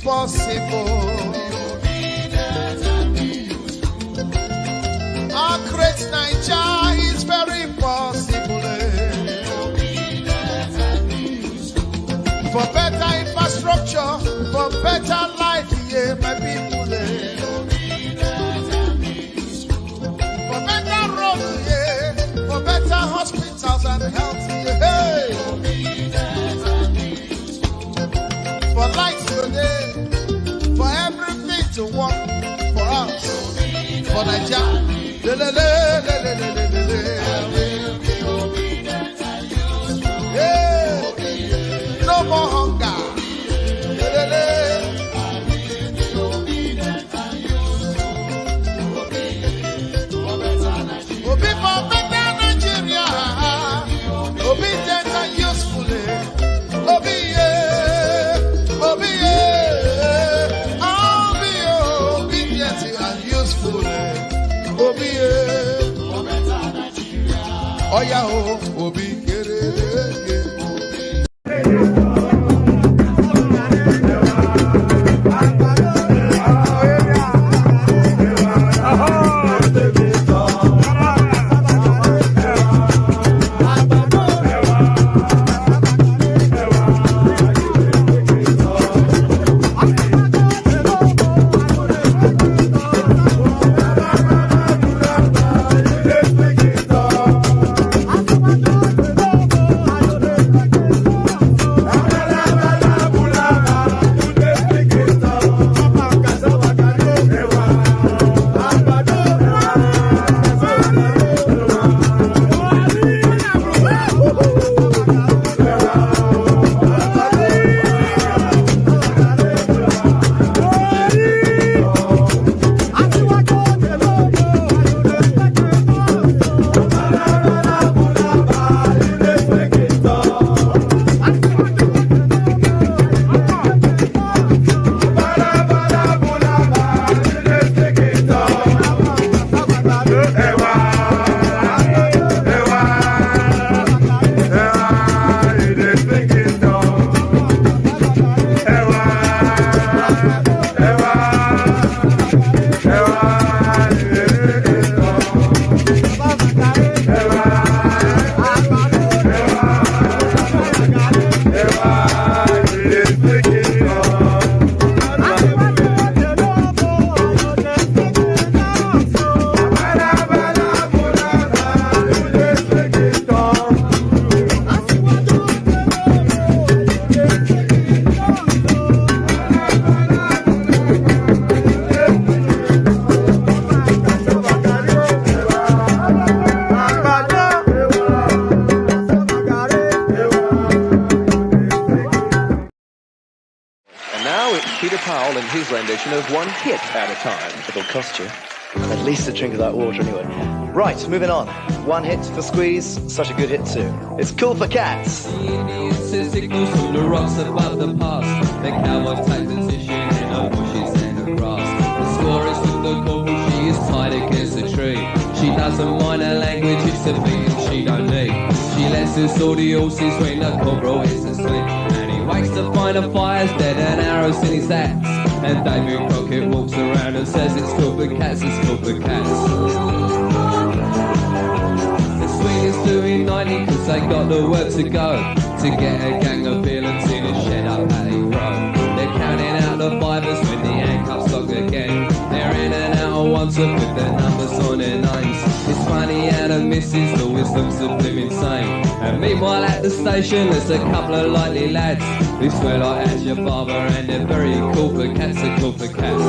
possible. Our great Nigeria is very possible. For better infrastructure, for better life, yeah, my people. For better roads, yeah, for better hospitals and health, yeah. For lights today, for everything to work for us, for Nigeria. Yeah. No more hunger. Obi for better Nigeria. Obedient and useful. Obi, Obi, obedient and useful. Obi, oh yeah, Obi, his rendition of One Hit at a Time. It'll cost you at least a drink of that water anyway. Right, moving on. One Hit for Squeeze, such a good hit too. It's Cool for Cats. The Indian says signals from the rocks above the pass. The cowboy takes position in her bushes and her grass. The score is with the corporal, she is tied against a tree. She doesn't mind her language, it's a beating she don't need. She lets us all the horses when the corporal is asleep. And he wakes to find the fire's dead and arrows in his axe. And David Crockett walks around and says it's cool for cats, it's cool for cats. The swing is doing 90 cause they got the work to go. To get a gang of villains in a shed up Alley Road. They're counting out the fivers when the handcuffs lock again. They're in and out of ones to put their numbers on their names. It's funny how the missus, the wisdom's a blimmin' same. And meanwhile at the station there's a couple of likely lads who swear like as your father and they're very cool for cats, they're cool for cats.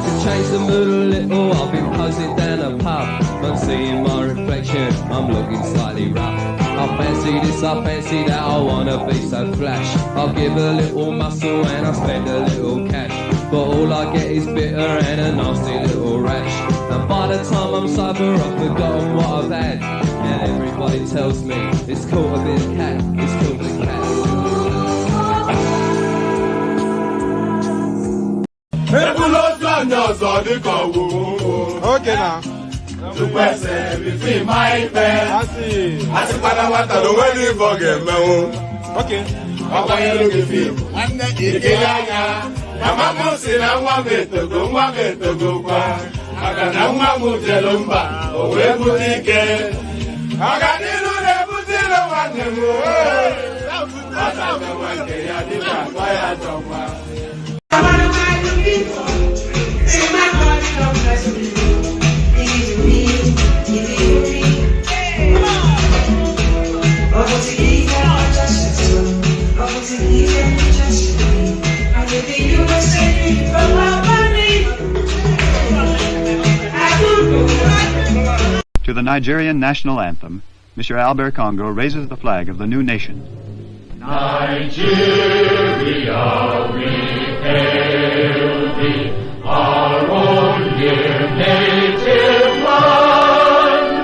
To change the mood a little, I've been posing down a pub. Not seeing my reflection, I'm looking slightly rough. I fancy this, I fancy that, I wanna be so flash. I'll give a little muscle and I'll spend a little cash. But all I get is bitter and a nasty little rash. And by the time I'm sober I've forgotten what I've had. And everybody tells me it's cool to be a cat, it's cool to be a cat. Okay now. To question between my pen. I see. I see what I want to do when you forget me. Okay. ọgbanyelu gị fim ikiri anya mama m si na nwa m etogo kwa maka na nwa m jelu mba o wee bute ike ọganilu na-ebute ilo nwanne m ọtaga nwanne ya dịka akwa ya jọkwa To the Nigerian national anthem, Mr. Albert Congo raises the flag of the new nation. Nigeria, we hail thee, our own dear native land.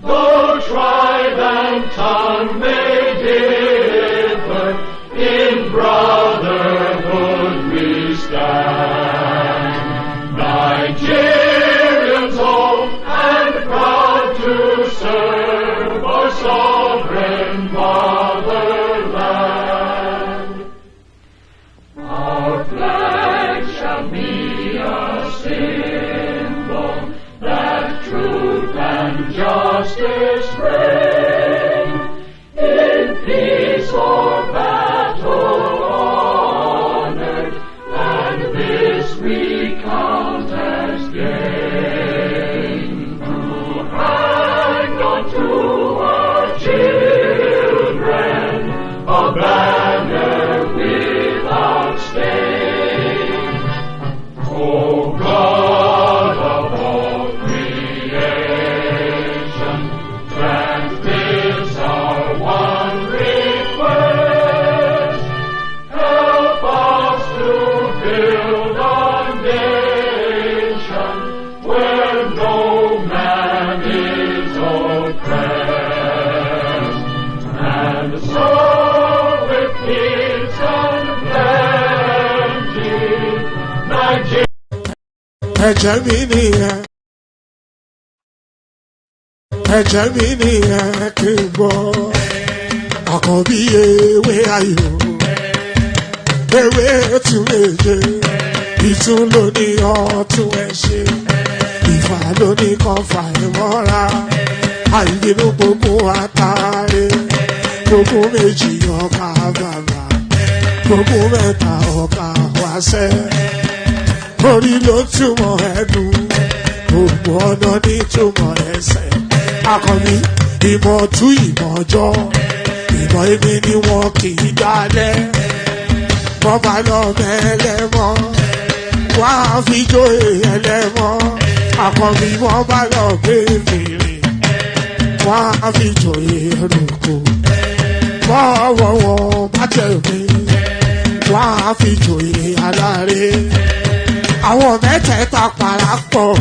Though tribe and tongue may differ, in brotherhood we stand. Nigerians old and proud to serve our sovereign motherland. Our flag shall be a symbol that truth and justice reign. In peace or battle honored, and this we count as gain. To hang on to our children a banner without stain. O God of all creation, grant this our one request. Help us to build a nation where no man is oppressed, and so with peace and plenty, Nigeria. ẹ̀jẹ̀ mi nìyẹn ẹ̀jẹ̀ mi nìyẹn kí n gbọ́ àkànbí ewé ayò ewé tún méje ìtún ló ní ọtún ẹ ṣe ìfà ló ní kan fà ẹ mọ́ra àìbínú gbogbo àtàrẹ gbogbo méjì ọkà bàbà gbogbo mẹ́ta ọkà wáṣẹ́. Orí ló túmọ̀ ẹnu, gbogbo ọ̀nà ní túmọ̀ ẹsẹ̀. Akọni ìmọ̀ tú ìmọ̀ ọjọ́, ìmọ̀ èmi ni wọn kì í dálẹ̀. Wọ́n bá lọ mẹ́lẹ́mọ́, wọ́n á fi jóye ẹlẹ́mọ́. Akọni wọ́n bá lọ gbé fèrè, wọ́n á fi jóye ẹrùkù. Bọ́ọ̀wọ̀ wọn bá tẹ̀ mí, wọ́n á fi jóye aláre. Àwọn mẹ́tẹ̀ẹ̀ta parapọ̀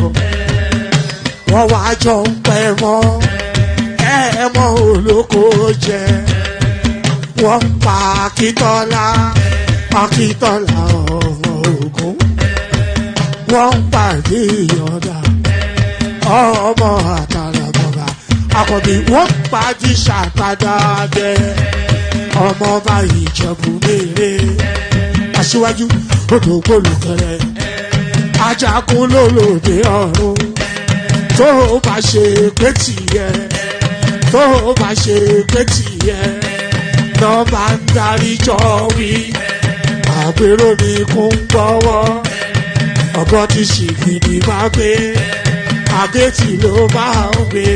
wọ́n wá jọ ń pẹ́ mọ́ ẹ̀ẹ́mọ́ olóko jẹ wọ́n ń pa Akíntọ́lá ọmọ Ògún wọ́n ń pàdé ìyọ̀dà ọmọ Àtàràbọ̀bà Àkànbí wọ́n ń pàdé Ṣàtàdàdẹ ọmọ ọba Ìjẹ̀bú Mèrè Aṣíwájú odò gbólùkẹrẹ ajagun lólòdì ọ̀run tó bá ṣe pé tìyẹ tó bá ṣe pé tìyẹ náà máa ń darí jọ wí àgbèrò ní kún gbọ́wọ́ ọ̀gọ́ ti ṣìgìdì máa gbé àgẹ́tì ló máa ń gbé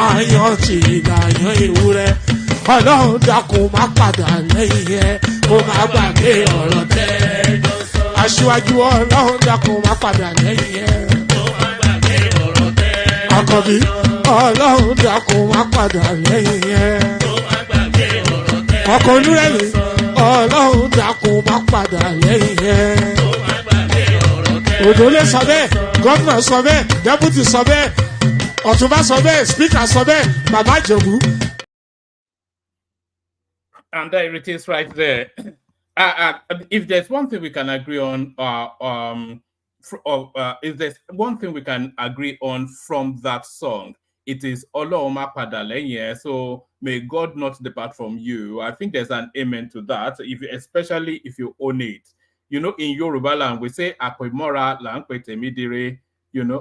àyàn tí ìlàyàn ewúrẹ́ Ọlọ́run dákun má padà lẹ́yìn ẹ kó má gbàgbé ọ̀rọ̀ tẹ́ Aṣíwájú Ọlọ́run dákun má padà lẹ́yìn ẹ Àkànbí Ọlọ́run dákun má padà lẹ́yìn ẹ ọkọ̀ Olúrẹ̀mí Ọlọ́run dákun má padà lẹ́yìn ẹ Òdòlé sọ bẹ́ẹ̀ gómìnà sọ bẹ́ẹ̀ dẹ́pútì sọ bẹ́ẹ̀ Ọ̀túnba sọ bẹ́ẹ̀ spíkà sọ bẹ́ẹ̀ bàbá Ìjẹ̀bú. And there it is right there. If there's one thing we can agree on, if there's one thing we can agree on from that song, it is Olorun Pada Lẹ́yìn. So may God not depart from you. I think there's an amen to that, especially if you own it. You know, in Yoruba land, we say Akwemora Lankwe Temidire, you know,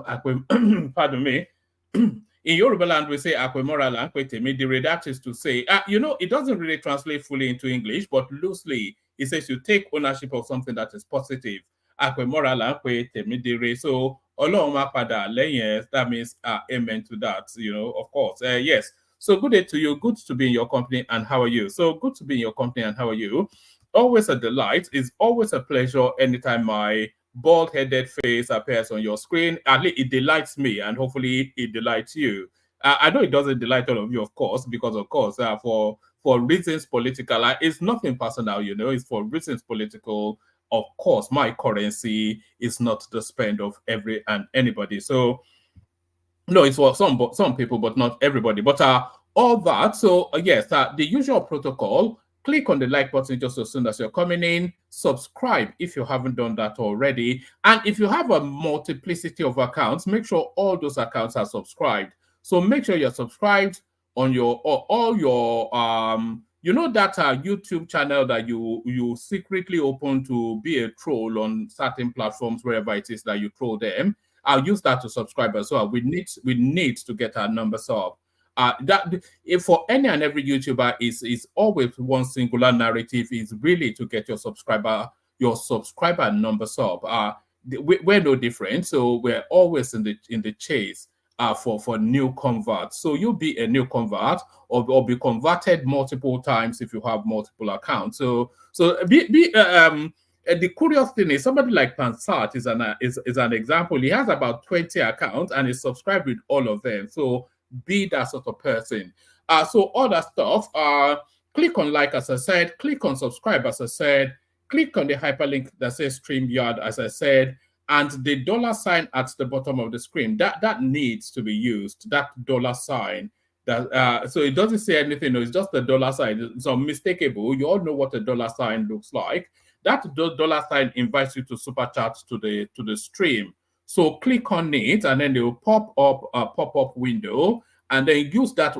pardon me. In Yoruba land, we say Akwemora Lankwe Temidire. That is to say, you know, it doesn't really translate fully into English, but loosely, it says you take ownership of something that is positive. Akwemora Lankwe Temidire. So, Olorun Pada Lẹ́yìn, that means amen to that, you know, of course. Yes. So, good day to you. Good to be in your company, and how are you? So, good to be in your company, and how are you? Always a delight. It's always a pleasure anytime my bald-headed face appears on your screen. At least it delights me, and hopefully it delights you. I know it doesn't delight all of you, of course, because of course, for reasons political, it's nothing personal, you know. It's for reasons political. Of course, my currency is not the spend of every and anybody. So, no, it's for some people, but not everybody. But all that. So yes, the usual protocol. Click on the like button just as soon as you're coming in. Subscribe if you haven't done that already. And if you have a multiplicity of accounts, make sure all those accounts are subscribed. So make sure you're subscribed on your all your you know that YouTube channel that you secretly open to be a troll on certain platforms, wherever it is that you troll them. I'll use that to subscribe as well. We need to get our numbers up. That if for any and every YouTuber is always one singular narrative is really to get your subscriber numbers up. We're no different, so we're always in the chase for new converts. So you'll be a new convert or be converted multiple times if you have multiple accounts. So the curious thing is somebody like Pansat is an example. He has about 20 accounts and is subscribed with all of them. So be that sort of person. So all that stuff, click on like, as I said, click on subscribe, as I said, click on the hyperlink that says StreamYard, as I said, and the $ at the bottom of the screen, that needs to be used, that $sign. That so it doesn't say anything, no, it's just the $sign. It's unmistakable. You all know what a $sign looks like. That $sign invites you to super chat to the stream. So click on it, and then they will pop up a pop-up window, and then use that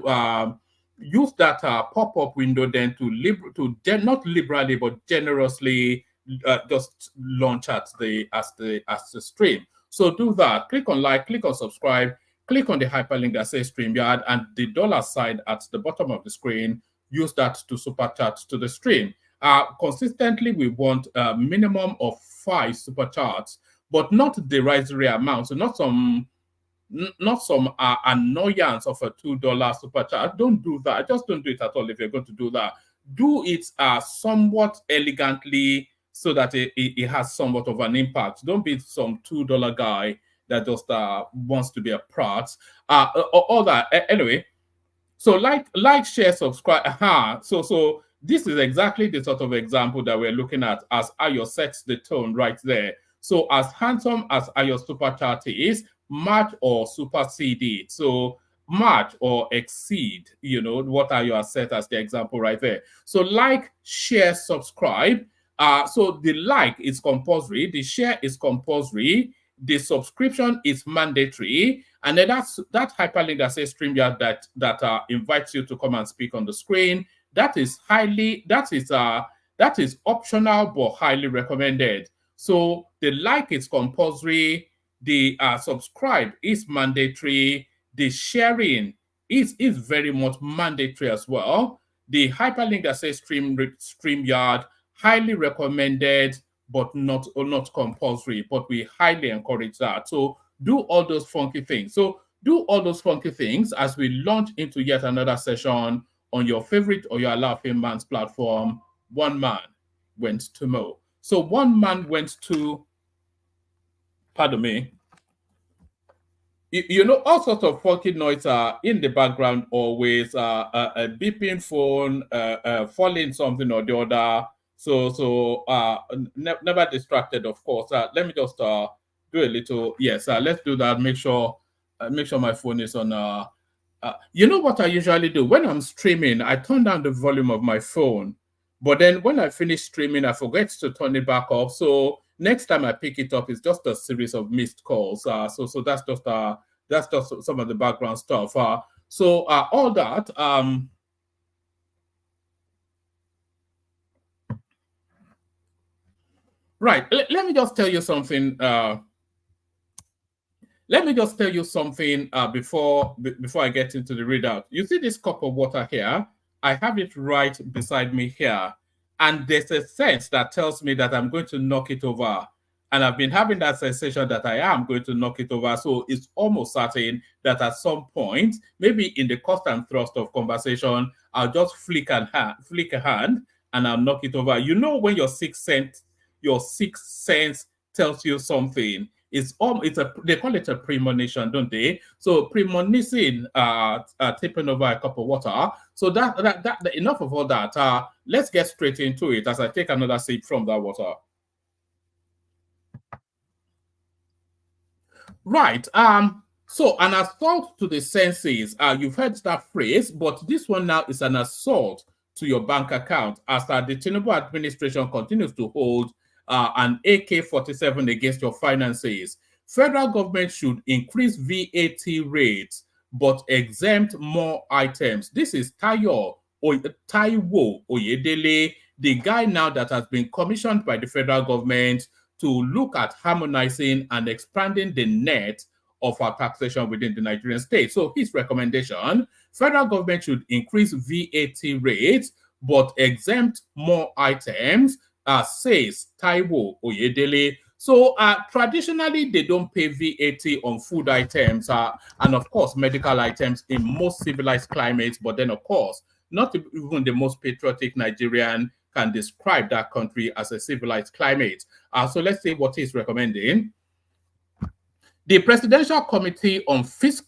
pop-up window then to not liberally but generously just launch at the stream. So do that. Click on like, click on subscribe, click on the hyperlink that says StreamYard, and the $sign at the bottom of the screen. Use that to super chat to the stream. Consistently, we want a minimum of 5 super chats, but not derisory amounts. So not some annoyance of a $2 super chat. Don't do that. Just don't do it at all if you're going to do that. Do it somewhat elegantly so that it has somewhat of an impact. Don't be some $2 guy that just wants to be a prat. All that. Anyway, so like, share, subscribe. So this is exactly the sort of example that we're looking at as Ayo sets the tone right there. So as handsome as Ayo super chat is, match or supersede it. So match or exceed, you know, what Ayo has set as the example right there. So like, share, subscribe. So the like is compulsory, the share is compulsory, the subscription is mandatory, and then that hyperlink that says StreamYard that invites you to come and speak on the screen. That is optional but highly recommended. So the like is compulsory, the subscribe is mandatory, the sharing is very much mandatory as well. The hyperlink that says StreamYard, highly recommended, but not compulsory, but we highly encourage that. So do all those funky things. So do all those funky things as we launch into yet another session on your favorite or your laughing man's platform. One man went to Mo. So one man went to, pardon me, you know, all sorts of funky noise are in the background always, a beeping phone, falling something or the other. So never distracted, of course. Let me just do a little, yes, let's do that. Make sure my phone is on. You know what I usually do? When I'm streaming, I turn down the volume of my phone. But then when I finish streaming, I forget to turn it back up. So next time I pick it up, it's just a series of missed calls. So that's just that's just some of the background stuff. So all that. Right. Let me just tell you something. Let me just tell you something before I get into the readout. You see this cup of water here? I have it right beside me here. And there's a sense that tells me that I'm going to knock it over. And I've been having that sensation that I am going to knock it over. So it's almost certain that at some point, maybe in the cost and thrust of conversation, I'll just flick a hand and I'll knock it over. You know when your sixth sense tells you something. They call it a premonition, don't they? So premonition, tipping over a cup of water. So that enough of all that. Let's get straight into it as I take another sip from that water. Right. So an assault to the senses. You've heard that phrase, but this one now is an assault to your bank account as the Tinubu administration continues to hold an AK-47 against your finances. Federal government should increase VAT rates but exempt more items. This is Taiwo Oyedele, the guy now that has been commissioned by the federal government to look at harmonizing and expanding the net of our taxation within the Nigerian state. So his recommendation, federal government should increase VAT rates but exempt more items, says Taiwo Oyedele. So traditionally, they don't pay VAT on food items and, of course, medical items in most civilized climates. But then, of course, not even the most patriotic Nigerian can describe that country as a civilized climate. So let's see what he's recommending. The Presidential Committee on Fiscal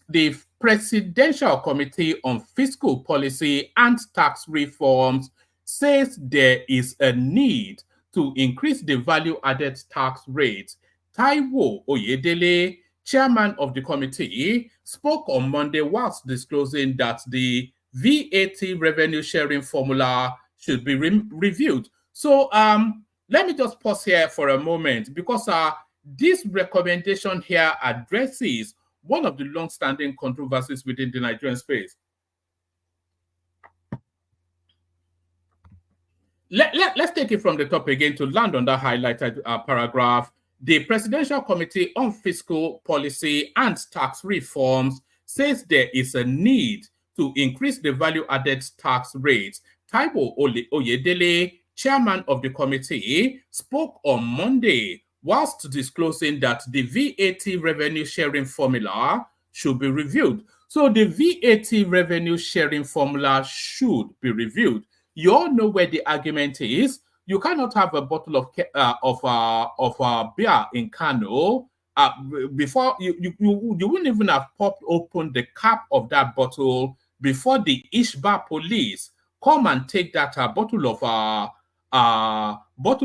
Policy and Tax Reforms says there is a need to increase the value-added tax rate. Taiwo Oyedele, chairman of the committee, spoke on Monday whilst disclosing that the VAT revenue sharing formula should be reviewed. So let me just pause here for a moment because this recommendation here addresses one of the long-standing controversies within the Nigerian space. Let's take it from the top again to land on that highlighted paragraph. The Presidential Committee on Fiscal Policy and Tax Reforms says there is a need to increase the value-added tax rates. Taiwo Oyedele, chairman of the committee, spoke on Monday whilst disclosing that the VAT revenue sharing formula should be reviewed. So the VAT revenue sharing formula should be reviewed. You all know where the argument is. You cannot have a bottle of beer in Kano before you wouldn't even have popped open the cap of that bottle before the Ishba police come and take that bottle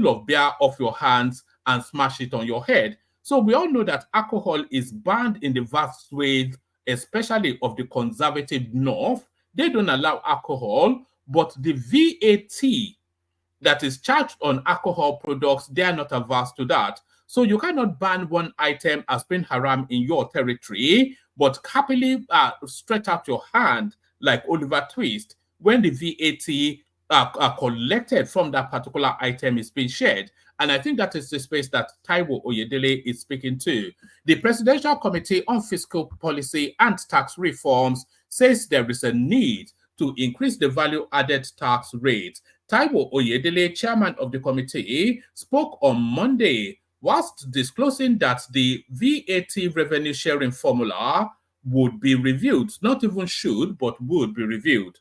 of beer off your hands and smash it on your head. So we all know that alcohol is banned in the vast swathe, especially of the conservative North. They don't allow alcohol, but the VAT that is charged on alcohol products, they are not averse to that. So you cannot ban one item as being haram in your territory, but happily stretch out your hand like Oliver Twist when the VAT collected from that particular item is being shared. And I think that is the space that Taiwo Oyedele is speaking to. The Presidential Committee on Fiscal Policy and Tax Reforms says there is a need to increase the value-added tax rate. Taiwo Oyedele, chairman of the committee, spoke on Monday whilst disclosing that the VAT revenue sharing formula would be reviewed. Not even should, but would be reviewed.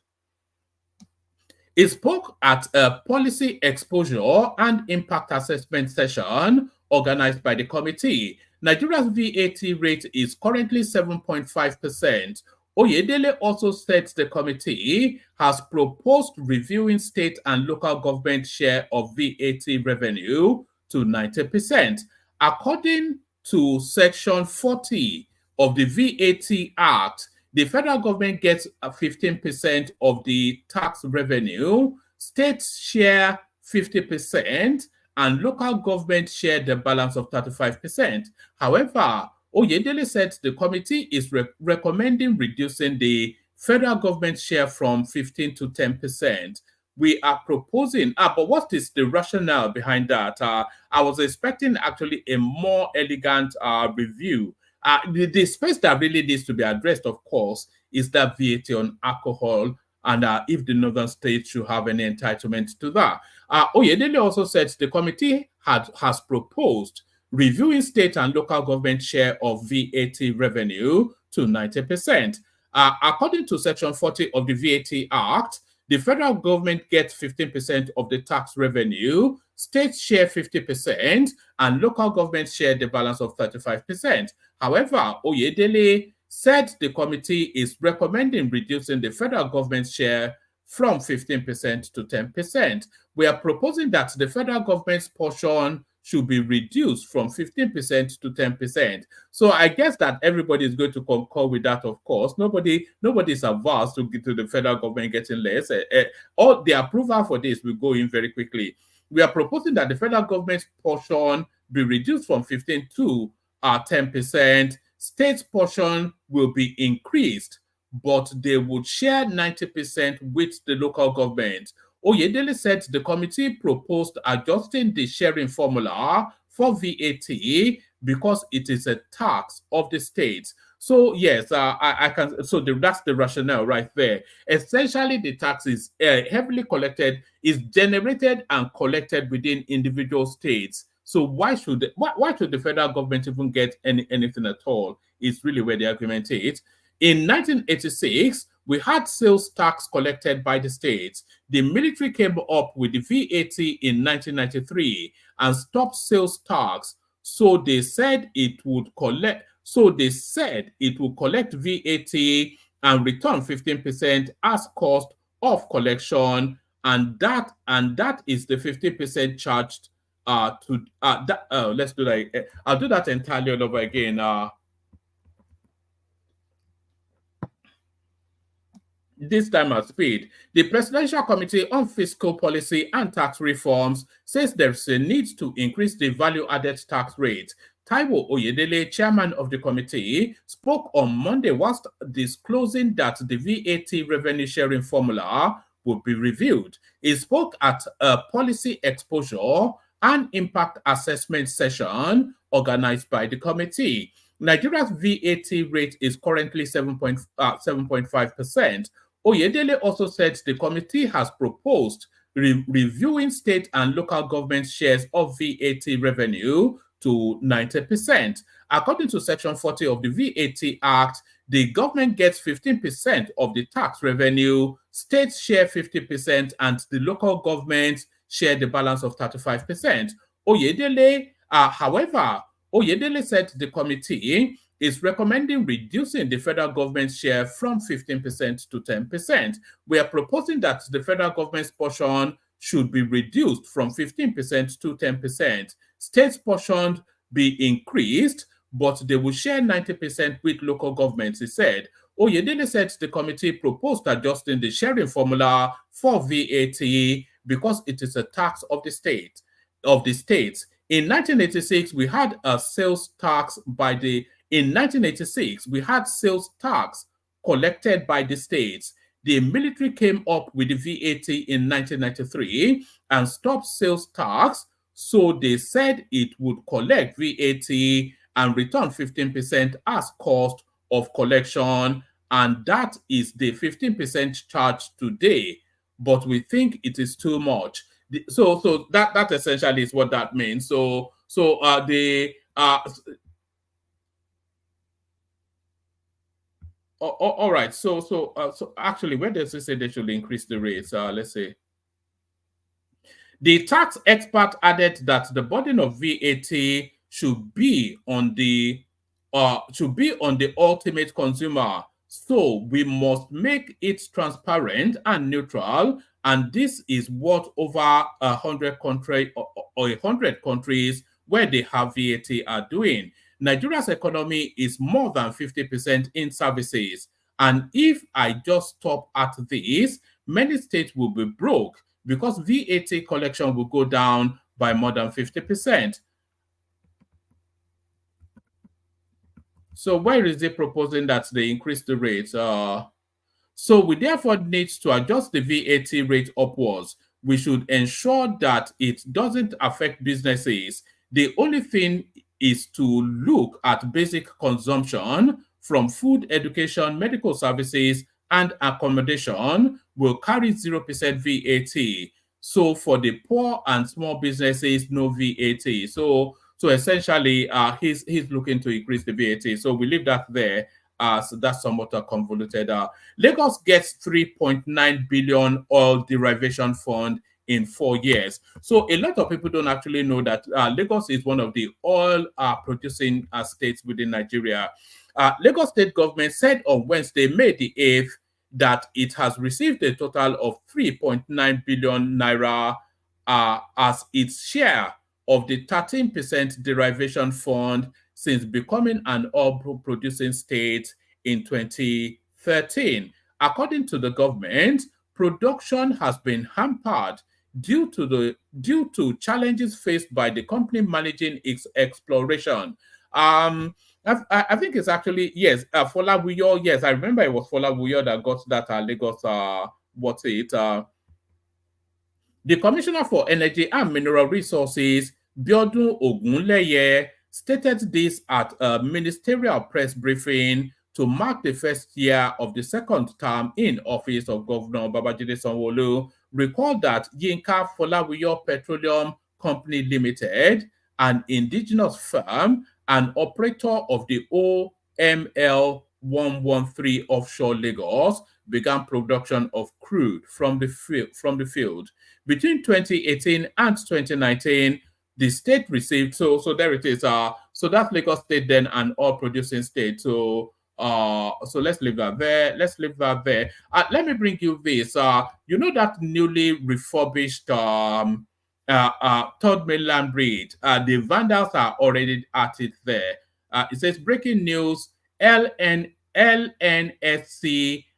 He spoke at a policy exposure and impact assessment session organized by the committee. Nigeria's VAT rate is currently 7.5%. Oyedele also said the committee has proposed reviewing state and local government share of VAT revenue to 90%. According to Section 40 of the VAT Act, the federal government gets 15% of the tax revenue, states share 50%, and local government share the balance of 35%. However, Oyedele said the committee is recommending reducing the federal government share from 15 to 10%. We are proposing, but what is the rationale behind that? I was expecting actually a more elegant review. The space that really needs to be addressed, of course, is that VAT on alcohol, and if the northern states should have any entitlement to that. Oyedele also said the committee has proposed reviewing state and local government share of VAT revenue to 90%. According to Section 40 of the VAT Act, the federal government gets 15% of the tax revenue, states share 50%, and local government share the balance of 35%. However, Oyedele said the committee is recommending reducing the federal government share from 15% to 10%. We are proposing that the federal government's portion should be reduced from 15% to 10%. So I guess that everybody is going to concur with that, of course. Nobody is averse to the federal government getting less. All the approval for this will go in very quickly. We are proposing that the federal government's portion be reduced from 15 to 10%. State's portion will be increased, but they would share 90% with the local government. Oyedele said the committee proposed adjusting the sharing formula for VAT because it is a tax of the states. So yes, I can. So that's the rationale right there. Essentially, the tax is heavily collected, is generated and collected within individual states. So why should the federal government even get anything at all? Is really where the argument is. In 1986, we had sales tax collected by the states. The military came up with the VAT in 1993 and stopped sales tax. So they said it would collect. So they said it would collect VAT and return 15% as cost of collection, and that is the 50% charged to that. Let's do that. I'll do that entirely all over again. This time at speed. The Presidential Committee on Fiscal Policy and Tax Reforms says there's a need to increase the value-added tax rate. Taiwo Oyedele, chairman of the committee, spoke on Monday whilst disclosing that the VAT revenue sharing formula would be reviewed. He spoke at a policy exposure and impact assessment session organized by the committee. Nigeria's VAT rate is currently 7.5%. Oyedele also said the committee has proposed reviewing state and local government shares of VAT revenue to 90%. According to Section 40 of the VAT Act, the government gets 15% of the tax revenue, states share 50%, and the local governments share the balance of 35%. However, Oyedele said the committee is recommending reducing the federal government's share from 15% to 10%. We are proposing that the federal government's portion should be reduced from 15% to 10%. States' portion be increased, but they will share 90% with local governments, he said. Oyedele said the committee proposed adjusting the sharing formula for VAT because it is a tax of the states. In 1986, we had a sales tax we had sales tax collected by the states. The military came up with the VAT in 1993 and stopped sales tax, so they said it would collect VAT and return 15% as cost of collection, and that is the 15% charge today, but we think it is too much. So that essentially is what that means. All right. So actually, where does it say they should increase the rates? Let's say. The tax expert added that the burden of VAT should be on the ultimate consumer. So we must make it transparent and neutral, and this is what over 100 countries where they have VAT are doing. Nigeria's economy is more than 50% in services, and if I just stop at this, many states will be broke because VAT collection will go down by more than 50%. So where is it proposing that they increase the rate? So we therefore need to adjust the VAT rate upwards. We should ensure that it doesn't affect businesses. The only thing is to look at basic consumption from food, education, medical services, and accommodation will carry 0% VAT. So for the poor and small businesses, no VAT. So essentially, he's looking to increase the VAT. So we leave that there. So that's somewhat convoluted. Lagos gets 3.9 billion oil derivation fund in 4 years. So a lot of people don't actually know that Lagos is one of the oil producing states within Nigeria. Lagos state government said on Wednesday, May the 8th, that it has received a total of 3.9 billion naira as its share of the 13% derivation fund since becoming an oil producing state in 2013. According to the government, production has been hampered due to challenges faced by the company managing its exploration. I think it's actually, yes, Fola Wuyo. Yes, I remember it was Fola Wuyo that got that Lagos what's it the Commissioner for Energy and Mineral Resources, Biodun Ogunleye, stated this at a ministerial press briefing to mark the first year of the second term in office of Governor Babajide Sanwo-Olu. Recall that Yinka Folawiyo Petroleum Company Limited, an indigenous firm and operator of the OML 113 offshore Lagos, began production of crude from the field. Between 2018 and 2019, the state received, so there it is. So that's Lagos State, then an oil producing state. So let's leave that there. Let me bring you this. You know that newly refurbished Third Mainland Bridge. The vandals are already at it there. It says breaking news: LNSC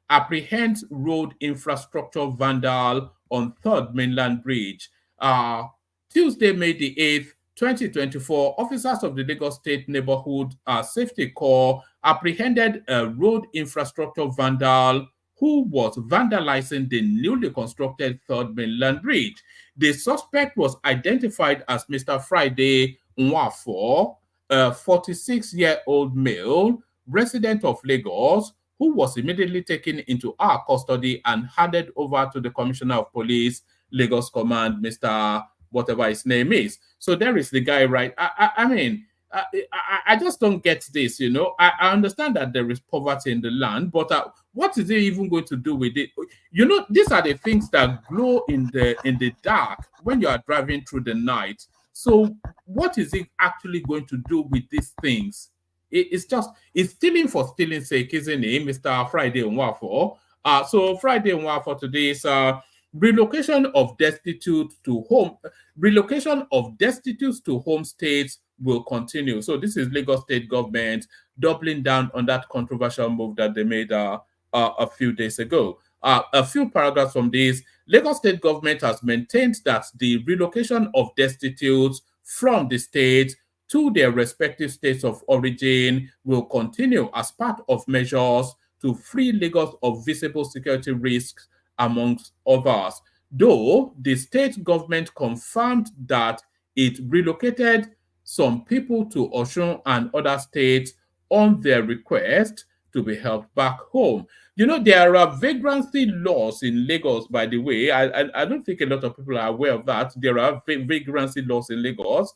apprehends road infrastructure vandal on Third Mainland Bridge. Tuesday, May the 8th, 2024, officers of the Lagos State Neighborhood Safety Corps apprehended a road infrastructure vandal who was vandalizing the newly constructed Third Mainland Bridge. The suspect was identified as Mr. Friday Nwafo, a 46-year-old male resident of Lagos, who was immediately taken into our custody and handed over to the Commissioner of Police, Lagos Command, Mr. whatever his name is. So there is the guy, right? I mean, I just don't get this, you know. I understand that there is poverty in the land, but what is it even going to do with it? You know, these are the things that glow in the dark when you are driving through the night. So what is it actually going to do with these things? It's stealing for stealing's sake, isn't it, Mr. Friday Nwafo? So Friday Nwafo today is relocation of destitutes to home states will continue. So this is Lagos State government doubling down on that controversial move that they made a few days ago. A few paragraphs from this: Lagos State government has maintained that the relocation of destitutes from the state to their respective states of origin will continue as part of measures to free Lagos of visible security risks, amongst others. Though the state government confirmed that it relocated some people to Osun and other states on their request to be helped back home. You know, there are vagrancy laws in Lagos, by the way. I don't think a lot of people are aware of that. There are vagrancy laws in Lagos.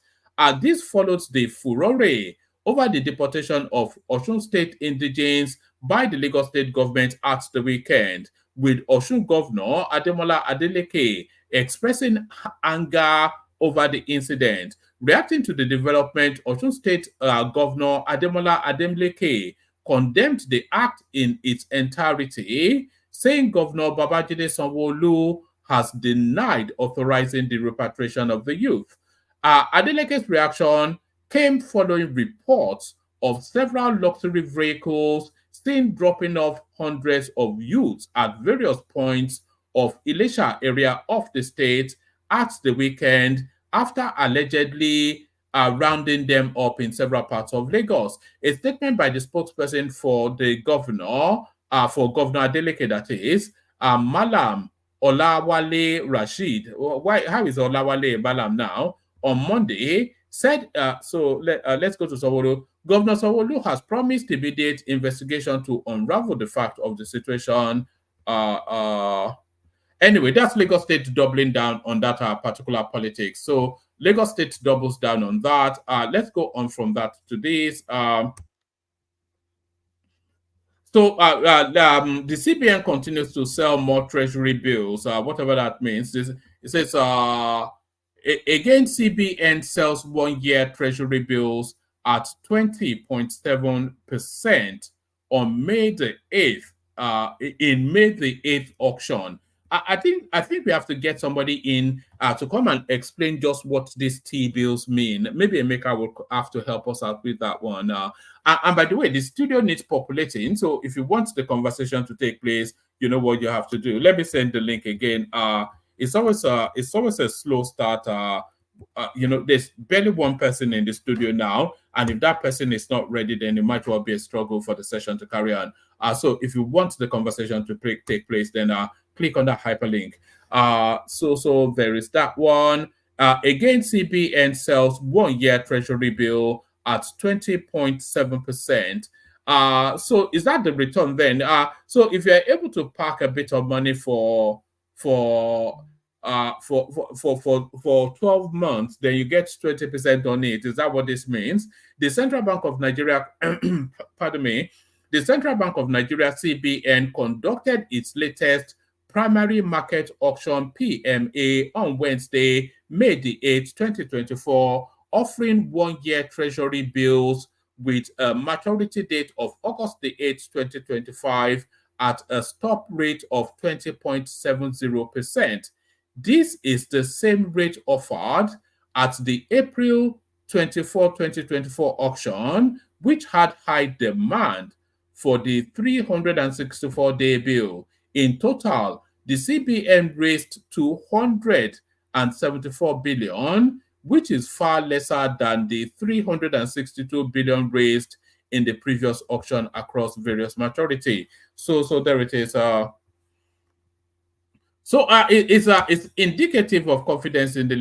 This follows the furore over the deportation of Osun State indigents by the Lagos State government at the weekend, with Osun Governor Ademola Adeleke expressing anger over the incident. Reacting to the development, Osun State Governor Ademola Adeleke condemned the act in its entirety, saying Governor Babajide Sanwo-Olu has denied authorizing the repatriation of the youth. Adeleke's reaction came following reports of several luxury vehicles seen dropping off hundreds of youths at various points of Ilesha area of the state at the weekend, after allegedly rounding them up in several parts of Lagos. A statement by the spokesperson for the governor, for Governor Adeleke, that is, Malam Olawale Rashid. How is Olawale Malam now? On Monday, said, let's go to Sowolu. Governor Sowolu has promised immediate investigation to unravel the fact of the situation. Anyway, that's Lagos State doubling down on that particular politics. So Lagos State doubles down on that. Let's go on from that to this. The CBN continues to sell more treasury bills, whatever that means. It says, again, CBN sells 1 year treasury bills at 20.7% on May the 8th, in May the 8th auction. I think we have to get somebody in to come and explain just what these T-bills mean. Maybe Emeka will have to help us out with that one. And by the way, the studio needs populating. So if you want the conversation to take place, you know what you have to do. Let me send the link again. It's always a slow start. There's barely one person in the studio now, and if that person is not ready, then it might well be a struggle for the session to carry on. So if you want the conversation to take place, then click on that hyperlink. So there is that one. Again, CBN sells 1 year treasury bill at 20.7%. So is that the return then? So if you're able to park a bit of money for 12 months, then you get 20% on it. Is that what this means? The Central Bank of Nigeria, pardon me, the Central Bank of Nigeria, CBN, conducted its latest primary market auction, PMA, on Wednesday, May the 8th, 2024, offering 1 year treasury bills with a maturity date of August the 8th, 2025 at a stop rate of 20.70%. This is the same rate offered at the April 24, 2024 auction, which had high demand for the 364-day bill. In total, the CBN raised 274 billion, which is far lesser than the 362 billion raised in the previous auction across various maturity. So there it is. It's indicative of confidence in the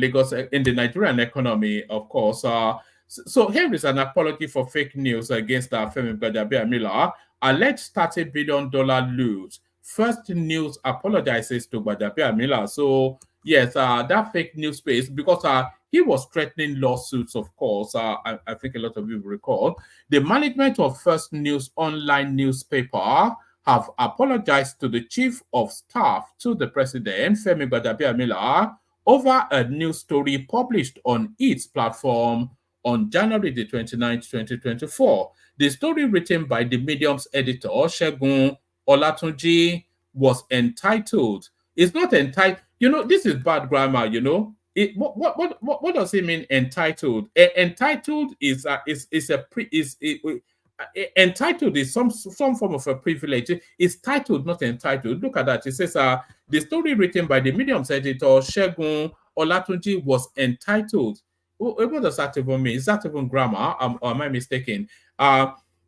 Nigerian economy, of course. So here is an apology for fake news against Femi Gbadagbiamila. Alleged $30 billion loot. First News apologizes to Gbadagbiamila. So yes, that fake news space, because he was threatening lawsuits, of course. I think a lot of you will recall. The management of First News online newspaper have apologized to the chief of staff to the president, Femi Gbadagbiamila, over a news story published on its platform on January the 29th, 2024. The story, written by the Medium's editor, Segun Olatunji, was entitled. It's not entitled. This is bad grammar. What does it mean? Entitled. Entitled entitled is some form of a privilege. It's titled, not entitled. Look at that. It says the story written by the Medium's editor, Segun Olatunji, was entitled. What does that even mean? Is that even grammar? Or am I mistaken?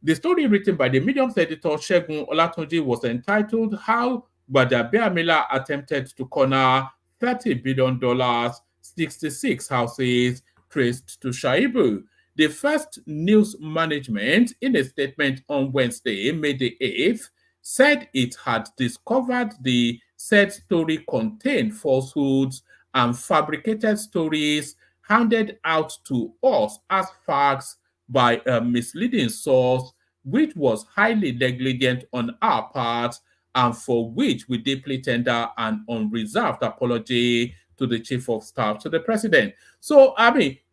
The story written by the Medium's editor, Segun Olatunji, was entitled How Gbadagbiamila Attempted to Corner $30 billion, 66 houses traced to Shaibu. The First News management, in a statement on Wednesday, May the 8th, said it had discovered the said story contained falsehoods and fabricated stories handed out to us as facts by a misleading source, which was highly negligent on our part, and for which we deeply tender an unreserved apology to the chief of staff to the president. So,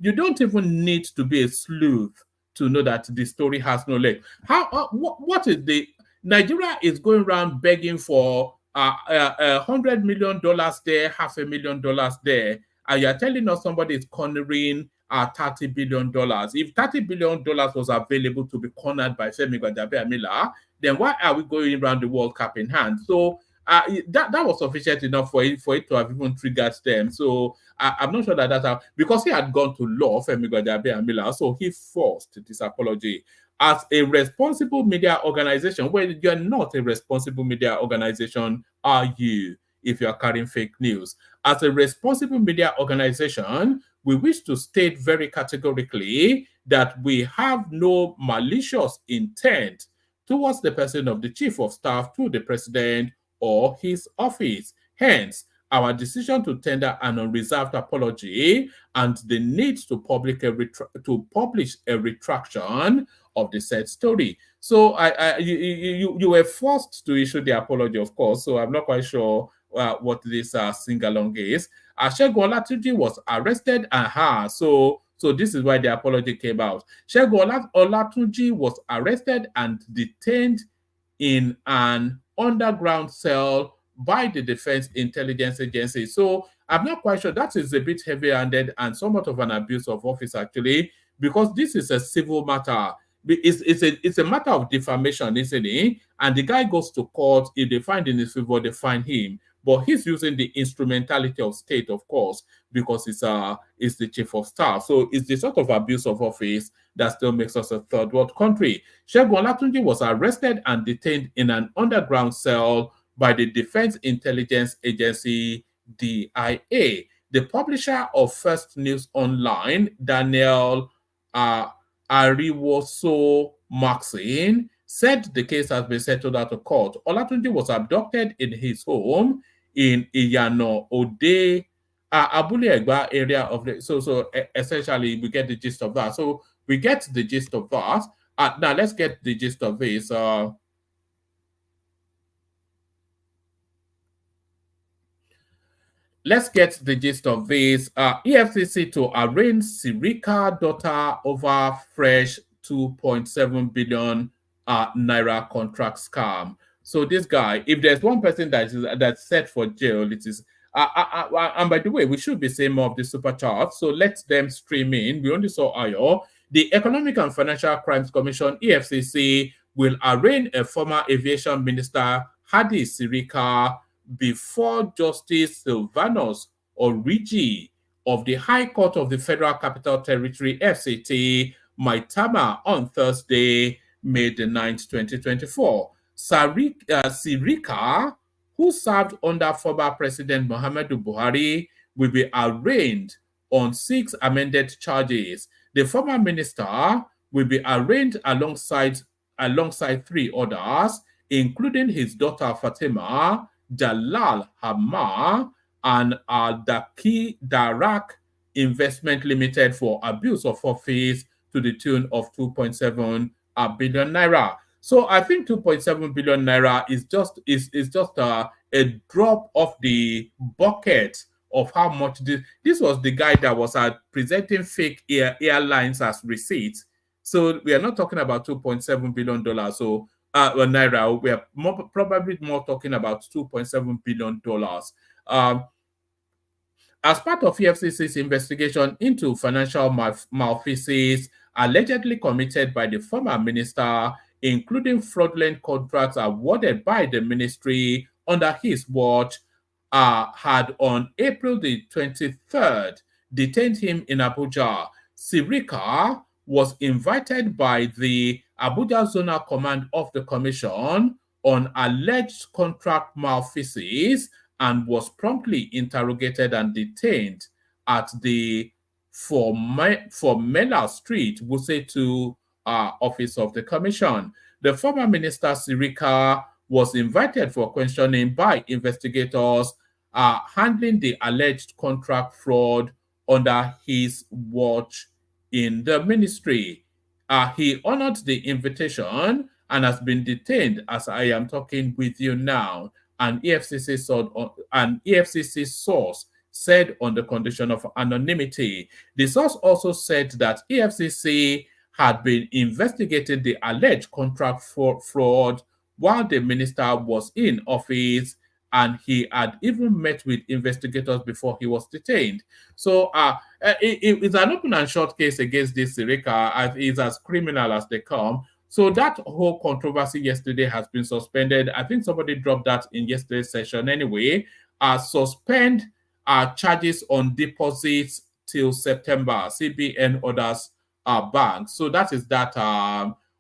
you don't even need to be a sleuth to know that the story has no leg. What is the Nigeria is going around begging for $100 million there, $500,000 there, and you're telling us somebody is cornering $30 billion. If $30 billion was available to be cornered by Femi Gbadagbiamila, then why are we going around the World Cup in hand? So that was sufficient enough for it to have even triggered them. So I'm not sure that that's how, because he had gone to law, Femi Gbajabiamila, so he forced this apology. As a responsible media organization, well, you're not a responsible media organization, are you, if you're carrying fake news? As a responsible media organization, we wish to state very categorically that we have no malicious intent towards the person of the chief of staff to the president or his office. Hence, our decision to tender an unreserved apology and the need to publish a retraction of the said story. So you were forced to issue the apology, of course. So I'm not quite sure what this sing-along is. Segun Olatunji was arrested. So this is why the apology came out. Segun Olatunji was arrested and detained in an underground cell by the Defense Intelligence Agency. So I'm not quite sure. That is a bit heavy-handed and somewhat of an abuse of office, actually, because this is a civil matter. It's a matter of defamation, isn't it? And the guy goes to court. If they find in his favor, they fine him. But he's using the instrumentality of state, of course, because it's the chief of staff. So it's the sort of abuse of office that still makes us a third world country. Segun Olatunji was arrested and detained in an underground cell by the Defense Intelligence Agency, DIA. The publisher of First News Online, Daniel Ariwoso Maxine, said the case has been settled out of court. Olatunji was abducted in his home in Iyano Ode, Abule Egba area of the. So essentially, we get the gist of that. So we get the gist of that. Now let's get the gist of this. Let's get the gist of this. EFCC to arraign Sirika daughter over fresh 2.7 billion naira contract scam. So this guy, if there's one person that's set for jail, it is. And by the way, we should be saying more of the super chat. So let them stream in. We only saw Ayo. The Economic and Financial Crimes Commission, EFCC, will arraign a former aviation minister, Hadi Sirika, before Justice Silvanus Origi of the High Court of the Federal Capital Territory, FCT, Maitama, on Thursday, May the 9th, 2024. Sirika, who served under former President Muhammadu Buhari, will be arraigned on 6 amended charges. The former minister will be arraigned alongside 3 others, including his daughter Fatima, Jalal Hamma, and Daki Darak Investment Limited for abuse of office to the tune of 2.7 billion naira. So I think 2.7 billion naira is just a drop of the bucket of how much this was the guy that was presenting fake airlines as receipts. So we are not talking about $2.7 billion. So naira, we are probably more talking about $2.7 billion. As part of EFCC's investigation into financial malfeasance allegedly committed by the former minister, including fraudulent contracts awarded by the ministry under his watch, had on April the 23rd detained him in Abuja. Sirika was invited by the Abuja Zonal Command of the Commission on alleged contract malfeasance and was promptly interrogated and detained at the Formella Street, Wuse 2 office of the Commission. The former minister Sirika was invited for questioning by investigators handling the alleged contract fraud under his watch in the ministry. He honored the invitation and has been detained as I am talking with you now. An EFCC source said on the condition of anonymity. The source also said that EFCC had been investigating the alleged contract fraud while the minister was in office, and he had even met with investigators before he was detained. So it's an open and short case against this Sirika. He's as criminal as they come. So that whole controversy yesterday has been suspended. I think somebody dropped that in yesterday's session anyway. Suspend charges on deposits till September. CBN orders banks. So that is that,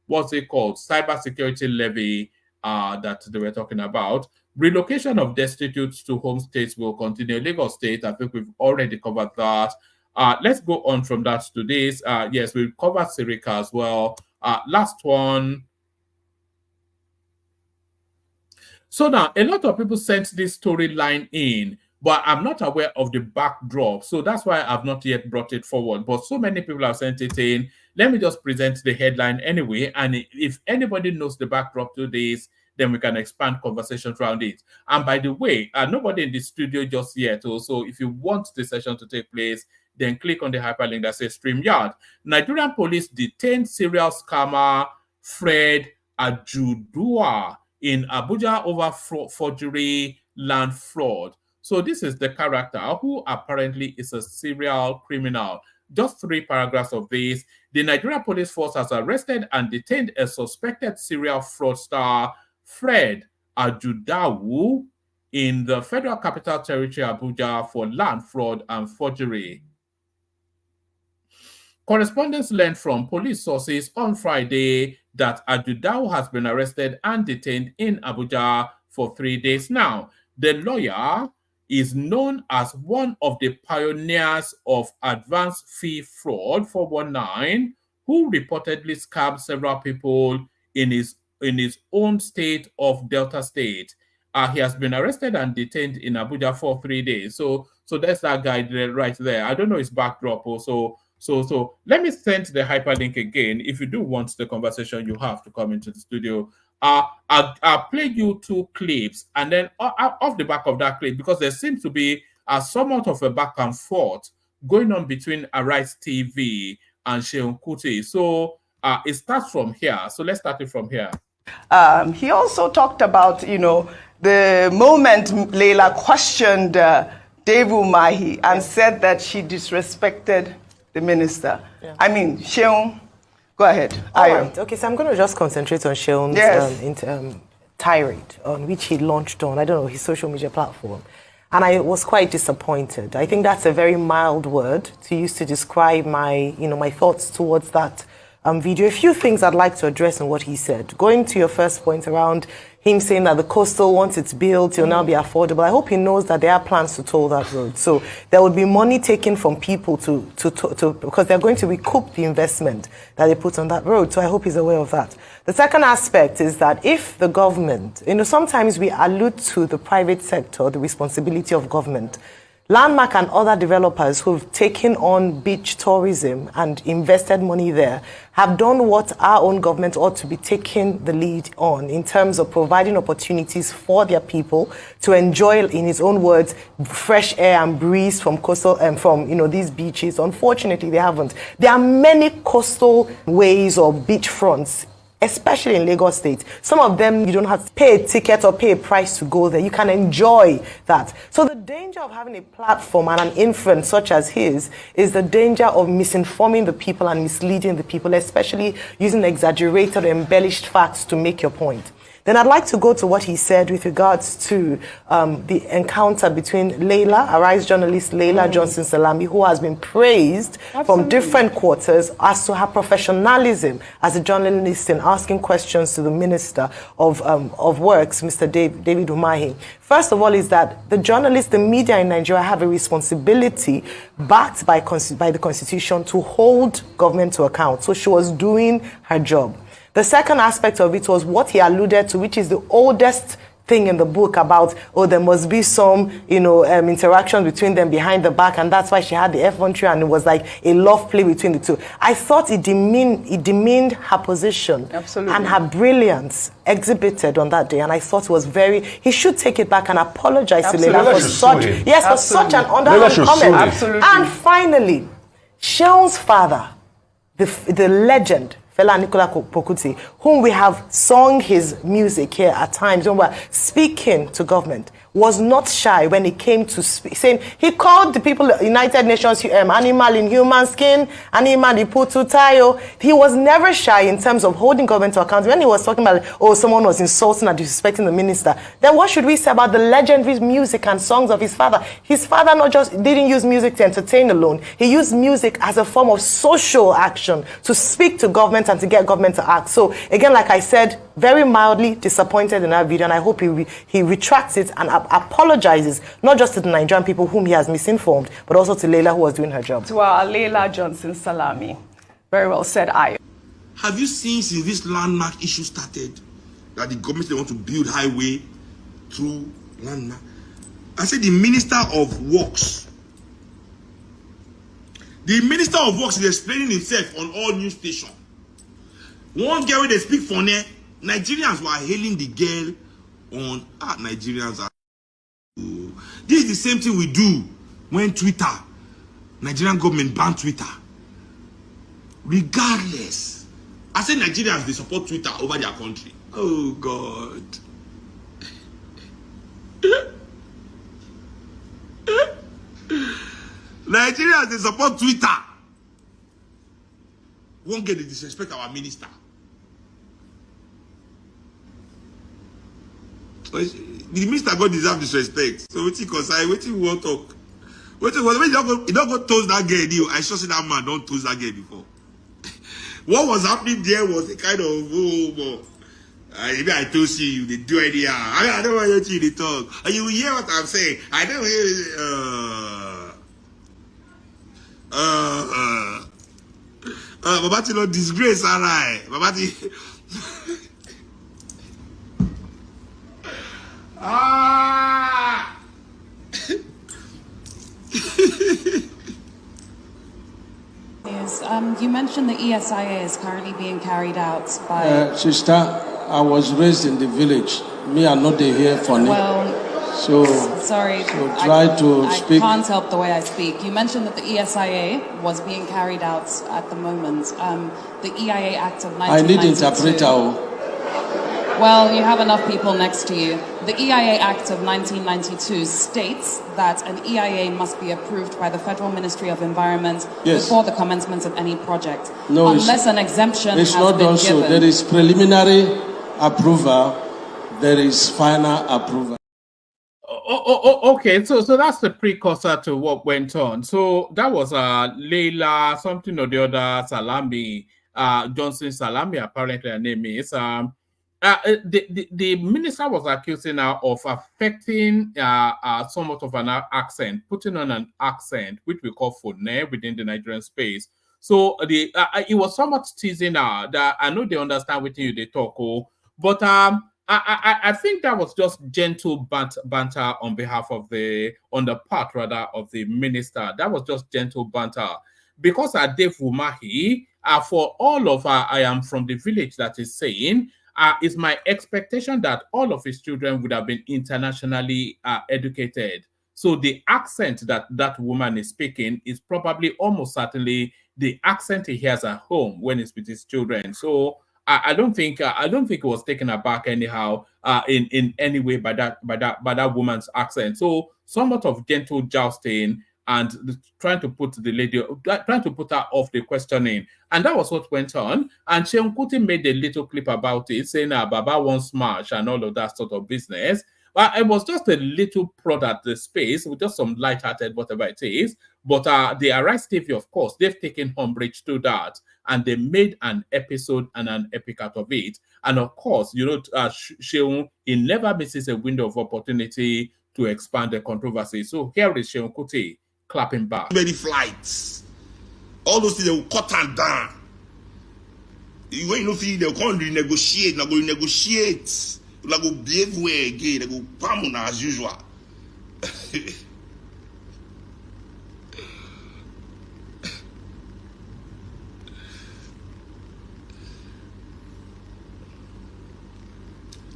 what's it called? Cybersecurity levy that they were talking about. Relocation of destitutes to home states will continue. Lagos State, I think we've already covered that. Let's go on from that to this. Yes, we've covered Sirika as well. Last one. So now, a lot of people sent this storyline in, but I'm not aware of the backdrop. So that's why I've not yet brought it forward. But so many people have sent it in. Let me just present the headline anyway. And if anybody knows the backdrop to this, then we can expand conversations around it. And by the way, nobody in the studio just yet. So if you want the session to take place, then click on the hyperlink that says StreamYard. Nigerian police detained serial scammer Fred Ajudua in Abuja over forgery land fraud. So this is the character who apparently is a serial criminal. Just 3 paragraphs of this. The Nigerian police force has arrested and detained a suspected serial fraudster, Fred Ajudawu, in the Federal Capital Territory, Abuja, for land fraud and forgery. Correspondents learned from police sources on Friday that Ajudawu has been arrested and detained in Abuja for 3 days now. The lawyer is known as one of the pioneers of advanced fee fraud 419, who reportedly scammed several people in his own state of Delta State. He has been arrested and detained in Abuja for 3 days. So that's that guy right there. I don't know his backdrop also. So let me send the hyperlink again. If you do want the conversation, you have to come into the studio. I'll play you 2 clips, and then off the back of that clip, because there seems to be somewhat of a back and forth going on between Arise TV and Sheun Kuti. So it starts from here. So let's start it from here. He also talked about, the moment Leila questioned David Umahi and said that she disrespected the minister. Yeah. I mean, Sheun, go ahead. All right. Okay, so I'm going to just concentrate on Sheun's tirade, on which he launched on, his social media platform. And I was quite disappointed. I think that's a very mild word to use to describe my thoughts towards that video. A few things I'd like to address in what he said. Going to your first point around him saying that the coastal, once it's built, will now be affordable. I hope he knows that there are plans to toll that road. So there would be money taken from people to because they're going to recoup the investment that they put on that road. So I hope he's aware of that. The second aspect is that if the government, sometimes we allude to the private sector, the responsibility of government. Landmark and other developers who've taken on beach tourism and invested money there have done what our own government ought to be taking the lead on in terms of providing opportunities for their people to enjoy, in his own words, fresh air and breeze from coastal and from these beaches. Unfortunately, they haven't. There are many coastal ways or beach fronts, especially in Lagos State. Some of them, you don't have to pay a ticket or pay a price to go there. You can enjoy that. So the danger of having a platform and an influence such as his is the danger of misinforming the people and misleading the people, especially using exaggerated or embellished facts to make your point. Then I'd like to go to what he said with regards to the encounter between Leila, Arise journalist Leila Johnson Salami, who has been praised from different quarters as to her professionalism as a journalist in asking questions to the Minister of Works, Mr. David Umahi. First of all is that the journalists, the media in Nigeria have a responsibility backed by the Constitution to hold government to account. So she was doing her job. The second aspect of it was what he alluded to, which is the oldest thing in the book about, there must be some, interaction between them behind the back, and that's why she had the effrontery, and it was like a love play between the two. I thought it demeaned her position. Absolutely. And her brilliance exhibited on that day, and I thought it was he should take it back and apologize to Leila for such an underhand comment. Absolutely. And finally, Sheun's father, the legend, Fela Nicola Pokuti, whom we have sung his music here at times when we're speaking to government. was not shy when it came to saying, he called the people, United Nations, animal in human skin, animal in pututayo. He was never shy in terms of holding government to account. When he was talking about, someone was insulting and disrespecting the minister, then what should we say about the legendary music and songs of his father? His father not just didn't use music to entertain alone, he used music as a form of social action to speak to government and to get government to act. So again, like I said, very mildly disappointed in that video, and I hope he retracts it and apologizes, not just to the Nigerian people whom he has misinformed, but also to Leila, who was doing her job. To our Leila Johnson Salami. Very well said, Ayo. Have you seen since this landmark issue started that the government, they want to build highway through landmark? I said the Minister of Works. The Minister of Works is explaining himself on all news stations. One girl when they speak for ne, Nigerians were hailing the girl on Nigerians are. This is the same thing we do when Nigerian government banned Twitter. Regardless, I say Nigerians, they support Twitter over their country. Oh God. Nigerians, they support Twitter. Won't get the disrespect our minister. The minister God deserve disrespect. So what you consider, what you want to talk? When you don't go toast that girl, I sure see that man don't toast that girl before. What was happening there was a kind of maybe I toast you, they do idea. I don't want you to talk. And you will hear what I'm saying. I don't hear Babati not disgrace, alright. Babati. You mentioned the ESIA is currently being carried out by... Sister, I was raised in the village. Me, I'm not here for me. Well, sorry. So try to speak. I can't help the way I speak. You mentioned that the ESIA was being carried out at the moment. The EIA Act of 1992... I need interpreter. Well, you have enough people next to you. The EIA Act of 1992 states that an EIA must be approved by the Federal Ministry of Environment before the commencement of any project. No, unless an exemption has been given. It's not done so. There is preliminary approval. There is final approval. Okay, so that's the precursor to what went on. So that was Leila, something or the other, Salami, Johnson Salami, apparently her name is. The minister was accusing her of affecting somewhat of an accent, putting on an accent, which we call phone within the Nigerian space. So it was somewhat teasing her that I know they understand what they talk, but I think that was just gentle banter on behalf of on the part rather of the minister. That was just gentle banter because Dave Umahi, for all of I am from the village that is saying. It's my expectation that all of his children would have been internationally educated. So the accent that woman is speaking is probably almost certainly the accent he hears at home when he's with his children. So I don't think it was taken aback anyhow in any way by that woman's accent. So somewhat of gentle jousting and trying to put her off the questioning. And that was what went on. And Sheun Kuti made a little clip about it, saying Baba wants smash and all of that sort of business. But it was just a little prod at the space with just some light-hearted whatever it is. But the Arise TV, of course, they've taken umbrage to that. And they made an episode and an epic out of it. And of course, Sheun, he never misses a window of opportunity to expand the controversy. So here is Sheun Kuti clapping back. Many flights, all those things, they will cut them down. When you know they'll come renegotiate, they'll go renegotiate, they'll go behave way again, they'll go palm as usual.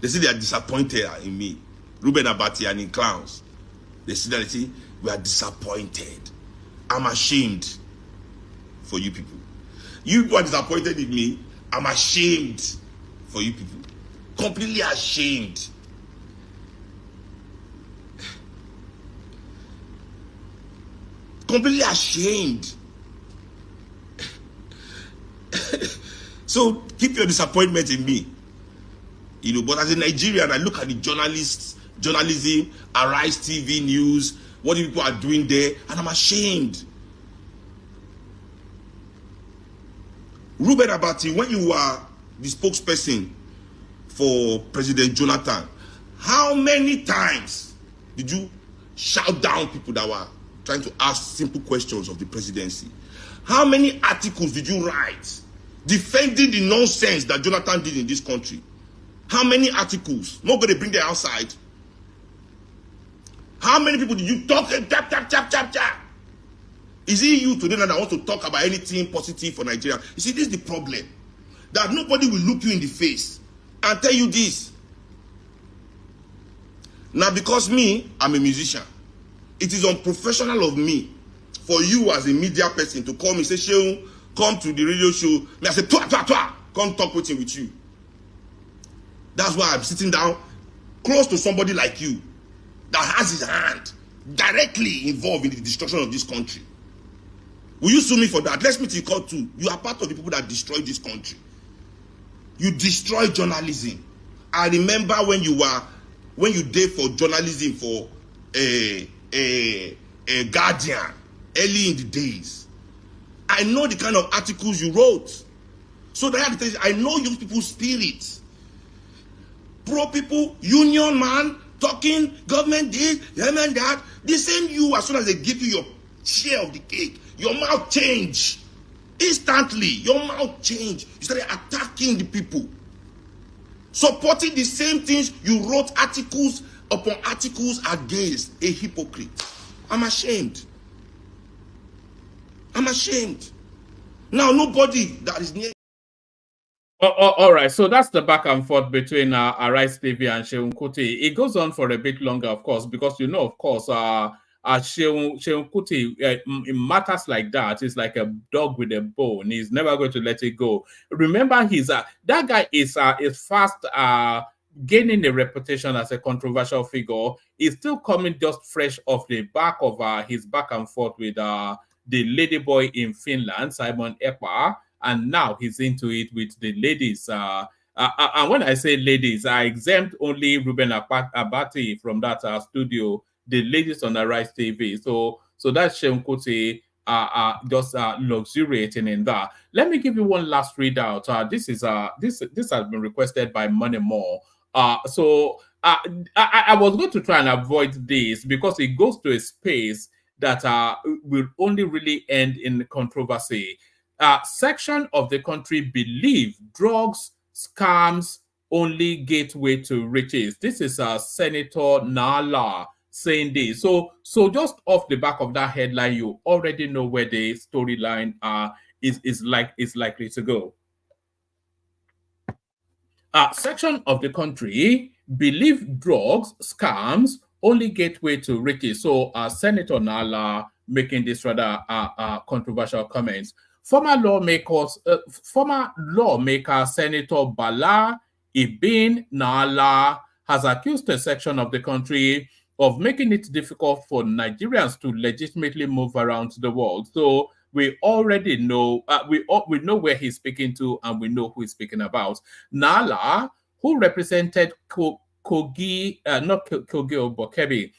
They say they are disappointed in me, Ruben Abati and in clowns. They see that they say we are disappointed. I'm ashamed for you people. You people are disappointed in me. I'm ashamed for you people. Completely ashamed. completely ashamed. So keep your disappointment in me. You know, but as a Nigerian, I look at the journalism, Arise TV News, what the people are doing there, and I'm ashamed. Ruben Abati, when you were the spokesperson for President Jonathan, how many times did you shout down people that were trying to ask simple questions of the presidency? How many articles did you write defending the nonsense that Jonathan did in this country? How many articles? Not going to bring them outside. How many people did you talk? Tap. Is it you today that wants to talk about anything positive for Nigeria? You see, this is the problem. That nobody will look you in the face and tell you this. Now, because me, I'm a musician, it is unprofessional of me for you as a media person to call me, say, Shehu, come to the radio show. Me, I say, twa, come talk with you. That's why I'm sitting down close to somebody like you that has his hand directly involved in the destruction of this country. Will you sue me for that? Let's meet in court too. You are part of the people that destroyed this country. You destroyed journalism. I remember when you did for journalism for a Guardian early in the days. I know the kind of articles you wrote. So that I know you people's spirit. Pro people, union man, talking, government this, government that. The same you, as soon as they give you your share of the cake, your mouth change. Instantly, your mouth change. You started attacking the people. Supporting the same things you wrote articles upon articles against. A hypocrite. I'm ashamed. I'm ashamed. Now, nobody that is near. All right, so that's the back and forth between Arise TV and Shehu Kuti. It goes on for a bit longer, of course, because you know, of course, Shehu Kuti, in matters like that, is like a dog with a bone. He's never going to let it go. Remember, that guy is fast gaining a reputation as a controversial figure. He's still coming just fresh off the back of his back and forth with the ladyboy in Finland, Simon Epa. And now he's into it with the ladies. And when I say ladies, I exempt only Ruben Abati from that studio, the ladies on Arise TV. So that's Shehu Kuti just luxuriating in that. Let me give you one last readout. This has been requested by Money More. So I was going to try and avoid this because it goes to a space that will only really end in controversy. Section of the country believe drugs, scams, only gateway to riches. This is Senator Nala saying this. So just off the back of that headline, you already know where the storyline is likely to go. Section of the country believe drugs, scams, only gateway to riches. So Senator Nala making this rather controversial comments. Former lawmaker Senator Bala Ibn Nala has accused a section of the country of making it difficult for Nigerians to legitimately move around the world. So we already know, we know where he's speaking to, and we know who he's speaking about. Nala, who represented Kogi Obokebi.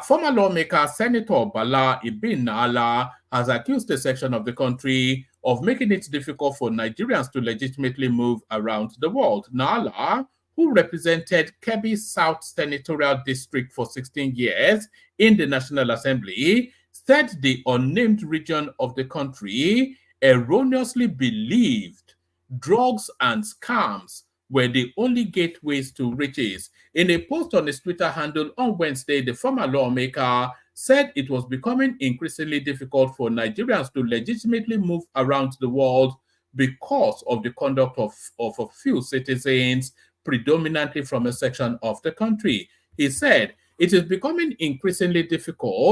Former lawmaker Senator Bala Ibn Nala has accused a section of the country of making it difficult for Nigerians to legitimately move around the world. Nala, who represented Kebbi South Senatorial District for 16 years in the National Assembly, said the unnamed region of the country erroneously believed drugs and scams were the only gateways to riches. In a post on his Twitter handle on Wednesday, the former lawmaker said it was becoming increasingly difficult for Nigerians to legitimately move around the world because of the conduct of a few citizens, predominantly from a section of the country. He said, it is becoming increasingly difficult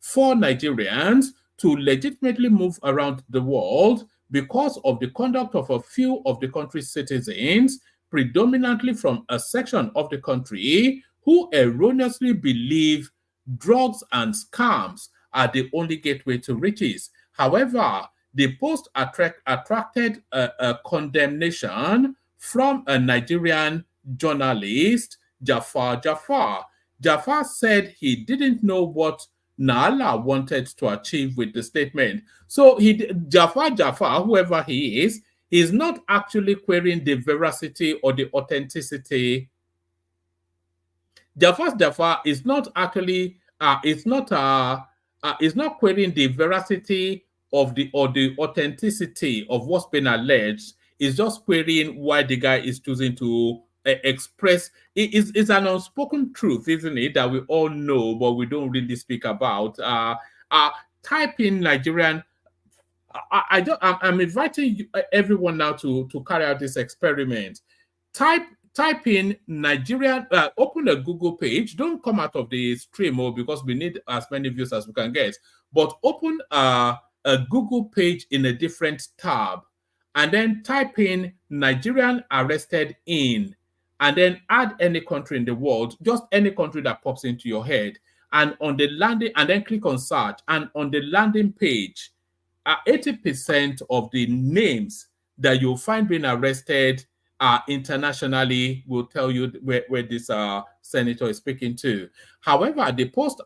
for Nigerians to legitimately move around the world because of the conduct of a few of the country's citizens, predominantly from a section of the country, who erroneously believe drugs and scams are the only gateway to riches. However, the post attracted a condemnation from a Nigerian journalist, Jafar. Jafar said he didn't know what Nala wanted to achieve with the statement. So Jafar, whoever he is not actually querying the veracity or the authenticity. Jafar is not actually is not querying the veracity of the authenticity of what's been alleged. It's just querying why the guy is choosing to express. It's an unspoken truth, isn't it, that we all know, but we don't really speak about. Type in Nigerian. I'm inviting everyone now to carry out this experiment. Type in Nigerian. Open a Google page. Don't come out of the stream, because we need as many views as we can get. But open a Google page in a different tab, and then type in Nigerian arrested in, and then add any country in the world, just any country that pops into your head. And on the landing, and then click on search. And on the landing page, 80% of the names that you'll find being arrested internationally will tell you where this senator is speaking to. However, the post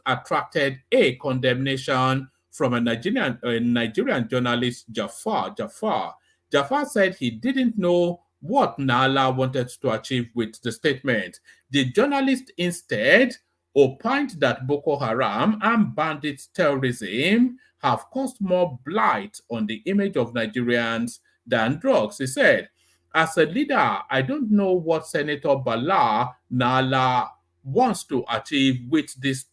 attracted a condemnation from a Nigerian journalist, Jafar. Jafar said he didn't know what Nala wanted to achieve with the statement. The journalist instead opined that Boko Haram and bandit terrorism have caused more blight on the image of Nigerians than drugs. He said, as a leader, I don't know what Senator Bala Nala wants to achieve with this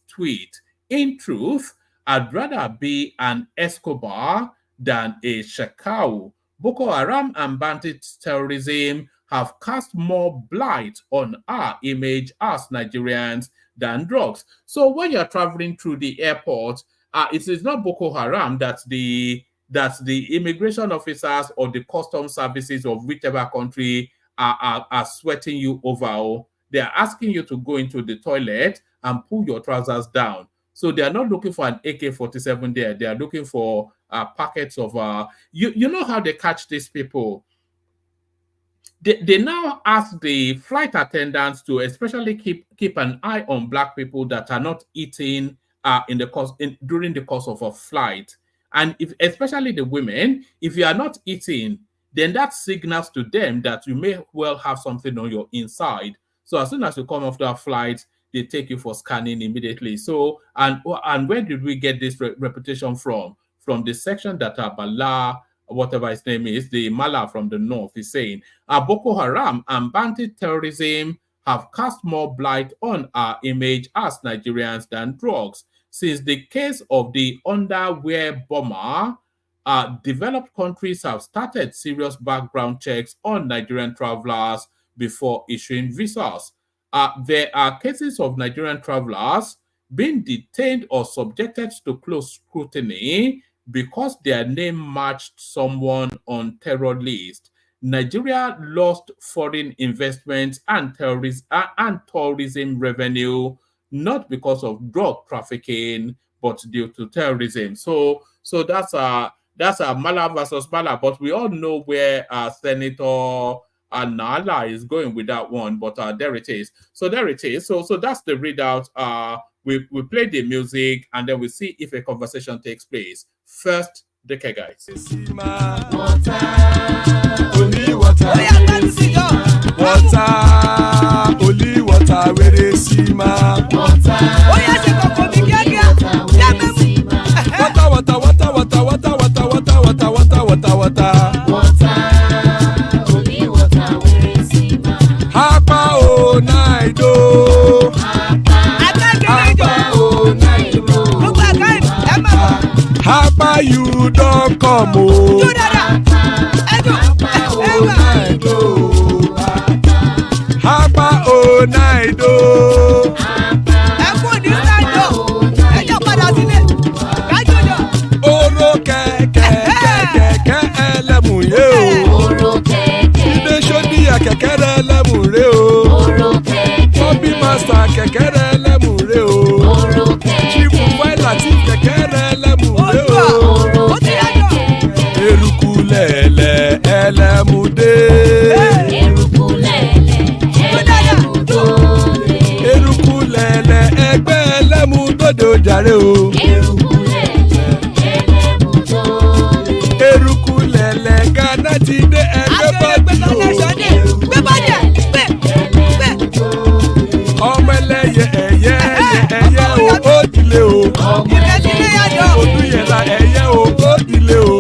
tweet. In truth, I'd rather be an Escobar than a Shekau. Boko Haram and bandit terrorism have cast more blight on our image as Nigerians than drugs. So when you're traveling through the airport, it is not Boko Haram that's the immigration officers or the custom services of whichever country are sweating you over. They are asking you to go into the toilet and pull your trousers down. So they are not looking for an AK-47 there. They are looking for packets of... You know how they catch these people? They now ask the flight attendants to especially keep an eye on black people that are not eating during the course of a flight. And especially the women, if you are not eating, then that signals to them that you may well have something on your inside. So as soon as you come off that flight, they take you for scanning immediately. So, and where did we get this reputation from? From the section that Bala, whatever his name is, the Mala from the north, is saying, Boko Haram and bandit terrorism have cast more blight on our image as Nigerians than drugs. Since the case of the underwear bomber, developed countries have started serious background checks on Nigerian travelers before issuing visas. There are cases of Nigerian travelers being detained or subjected to close scrutiny because their name matched someone on terror list. Nigeria lost foreign investments and tourism revenue, not because of drug trafficking, but due to terrorism. So that's Mala versus Mala. But we all know where Senator Nala is going with that one. But there it is. So there it is. So that's the readout. We play the music and then we see if a conversation takes place. First, the K guys. Only water, where they see ma. Water, only water, where they see ma. Hapa o naido. Hapa o naido. Hapa you don't come o. Hapa o naido. Hapa o naido. Oro kẹ̀kẹ́ ẹlẹ́mùyé o. Oro kẹ̀kẹ́. Ilé ṣọ́bí akẹ́kẹ́ rẹ dodo jàre o. Eruku lẹ̀lẹ̀ Ghana ti dé ẹgbẹ́ bọ́dì o. Ọmọ ẹlẹ́yẹ ẹyẹ o ó dilé o. Odúyẹ̀lá ẹyẹ o ó dilé o.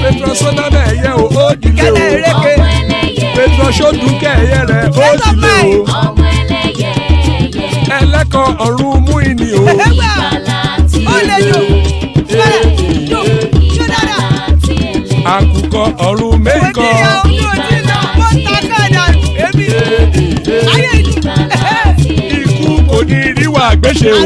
Petrosonana ẹyẹ o ó dilé o. Petrosodunke ẹyẹ rẹ̀ ó dilé o. Ẹlẹ́kọ̀ ọ̀run mú ìní o. Àkùkọ ọ̀run mẹ́kọ̀. Ikú kò ní ríwà gbéṣe o.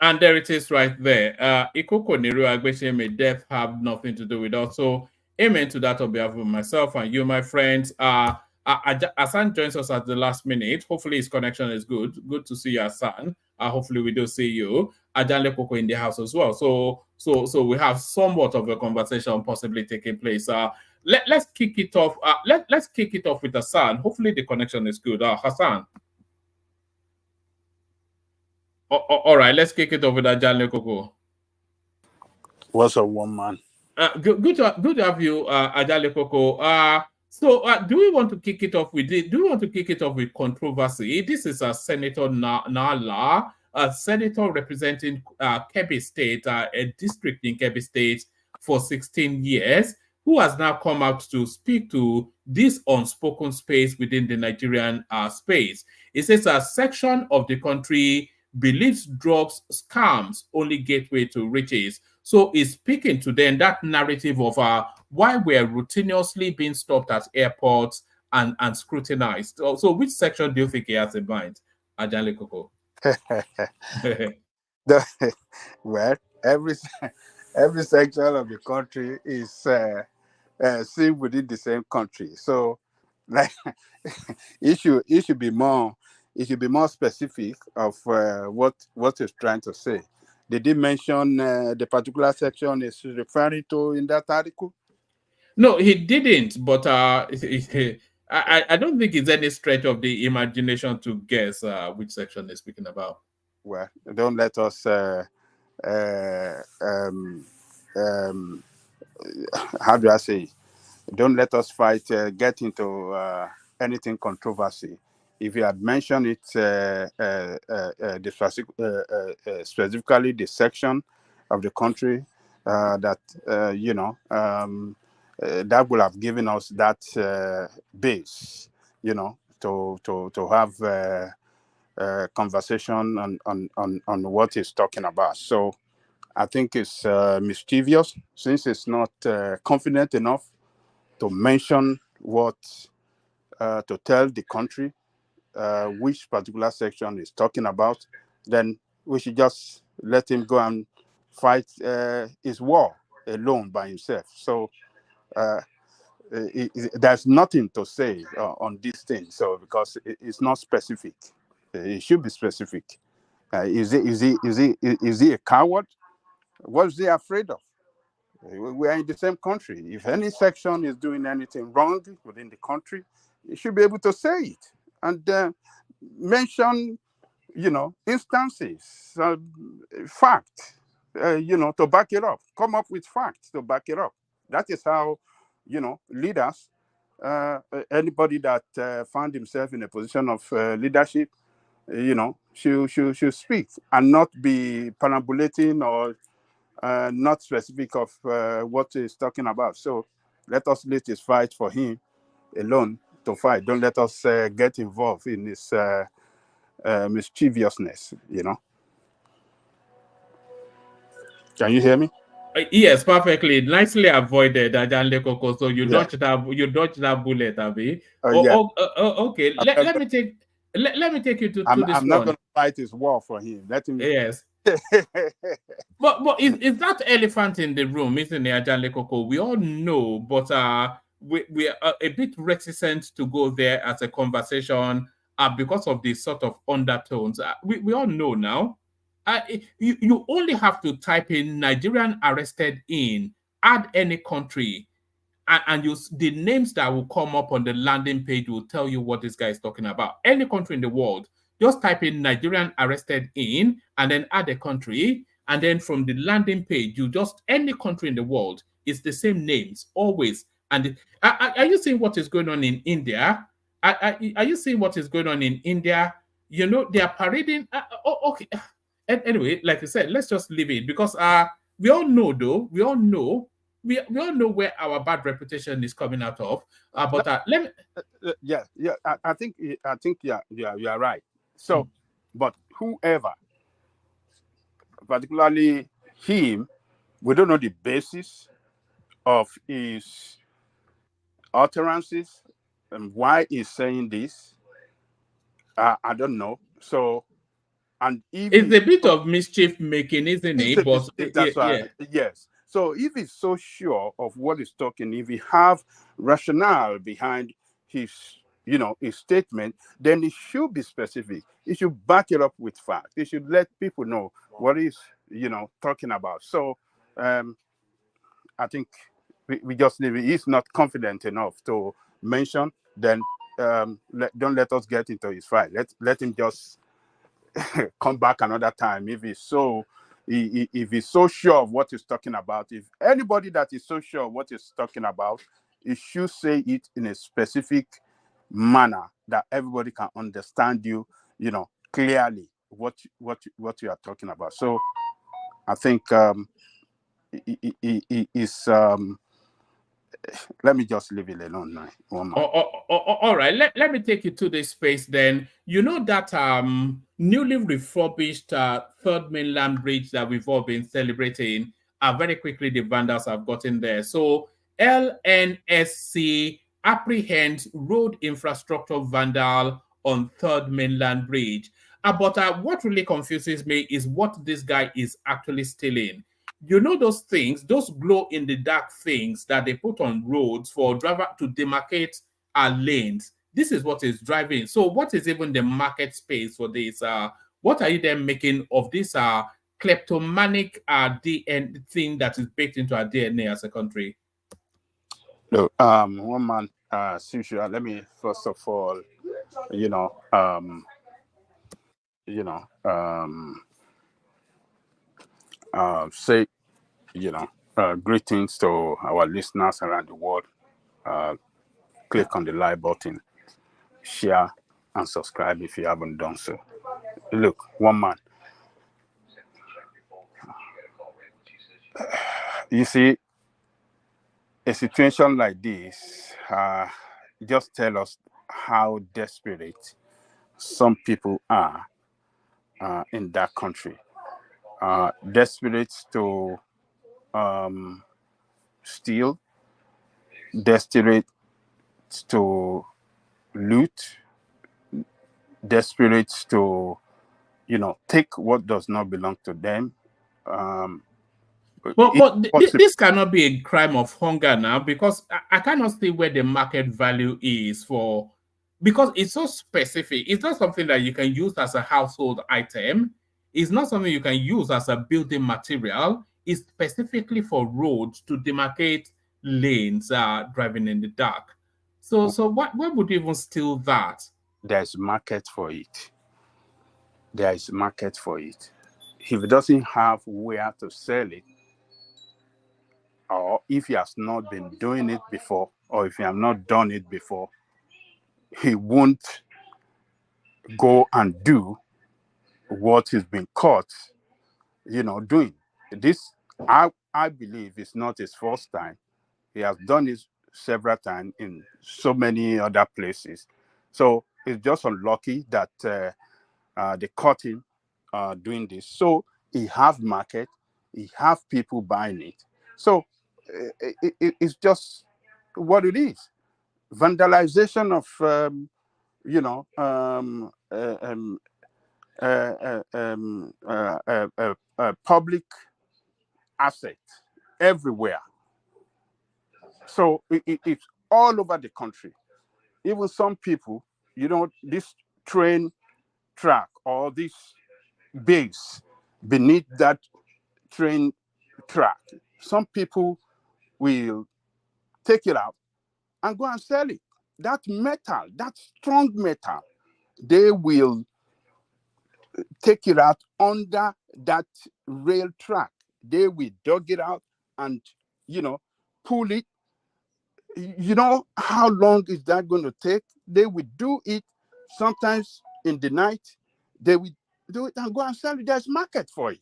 And there it is right there. Ikoko Niru Agbeshe, may death have nothing to do with us. So, amen to that on behalf of myself and you, my friends. Hassan joins us at the last minute. Hopefully his connection is good. Good to see you, Hassan. Hopefully we do see you. Ajanle Koko in the house as well. So we have somewhat of a conversation possibly taking place. Let's kick it off. Let's kick it off with Hassan. Hopefully the connection is good. Hassan. All right, let's kick it off with Ajanle Koko. What's up, one man? Good to have you, Ajanle Koko. So, do we want to kick it off with it? Do we want to kick it off with controversy? This is Senator Nala, a senator representing Kebbi State, a district in Kebbi State for 16 years, who has now come out to speak to this unspoken space within the Nigerian space. It says a section of the country believes drugs scams only gateway to riches. So it's speaking to them that narrative of why we're routinely being stopped at airports and scrutinized. So which section do you think he has in mind, Ajanle Koko? Well, every section of the country is seen within the same country. So, like, it should be more specific of what it's trying to say. Did he mention the particular section is referring to in that article? No, he didn't. But I don't think it's any stretch of the imagination to guess which section he's speaking about. Well, don't let us how do I say? Don't let us fight. Get into anything controversy. If you had mentioned it, specifically the section of the country that that would have given us that base, to have a conversation on what he's talking about. So I think it's mischievous since it's not confident enough to mention what to tell the country. Which particular section is talking about, then we should just let him go and fight his war alone by himself. So there's nothing to say on this thing. So because it's not specific, it should be specific. Is he a coward? What is he afraid of? We are in the same country. If any section is doing anything wrong within the country, you should be able to say it. And mention, instances, facts, to back it up. Come up with facts to back it up. That is how, leaders, anybody that found himself in a position of leadership, should speak and not be perambulating or not specific of what he's talking about. So let us let his fight for him alone to fight. Don't let us get involved in this mischievousness, Can you hear me? Yes, perfectly. Nicely avoided, Ajanle Koko. So you dodged that bullet, Abi. Okay. Let me take you to this one. I'm not going to fight his war for him. Let him. Yes. But is that elephant in the room, isn't it, Ajanle Koko? We all know, but we are a bit reticent to go there as a conversation because of the sort of undertones. We all know now. You only have to type in Nigerian arrested in, add any country, and the names that will come up on the landing page will tell you what this guy is talking about. Any country in the world, just type in Nigerian arrested in and then add a country, and then from the landing page, you just any country in the world, it's the same names always. And are you seeing what is going on in India? Are you seeing what is going on in India? You know, they are parading. Okay. Anyway, like I said, let's just leave it because we all know though, we all know where our bad reputation is coming out of. But let me. Yeah. I think yeah, you are right. So, but whoever, particularly him, we don't know the basis of his utterances and why he's saying this. I don't know. So, and if it's a bit of mischief making, isn't it's it? a mistake, that's why. Yes. So if he's so sure of what he's talking, if he have rationale behind his, his statement, then it should be specific. He should back it up with facts. He should let people know what he's, talking about. So I think we just leave it. He's not confident enough to mention. Then don't let us get into his fight. Let him just come back another time if he's so sure of what he's talking about. If anybody that is so sure of what he's talking about, he should say it in a specific manner that everybody can understand you, clearly what you are talking about. So I think is let me just leave it alone now. All right, let me take you to this space then. You know that newly refurbished third mainland bridge that we've all been celebrating, very quickly the vandals have gotten there. So LNSC apprehends road infrastructure vandal on third mainland bridge. But what really confuses me is what this guy is actually stealing. You know those things, those glow-in-the-dark things that they put on roads for driver to demarcate lanes. This is what is driving. So what is even the market space for this? What are you then making of this kleptomanic DNA thing that is baked into our DNA as a country? Look, one man, Susha, let me first of all, say, greetings to our listeners around the world. Click on the like button, share, and subscribe if you haven't done so. Look, one man. You see, a situation like this just tell us how desperate some people are in that country. Desperate to steal, desperate to loot, desperate to, take what does not belong to them. But this cannot be a crime of hunger now, because I cannot see where the market value is for, because it's so specific. It's not something that you can use as a household item. It's not something you can use as a building material. It's specifically for roads to demarcate lanes driving in the dark. So why would you even steal that? There's market for it. There is market for it. If it doesn't have where to sell it, or if he has not been doing it before, or if he has not done it before, he won't go and do what he's been caught, doing. This, I believe, is not his first time. He has done it several times in so many other places. So it's just unlucky that they caught him doing this. So he have market, he have people buying it. So it's just what it is. Vandalization of, public asset everywhere. So it's all over the country. Even some people, this train track or this base beneath that train track, some people will take it out and go and sell it. That metal, that strong metal, they will take it out under that rail track. They will dug it out and, pull it. You know how long is that going to take? They will do it sometimes in the night. They will do it and go and sell it. There's market for it.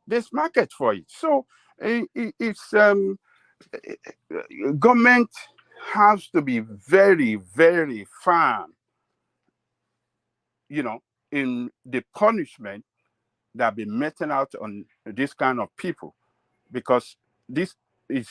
There's market for it. So it's government has to be very, very firm, in the punishment that be meted out on this kind of people, because this is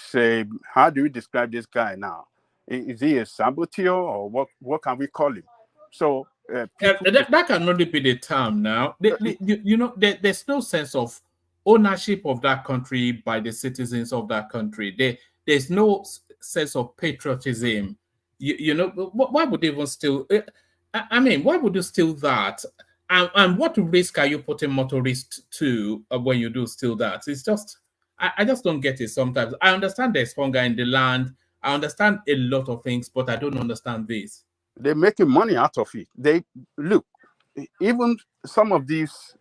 how do we describe this guy now? Is he a saboteur, or what can we call him? So that cannot be the term now. There's no sense of ownership of that country by the citizens of that country. There's no sense of patriotism. Why would they even steal? I mean, why would you steal that? And what risk are you putting motorists to when you do steal that? It's just, I just don't get it sometimes. I understand there's hunger in the land. I understand a lot of things, but I don't understand this. They're making money out of it. They look, even some of these,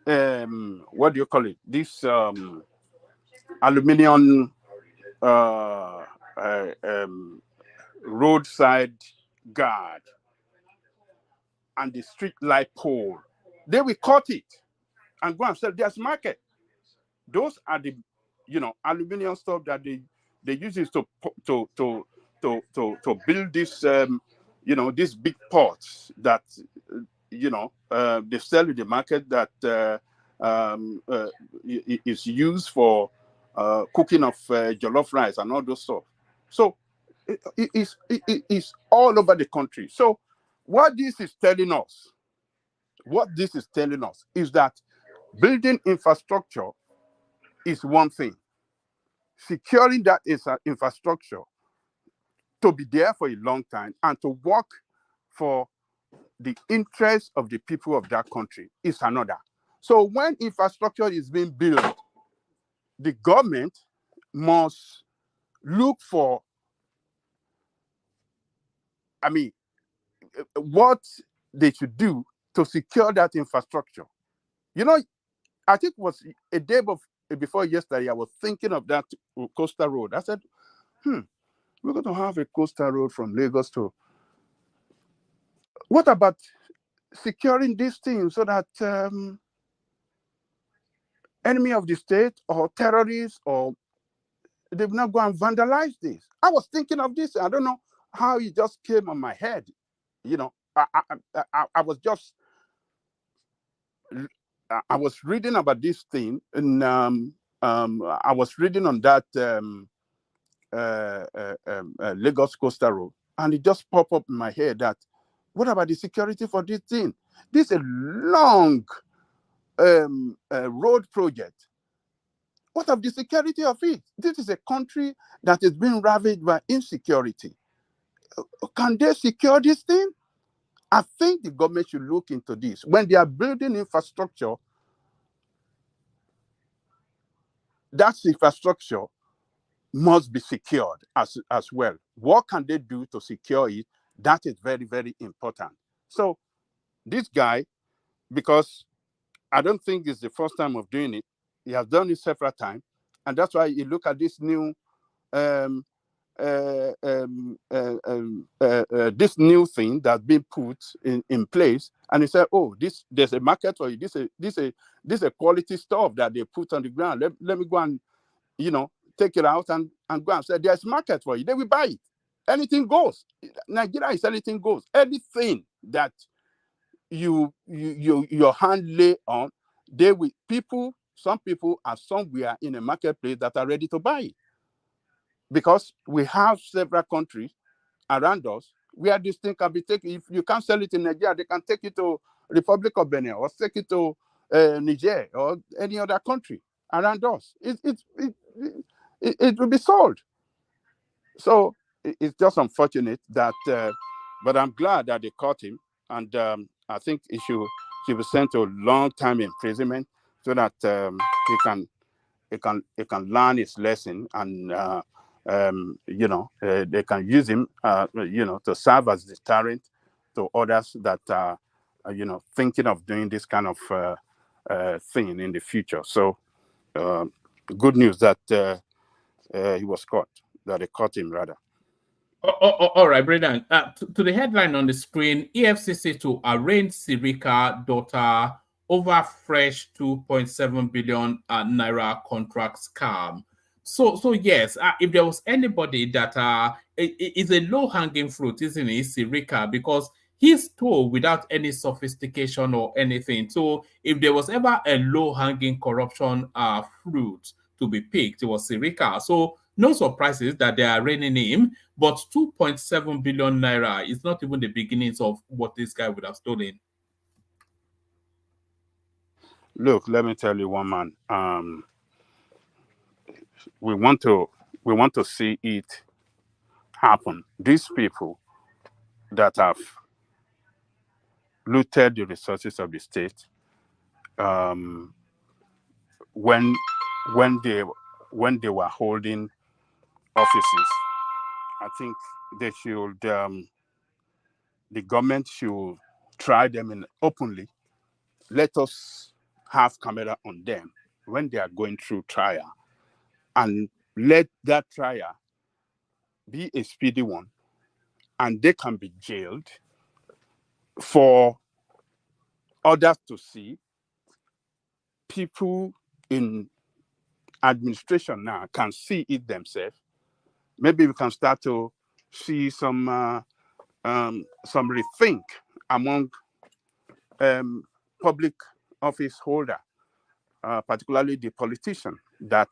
what do you call it? This aluminum roadside guard and the street light pole, they will cut it and go and sell. There's market. Those are the, aluminum stuff that they use it to build this, these big pots that, they sell in the market that is used for cooking of jollof rice and all those stuff. So it's all over the country. So what this is telling us is that building infrastructure is one thing. Securing that infrastructure to be there for a long time and to work for the interests of the people of that country is another. So when infrastructure is being built, the government must look for, what they should do to secure that infrastructure. I think it was a day before yesterday, I was thinking of that coastal road. I said, we're going to have a coastal road from Lagos to... What about securing this thing so that enemy of the state or terrorists or they will not go and vandalize this? I was thinking of this. I don't know how it just came on my head. I was just... I was reading about this thing, and I was reading on that Lagos Coastal Road, and it just popped up in my head that, what about the security for this thing? This is a long road project. What of the security of it? This is a country that is being ravaged by insecurity. Can they secure this thing? I think the government should look into this. When they are building infrastructure, that infrastructure must be secured as well. What can they do to secure it? That is very, very important. So this guy, because I don't think it's the first time of doing it, he has done it several times, and that's why you look at this new this new thing that's been put in place, and he said, "Oh, there's a market for it. This a quality stuff that they put on the ground. Let me go and take it out and go and say there's market for it. They will buy it. Anything goes. Nigeria is anything goes. Anything that your hand lay on, they will. Some people are somewhere in a marketplace that are ready to buy it. Because we have several countries around us where this thing can be taken. If you can't sell it in Nigeria, they can take it to Republic of Benin or take it to Niger or any other country around us. It will be sold. So it's just unfortunate that, but I'm glad that they caught him, and I think he should be sent to a long time imprisonment so that he can learn his lesson and they can use him, to serve as deterrent to others that are, thinking of doing this kind of thing in the future. So, good news that he was caught, that they caught him rather. All right, Brendan. To the headline on the screen, EFCC to arraign Sirika daughter over fresh 2.7 billion naira contract scam. So yes, if there was anybody that is a low-hanging fruit, isn't it, Sirika? Because he's told without any sophistication or anything. So if there was ever a low-hanging corruption fruit to be picked, it was Sirika. So no surprises that they are arraigning him, but 2.7 billion naira is not even the beginnings of what this guy would have stolen. Look, let me tell you, one man. We want to see it happen. These people that have looted the resources of the state, when they were holding offices, I think they should, the government should try them in openly. Let us have camera on them when they are going through trial, and let that trial be a speedy one, and they can be jailed for others to see. People in administration now can see it themselves. Maybe we can start to see some rethink among public office holder, particularly the politician that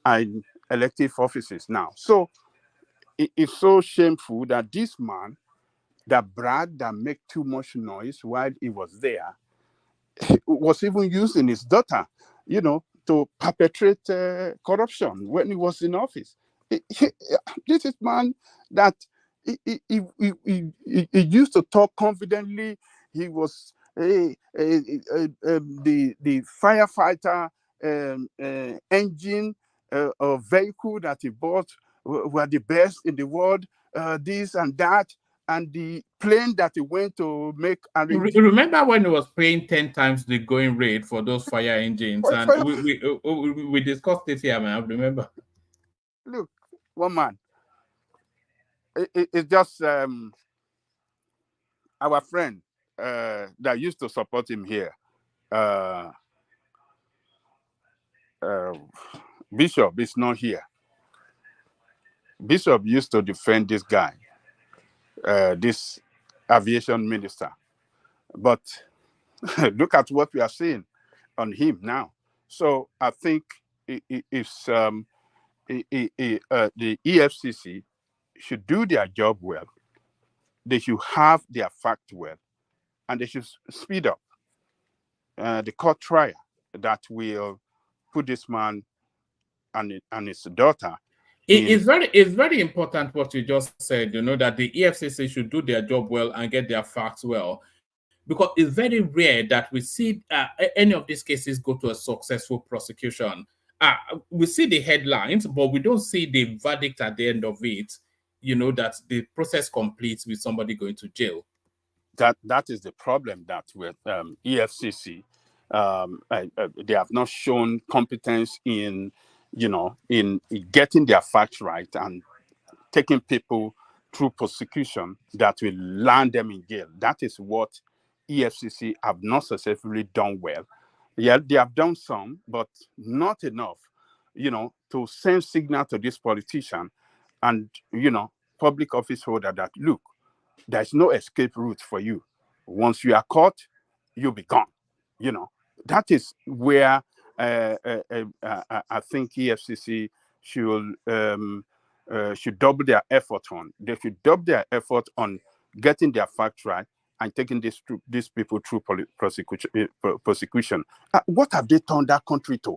are in elective offices now. So it's so shameful that this man that bragged, that make too much noise while he was there, was even using his daughter, to perpetrate corruption when he was in office. This is man that he used to talk confidently. He was the firefighter engine or vehicle that he bought were the best in the world, this and that. And the plane that he went to make remember when he was paying 10 times the going rate for those fire engines? And we discussed it here, man. I remember. Look, one man. It's just our friend that used to support him here. Bishop is not here. Bishop used to defend this guy, this aviation minister. But look at what we are seeing on him now. So I think it's the EFCC should do their job well. They should have their facts well, and they should speed up the court trial that will put this man and his daughter. It's very important what you just said, that the EFCC should do their job well and get their facts well. Because it's very rare that we see any of these cases go to a successful prosecution. We see the headlines, but we don't see the verdict at the end of it, that the process completes with somebody going to jail. That is the problem that with EFCC, they have not shown competence in getting their facts right and taking people through prosecution that will land them in jail. That is what EFCC have not successfully done well. Yeah, they have done some, but not enough, to send signal to this politician and, public office holder that, look, there's no escape route for you. Once you are caught, you'll be gone. That is where I think EFCC should double their effort on. They should double their effort on getting their facts right and taking these people through prosecution. What have they turned that country to?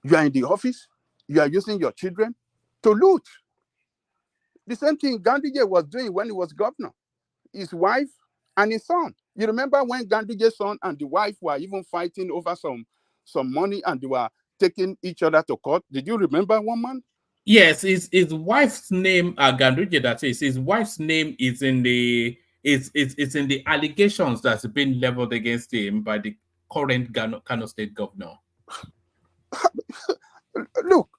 You are in the office, you are using your children to loot. The same thing Ganduje was doing when he was governor. His wife and his son. You remember when Ganduje's son and the wife were even fighting over some money and they were taking each other to court? Did you remember, one man? Yes, his wife's name, Ganduje, that is, his wife's name is in the it's in the allegations that's been leveled against him by the current Kano State governor. Look,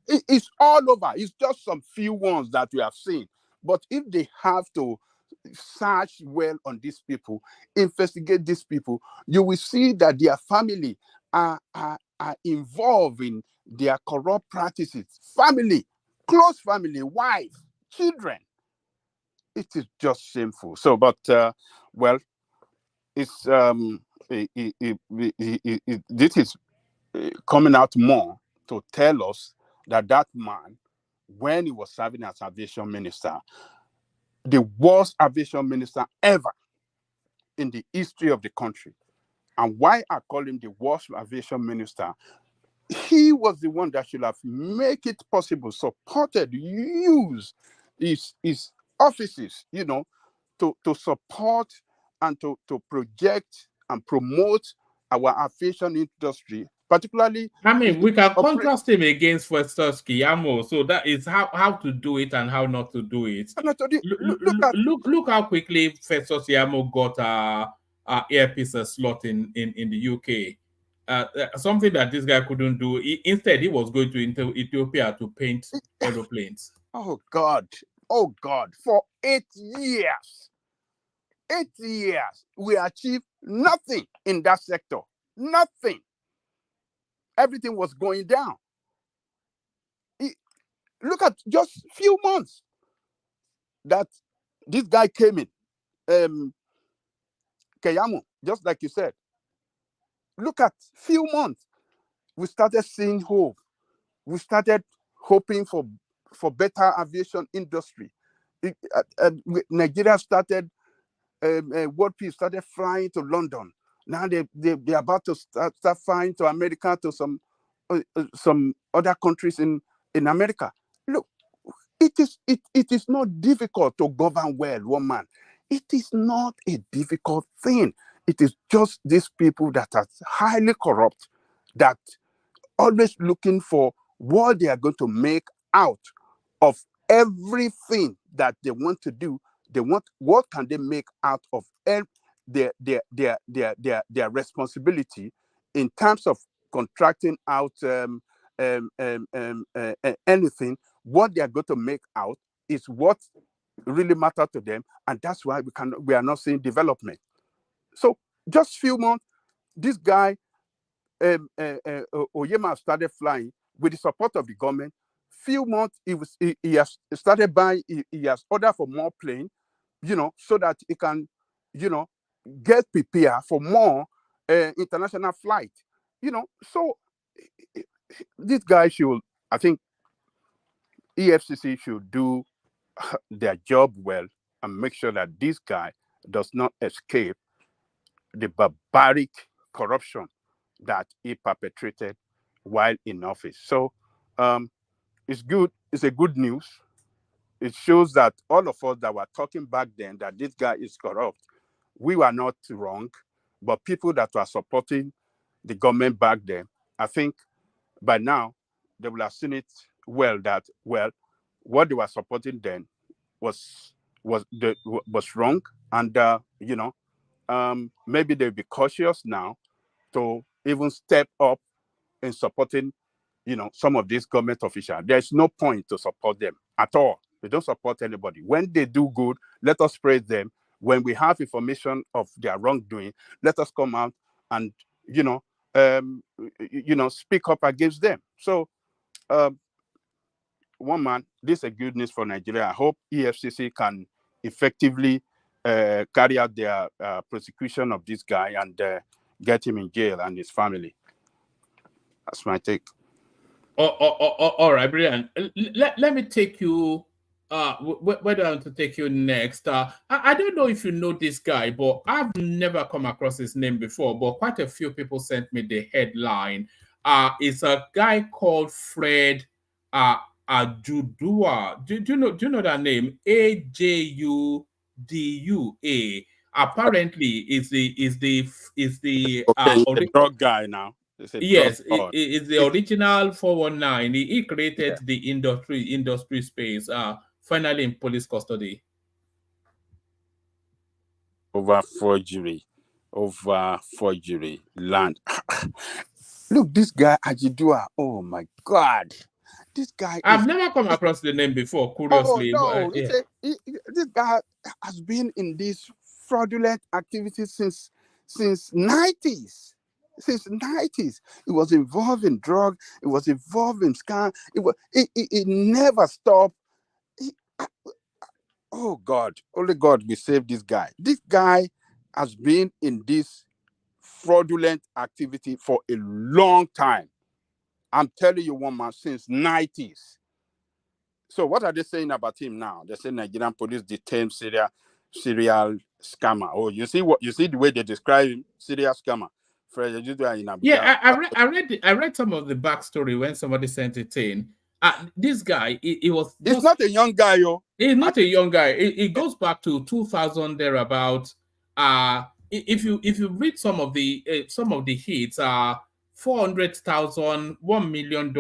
it's all over. It's just some few ones that we have seen. But if they have to search well on these people, investigate these people, you will see that their family are involved in their corrupt practices. Family, close family, wife, children. It is just shameful. So, but well, it's this is coming out more to tell us that that man, when he was serving as aviation minister, the worst aviation minister ever in the history of the country. And why I call him the worst aviation minister, he was the one that should have make it possible, supported, use his offices, to support and to project and promote our aviation industry, particularly. I mean, we can contrast him against Festus Keyamo, so that is how to do it and how not to do it. Look how quickly Festus Keyamo got a earpiece slot in the UK. Something that this guy couldn't do. Instead, he was going to Ethiopia to paint aeroplanes. Oh God! For 8 years, 8 years, we achieved nothing in that sector. Nothing. Everything was going down. Look at just few months that this guy came in, Keyamo, just like you said. Look at few months, we started seeing hope. We started hoping for better aviation industry. Nigeria started, World Peace started flying to London. Now they're about to start flying to America, to some other countries in America. Look, it is not difficult to govern well, one man. It is not a difficult thing. It is just these people that are highly corrupt, that always looking for what they are going to make out of everything that they want to do. They want, what can they make out of their responsibility in terms of contracting out anything. What they are going to make out is what really matters to them, and that's why we are not seeing development. So just few months, this guy Oyema started flying with the support of the government. Few months, he has started buying. He has ordered for more plane, so that he can, get prepared for more international flight. So this guy should, I think, EFCC should do their job well and make sure that this guy does not escape the barbaric corruption that he perpetrated while in office. So it's good. It's a good news. It shows that all of us that were talking back then that this guy is corrupt, we were not wrong. But people that were supporting the government back then, I think by now they will have seen it well that, what they were supporting then was wrong, and maybe they'll be cautious now to even step up in supporting, some of these government officials. There's no point to support them at all. They don't support anybody. When they do good, let us praise them. When we have information of their wrongdoing, let us come out and, speak up against them. So, one man, this is a good news for Nigeria. I hope EFCC can effectively carry out their prosecution of this guy and get him in jail and his family. That's my take. All right, brilliant. Let me take you. Where do I want to take you next? I don't know if you know this guy, but I've never come across his name before. But quite a few people sent me the headline. It's a guy called Fred Ajudua. Do you know that name? Ajudua. Apparently, is the okay, the drug guy now. Yes, it's the original 419. He created the industry space. Finally in police custody. Over forgery, land. Look, this guy Ajidua. Oh my God, this guy. I've never come across the name before. Curiously, oh no, but, this guy has been in this fraudulent activity since 90s. Since 90s, he was involved in drug. He was involved in scam. It never stopped. Oh God, only God will save this guy. This guy has been in this fraudulent activity for a long time. I'm telling you, one man, since 90s. So what are they saying about him now? They say Nigerian police detained serial scammer. Oh, you see the way they describe him, serial scammer. Yeah, I read some of the backstory when somebody sent it in. This guy, he was. He's not a young guy, yo. He's not a young guy. It goes back to 2000 thereabout. If you read some of the hits, 400,000, $1 million.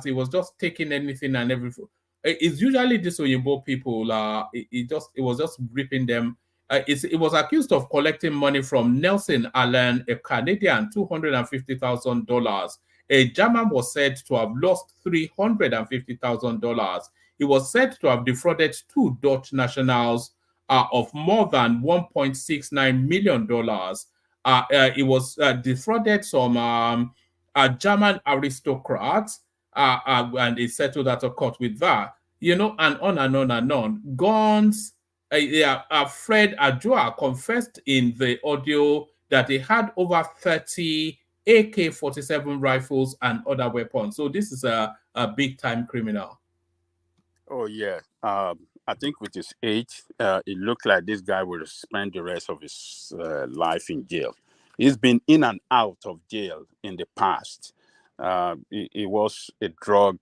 He was just taking anything and everything. It's usually this Oyinbo people. It was just ripping them. It was accused of collecting money from Nelson Allen, a Canadian, $250,000. A German was said to have lost $350,000. He was said to have defrauded 2 Dutch nationals of more than $1.69 million. He was defrauded some German aristocrats, and he settled at a court with that. And on and on and on. Guns. Fred Ajua confessed in the audio that he had over 30 AK-47 rifles and other weapons. So this is a big-time criminal. Oh, yeah. I think with his age, it looked like this guy will spend the rest of his life in jail. He's been in and out of jail in the past. He was a drug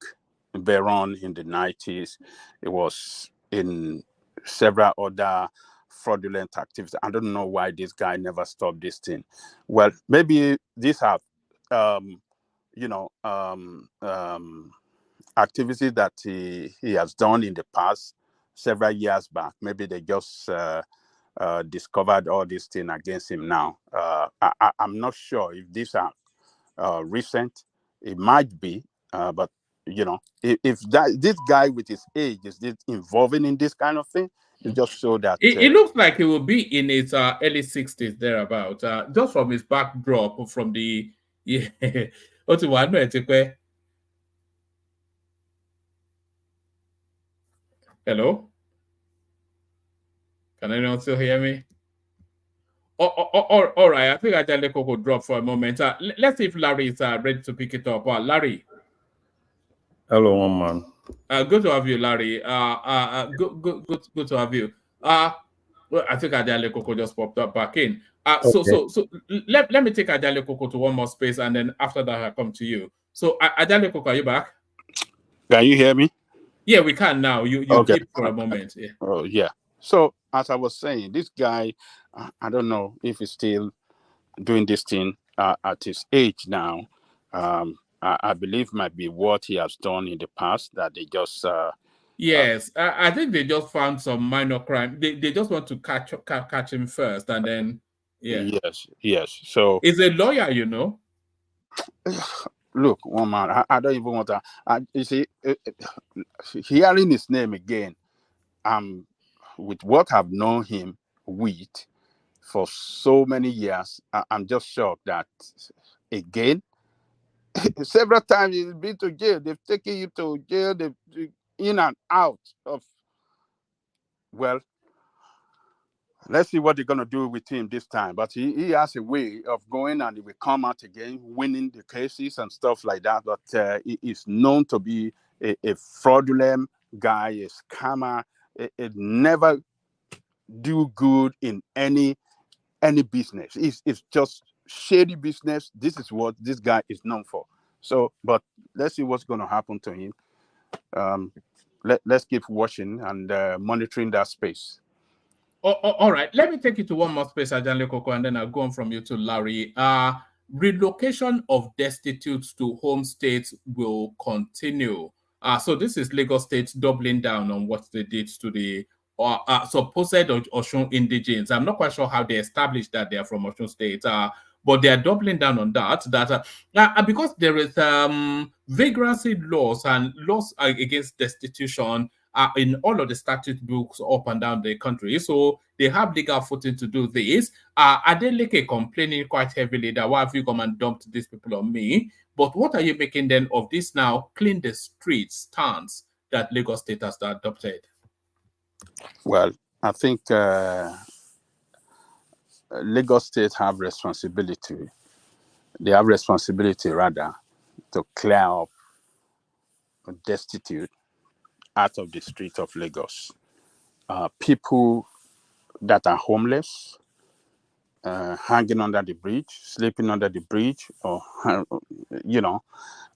baron in the 90s. It was in several other fraudulent activities. I don't know why this guy never stopped this thing. Well, maybe these have, activities that he has done in the past, several years back. Maybe they just discovered all these things against him now. I'm not sure if these are recent. It might be, but if this guy with his age is involving in this kind of thing, it just show that it looks like he will be in his early 60s thereabout. Just from his backdrop, from the Hello, can anyone still hear me? All right, I think Ajaleko could drop for a moment. Let's see if Larry is ready to pick it up. Larry. Hello, one man. Good to have you, Larry. Good to have you. Well, I think Adele Coco just popped up back in. So let me take Adele Coco to one more space, and then after that I'll come to you. So Adele Coco, are you back? Can you hear me? Yeah, we can now. You okay. Keep for a moment. Yeah. Oh yeah. So as I was saying, this guy, I don't know if he's still doing this thing at his age now. I believe might be what he has done in the past that they just. Yes, I think they just found some minor crime. They just want to catch him first, and then Yes. So he's a lawyer, Look, one man, I don't even want to. You see, hearing his name again, with what I've known him with for so many years, I'm just shocked that again. Several times he's been to jail. They've taken you to jail. They've in and out of. Well, let's see what they're gonna do with him this time. But he has a way of going, and he will come out again, winning the cases and stuff like that. But he is known to be a fraudulent guy, a scammer. It never do good in any business. It's just shady business. This is what this guy is known for. So, but let's see what's going to happen to him. Let's keep watching and monitoring that space. All right. Let me take you to one more space, Ajanle Koko, and then I'll go on from you to Larry. relocation of destitutes to home states will continue. So this is Lagos State doubling down on what they did to the supposed Osun indigenes. I'm not quite sure how they established that they are from Osun State, but they are doubling down on that. Because there is vagrancy laws and laws against destitution in all of the statute books up and down the country. So they have legal footing to do this. Adeleke complaining quite heavily that why have you come and dumped these people on me? But what are you making then of this now clean the streets stance that Lagos State has adopted? Well, I think Lagos State have responsibility. They have responsibility rather to clear up destitute out of the street of Lagos. People that are homeless, hanging under the bridge, sleeping under the bridge, or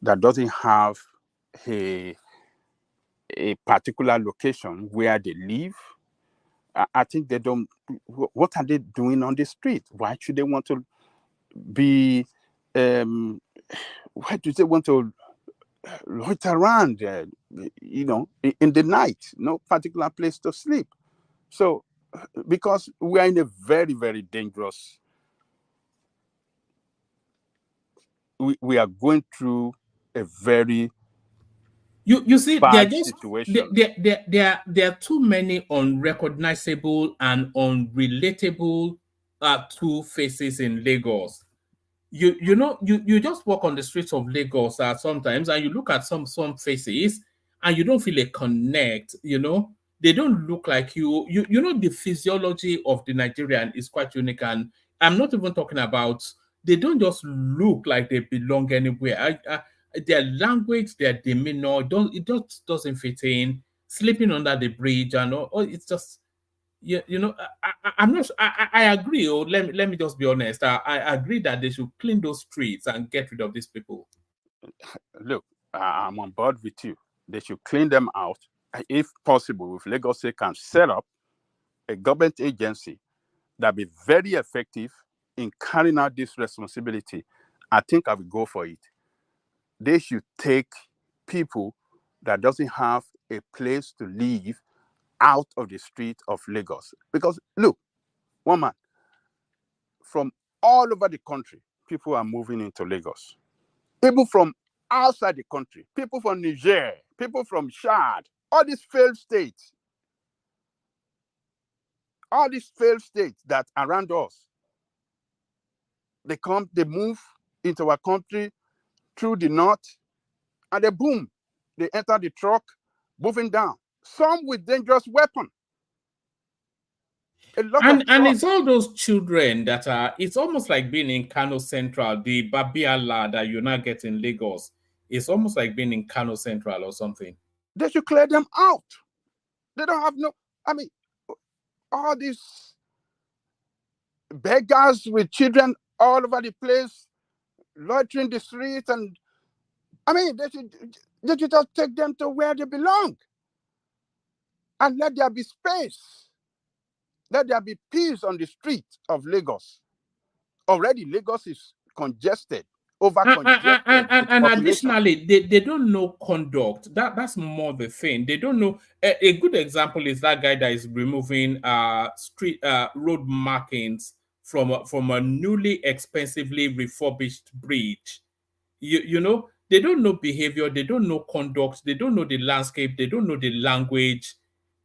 that doesn't have a particular location where they live. I think they don't. What are they doing on the street? Why should they want to be? Why do they want to loiter around? In the night, no particular place to sleep. So, because we are in a very, very dangerous. We are going through a very you see, bad situation. There are too many unrecognizable and unrelatable two faces in Lagos. You just walk on the streets of Lagos sometimes, and you look at some faces, and you don't feel a connect. They don't look like you. The physiology of the Nigerian is quite unique, and I'm not even talking about. They don't just look like they belong anywhere. Their language, their demeanor, it just doesn't fit in. Sleeping under the bridge and all, it's just. I'm not. I agree. Let me just be honest. I agree that they should clean those streets and get rid of these people. Look, I'm on board with you. They should clean them out. If possible, if Lagos State can set up a government agency that be very effective in carrying out this responsibility, I think I will go for it. They should take people that doesn't have a place to live out of the street of Lagos. Because look, one man, from all over the country, people are moving into Lagos. People from outside the country, people from Niger, people from Chad, all these failed states that are around us, they move into our country through the north, and they boom, they enter the truck, moving down. Some with dangerous weapons. And it's all those children that are. It's almost like being in Kano Central, the Babiala that you now get in Lagos. It's almost like being in Kano Central or something. They should clear them out. They don't have no. I mean, all these beggars with children all over the place, loitering the streets, and I mean, they should just take them to where they belong, and let there be space. Let there be peace on the street of Lagos. Already, Lagos is congested, over-congested. And additionally, they don't know conduct. That's more the thing. They don't know. A good example is that guy that is removing street road markings from a newly expensively refurbished bridge. They don't know behavior. They don't know conduct. They don't know the landscape. They don't know the language.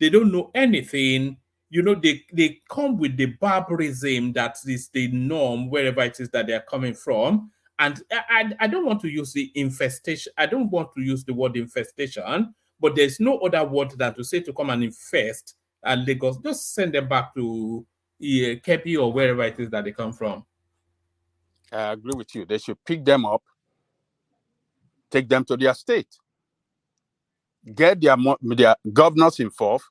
They don't know anything. They come with the barbarism that is the norm wherever it is that they are coming from. And I don't want to use the infestation. I don't want to use the word infestation, but there's no other word than to say to come and infest Lagos. Just send them back to Kepi or wherever it is that they come from. I agree with you. They should pick them up, take them to their state, get their governors involved.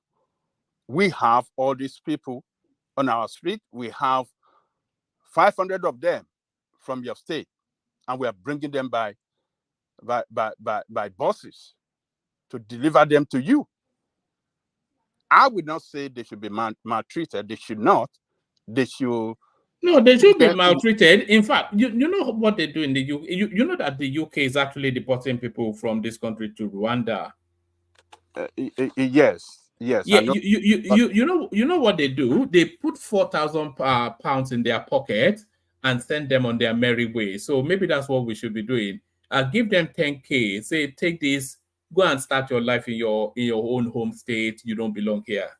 We have all these people on our street. We have 500 of them from your state, and we are bringing them by buses to deliver them to you. I would not say they should be maltreated. They should not. They should No, they should be maltreated. In fact, you know what they do in the UK. You know that the UK is actually deporting people from this country to Rwanda. Yes. Yeah, I know. you know what they do? They put 4,000 pounds in their pocket and send them on their merry way. So maybe that's what we should be doing. Give them 10K. Say, take this, go and start your life in your own home state. You don't belong here.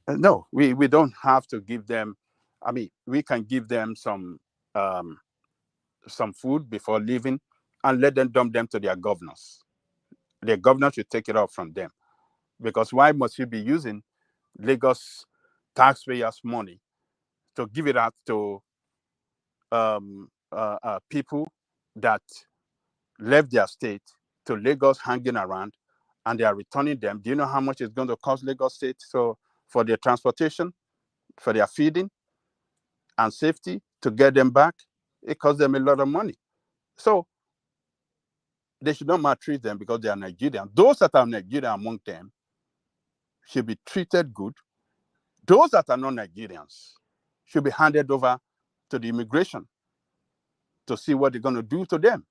No, we don't have to give them. I mean, we can give them some food before leaving, and let them dump them to their governors. Their governor should take it off from them, because why must you be using Lagos taxpayers' money to give it out to people that left their state to Lagos hanging around, and they are returning them? Do you know how much it's going to cost Lagos State for their transportation, for their feeding and safety to get them back? It costs them a lot of money. So they should not maltreat them because they are Nigerian. Those that are Nigerian among them should be treated good. Those that are not Nigerians should be handed over to the immigration to see what they're going to do to them.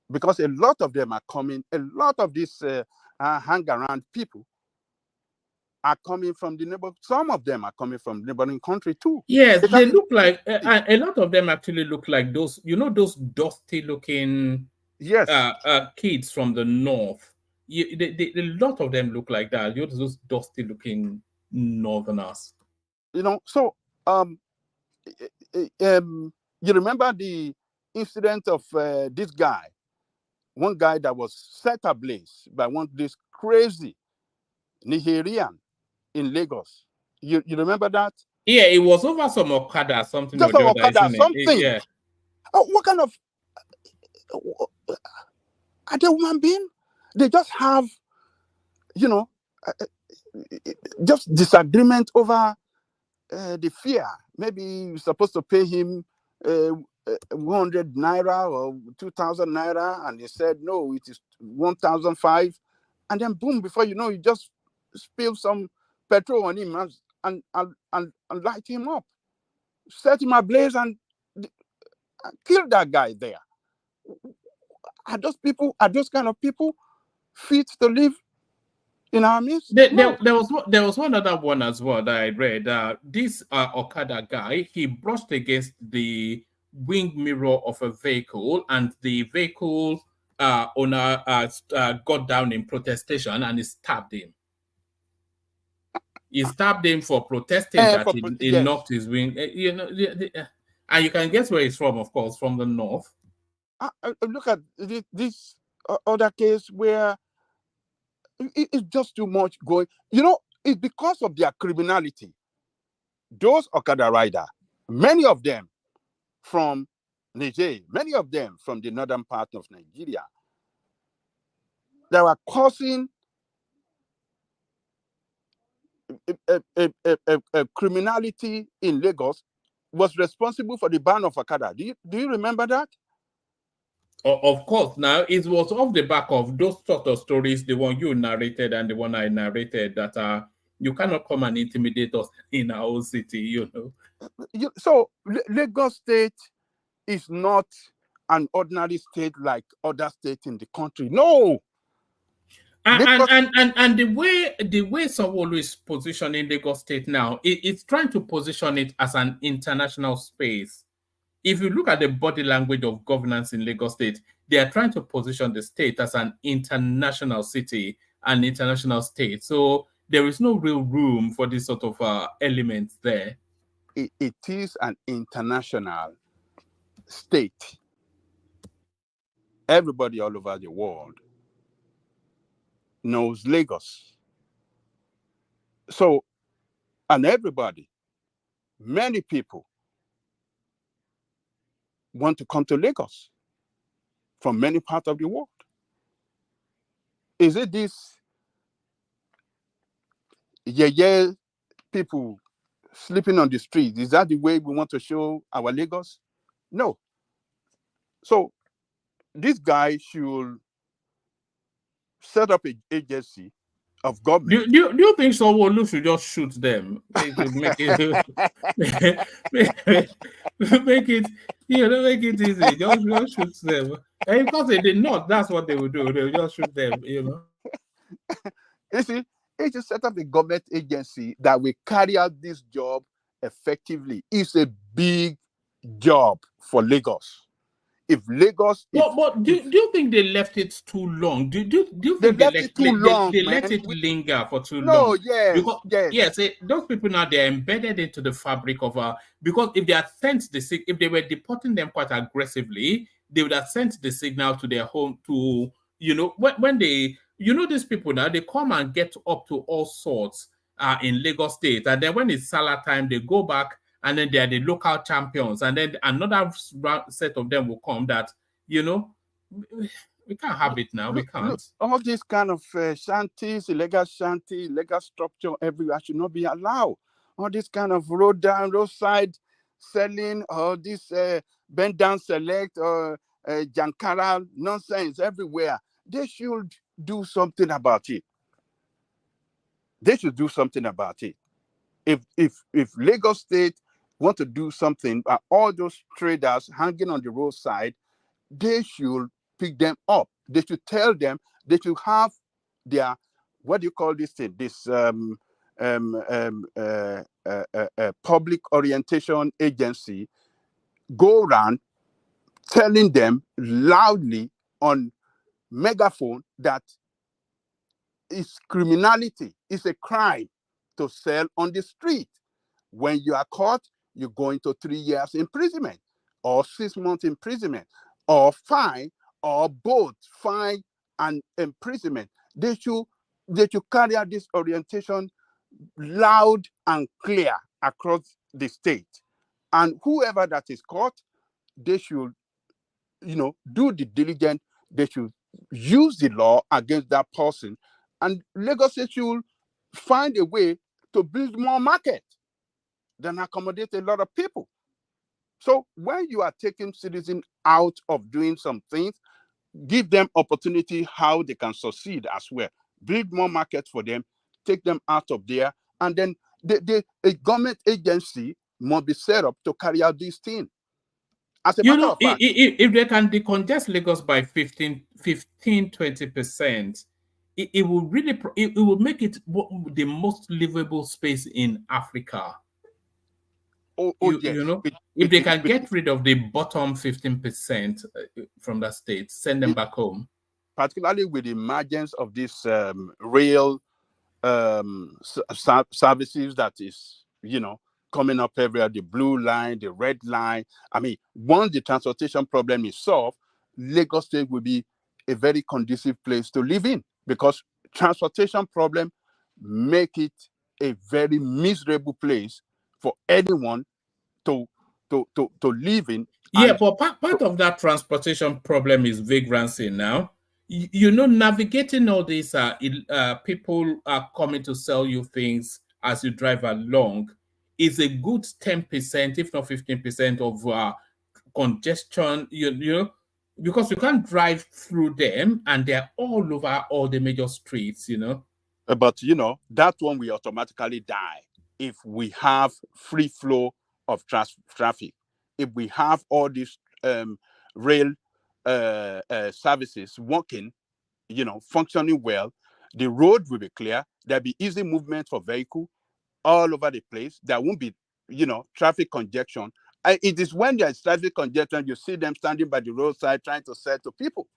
Because a lot of them are coming, a lot of these hang-around people are coming from the neighbor. Some of them are coming from neighboring country too. Yes, they look like, a lot of them actually look like those, those dusty-looking kids from the north. A lot of them look like that. Those dusty-looking northerners. So you remember the incident of this guy, one guy that was set ablaze by this crazy Nigerian in Lagos. You remember that? Yeah, it was over some Okada, something just or the Okada, other, something. Yeah. What kind of are they human being? They just have, just disagreement over the fear. Maybe you're supposed to pay him 100 naira or 2,000 naira, and he said no, it is 1,005, and then boom, before you know, you just spill some petrol on him and light him up, set him ablaze, and kill that guy there. Are those kind of people fit to live in our midst? There was one other one as well that I read. This Okada guy, he brushed against the wing mirror of a vehicle, and the vehicle owner got down in protestation and he stabbed him. He stabbed him for protesting that he knocked his wing. And you can guess where he's from, of course, from the north. Look at this other case where it's just too much going. It's because of their criminality. Those Okada riders, many of them from Niger, many of them from the northern part of Nigeria, they were causing a criminality in Lagos, was responsible for the ban of Okada. Do you remember that? Of course. Now, it was off the back of those sort of stories, the one you narrated and the one I narrated, that you cannot come and intimidate us in our own city, So Lagos State is not an ordinary state like other states in the country. No. And the way someone is positioning Lagos State now, it's trying to position it as an international space. If you look at the body language of governance in Lagos State, they are trying to position the state as an international city, an international state. So there is no real room for this sort of elements there. It is an international state. Everybody all over the world knows Lagos. So, and everybody, many people want to come to Lagos from many parts of the world. Is it this people sleeping on the street? Is that the way we want to show our Lagos? No. So this guy should set up an agency of government. Do you think Sanwo-Olu should just shoot them? Make it make it easy. Just shoot them. And because they did not, that's what they would do. They would just shoot them, you know. You see, it is set up a government agency that will carry out this job effectively. It's a big job for Lagos. If Lagos, but do you think they left it too long? Do you think they let it linger for too long? No, yes, because, yes. Those people now, they're embedded into the fabric of because if they had sent if they were deporting them quite aggressively, they would have sent the signal to their home to, you know, when they, you know, these people now, they come and get up to all sorts in Lagos State, and then when it's Salah time, they go back. And then they are the local champions. And then another set of them will come that, you know, we can't have it now. We can't. Look, all these kind of shanties, illegal structure everywhere should not be allowed. All this kind of roadside selling, or this bend down select, or Jankara nonsense everywhere. They should do something about it. They should do something about it. If Lagos State want to do something, all those traders hanging on the roadside, they should pick them up. They should tell them, they should have their, what do you call this thing? This public orientation agency go around telling them loudly on megaphone that it's criminality, it's a crime to sell on the street. When you are caught, you go into 3 years imprisonment, or 6 months imprisonment, or fine, or both fine and imprisonment. They should carry out this orientation loud and clear across the state. And whoever that is caught, they should, you know, do the diligence. They should use the law against that person. And Lagos State should find a way to build more market than accommodate a lot of people. So when you are taking citizens out of doing some things, give them opportunity how they can succeed as well. Build more markets for them, take them out of there, and then a government agency must be set up to carry out these things. As a matter of fact, if they can decongest Lagos by 15-20%, it will really it will make it the most livable space in Africa. You know, if they can get rid of the bottom 15% from the state, send them back home. Particularly with the emergence of this rail services that is, you know, coming up everywhere, the blue line, the red line. I mean, once the transportation problem is solved, Lagos State will be a very conducive place to live in, because transportation problem make it a very miserable place for anyone to live in. Yeah, but part of that transportation problem is vagrancy now. You know, navigating all these people are coming to sell you things as you drive along is a good 10%, if not 15% of congestion, you know, because you can't drive through them and they're all over all the major streets, you know. But, you know, that one will automatically die if we have free flow of traffic. If we have all these rail services working, you know, functioning well, the road will be clear. There'll be easy movement for vehicle all over the place. There won't be, you know, traffic congestion. It is when there's traffic congestion, you see them standing by the roadside trying to sell to people.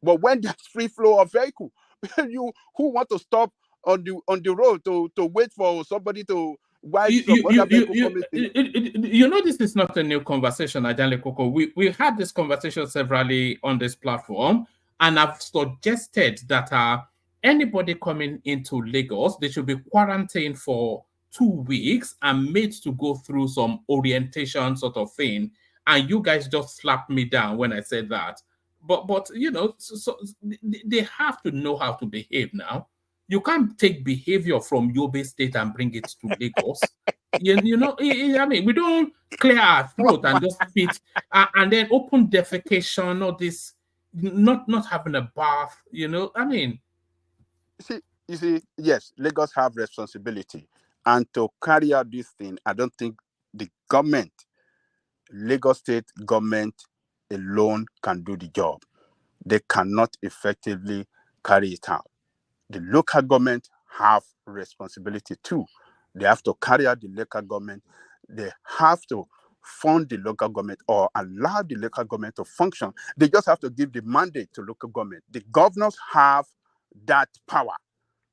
But when there's free flow of vehicle, who want to stop on the road to wait for somebody to you know, this is not a new conversation, Ajanle Koko. We had this conversation severally on this platform, and I've suggested that anybody coming into Lagos, they should be quarantined for 2 weeks and made to go through some orientation sort of thing. And you guys just slapped me down when I said that. But you know, so they have to know how to behave now. You can't take behavior from Yobe State and bring it to Lagos. you know, I mean, we don't clear our throat and just spit and then open defecation or this, not having a bath, you know. I mean, see, you see, yes, Lagos have responsibility. And to carry out this thing, I don't think the government, Lagos state government alone can do the job. They cannot effectively carry it out. The local government have responsibility too. They have to carry out the local government. They have to fund the local government or allow the local government to function. They just have to give the mandate to local government. The governors have that power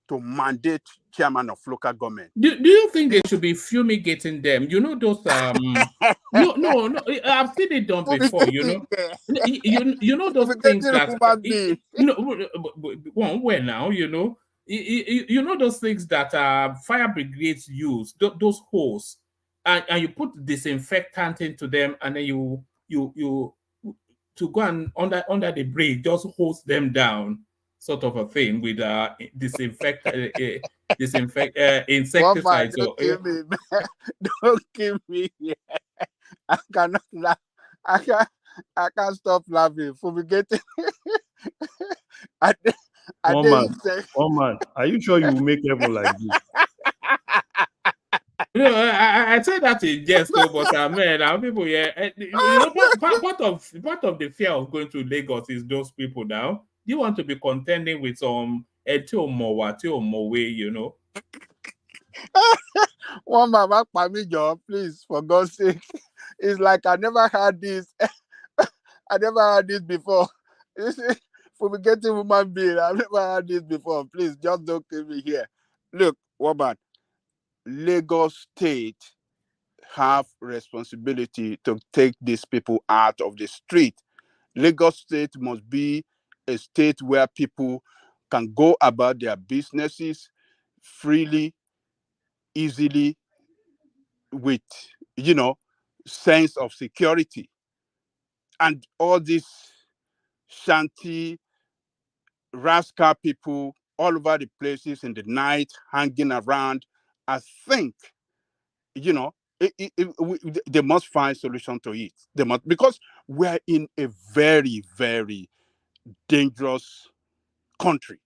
to mandate chairman of local government. Do you think they should be fumigating them? You know those no, I've seen it done before, you know. You know those things that where now, you know. You know those things that fire brigades use, those hoses, and you put disinfectant into them, and then you to go and under the bridge, just hose them down, sort of a thing with insecticide. Don't kill me, man. Don't kill me. I cannot laugh. I can't stop laughing. Fumigating. One man, are you sure you will make heaven like this? You know, I say that in jest, but man, our people here, you know, part of the fear of going to Lagos is those people now. You want to be contending with some way, you know. One mama me job, please, for God's sake. It's like I never had this. I never had this before. You see, fumigating human being, I've never had this before. Please, just don't kill me here. Look, woman, Lagos State have responsibility to take these people out of the street. Lagos State must be a state where people can go about their businesses freely, easily, with, you know, sense of security. And all these shanty, rascal people all over the places in the night hanging around, I think, you know, they must find solution to it. They must, because we're in a very, very dangerous country.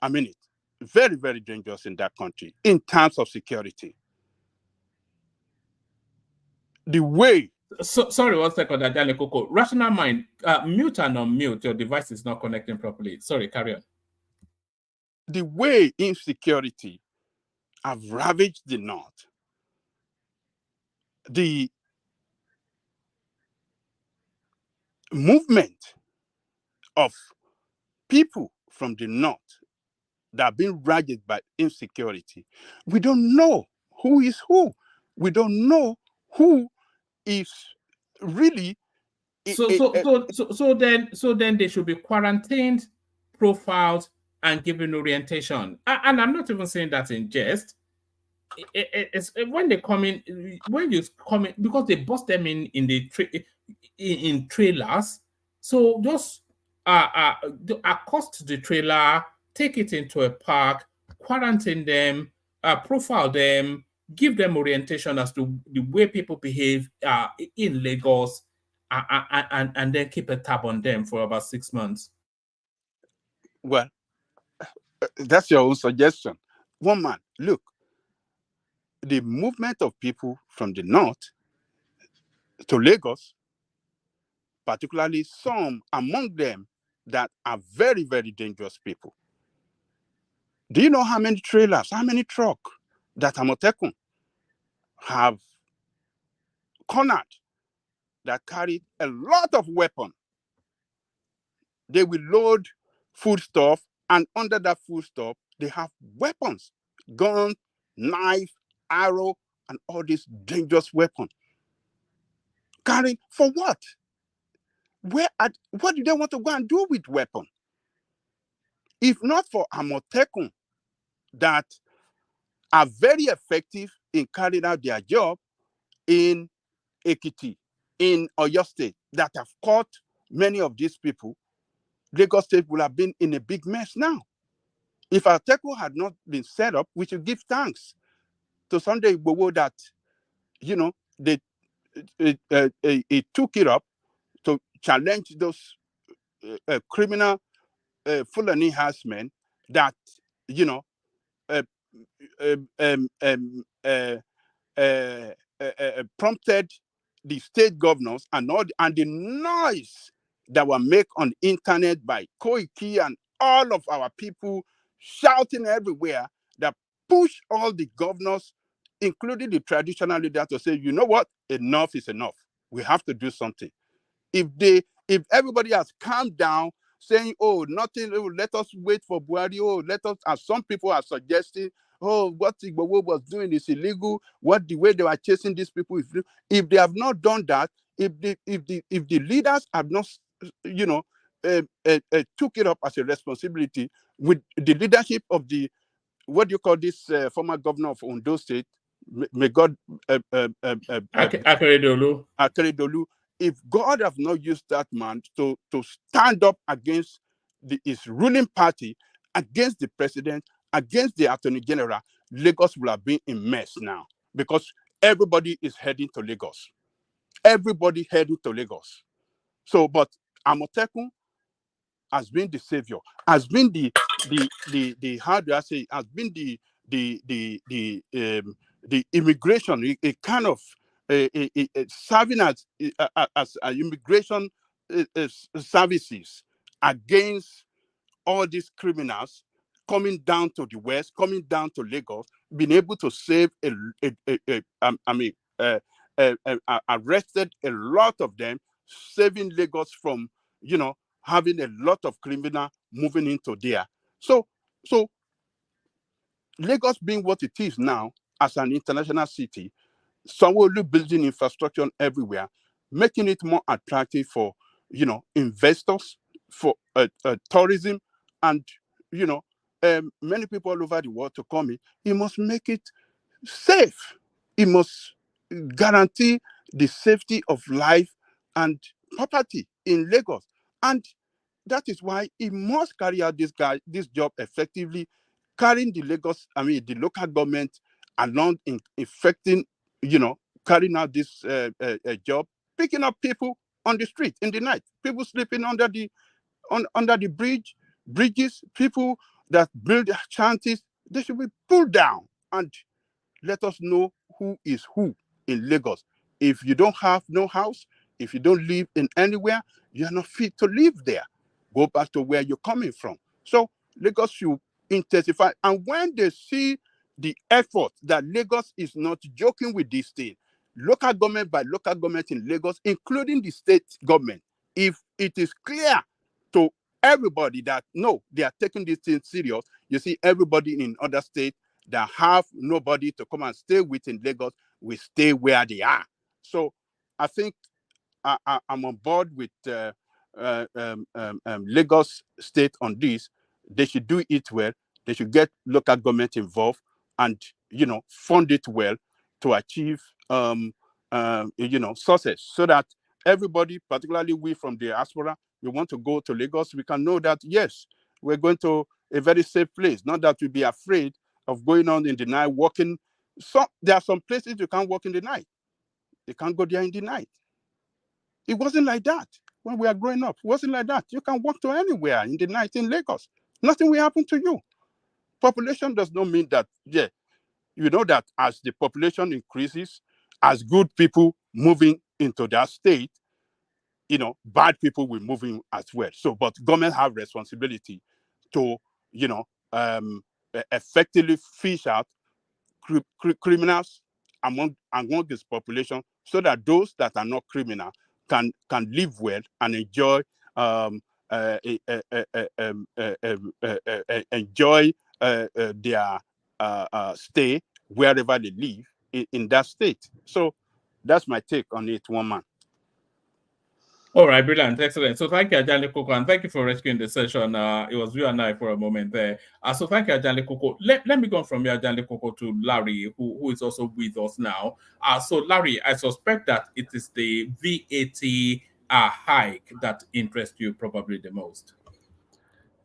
I mean it. Very, very dangerous in that country in terms of security. The way. So, sorry, 1 second, Adele Coco. Rational mind, mute and unmute. Your device is not connecting properly. Sorry, carry on. The way insecurity have ravaged the North, the movement of people from the North that have been ravaged by insecurity, we don't know who is who. We don't know who is really. So then they should be quarantined, profiled, and given orientation. And I'm not even saying that in jest. It's when they come in, when you come in, because they bust them in trailers. So just accost the trailer, take it into a park, quarantine them, profile them, give them orientation as to the way people behave in Lagos, and then keep a tab on them for about 6 months. Well, that's your own suggestion. One man, look, the movement of people from the North to Lagos, particularly some among them that are very, very dangerous people. Do you know how many trailers, how many trucks that Amotekun have cornered that carried a lot of weapons? They will load foodstuff, and under that foodstuff, they have weapons, guns, knife, arrow, and all these dangerous weapons. Carrying for what? What do they want to go and do with weapons? If not for Amotekun that are very effective in carrying out their job in Ekiti, in Oyo State, that have caught many of these people, Lagos State would have been in a big mess now. If Amotekun had not been set up, we should give thanks to Sunday Igboho that, you know, they took it up to challenge those criminal Fulani herdsmen that you know, uh, um, um, uh, prompted the state governors and all, and the noise that were made on internet by Koiki and all of our people shouting everywhere, that push all the governors, including the traditional leaders, to say, you know what, enough is enough. We have to do something. If everybody has calmed down, saying, oh, nothing, oh, let us wait for Buhari, oh, let us, as some people are suggesting, oh, what Igbowo was doing is illegal, what the way they were chasing these people is illegal. If they have not done that, if the leaders have not, you know, took it up as a responsibility with the leadership of the, what do you call this former governor of Ondo State, may God Akeredolu, if God have not used that man to stand up against his ruling party, against the president, against the attorney general, Lagos will have been in mess now, because everybody is heading to Lagos. Everybody heading to Lagos. So, but Amotekun has been the savior, has been the how do I say, has been the immigration, a kind of serving as immigration services against all these criminals coming down to the west, coming down to Lagos, being able to save arrested a lot of them, saving Lagos from, you know, having a lot of criminal moving into there. So Lagos being what it is now as an international city, Sanwo-Olu building infrastructure everywhere, making it more attractive for, you know, investors, for tourism, and, you know, many people all over the world to come in. He must make it safe. He must guarantee the safety of life and property in Lagos. And that is why he must carry out this job effectively, carrying the local government along in effecting, you know, carrying out this job, picking up people on the street in the night, people sleeping under the bridges, people that build shanties, they should be pulled down, and let us know who is who in Lagos. If you don't have no house, if you don't live in anywhere, you are not fit to live there. Go back to where you're coming from. So Lagos should intensify. And when they see the effort that Lagos is not joking with this thing, local government by local government in Lagos, including the state government, if it is clear to everybody that no, they are taking this thing serious, you see everybody in other states that have nobody to come and stay with in Lagos will stay where they are. So I think I'm on board with Lagos State on this. They should do it well. They should get local government involved and, you know, fund it well to achieve, you know, success, so that everybody, particularly we from the diaspora, we want to go to Lagos, we can know that, yes, we're going to a very safe place, not that we be afraid of going on in the night, walking. So there are some places you can't walk in the night. You can't go there in the night. It wasn't like that when we are growing up. It wasn't like that. You can walk to anywhere in the night in Lagos. Nothing will happen to you. Population does not mean that, yeah, you know that as the population increases, as good people moving into that state, you know, bad people will move in as well. So, but government have responsibility to, you know, effectively fish out criminals among this population, so that those that are not criminal can live well and enjoy their stay wherever they live in that state. So that's my take on it, one man. All right, brilliant, excellent. So thank you, Ajani Koko, and thank you for rescuing the session. It was you and I for a moment there. So thank you, Ajani Koko. Let me go from here, Ajani Koko, to Larry, who is also with us now. So Larry, I suspect that it is the VAT hike that interests you probably the most.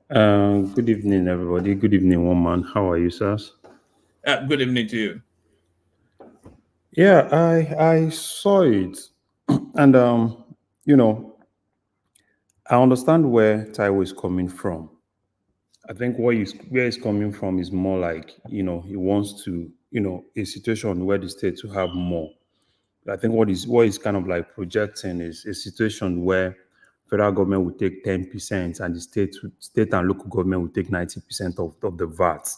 Good evening, everybody. Good evening, one man. How are you, sirs? Good evening to you. Yeah, I saw it, and you know, I understand where Taiwo is coming from, I think where it's coming from is more like, he wants to, a situation where the state to have more. I think what is kind of like projecting is a situation where federal government will take 10% and the state and local government will take 90% of the VAT.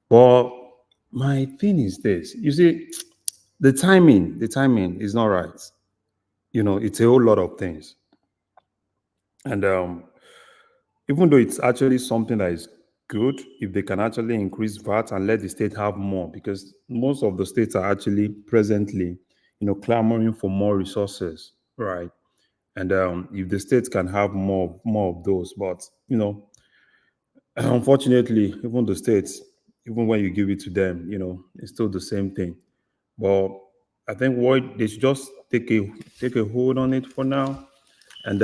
But my thing is this: you see, the timing is not right. It's a whole lot of things, and even though it's actually something that is good if they can actually increase VAT and let the state have more, because most of the states are actually presently, clamoring for more resources, right? And if the states can have more of those, but unfortunately, even the states, even when you give it to them, it's still the same thing. But I think what they should just take a hold on it for now, and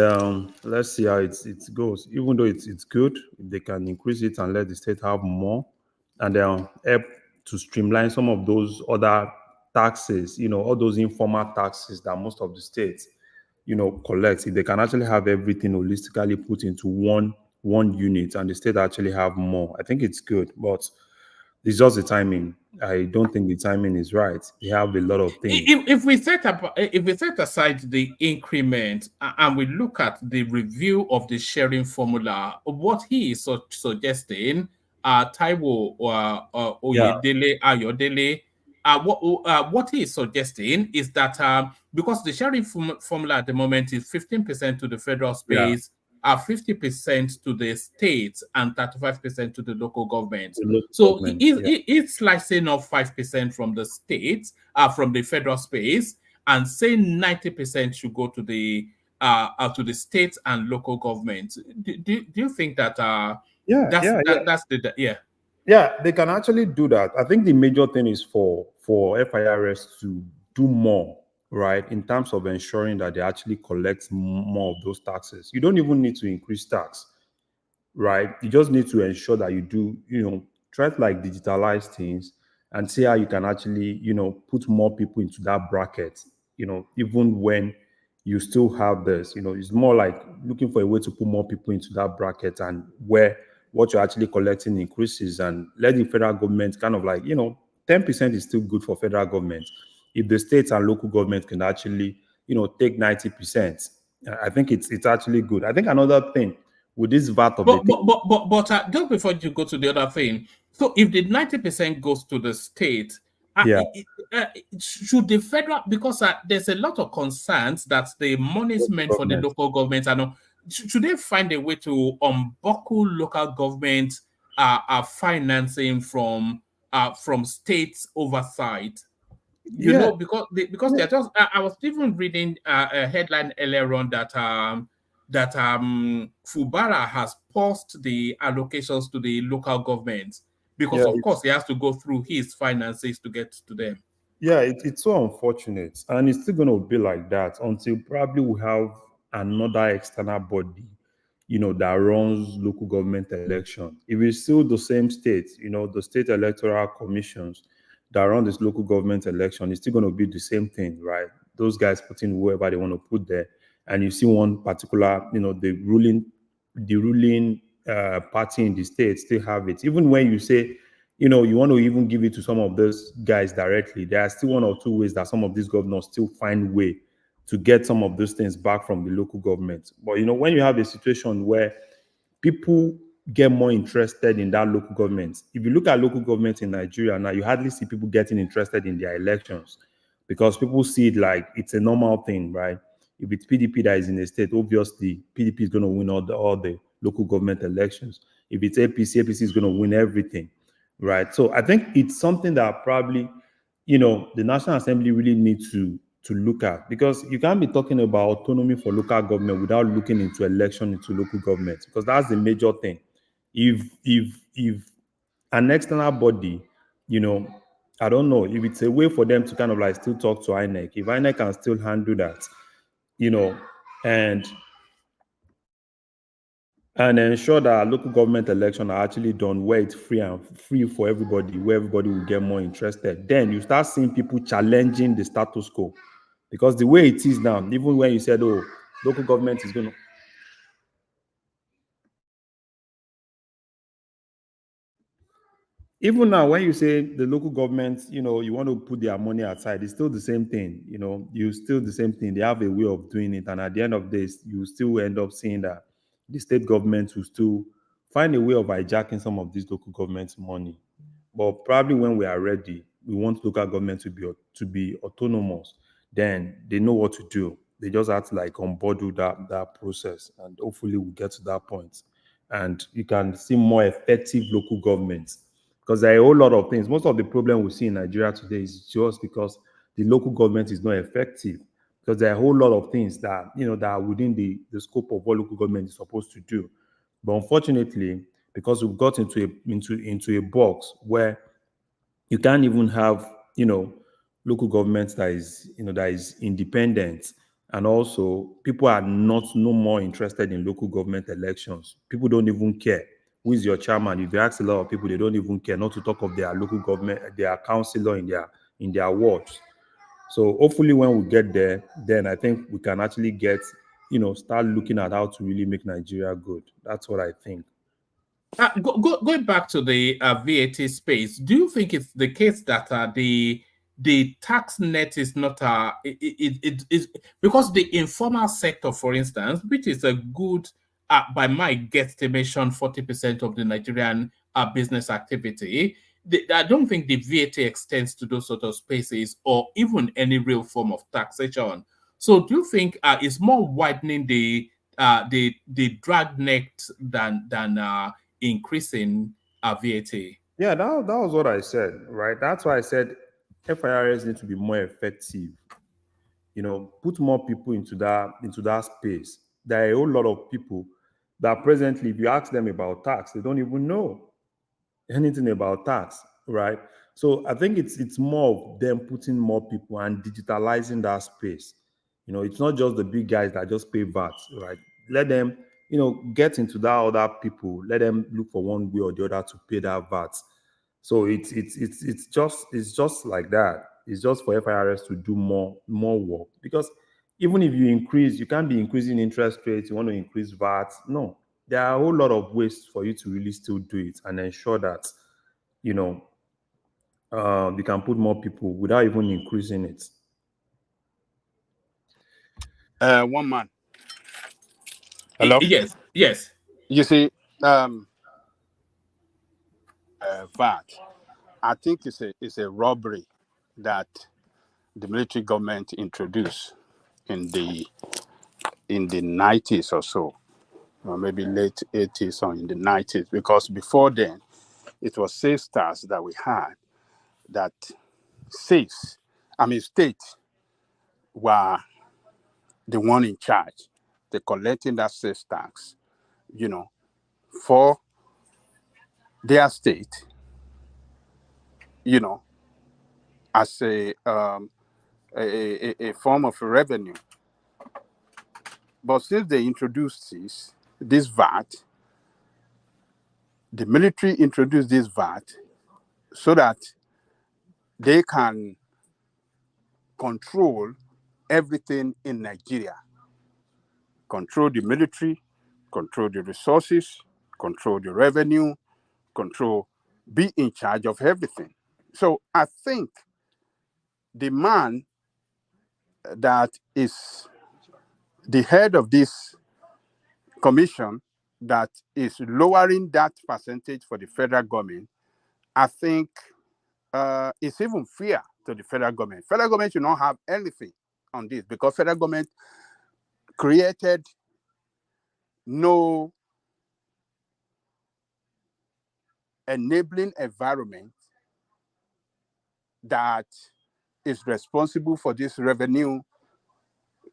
let's see how it goes. Even though it's good, if they can increase it and let the state have more, and help to streamline some of those other taxes, all those informal taxes that most of the states, collect. If they can actually have everything holistically put into one unit, and the state actually have more, I think it's good. But it's just the timing. I don't think the timing is right. They have a lot of things. If we set aside the increment and we look at the review of the sharing formula, what he is suggesting, Taiwo Oyedele Ayodele, what he is suggesting is that because the sharing formula at the moment is 15% to the federal space, 50% to the states, and 35% to the local government. It's slicing off 5% from the states, from the federal space, and saying 90% should go to the states and local governments. Do you think that that's the Yeah, they can actually do that. I think the major thing is for FIRS to do more, right, in terms of ensuring that they actually collect more of those taxes. You don't even need to increase tax, right? You just need to ensure that you do, try to like digitalize things and see how you can actually, put more people into that bracket, even when you still have this, it's more like looking for a way to put more people into that bracket, and where what you're actually collecting increases, and let the federal government kind of like, 10% is still good for federal government. If the states and local government can actually, take 90%, I think it's actually good. I think another thing with this VAT of but just before you go to the other thing, so if the 90% goes to the state, should the federal, because there's a lot of concerns that the money is meant for the local government, and should they find a way to unbuckle local government financing from states oversight? Because they're just. I was even reading a headline earlier on that Fubara has paused the allocations to the local governments because, of course, he has to go through his finances to get to them. Yeah, it's so unfortunate, and it's still going to be like that until probably we have another external body, that runs local government election. If it's still the same state, the state electoral commissions that run this local government election, it's still going to be the same thing, right? Those guys put in whoever they want to put there, and you see one particular, the ruling party in the state still have it. Even when you say, you want to even give it to some of those guys directly, there are still one or two ways that some of these governors still find way to get some of those things back from the local government. But when you have a situation where people get more interested in that local government, if you look at local government in Nigeria now, you hardly see people getting interested in their elections, because people see it like it's a normal thing, right? If it's PDP that is in the state, obviously PDP is going to win all the local government elections. If it's APC is going to win everything, right? So I think it's something that probably, the National Assembly really needs to look at, because you can't be talking about autonomy for local government without looking into election into local government, because that's the major thing. If an external body, I don't know if it's a way for them to kind of like still talk to INEC, if INEC can still handle that, and ensure that local government elections are actually done where it's free for everybody, where everybody will get more interested. Then you start seeing people challenging the status quo, because the way it is now, even when you said, oh, local government is going to even now, when you say the local government, you know, you want to put their money aside, it's still the same thing. You know, you still the same thing. They have a way of doing it, and at the end of this, you still end up seeing that the state government will still find a way of hijacking some of these local government's money. But probably when we are ready, we want local government to be autonomous. Then they know what to do. They just have to like unbundle that process, and hopefully we'll get to that point. And you can see more effective local governments, because there are a whole lot of things. Most of the problem we see in Nigeria today is just because the local government is not effective. Because there are a whole lot of things that that are within the scope of what local government is supposed to do. But unfortunately, because we've got into a box where you can't even have local government that is independent, and also people are no more interested in local government elections. People don't even care who is your chairman. If you ask a lot of people, they don't even care, not to talk of their local government, their councillor in their wards. So hopefully when we get there, then I think we can actually start looking at how to really make Nigeria good. That's what I think. Going back to the VAT space, do you think it's the case that the tax net is not it is because the informal sector, for instance, which is a good by my guesstimation 40% of the Nigerian business activity, I don't think the VAT extends to those sort of spaces or even any real form of taxation. So do you think it's more widening the dragnet than increasing VAT? Yeah, that was what I said, right? That's why I said FIRS need to be more effective. Put more people into that space. There are a whole lot of people that presently, if you ask them about tax, they don't even know anything about tax, right? So I think it's more of them putting more people and digitalizing that space. It's not just the big guys that just pay VAT, right? Let them, get into that other people. Let them look for one way or the other to pay that VAT. So it's just like that. It's just for FIRS to do more work, because even if you can't be increasing interest rates. You want to increase VAT? No, there are a whole lot of ways for you to really still do it and ensure that you can put more people without even increasing it. One man. Hello? Yes. You see, VAT, I think it's a robbery that the military government introduced in the 90s or so, or maybe late 80s or in the 90s, because before then, it was sales tax that we had that states were the one in charge. They're collecting that sales tax, for their state, as a form of revenue. But since they introduced this VAT, the military introduced this VAT so that they can control everything in Nigeria. Control the military, control the resources, control the revenue, be in charge of everything. So I think the man that is the head of this commission that is lowering that percentage for the federal government, I think it's even fair to the federal government. Federal government should not have anything on this, because federal government created no enabling environment that is responsible for this revenue.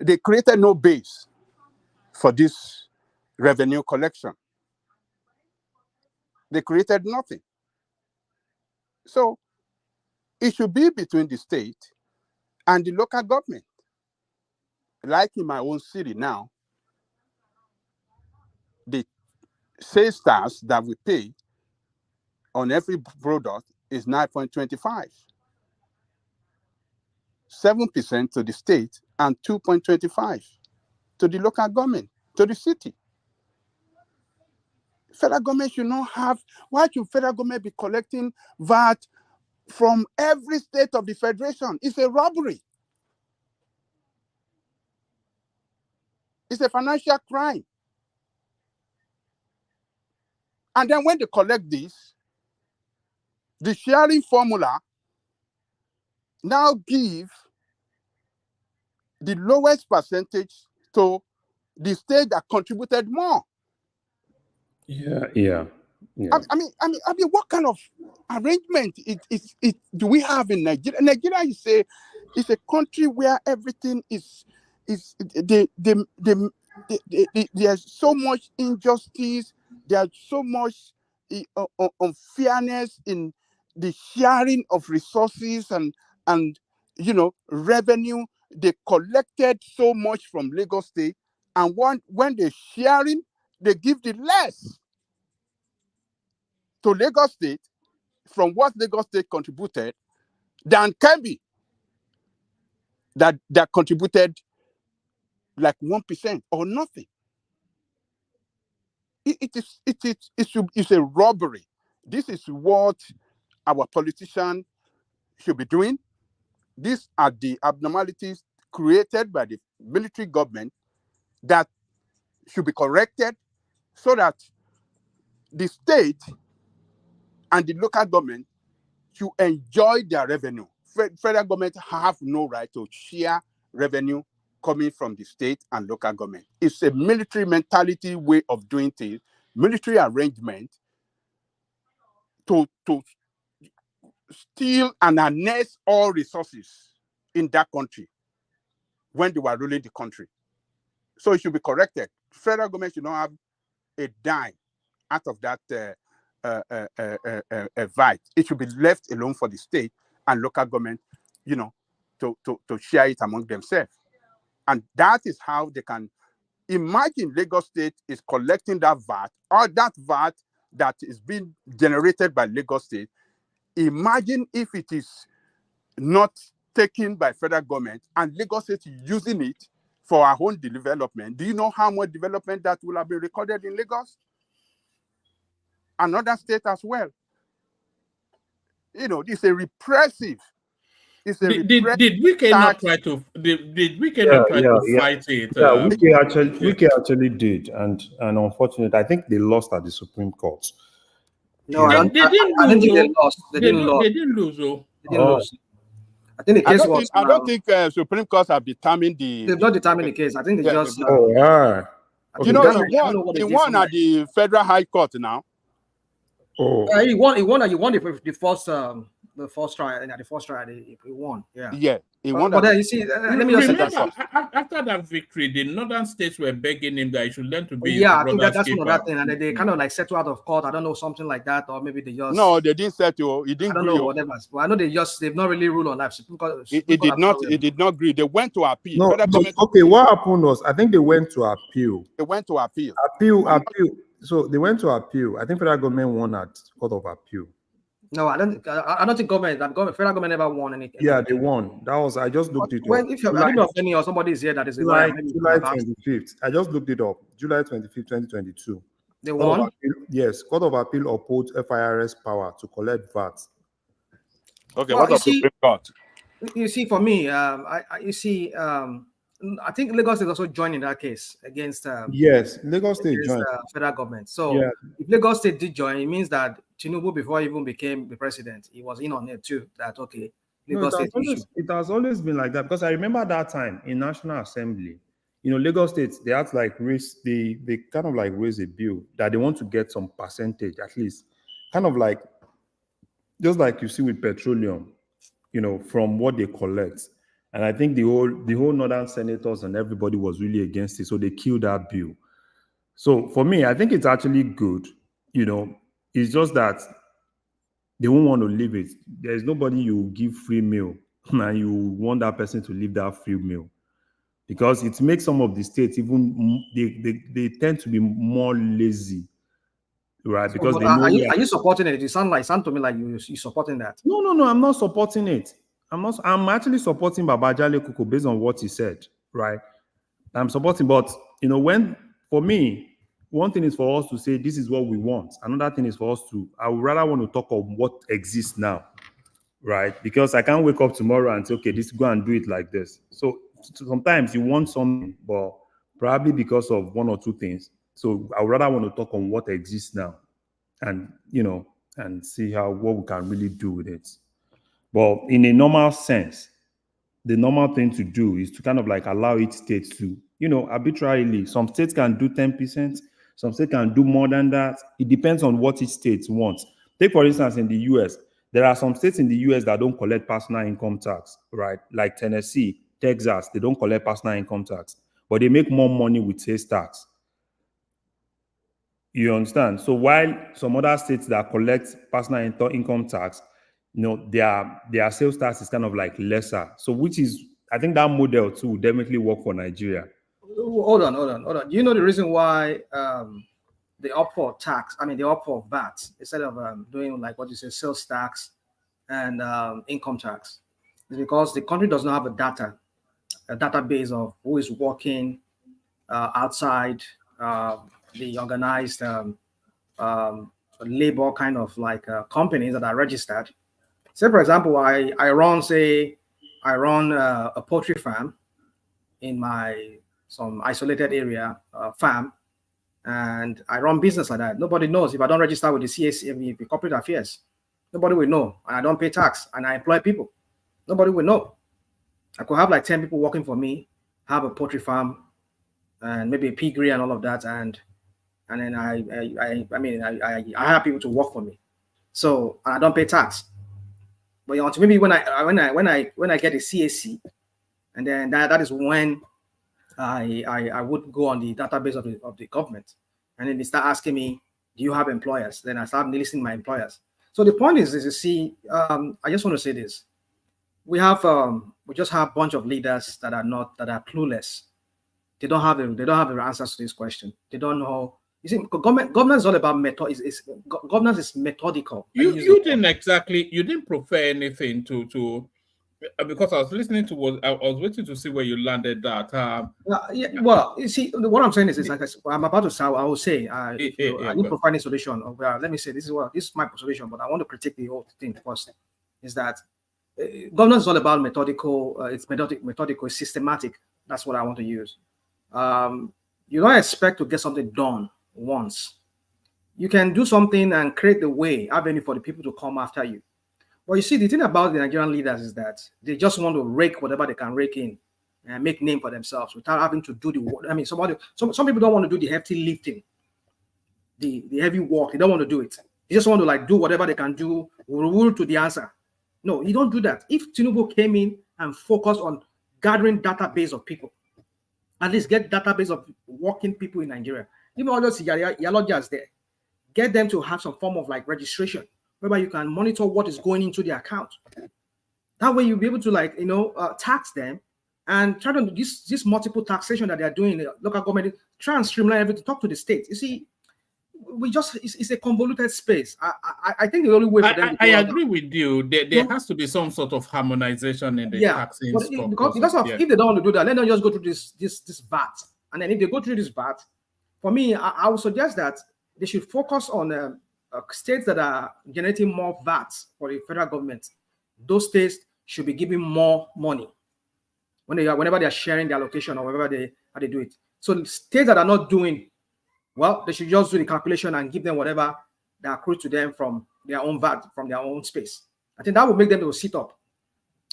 They created no base for this revenue collection. They created nothing. So it should be between the state and the local government. Like in my own city now, the sales tax that we pay on every product is 9.25. 7% to the state and 2.25 to the local government, to the city. federal government should not have, why should federal government be collecting VAT from every state of the federation? It's a robbery. It's a financial crime. And then when they collect this, the sharing formula now give the lowest percentage to the state that contributed more. Yeah. I mean, what kind of arrangement do we have in Nigeria? Nigeria is a country where everything there's so much injustice, there's so much unfairness in the sharing of resources and revenue. They collected so much from Lagos State, and when they're sharing, they give the less to Lagos State from what Lagos State contributed than Kebbi that contributed like 1% or nothing. It's a robbery. This is what our politicians should be doing. These are the abnormalities created by the military government that should be corrected so that the state and the local government to enjoy their revenue. Federal government have no right to share revenue coming from the state and local government. It's a military mentality way of doing things, military arrangement to steal and harness all resources in that country when they were ruling the country. So it should be corrected. Federal government should not have a dime out of that VAT. It should be left alone for the state and local government, to share it among themselves. And that is how they can imagine Lagos State is collecting that VAT, or that VAT that is being generated by Lagos State. Imagine if it is not taken by federal government and Lagos State is using it for our own development. Do you know how much development that will have been recorded in Lagos? Another state as well. It's a repressive. It's a Did Wike not try to fight it? Yeah, Wike actually did, and unfortunately, I think they lost at the Supreme Court. No, I don't think they lost. They didn't lose. I think the case was. I don't think Supreme Court have determined the. They've not determined the case. I think they just. He won at the Federal High Court now. He won the first trial. And at the first trial, he won. Yeah, he won. But then you see, let me just say that. After that victory, the northern states were begging him that he should learn to be. Yeah, I think that's another thing, and they kind of like settle out of court. I don't know, something like that, or maybe they just. No, they didn't settle. He didn't. I don't know whatever. But I know they've not really ruled on that. It did not agree. They went to appeal. No, okay. What happened was, I think they went to appeal. They went to appeal. Appeal. So they went to appeal. I think federal government won at Court of Appeal. No, I don't think federal government never won anything. Yeah, they won. I just looked it up. If I don't know if any or somebody is here that is July 25th. I just looked it up. July 25th, 2022. They won? Yes, Court of Appeal upholds FIRS power to collect VAT. Okay, what of Supreme Court? You see, for me, I think Lagos is also joining that case against. Yes, Lagos State joined federal government. So if Lagos State did join, it means that Tinubu, before he even became the president, he was in on it too. That Lagos State issue. It has always been like that, because I remember that time in National Assembly, Lagos State, they had to raise a bill that they want to get some percentage, at least, kind of like just like you see with petroleum, from what they collect. And I think the whole northern senators and everybody was really against it. So they killed that bill. So for me, I think it's actually good. It's just that they won't want to leave it. There's nobody you give free meal and you want that person to leave that free meal, because it makes some of the states even they tend to be more lazy, right? Because they know. Are you supporting it? You sound to me like you're supporting that. No, I'm not supporting it. I'm actually supporting Babajale Kuko based on what he said, right? I'm supporting, but for me, one thing is for us to say this is what we want. Another thing is for us to, I would rather want to talk of what exists now, right? Because I can't wake up tomorrow and say, okay, this go and do it like this. So sometimes you want something, but probably because of one or two things. So I would rather want to talk on what exists now, and and see what we can really do with it. But in a normal sense, the normal thing to do is to kind of like allow each state to, arbitrarily. Some states can do 10%, some states can do more than that. It depends on what each state wants. Take, for instance, in the US, there are some states in the US that don't collect personal income tax, right? Like Tennessee, Texas, they don't collect personal income tax, but they make more money with sales tax. You understand? So while some other states that collect personal income tax, their sales tax is kind of like lesser. So which is, I think that model too will definitely work for Nigeria. Hold on. Do you know the reason why they opt for tax? I mean, they opt for VAT instead of doing like what you say, sales tax and income tax? It's because the country does not have a database of who is working outside the organized labor kind of like companies that are registered. Say, for example, I run a poultry farm in some isolated area farm, and I run business like that. Nobody knows if I don't register with the CAC, the corporate affairs. Nobody will know, and I don't pay tax, and I employ people. Nobody will know. I could have like 10 people working for me, have a poultry farm, and maybe a piggery and all of that, and then I hire people to work for me. So I don't pay tax. But maybe when I get a CAC, and then that is when I would go on the database of the government, and then they start asking me, do you have employers? Then I start listing my employers. So the point is you see, I just want to say this: we just have a bunch of leaders that are clueless. They don't have the answers to this question. They don't know. You see, governance is all about method. Governance is methodical. You didn't prefer anything to because I was listening to I was waiting to see where you landed that. Well, you see, what I'm saying is like I'm about to say. I will say I need to find a solution. Let me say this is my solution, but I want to critique the whole thing first. Is that governance is all about methodical? It's methodical, it's systematic. That's what I want to use. You don't expect to get something done once. You can do something and create the avenue for the people to come after you. Well, you see, the thing about the Nigerian leaders is that they just want to rake whatever they can rake in and make name for themselves without having to do the work. I mean, some people don't want to do the heavy lifting, the heavy work. They don't want to do it. They just want to like do whatever they can do, rule to the answer. No, you don't do that. If Tinubu came in and focused on gathering database of people, at least get database of working people in Nigeria, even all those yalojas there, get them to have some form of like registration, whereby you can monitor what is going into the account. That way you'll be able to tax them and try to do this multiple taxation that they are doing in the local government, try and streamline everything, talk to the states. You see, it's a convoluted space. I think the only way for them I agree with you. There has to be some sort of harmonization in the taxing stuff. Because if they don't want to do that, let them just go through this VAT. And then if they go through this VAT, for me, I would suggest that they should focus on states that are generating more VAT for the federal government. Those states should be giving more money whenever they are sharing their allocation or wherever they do it. So states that are not doing well, they should just do the calculation and give them whatever that accrues to them from their own VAT, from their own space. I think that would make them to sit up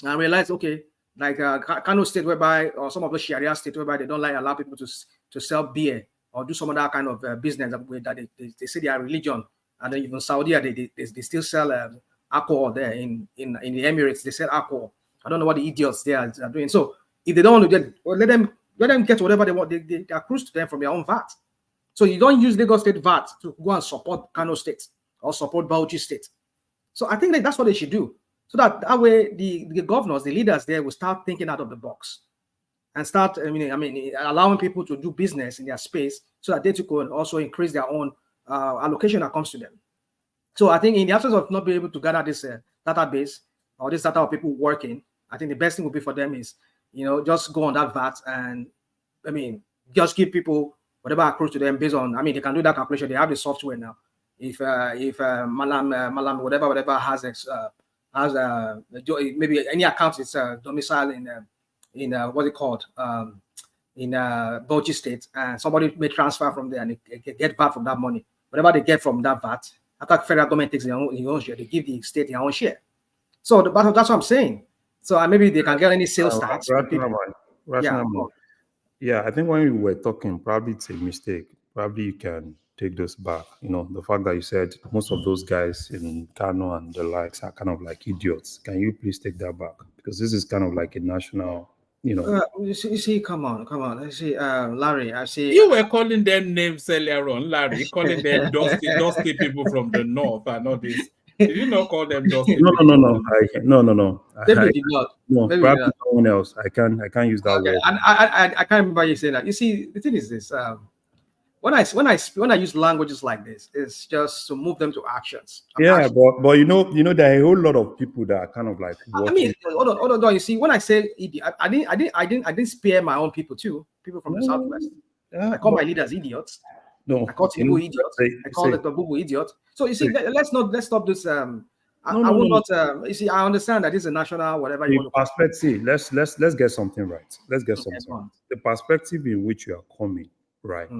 and realize, okay, like Kano State, whereby, or some of the Sharia states, whereby they don't allow people to sell beer or do some other kind of business that they say they are religion. And then even Saudi, they still sell alcohol there in the Emirates. They sell alcohol. I don't know what the idiots there are doing. So if they don't want to get, well, let them get whatever they want. They accrue to them from their own VAT. So you don't use Lagos State VAT to go and support Kano State or support Bauchi State. So I think that's what they should do. So that way the governors, the leaders there will start thinking out of the box and start, allowing people to do business in their space so that they too can also increase their own allocation that comes to them. So I think in the absence of not being able to gather this database or this data of people working, I think the best thing would be for them is, just go on that VAT and, just give people whatever accrues to them based on, I mean, they can do that calculation. They have the software now. If Malam whatever has maybe any account is domicile in what's it called, in Bauchi State, and somebody may transfer from there and they get VAT from that money. Whatever they get from that VAT, after federal government takes their own share, they give the state their own share. So that's what I'm saying. So maybe they can get any sales tax. Yeah, I think when we were talking, probably it's a mistake. Probably you can take this back. You know, the fact that you said most of those guys in Kano and the likes are kind of like idiots. Can you please take that back? Because this is kind of like a national, you know. You see, come on. I see, Larry, I see. You were calling them names earlier on, Larry, calling them dusty people from the north and all this. Did you not call them dusty? No. No. Maybe did not. No, maybe perhaps someone else. I can't use that word. And I can't remember you saying that. You see, the thing is this: when I use languages like this, it's just to move them to actions. Yeah, but you know, there are a whole lot of people that are kind of like. I mean, hold on. You see, when I say idiot, I didn't spare my own people too. People from the southwest. Yeah, I call my leaders idiots. No, I call Tinubu idiot. I call the Babu idiot. So you see, let's stop this. I will not. You see, I understand that this is a national whatever you want to. Perspective. Let's get something right. Let's get something right. The perspective in which you are coming, right?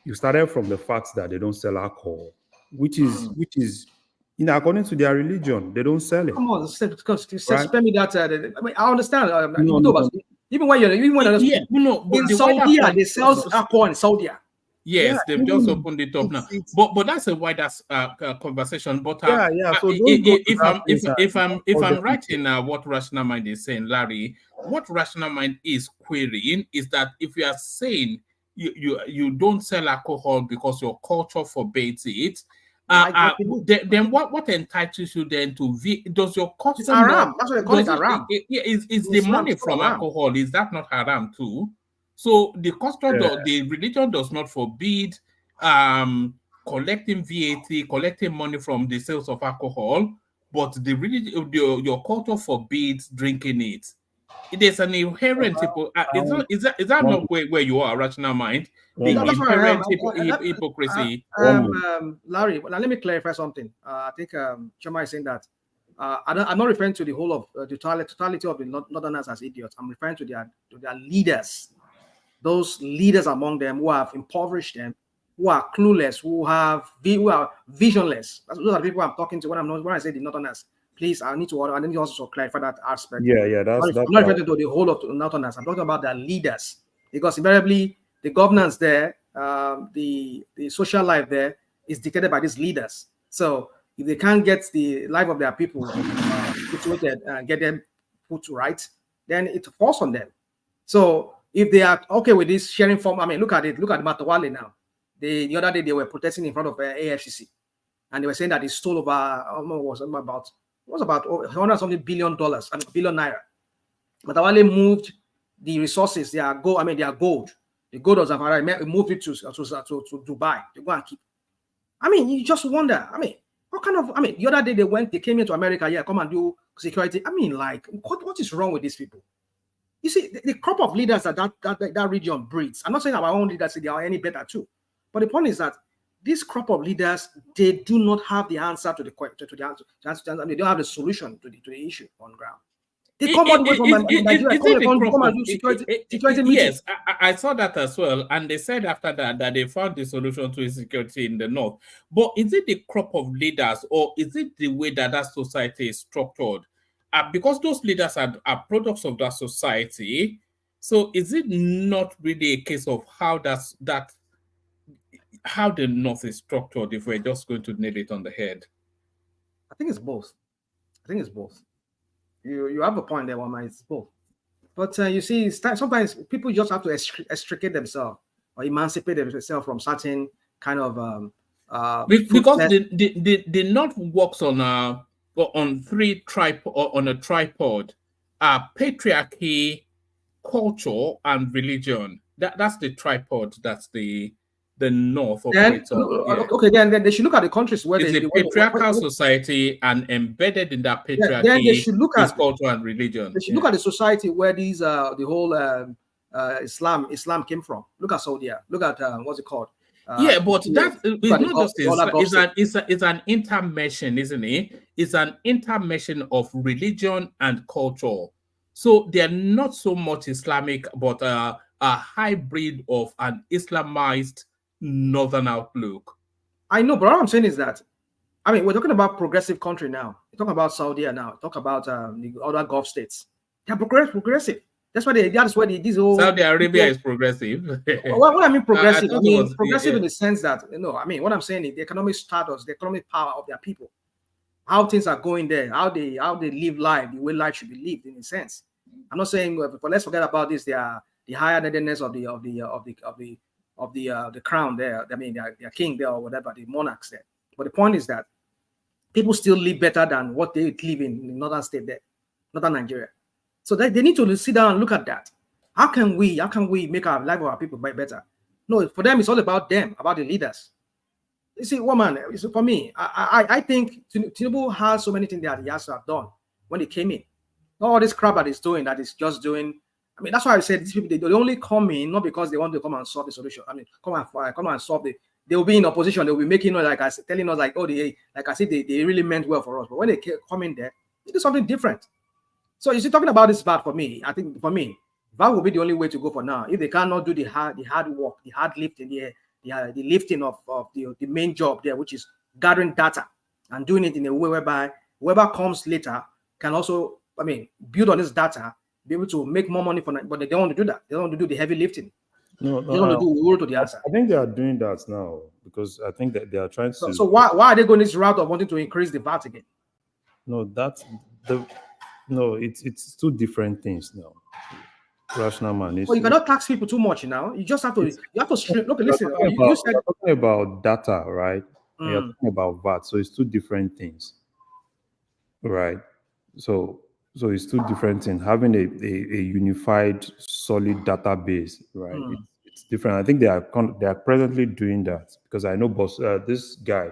You started from the fact that they don't sell alcohol, which is, you know, according to their religion, they don't sell it. Come on, because spare me that. I mean, I understand. Even when in Saudi, they sell alcohol in Saudi. Yes, they've just opened it up now. But that's a wider conversation. But So if I'm right in what Rational Mind is saying, Larry, what Rational Mind is querying is that if you are saying you don't sell alcohol because your culture forbids it, then what entitles you then to does your custom? It's haram. That's what they call it, haram. Is the money from alcohol, is that not haram too? So the custom, the religion does not forbid collecting VAT, collecting money from the sales of alcohol, but the religion, your culture forbids drinking it. There's an inherent is that not where you are, Rational Mind? The inherent hypocrisy. Larry, now let me clarify something. I think Choma is saying that I'm not referring to the whole of the totality of the Northerners as idiots. I'm referring to their leaders. Those leaders among them who have impoverished them, who are clueless, who are visionless. Those are the people I'm talking to when I say the Northerners. Please, I need to also clarify that aspect. Yeah, that's I'm not referring to the whole of the Northerners. I'm talking about their leaders, because invariably the governance there, the social life there is dictated by these leaders. So if they can't get the life of their people situated and get them put to right, then it falls on them. So if they are okay with this sharing form, I mean, look at it. Look at Matawale now. The other day they were protesting in front of AFCC, and they were saying that they stole about $100 billion, billion naira. Matawale moved the resources, their gold. The gold of Zafara, moved it to Dubai to go and keep. I mean, you just wonder. I mean, what kind of? I mean, the other day they came into America, come and do security. I mean, like, what is wrong with these people? You see, the crop of leaders that region breeds. I'm not saying our own leaders they are any better too, but the point is that this crop of leaders, they do not have the answer to the question. They don't have the solution to the issue on ground. They come all the way from Nigeria, come and do security meetings. Yes, I saw that as well, and they said after that they found the solution to insecurity in the north. But is it the crop of leaders, or is it the way that society is structured? Because those leaders are products of that society, so is it not really a case of how the North is structured, if we're just going to nail it on the head? I think it's both. You have a point there, Wama. It's both. But you see, sometimes people just have to extricate themselves or emancipate themselves from certain kind of because the North works on a tripod: patriarchy, culture, and religion. That's the tripod. That's the North operates on. Okay, then they should look at the countries where it's a patriarchal society, and embedded in that patriarchy then they should look at culture and religion. They should look at the society where these the whole Islam came from. Look at Saudi. Look at what's it called? Yeah, but that is not just it's an intermeshing, isn't it? It's an intermeshing of religion and culture. So they're not so much Islamic, but a hybrid of an Islamized northern outlook. I know, but what I'm saying is that, I mean, we're talking about progressive country now. We're talking about Saudi now. Talk about the other Gulf states. They're progressive. That's why this whole Saudi Arabia is progressive. What I mean progressive, I mean progressive in the sense that, I mean, what I'm saying is the economic status, the economic power of their people, how things are going there, how they live life, the way life should be lived in a sense. I'm not saying, but let's forget about this. They are the higher netedness of the crown there. I mean, their king there or whatever, the monarchs there. But the point is that people still live better than what they live in northern state there, northern Nigeria. So they need to sit down and look at that. How can we make our life of our people better? No, for them, it's all about them, about the leaders. You see, for me, I think Tinubu has so many things that he has to have done when he came in. Not all this crap that he's doing, that he's just doing. I mean, that's why I said these people, they only come in, not because they want to come and solve the solution. I mean, come and solve the. They will be in opposition. They will be making, like I said, telling us, like, like I said, they really meant well for us. But when they come in there, they do something different. So you see, talking about this VAT, for me, I think for me, VAT will be the only way to go for now. If they cannot do the hard work, the hard lifting, the lifting of the main job there, which is gathering data and doing it in a way whereby whoever comes later can also, I mean, build on this data, be able to make more money but they don't want to do that. They don't want to do the heavy lifting. No, they don't want to do roll to the answer. I think they are doing that now because I think that they are trying to. So why are they going this route of wanting to increase the VAT again? No, it's two different things now. Rational man. Well, you cannot tax people too much now. You just have to. Look, listen. You said you're talking about data, right? And you're talking about VAT, so it's two different things, right? So it's two different things. Having a unified, solid database, right? It's different. I think they are presently doing that because I know this guy,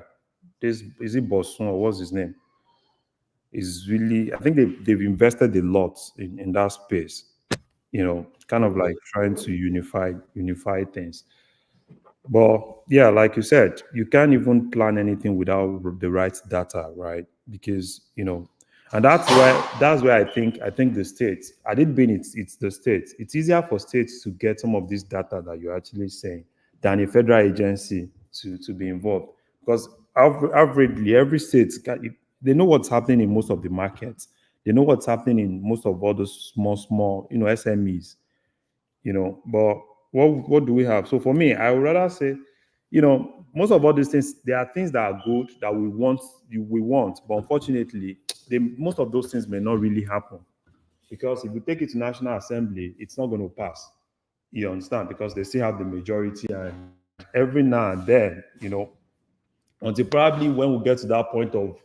is it Bosson or what's his name? Is really, I think they've invested a lot in that space, kind of like trying to unify things. But yeah, like you said, you can't even plan anything without the right data, right? Because and that's why I think the states, I did mean it's the states. It's easier for states to get some of this data that you're actually saying than a federal agency to be involved, because averagely every state, they know what's happening in most of the markets. They know what's happening in most of all those small, SMEs, but what do we have? So for me, I would rather say, most of all these things, there are things that are good that we want, but unfortunately, most of those things may not really happen, because if you take it to National Assembly, it's not going to pass. You understand? Because they still have the majority, and every now and then, until probably when we get to that point of,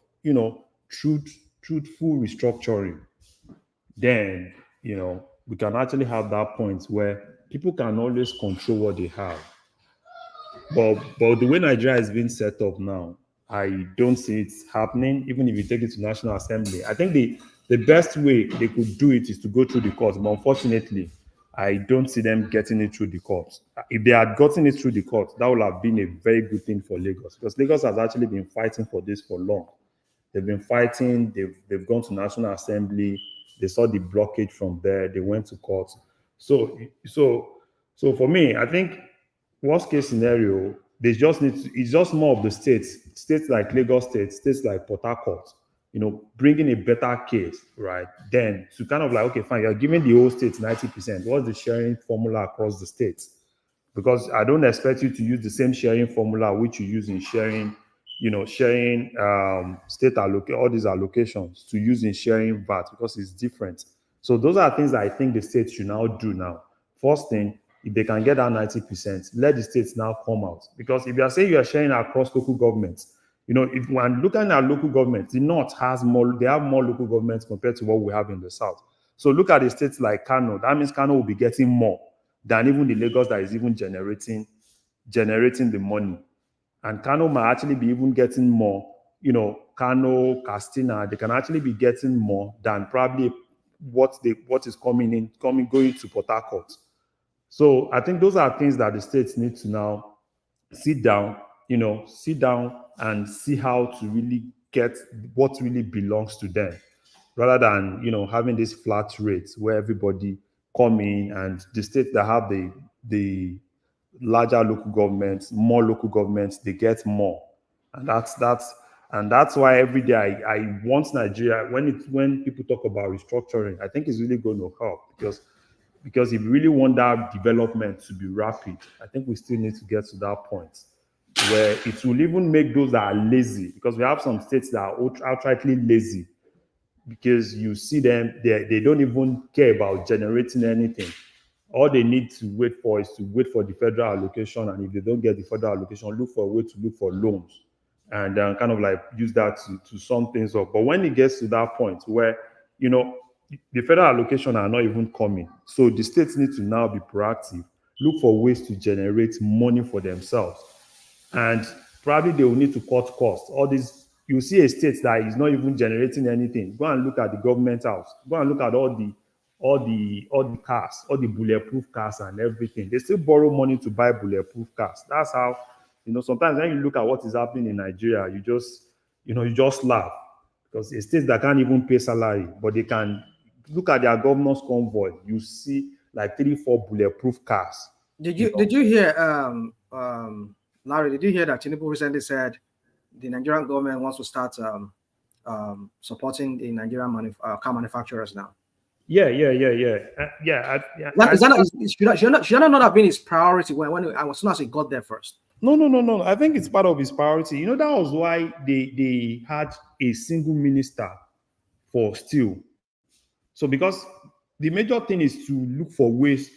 truthful restructuring, then, we can actually have that point where people can always control what they have. But the way Nigeria is being set up now, I don't see it happening, even if you take it to National Assembly. I think the best way they could do it is to go through the courts. But unfortunately, I don't see them getting it through the courts. If they had gotten it through the courts, that would have been a very good thing for Lagos, because Lagos has actually been fighting for this for long. They've been fighting, they've gone to National Assembly, they saw the blockage from there, they went to court. So for me, I think worst case scenario, they just it's just more of the states like Lagos State, states like Port Harcourt, bringing a better case, right? Then to kind of like, okay, fine, you're giving the whole states 90%. What's the sharing formula across the states? Because I don't expect you to use the same sharing formula which you use in sharing state all these allocations to use in sharing VAT, because it's different. So those are things that I think the states should now do now. First thing, if they can get that 90%, let the states now come out. Because if you are saying you are sharing across local governments, if when looking at local governments, the North has more, they have more local governments compared to what we have in the South. So look at the states like Kano. That means Kano will be getting more than even the Lagos that is even generating the money. And Kano might actually be even getting more, Kano, Castina, they can actually be getting more than probably what is going to Port Harcourt. So I think those are things that the states need to now sit down and see how to really get what really belongs to them, rather than having these flat rates where everybody come in, and the states that have the larger local governments, more local governments, they get more. And that's why every day I want Nigeria, when people talk about restructuring, I think it's really going to help, because if you really want that development to be rapid, I think we still need to get to that point where it will even make those that are lazy, because we have some states that are outrightly lazy, because you see them, they don't even care about generating anything. All they need to wait for is to wait for the federal allocation, and if they don't get the federal allocation, look for a way to look for loans, and kind of like use that to sum things up. But when it gets to that point where the federal allocation are not even coming, so the states need to now be proactive, look for ways to generate money for themselves, and probably they will need to cut costs. All these, you see a state that is not even generating anything, go and look at the government house, go and look at all the cars, all the bulletproof cars and everything. They still borrow money to buy bulletproof cars. That's how, sometimes when you look at what is happening in Nigeria, you just laugh, because a state that can't even pay salary, but they can look at their governor's convoy, you see like 3-4 bulletproof cars. Did you hear Larry, did you hear that Tinubu recently said the Nigerian government wants to start supporting the Nigerian car manufacturers now? Yeah. Should that not have been his priority as soon as he got there first? No. I think it's part of his priority. That was why they had a single minister for steel. So because the major thing is to look for ways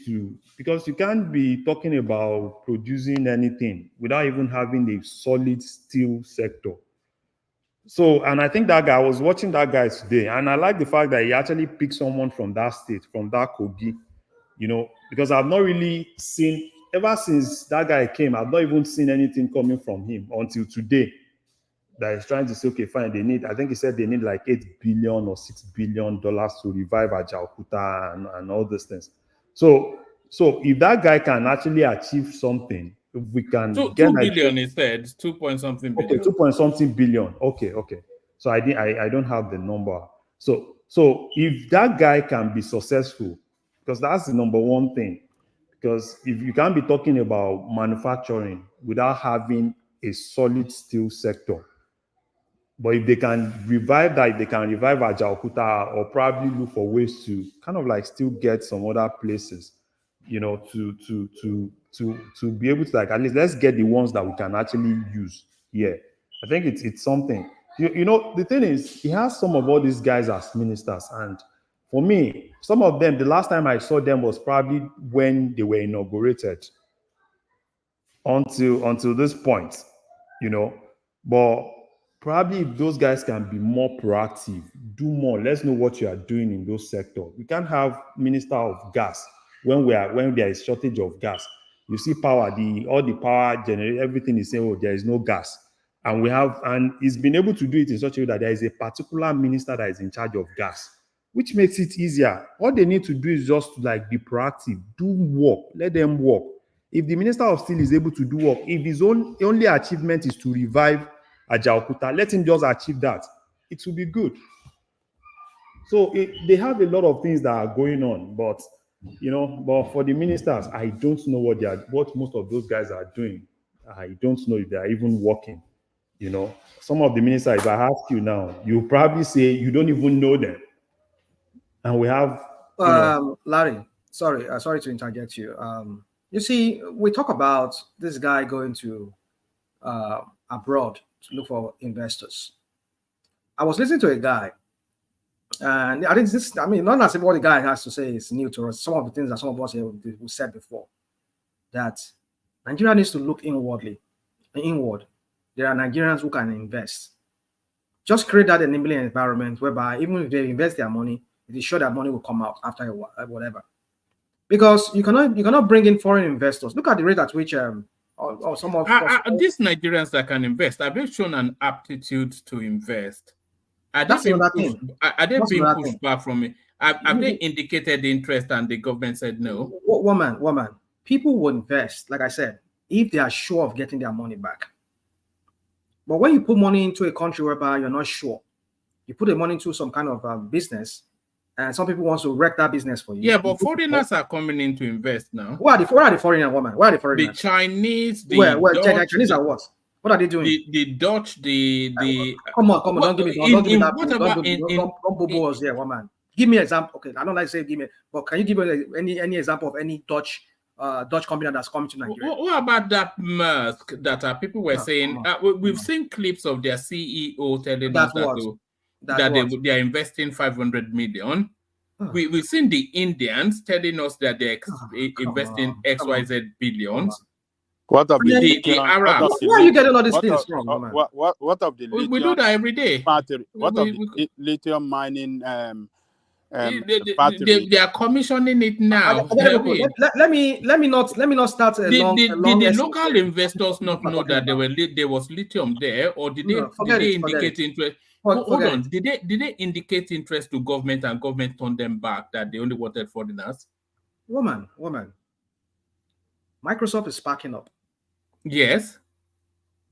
because you can't be talking about producing anything without even having a solid steel sector. So, and I think that guy, I was watching that guy today, and I like the fact that he actually picked someone from that state, from that Kogi, because I've not really seen, ever since that guy came, I've not even seen anything coming from him until today. That is trying to say, okay, fine, I think he said they need like $8 billion or $6 billion to revive Ajaokuta and all these things. So if that guy can actually achieve something, if we can $2 billion, he said, 2 point something billion. Okay, 2 point something billion. Okay. So I don't have the number. So if that guy can be successful, because that's the number one thing, because if you can't be talking about manufacturing without having a solid steel sector. But if they can revive that, if they can revive Ajaokuta, or probably look for ways to kind of like still get some other places, to be able to, like, at least let's get the ones that we can actually use here. I think it's something. The thing is, he has some of all these guys as ministers, and for me, some of them, the last time I saw them was probably when they were inaugurated. Until this point, but probably if those guys can be more proactive, do more, let's know what you are doing in those sectors. We can't have minister of gas when there is shortage of gas. You see all the power generated, everything is saying, oh, there is no gas. And he's been able to do it in such a way that there is a particular minister that is in charge of gas, which makes it easier. What they need to do is just to like be proactive, do work, let them work. If the Minister of Steel is able to do work, if his only achievement is to revive Ajaokuta, let him just achieve that. It will be good. So they have a lot of things that are going on, but for the ministers, I don't know what most of those guys are doing. I don't know if they are even working. Some of the ministers, if I ask you now, you'll probably say you don't even know them. And we have Larry, sorry to interject you. You see, we talk about this guy going to abroad to look for investors. I was listening to a guy, and I think not as if what the guy has to say is new to us. Some of the things that some of us here we said before, that Nigeria needs to look inward. There are Nigerians who can invest. Just create that enabling environment whereby even if they invest their money, it is sure that money will come out after a while, whatever. Because you cannot bring in foreign investors. Look at the rate at which some of these Nigerians that can invest, have they shown an aptitude to invest? Are they being pushed back from it? Have they indicated interest and the government said no? Woman, people will invest, like I said, if they are sure of getting their money back. But when you put money into a country whereby you're not sure, you put the money into some kind of business, and some people want to wreck that business for you. Yeah, but foreigners are coming in to invest now. Where are the foreigners, woman? Where are the foreigners? The Chinese, the Dutch, Chinese are what? What are they doing? The Dutch, the come on, don't give me don't bobo us there, woman. Give me an example. Okay, I don't like to say give me, but can you give me any example of any Dutch company that's coming to Nigeria? What about that Maersk that people were saying? We've seen clips of their CEO telling us that they are investing 500 million. We've seen the Indians telling us that they're investing XYZ billions. What of the Arabs? Where are you getting all these things from, man? What of the lithium? We do that every day. What of the lithium mining? They are commissioning it now. Let me not start a long. Did the local investors not know that there was lithium there, or did they indicate interest? Hold on. Did they indicate interest to government and government turned them back that they only wanted foreigners? Woman. Microsoft is packing up. Yes.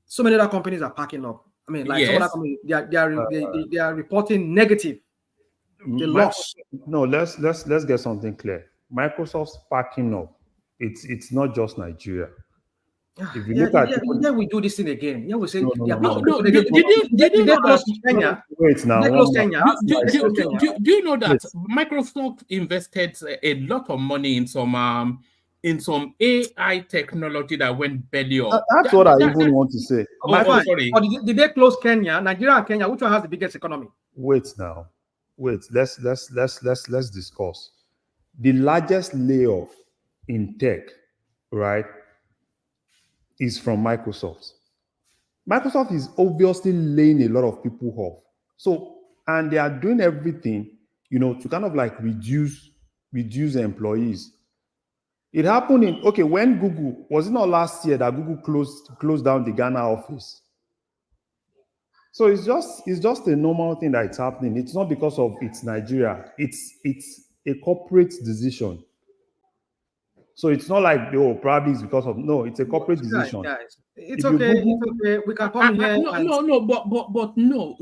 So many other companies are packing up. I mean, like some other companies, they are reporting negative. The loss. No, let's get something clear. Microsoft's packing up. It's not just Nigeria. If you look at we do this thing again. Yeah, we say no. Did you know that Kenya? Wait now. Do you know that Microsoft invested a lot of money in some AI technology that went belly up? That's what I even want to say. Sorry. Or did they close Kenya? Nigeria and Kenya, which one has the biggest economy? Wait now. Let's discuss. The largest layoff in tech, right, is from Microsoft. Microsoft is obviously laying a lot of people off. So, and they are doing everything, to kind of like reduce employees. It happened when Google, was it not last year that Google closed down the Ghana office? So it's just a normal thing that's happening. It's not because of it's Nigeria. It's a corporate decision. So it's not like probably it's because of it's a corporate decision. Guys, it's okay. We can come here. But no.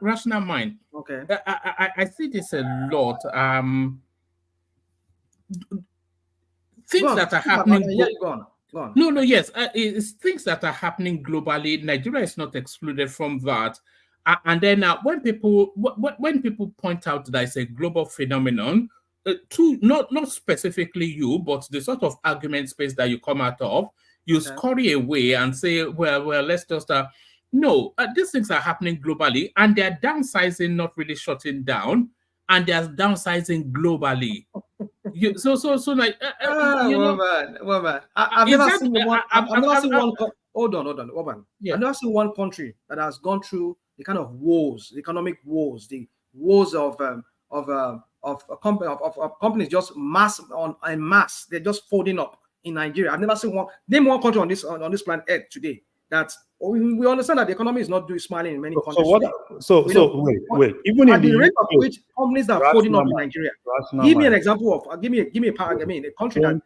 Rational mind. Okay. I see this a lot. Things that are happening. No, yes. It's things that are happening globally. Nigeria is not excluded from that. And then when people point out that it's a global phenomenon, not specifically you, but the sort of argument space that you come out of, you scurry away and say, well, let's just these things are happening globally, and they're downsizing, not really shutting down, and they're downsizing globally. Woman. I've never seen one. Hold on, woman. Yeah. I've never seen one country that has gone through the kind of woes, the economic woes, the woes of companies just en masse. They're just folding up in Nigeria. I've never seen one. Name one country on this planet Earth today that we understand that the economy is not smiling in many countries. Wait. Even in the rate of which companies are folding up in Nigeria. Give me an example of give me a country don't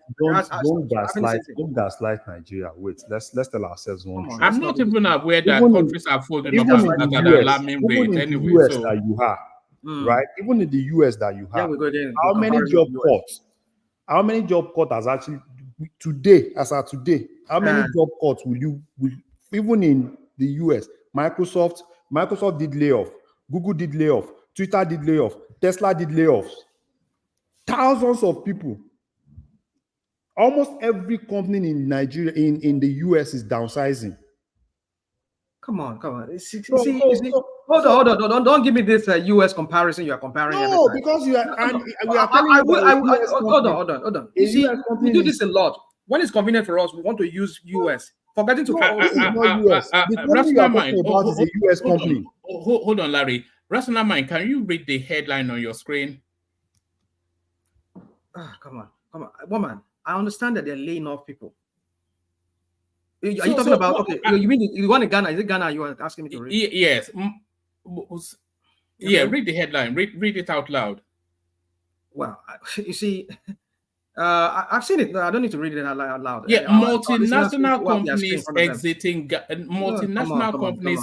gaslight Nigeria. Wait, let's tell ourselves one thing. I'm not even aware that countries are folding up at an alarming rate anyway. That you have. Right, even in the US that you have, how many job cuts has actually today, how many job cuts will even in the US? Microsoft did layoff, Google did layoff, Twitter did layoff, Tesla did layoffs. Thousands of people. Almost every company in Nigeria, in the US is downsizing. Come on. Hold on. Don't give me this US comparison. You are comparing. No, because you are. Hold on. You see, we do this a lot. When it's convenient for us, we want to use US. Forgetting to US. The company you are talking about is a US company. Hold on, Larry. Rational mind, can you read the headline on your screen? Come on, woman. I understand that they're laying off people. Are you talking about you mean you want in Ghana? Is it Ghana you are asking me to read? Yes. Yeah, read the headline. Read it out loud. Well, you see, I've seen it. No, I don't need to read it out loud. Yeah, multinational companies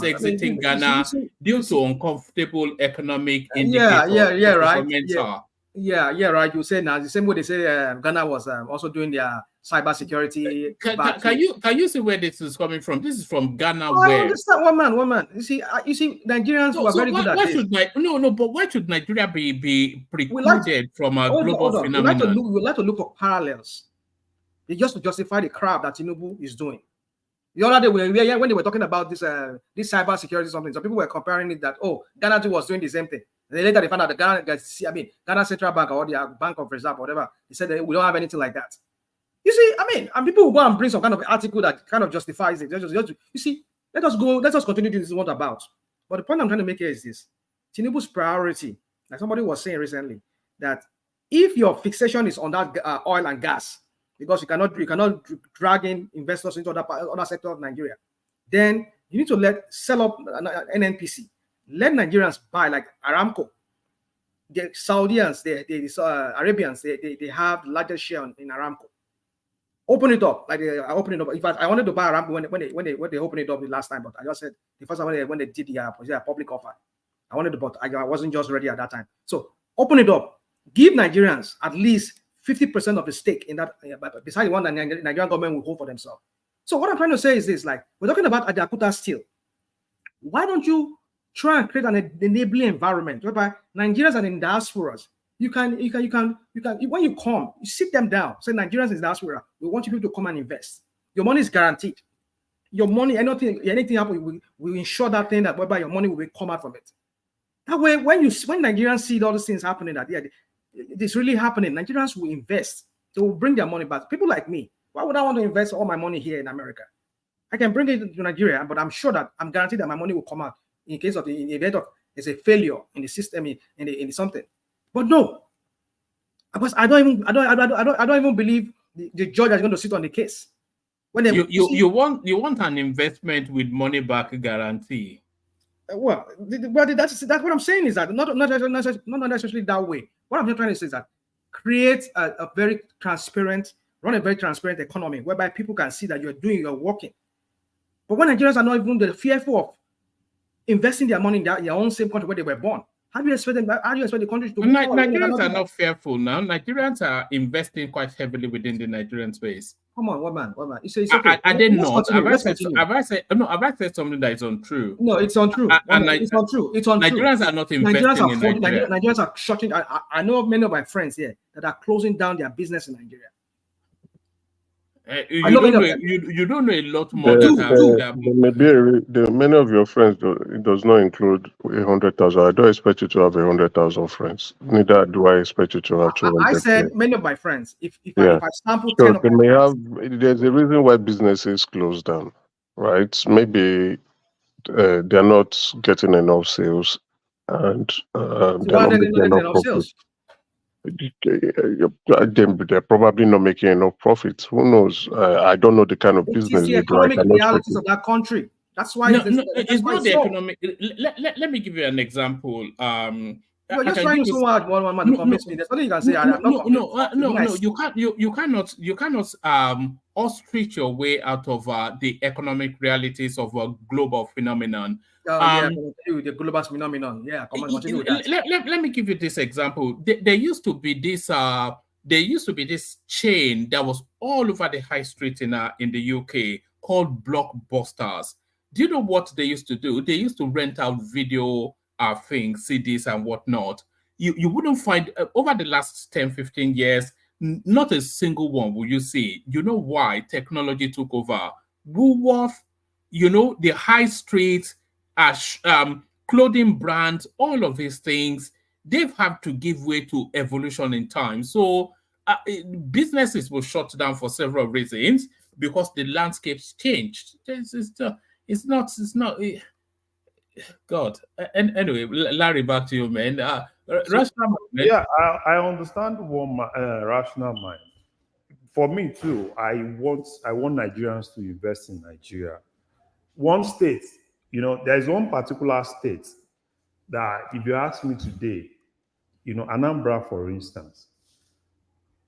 exiting Ghana due to uncomfortable economic indicators. Right. You say now the same way they say Ghana was also doing their cyber security. Can you see where this is coming from? This is from Ghana. I understand. One man. You see, Nigerians were very good at this. But why should Nigeria be precluded from a global phenomenon? We like to look for parallels. Just to justify the crap that Tinubu is doing. The other day, when they were talking about this cyber security something, some people were comparing it that Ghana too was doing the same thing. And then later they found out the Ghana Central Bank or the Bank of Reserve or whatever, they said that we don't have anything like that. You see, and people will go and bring some kind of article that kind of justifies it. You see, let us continue to this what about. But the point I'm trying to make here is this: Tinubu's priority, like somebody was saying recently, that if your fixation is on that oil and gas, because you cannot drag in investors into other sectors of Nigeria, then you need to sell up an NNPC. Let Nigerians buy, like Aramco. The Saudians, the Arabians, they have the largest share in Aramco. Open it up, like open it up. In fact, I wanted to buy Aramco when they opened it up the last time, but I just said the first time when they did the public offer, I wanted to, but I wasn't just ready at that time. So open it up, give Nigerians at least 50% of the stake in that. Besides the one that the Nigerian government will hold for themselves. So what I'm trying to say is this: like we're talking about Ajakuta Steel. Why don't you try and create an enabling environment whereby Nigerians and in diasporas, you can when you come, you sit them down, say Nigerians in diaspora, we want you to come and invest. Your money is guaranteed. Your money, anything happen, we ensure that thing that whereby your money will come out from it. That way, when Nigerians see all these things happening, that it's really happening, Nigerians will invest. They will bring their money back. People like me, why would I want to invest all my money here in America? I can bring it to Nigeria, but I'm sure that I'm guaranteed that my money will come out in case of the event of there's a failure in the system in something. But no, because I don't even believe the judge is going to sit on the case. When you want an investment with money back guarantee. Well, that's what I'm saying is that not necessarily that way. What I'm trying to say is that create a very transparent, run a very transparent economy whereby people can see that you're working. But when Nigerians are not even fearful of investing their money in their own same country where they were born, how do you expect them? How do you expect the country to? Nigerians are not fearful now. Nigerians are investing quite heavily within the Nigerian space. Come on, what man? It's okay. I did not. Have I said something that is untrue? No, it's untrue. It's untrue. It's untrue. Nigerians are not investing in Nigeria. Nigerians are shutting. I know many of my friends here that are closing down their business in Nigeria. You don't know a lot more. Many of your friends, it does not include 100,000. I don't expect you to have 100,000 friends. Neither do I expect you to have 200. I said many of my friends. If I sample 10 of they may have. There's a reason why businesses close down, right? Maybe they're not getting enough sales, and they're not making enough profit. They're probably not making enough profits. Who knows? I don't know the kind of business. It's the economic realities of that country. That's why it's not the economic. Let me give you an example. You're just trying so hard, one to convince me. There's nothing you can say. No. You cannot ostrich your way out of the economic realities of a global phenomenon. The global phenomenon. Yeah, come on, continue with that. Let me give you this example. There used to be this chain that was all over the high street in the UK called Blockbusters. Do you know what they used to do? They used to rent out video things, CDs and whatnot. You wouldn't find over the last 10-15 years, not a single one will you see. You know why? Technology took over. Woolworth, the high streets, clothing brands, all of these things, they've had to give way to evolution in time. So businesses will shut down for several reasons because the landscape's changed. It's not. God. Anyway, Larry, back to you, man. Rational mind. Yeah, I understand one rational mind. For me too, I want Nigerians to invest in Nigeria. One state, there's one particular state that if you ask me today, Anambra, for instance,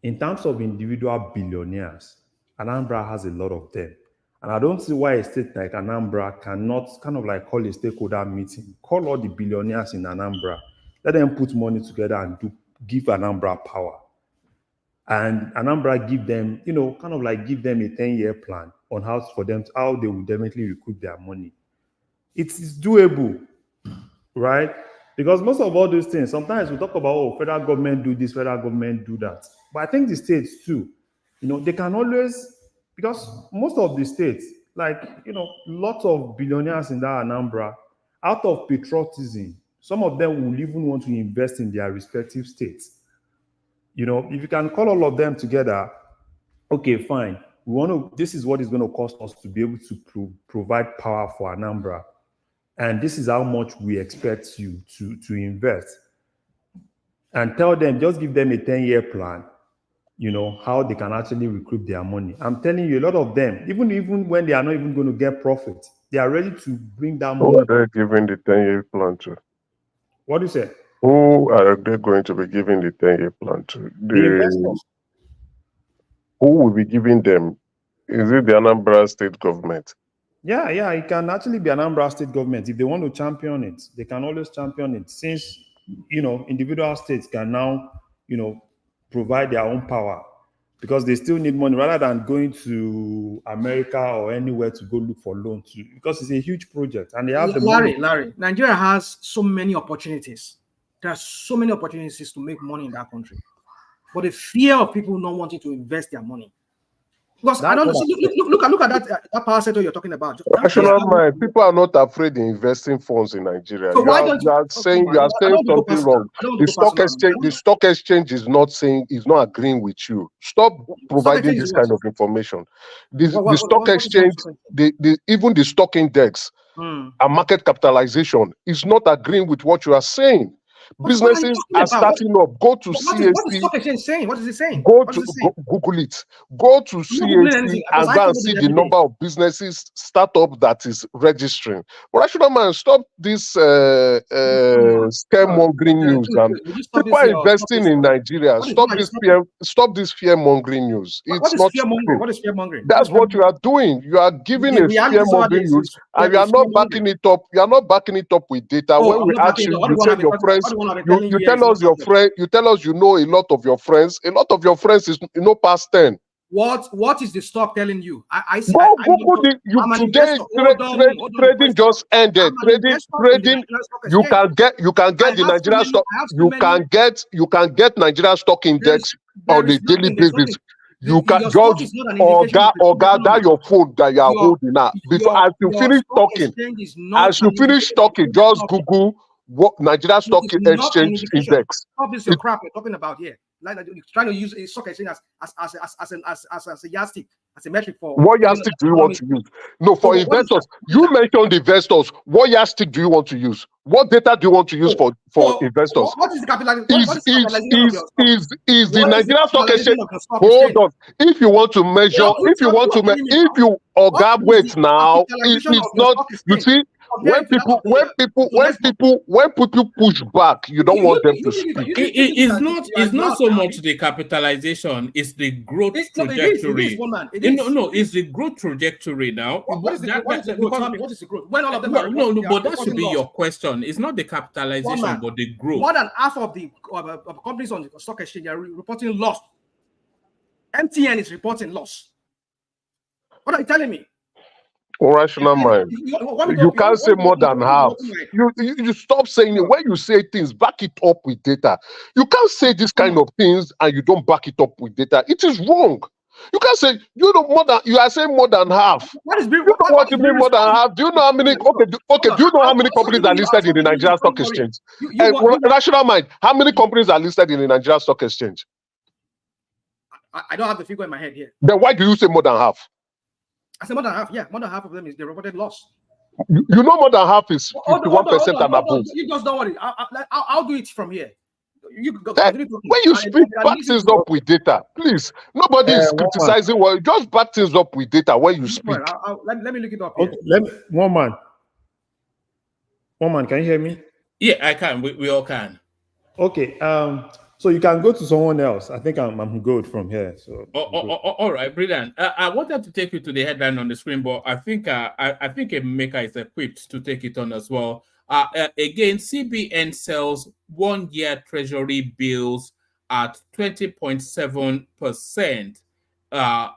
in terms of individual billionaires, Anambra has a lot of them. And I don't see why a state like Anambra cannot kind of like call a stakeholder meeting, call all the billionaires in Anambra, let them put money together and give Anambra power. And Anambra give them, kind of like give them a 10-year plan on how they will definitely recoup their money. It's doable, right? Because most of all those things, sometimes we talk about, federal government do this, federal government do that. But I think the states too, they can always, because most of the states, lots of billionaires in that Anambra, out of patriotism, some of them will even want to invest in their respective states. If you can call all of them together, okay, fine. This is what it's going to cost us to be able to provide power for Anambra. And this is how much we expect you to invest. And tell them, just give them a 10-year plan, how they can actually recoup their money. I'm telling you, a lot of them, even when they are not even going to get profit, they are ready to bring down money. Who are they giving the 10-year plan to? What do you say? Who are they going to be giving the 10-year plan to? The investors. Who will be giving them? Is it the Anambra state government? Yeah, it can actually be Anambra state government. If they want to champion it, they can always champion it. Since, individual states can now, provide their own power, because they still need money rather than going to America or anywhere to go look for loans, because it's a huge project and they have the money. Larry, Nigeria has so many opportunities. There are so many opportunities to make money in that country, but the fear of people not wanting to invest their money. Because I don't look at that power sector you're talking about. Rational mind. People are not afraid in investing funds in Nigeria. So you are saying something wrong. The stock exchange is not agreeing with you. Stop providing this kind of information. The stock exchange, even the stock index and market capitalization is not agreeing with what you are saying. Businesses are starting up. Go to CAC. What is the stock exchange saying? What is it saying? Google it. Go to CAC and go and see the number of businesses, startup that is registering. But I should not stop this scaremongering news. And people are investing in Nigeria. Stop this fear-mongering news. It's not fear-mongering. What is fear-mongering? That's what you are doing. You are giving a fear-mongering news, and you are not backing it up. You are not backing it up with data. When we ask you, you say your friends. You tell us your friend. You tell us you know a lot of your friends. A lot of your friends is past 10. What is the stock telling you? Trading just ended. Trading. You can get the Nigeria stock. You can get Nigeria stock index on a daily basis. You can just that your phone that you are holding now. As you finish talking, just Google what Nigeria Stock Exchange Index. Stop this crap we're talking about here. Like you're trying to use a stock exchange as a yardstick, as a metric for what yardstick do you want to use? No, for investors. You mentioned investors. What yardstick do you want to use? What data do you want to use for investors? What is the capitalization? Is the Nigeria Stock Exchange? Hold on. If you want to measure, if you wait now, it is not. You see. When people push back, you don't want them to speak. It's not so much the capitalization; it's the growth trajectory. It's the growth trajectory now. What is the growth? When all of them but that should be your question. It's not the capitalization, but the growth. More than half of the companies on the stock exchange are reporting loss. MTN is reporting loss. What are you telling me? Rational mind. You can't say more than half. You stop saying it. When you say things, back it up with data. You can't say this kind of things and you don't back it up with data. It is wrong. You can't say you are saying more than half. What you mean more than half? Do you know how many? Okay. Do you know how many companies are listed in the Nigeria Stock Exchange? Rational mind. How many companies are listed in the Nigeria Stock Exchange? I don't have the figure in my head here. Then why do you say more than half? I said more than half. Yeah, more than half of them is the reported loss. You know more than half is 51% and above. You just don't worry. I'll do it from here. When you speak, back things up with data, please. Nobody is criticizing. Well, just back things up with data when you speak. Let me look it up here. Okay, one man, can you hear me? Yeah, I can. We all can. Okay. So you can go to someone else. I think I'm good from here. So all right, brilliant. I wanted to take you to the headline on the screen, but I think I think a maker is equipped to take it on as well. Again, CBN sells 1-year Treasury bills at 20.7%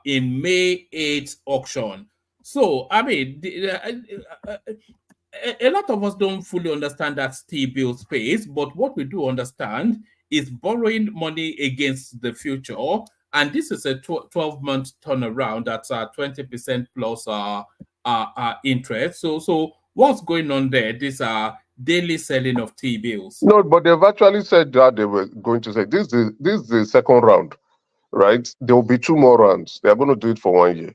in May 8th auction. So I mean, a lot of us don't fully understand that T-bill space, but what we do understand is borrowing money against the future, and this is a 12-month turnaround that's 20% plus interest. So what's going on there? These are daily selling of T-bills. No, but they've actually said that they were going to say this is the second round, right? There will be 2 more rounds. They are going to do it for 1 year,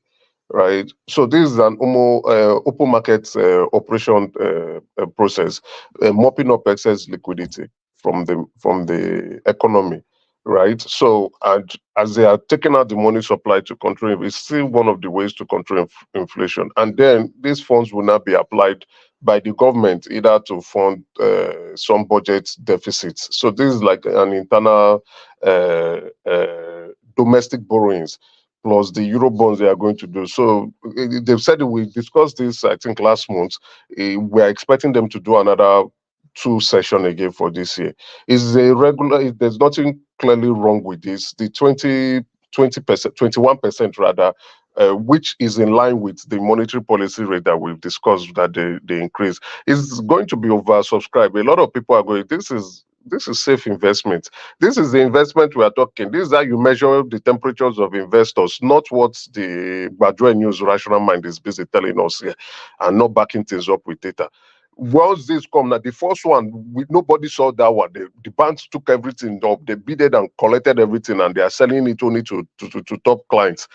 right? So this is an open market operation process, mopping up excess liquidity from the economy, right? So, and as they are taking out the money supply to control, it's still one of the ways to control inflation. And then these funds will now be applied by the government either to fund some budget deficits. So this is like an internal domestic borrowings plus the euro bonds they are going to do. So they've said we discussed this, I think, last month. We're expecting them to do another 2 sessions again for this year. Is a regular, there's nothing clearly wrong with this. The 20%, 21% rather, which is in line with the monetary policy rate that we've discussed that they increase, is going to be oversubscribed. A lot of people are going, this is safe investment. This is the investment we are talking. This is how you measure the temperatures of investors, not what the Badua News rational mind is busy telling us here and not backing things up with data. Once this come, now the first one, nobody saw that one. The banks took everything up, they bidded and collected everything, and they are selling it only to top clients.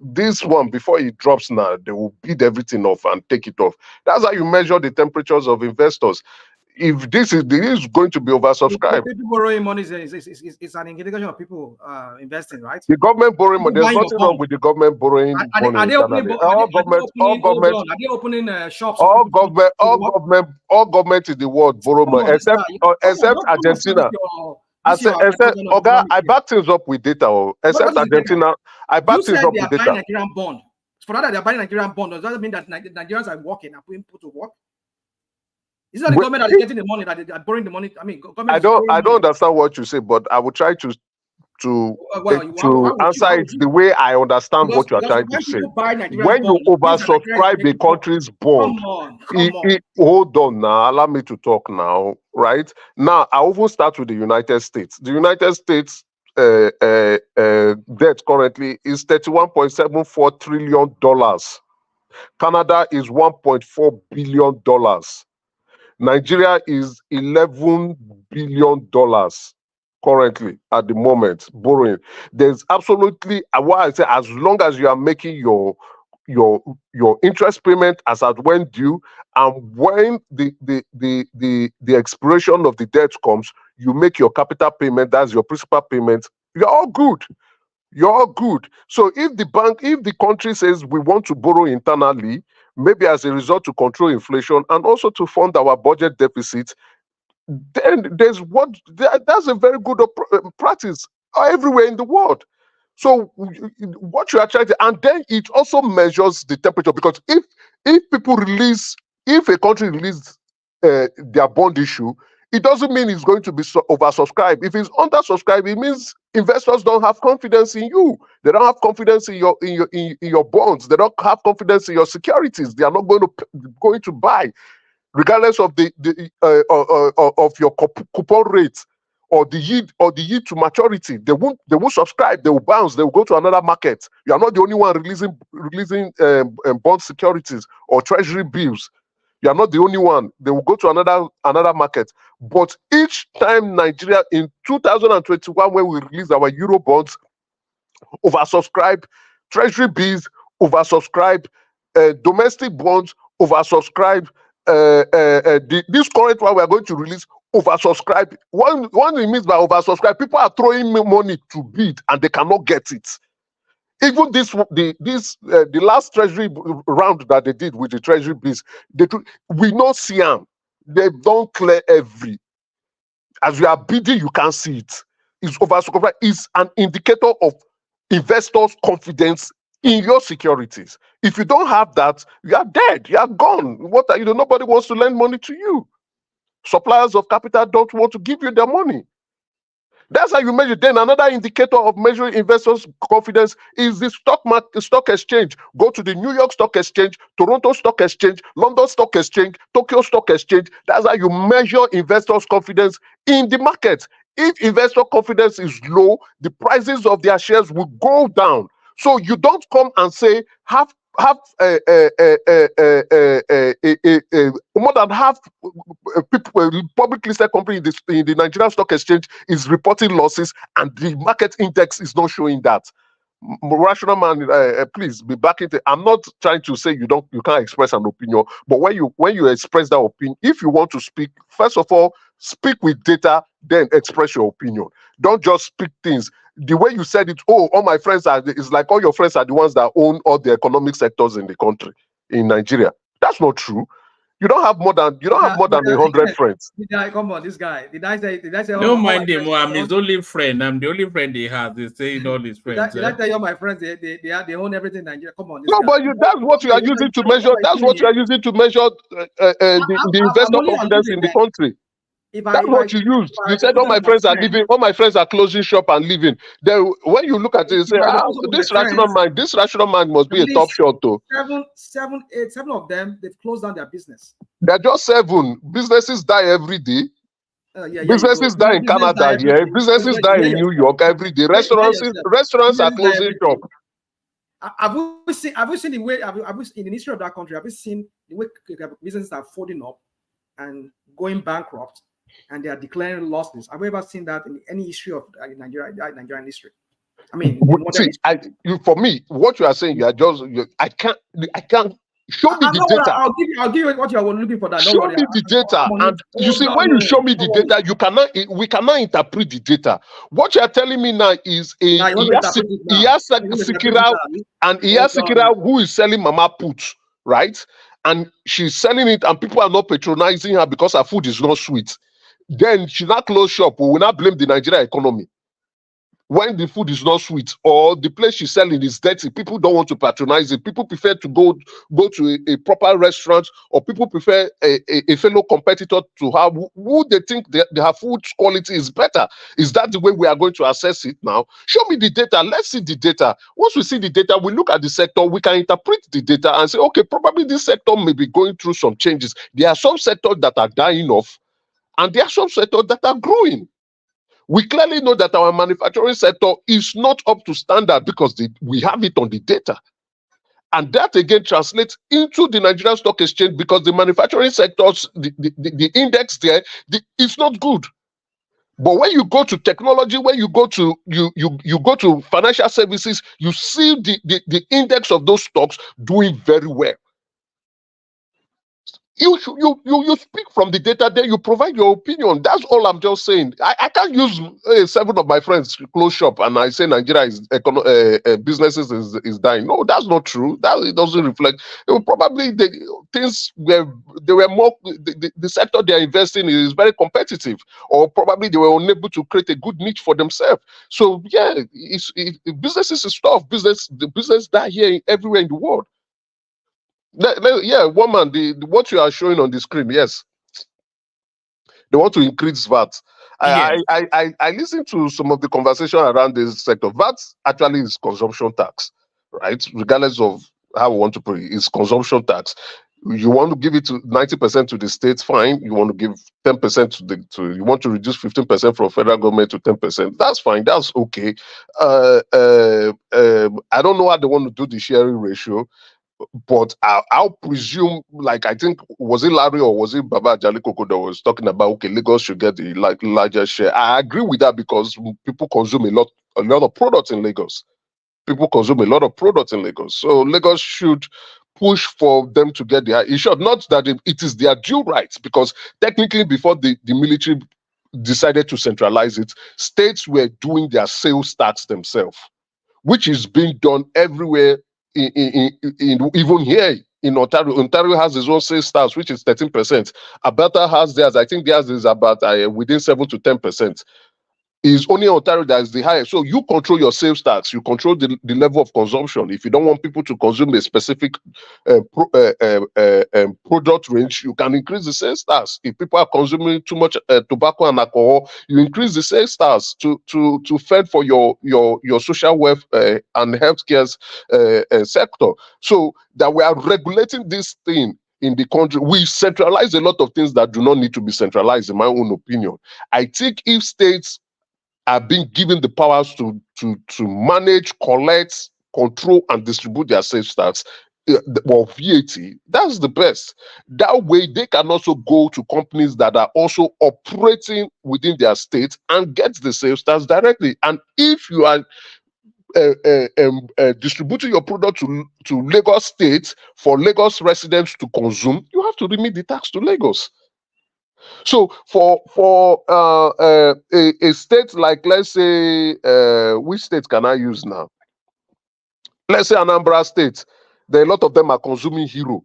This one, before it drops now, they will bid everything off and take it off. That's how you measure the temperatures of investors. If this is going to be oversubscribed, people borrowing money is an indication of people investing, right? The government borrowing money. There's nothing wrong with the government borrowing money. Are they opening shops? All government in the world borrow money, except Argentina. I back things up with data. Except Argentina, I back things up with data. Nigerian bond. For that, they're buying Nigerian bond. Does that mean that Nigerians are working and putting people to work? Is that the government that is getting the money, that they are borrowing the money? I mean, I don't understand what you say, but I will try to answer it the way I understand what you are trying to say. When you oversubscribe the country's bond, hold on now, allow me to talk now, right? Now, I will start with the United States. The United States debt currently is $31.74 trillion. Canada is $1.4 billion. Nigeria is $11 billion currently at the moment borrowing. There's absolutely what I say, as long as you are making your interest payment as at when due, and when the expiration of the debt comes, you make your capital payment, that's your principal payment, you're all good. You're all good. So if the country says we want to borrow internally, maybe as a result to control inflation and also to fund our budget deficit, then that's a very good practice everywhere in the world. So what you are trying to, and then it also measures the temperature, because if a country releases their bond issue, it doesn't mean it's going to be oversubscribed. If it's undersubscribed, it means investors don't have confidence in you. They don't have confidence in your bonds. They don't have confidence in your securities. They are not going to buy, regardless of of your coupon rate or the yield to maturity. They won't subscribe. They will bounce. They will go to another market. You are not the only one releasing bond securities or treasury bills. You are not the only one. They will go to another market. But each time Nigeria in 2021, when we released our Euro bonds, oversubscribed, treasury bills oversubscribed, domestic bonds oversubscribed, this current one we are going to release oversubscribed. What it means by oversubscribed, people are throwing money to bid and they cannot get it. Even the last treasury round that they did with the treasury bills, we not see them. They don't clear every. As you are bidding, you can't see it. is oversubscribed is an indicator of investors' confidence in your securities. If you don't have that, you are dead. You are gone. What are you? Nobody wants to lend money to you. Suppliers of capital don't want to give you their money. That's how you measure. Then another indicator of measuring investors' confidence is the stock exchange. Go to the New York Stock Exchange, Toronto Stock Exchange, London Stock Exchange, Tokyo Stock Exchange. That's how you measure investors' confidence in the market. If investor confidence is low, the prices of their shares will go down. So you don't come and say more than half people, public listed company in the Nigerian Stock Exchange is reporting losses, and the market index is not showing that. Rational man, please be back into. I'm not trying to say you can't express an opinion, but when you express that opinion, if you want to speak, first of all, speak with data, then express your opinion. Don't just speak things the way you said it. Oh, all my friends it's like all your friends are the ones that own all the economic sectors in the country, in Nigeria. That's not true. You don't have more than 100 friends. Come on, this guy. Did I say? Don't mind him. I'm his only friend. I'm the only friend he has. He's saying all his friends. Did I tell you all my friends? They own everything in Nigeria. Come on. No, but that's what you are using to measure. That's what you are using to measure the investor confidence in the country. That's what you used. You said all my friends are leaving. All my friends are closing shop and leaving. Then when you look at it, you say, this rational mind must be a top shot, though. Seven of them, they've closed down their business. They're just 7. Businesses die every day. Businesses die in Canada here. Businesses die in New York every day. Restaurants are closing shop. Have we seen the way? In the history of that country, have we seen the way businesses are folding up and going bankrupt, and they are declaring losses? Have we ever seen that in any history of Nigerian history? I mean, for me, what you are saying, I can't. Show me the data. I'll give you what you are looking for. Show me the data, and you see, when you show me the data, we cannot interpret the data. What you are telling me now is Iyasa Sikira, who is selling Mama Put, right? And she's selling it, and people are not patronizing her because her food is not sweet. Then she not close shop. We will not blame the Nigerian economy when the food is not sweet, or the place she's selling is dirty. People don't want to patronize it. People prefer to go to a proper restaurant, or people prefer a fellow competitor to have who they think their food quality is better. Is that the way we are going to assess it now? Show me the data. Let's see the data. Once we see the data, we look at the sector, we can interpret the data and say, okay, probably this sector may be going through some changes. There are some sectors that are dying off, and there are some sectors that are growing. We clearly know that our manufacturing sector is not up to standard because we have it on the data. And that again translates into the Nigerian Stock Exchange, because the manufacturing sectors, the index there, it's not good. But when you go to technology, when you go to you go to financial services, you see the index of those stocks doing very well. You speak from the data, then you provide your opinion. That's all I'm just saying. I can't use 7 of my friends close shop and I say Nigeria is businesses is dying. No, that's not true. It doesn't reflect. Probably the sector they are investing in is very competitive, or probably they were unable to create a good niche for themselves. So yeah, businesses is tough. The business die here everywhere in the world. Yeah, woman, what you are showing on the screen, yes, they want to increase VAT. I listened to some of the conversation around this sector. VAT actually is consumption tax, right? Regardless of how we want to put it, it's consumption tax. You want to give it to 90% to the states, fine. You want to give 10% you want to reduce 15% from federal government to 10%. That's fine. That's okay. I don't know how they want to do the sharing ratio. But I'll presume, like, I think, was it Larry or was it Baba Jalikoko that was talking about, okay, Lagos should get the larger share. I agree with that because people consume a lot of products in Lagos. People consume a lot of products in Lagos. So Lagos should push for them to get their issue. Not that it is their due rights, because technically before the military decided to centralize it, states were doing their sales tax themselves, which is being done everywhere. Even here in Ontario has its own sales tax, which is 13%. Alberta has theirs. I think theirs is about within 7 to 10%. is only Ontario that is the highest. So you control your sales tax, you control the level of consumption. If you don't want people to consume a specific product range, you can increase the sales tax. If people are consuming too much tobacco and alcohol, you increase the sales tax to fend for your social welfare and healthcare sector. So that we are regulating this thing in the country. We centralize a lot of things that do not need to be centralized, in my own opinion. I think if states are being given the powers to manage, collect, control, and distribute their sales tax, or VAT, that's the best. That way, they can also go to companies that are also operating within their state and get the sales tax directly. And if you are distributing your product to Lagos State for Lagos residents to consume, you have to remit the tax to Lagos. So for a state like, let's say, which state can I use now? Let's say Anambra State. There are a lot of them are consuming Hero.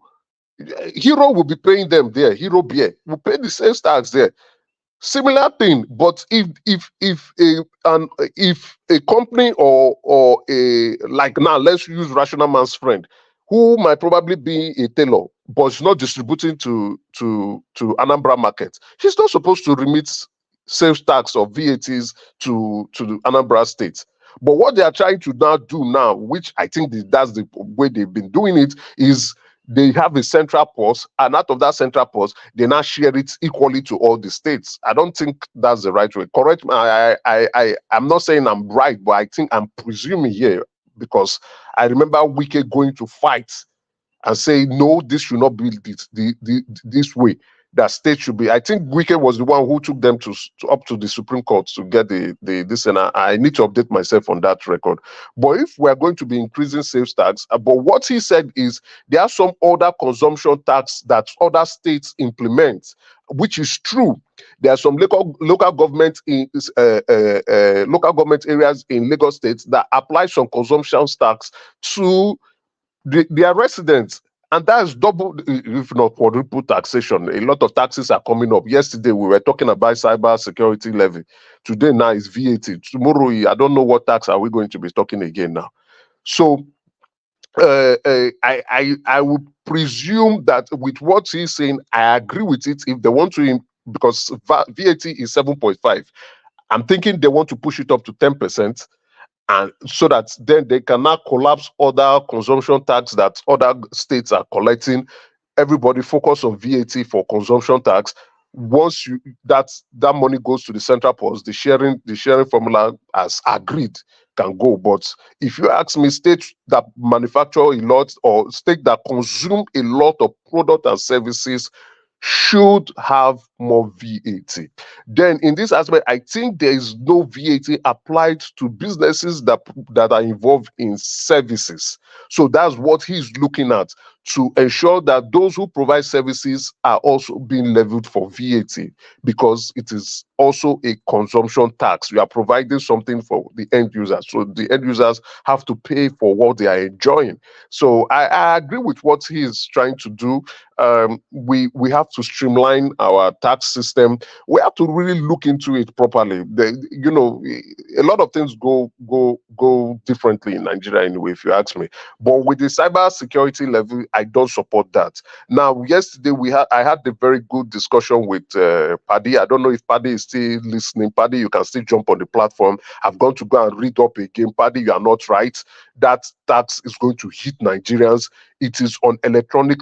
Hero will be paying them there. Hero beer will pay the sales tax there. Similar thing, but if a company or a, like now, let's use Rational Man's friend, who might probably be a tailor, but is not distributing to Anambra market. He's not supposed to remit sales tax or VATs to the Anambra State. But what they are trying to now do now, which I think that's the way they've been doing it, is they have a central purse, and out of that central purse, they now share it equally to all the states. I don't think that's the right way. Correct me. I'm not saying I'm right, but I think I'm presuming here, because I remember Wike going to fight and say, no, this should not be this way. That state should be. I think Wike was the one who took them to up to the Supreme Court to get this, and I need to update myself on that record. But if we are going to be increasing sales tax, but what he said is there are some other consumption tax that other states implement, which is true. There are some local government in local government areas in Lagos State that apply some consumption tax to their residents. And that's double, if not quadruple taxation. A lot of taxes are coming up. Yesterday, we were talking about cyber security levy. Today, now is VAT. Tomorrow, I don't know what tax are we going to be talking again now. So, I would presume that with what he's saying, I agree with it. If they want to, because VAT is 7.5, I'm thinking they want to push it up to 10%. And so that then they cannot collapse other consumption tax that other states are collecting. Everybody focus on VAT for consumption tax. Once that money goes to the central purse, the sharing formula as agreed can go. But if you ask me, states that manufacture a lot or states that consume a lot of product and services should have more VAT. Then in this aspect, I think there is no VAT applied to businesses that are involved in services. So that's what he's looking at, to ensure that those who provide services are also being levied for VAT, because it is also a consumption tax. You are providing something for the end users. So the end users have to pay for what they are enjoying. So I agree with what he is trying to do. We have to streamline our tax system. We have to really look into it properly. A lot of things go differently in Nigeria anyway, if you ask me. But with the cyber security level, I don't support that. Now, yesterday I had a very good discussion with Paddy. I don't know if Paddy is still listening. Paddy, you can still jump on the platform. I've gone to go and read up again. Paddy, you are not right. That tax is going to hit Nigerians. It is on electronic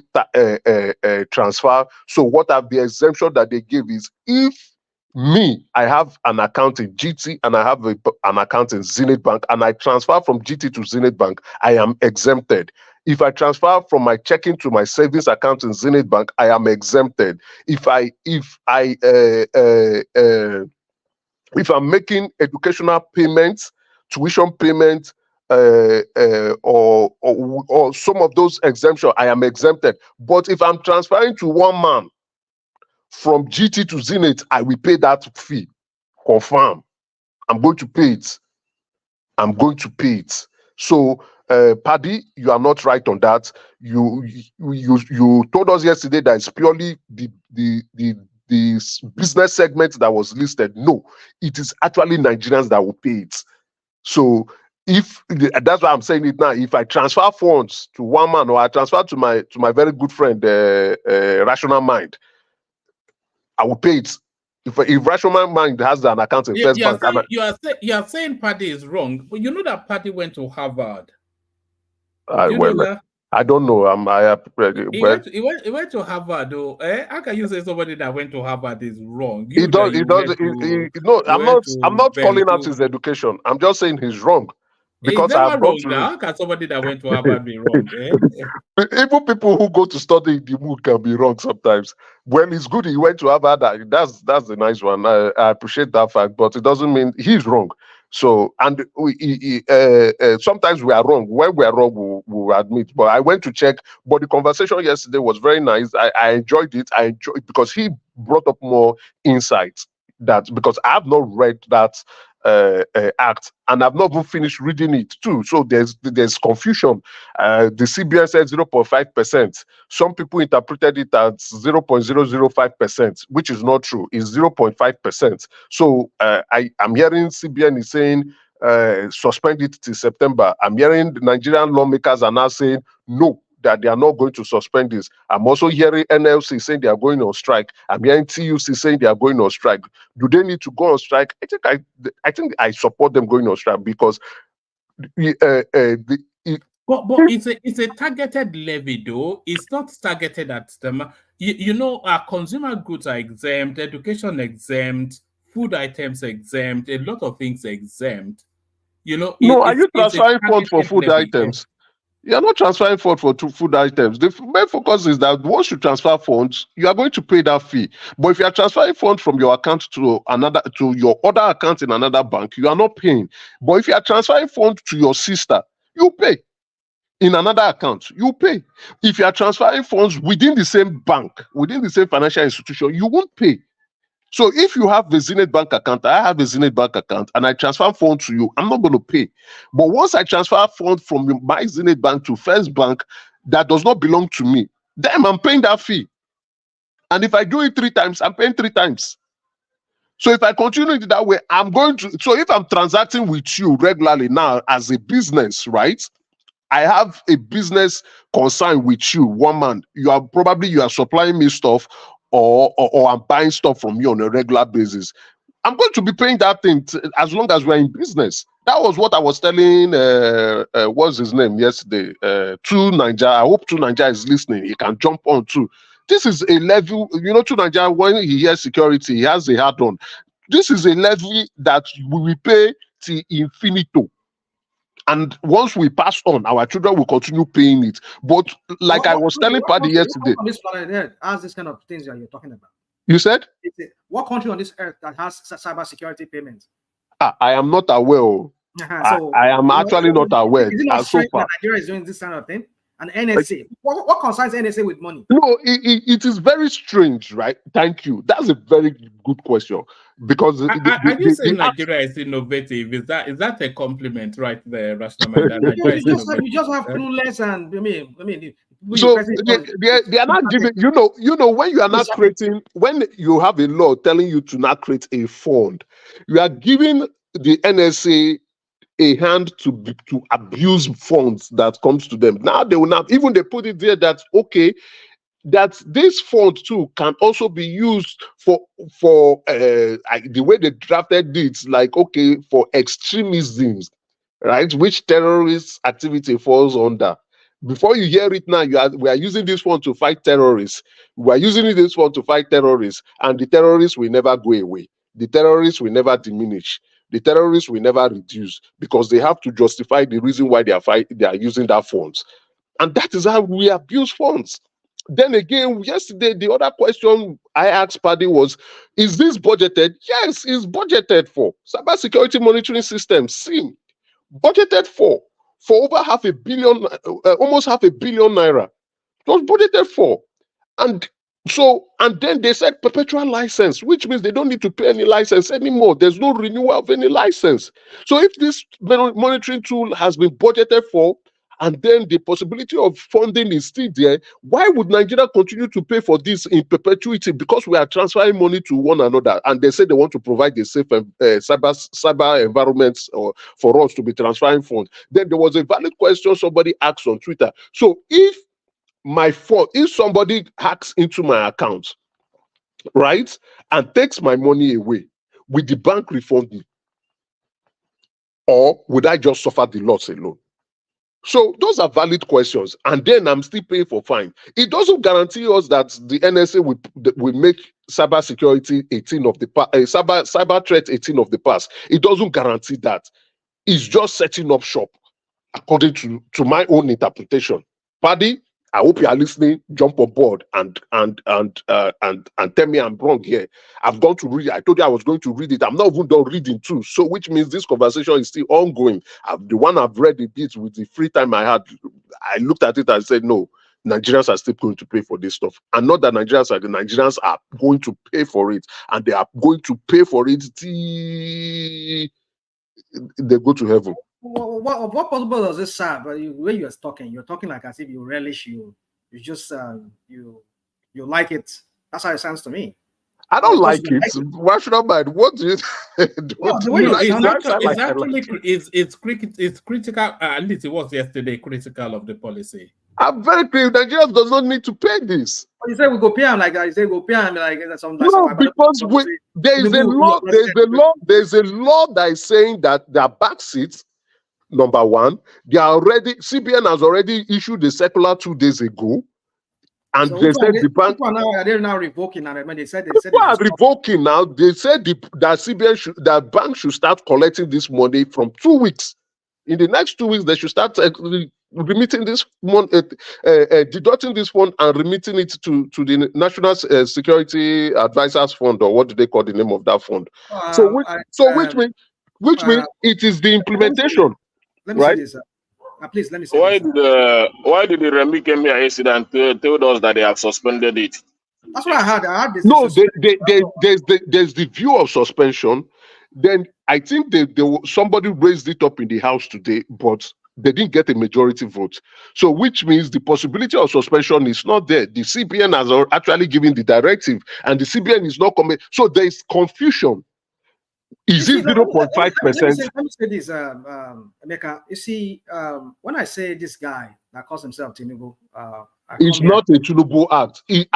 transfer. So what are the exemption that they give is, if I have an account in GT and I have an account in Zenith Bank, and I transfer from GT to Zenith Bank, I am exempted. If I transfer from my checking to my savings account in Zenith Bank, I am exempted. If I'm making educational payments, tuition payments, or some of those exemptions, I am exempted. But if I'm transferring to one man from GT to Zenith, I will pay that fee. Confirm. I'm going to pay it. So, Paddy, you are not right on that. You told us yesterday that it's purely the business segment that was listed. No, it is actually Nigerians that will pay it. So if that's why I'm saying it now, if I transfer funds to one man or I transfer to my very good friend Rational Mind, I will pay it. If Rational Mind has an account in First Bank, you are saying Paddy is wrong, but you know that Paddy went to Harvard. I don't know. He went to Harvard. Though, how can you say somebody that went to Harvard is wrong? No, I'm not calling out his education. I'm just saying he's wrong. Because I've wrong now. How can somebody that went to Harvard be wrong? Even people who go to study in the mood can be wrong sometimes. When it's good he went to Harvard, that's the nice one. I appreciate that fact, but it doesn't mean he's wrong. So, and sometimes we are wrong. When we are wrong, we'll admit. But I went to check. But the conversation yesterday was very nice. I enjoyed it. I enjoyed it because he brought up more insights. Because I have not read that act, and I've not even finished reading it too. So there's confusion. The CBN said 0.5%. Some people interpreted it as 0.005%, which is not true. It's 0.5%. So I'm hearing CBN is saying suspend it till September. I'm hearing the Nigerian lawmakers are now saying no, that they are not going to suspend this. I'm also hearing NLC saying they are going on strike. I'm hearing TUC saying they are going on strike. Do they need to go on strike? I think I support them going on strike because but it's a targeted levy though. It's not targeted at them. Our consumer goods are exempt, education exempt, food items exempt, a lot of things exempt. No, are you transferring funds for food items? You are not transferring funds for food items. The main focus is that once you transfer funds, you are going to pay that fee. But if you are transferring funds from your account to your other account in another bank, you are not paying. But if you are transferring funds to your sister, you pay. In another account, you pay. If you are transferring funds within the same bank, within the same financial institution, you won't pay. So if you have the Zenith Bank account, I have a Zenith Bank account, and I transfer funds to you, I'm not going to pay. But once I transfer funds from my Zenith Bank to First Bank that does not belong to me, then I'm paying that fee. And if I do it 3 times, I'm paying 3 times. So if I continue it that way, so if I'm transacting with you regularly now as a business, right? I have a business concern with you, one man. You are supplying me stuff, or I'm buying stuff from you on a regular basis. I'm going to be paying that thing as long as we're in business. That was what I was telling what's his name yesterday, True Naija. I hope True Naija is listening. He can jump on too. This is a level, True Naija, when he hears security, he has a hat on. This is a levy that we will pay till infinito. And once we pass on, our children will continue paying it. But like I was telling Paddy yesterday, this planet Earth has this kind of things that you're talking about? You said? What country on this earth that has cyber security payments? I am not aware. I am actually not aware. Is it not strange that Nigeria is doing this kind of thing? And NSA, what concerns NSA with money? No, it is very strange, right? Thank you. That's a very good question. Because are you saying Nigeria is innovative? Is that a compliment right there, Rational Mind? You just have clueless and I mean. So they are not giving. When you are not creating, when you have a law telling you to not create a fund, you are giving the NSA a hand to abuse funds that comes to them. Now they will not even they put it there that okay, that this fund too can also be used for the way they drafted it, like okay, for extremism, right? Which terrorist activity falls under. Before you hear it now, we are using this one to fight terrorists. We are using this one to fight terrorists, and the terrorists will never go away. The terrorists will never diminish. The terrorists will never reduce because they have to justify the reason why they are using that funds. And that is how we abuse funds. Then again, yesterday, the other question I asked Paddy was, is this budgeted? Yes, it's budgeted for. Cybersecurity monitoring system, SIM, budgeted for over $500 million, almost $500 million naira. It was budgeted for. And then they said perpetual license, which means they don't need to pay any license anymore. There's no renewal of any license. So if this monitoring tool has been budgeted for, and then the possibility of funding is still there, why would Nigeria continue to pay for this in perpetuity? Because we are transferring money to one another, and they say they want to provide a safe cyber environment for us to be transferring funds. Then there was a valid question somebody asked on Twitter. So if somebody hacks into my account, right, and takes my money away, will the bank refund me? Or would I just suffer the loss alone? So those are valid questions, and then I'm still paying for fine. It doesn't guarantee us that the NSA will make cyber security a thing of the past, cyber threat a thing of the past. It doesn't guarantee that. It's just setting up shop, according to my own interpretation. Paddy, I hope you are listening. Jump on board and tell me I'm wrong here. I've gone to read. I told you I was going to read it. I'm not even done reading too. So which means this conversation is still ongoing. The one I've read a bit with the free time I had, I looked at it and said, no, Nigerians are still going to pay for this stuff. And not that Nigerians are going to pay for it, and they are going to pay for it till they go to heaven. What possible does this serve? When you're talking like as if you relish, you just you like it. That's how it sounds to me. I don't like it. Why should I mind? What do you? It's critical. At least it was yesterday. Critical of the policy. I'm very clear. Nigerians does not need to pay this. You say we go pay them like that. You say we go pay them like some. No, because there is a law. There's a law that is saying that their back seats. Number one, CBN has already issued a circular 2 days ago, and so they said the bank. They're now revoking, and they said are revoking now. They said that bank should start collecting this money from 2 weeks. In the next 2 weeks, they should start remitting this money, deducting this fund and remitting it to the National Security Advisors Fund, or what do they call the name of that fund? Which means it is the implementation. Let me say this. Please, let me say why did the Remy came here yesterday and told us that they have suspended it? That's what I heard. This. No, there's the view of suspension. Then I think somebody raised it up in the House today, but they didn't get a majority vote. So which means the possibility of suspension is not there. The CBN has actually given the directive, and the CBN is not coming. So there is confusion. Is it 0.5%? Let me say this, Emeka. You see, when I say this guy that calls himself Tinubu, it's not a Tinubu act. It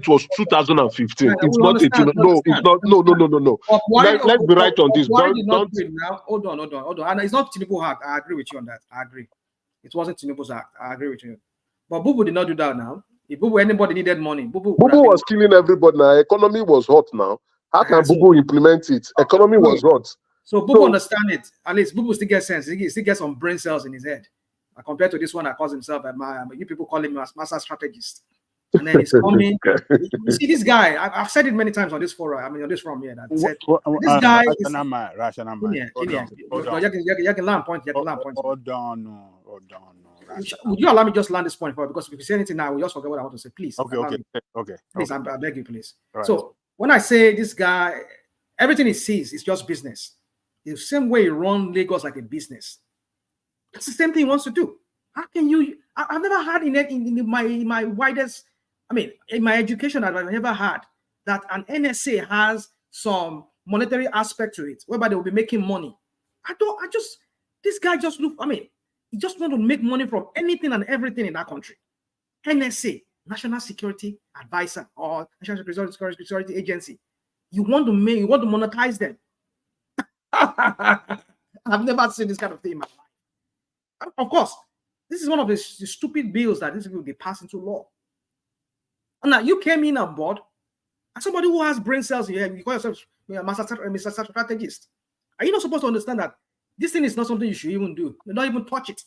was 2015. It's not a Tinubu. No, it's not. No. Let's be right on this. Don't. Hold on. And it's not Tinubu act. I agree with you on that. I agree. It wasn't Tinubu's act. I agree with you. But Bubu did not do that now. If anybody needed money, Bubu was killing everybody now. Economy was hot now. How can Bubu implement it? Economy was hot. So Bubu understand it. At least Bubu still gets sense. He still gets some brain cells in his head. Compared to this one that calls himself you people call him master strategist. And then he's coming. You see this guy, I've said it many times on this forum. On this forum here. That said, this guy is you can land point. Hold on. Would you allow me just land this point for you? Because if you say anything now, we just forget what I want to say. Please. Okay. Please, I beg you, please. Right. So when I say this guy, everything he sees is just business. The same way he runs Lagos like a business. It's the same thing he wants to do. How can you? I've never had in my widest, in my education, I've never had that an NSA has some monetary aspect to it, whereby they will be making money. This guy just he just want to make money from anything and everything in that country. NSA, National Security Advisor, or National Security Agency. You want to monetize them. I've never seen this kind of thing in my life. Of course, this is one of the stupid bills that this will be passed into law. And now you came in on board as somebody who has brain cells here. You call yourself Mr. Strategist. Are you not supposed to understand that this thing is not something you should even do? You don't even touch it.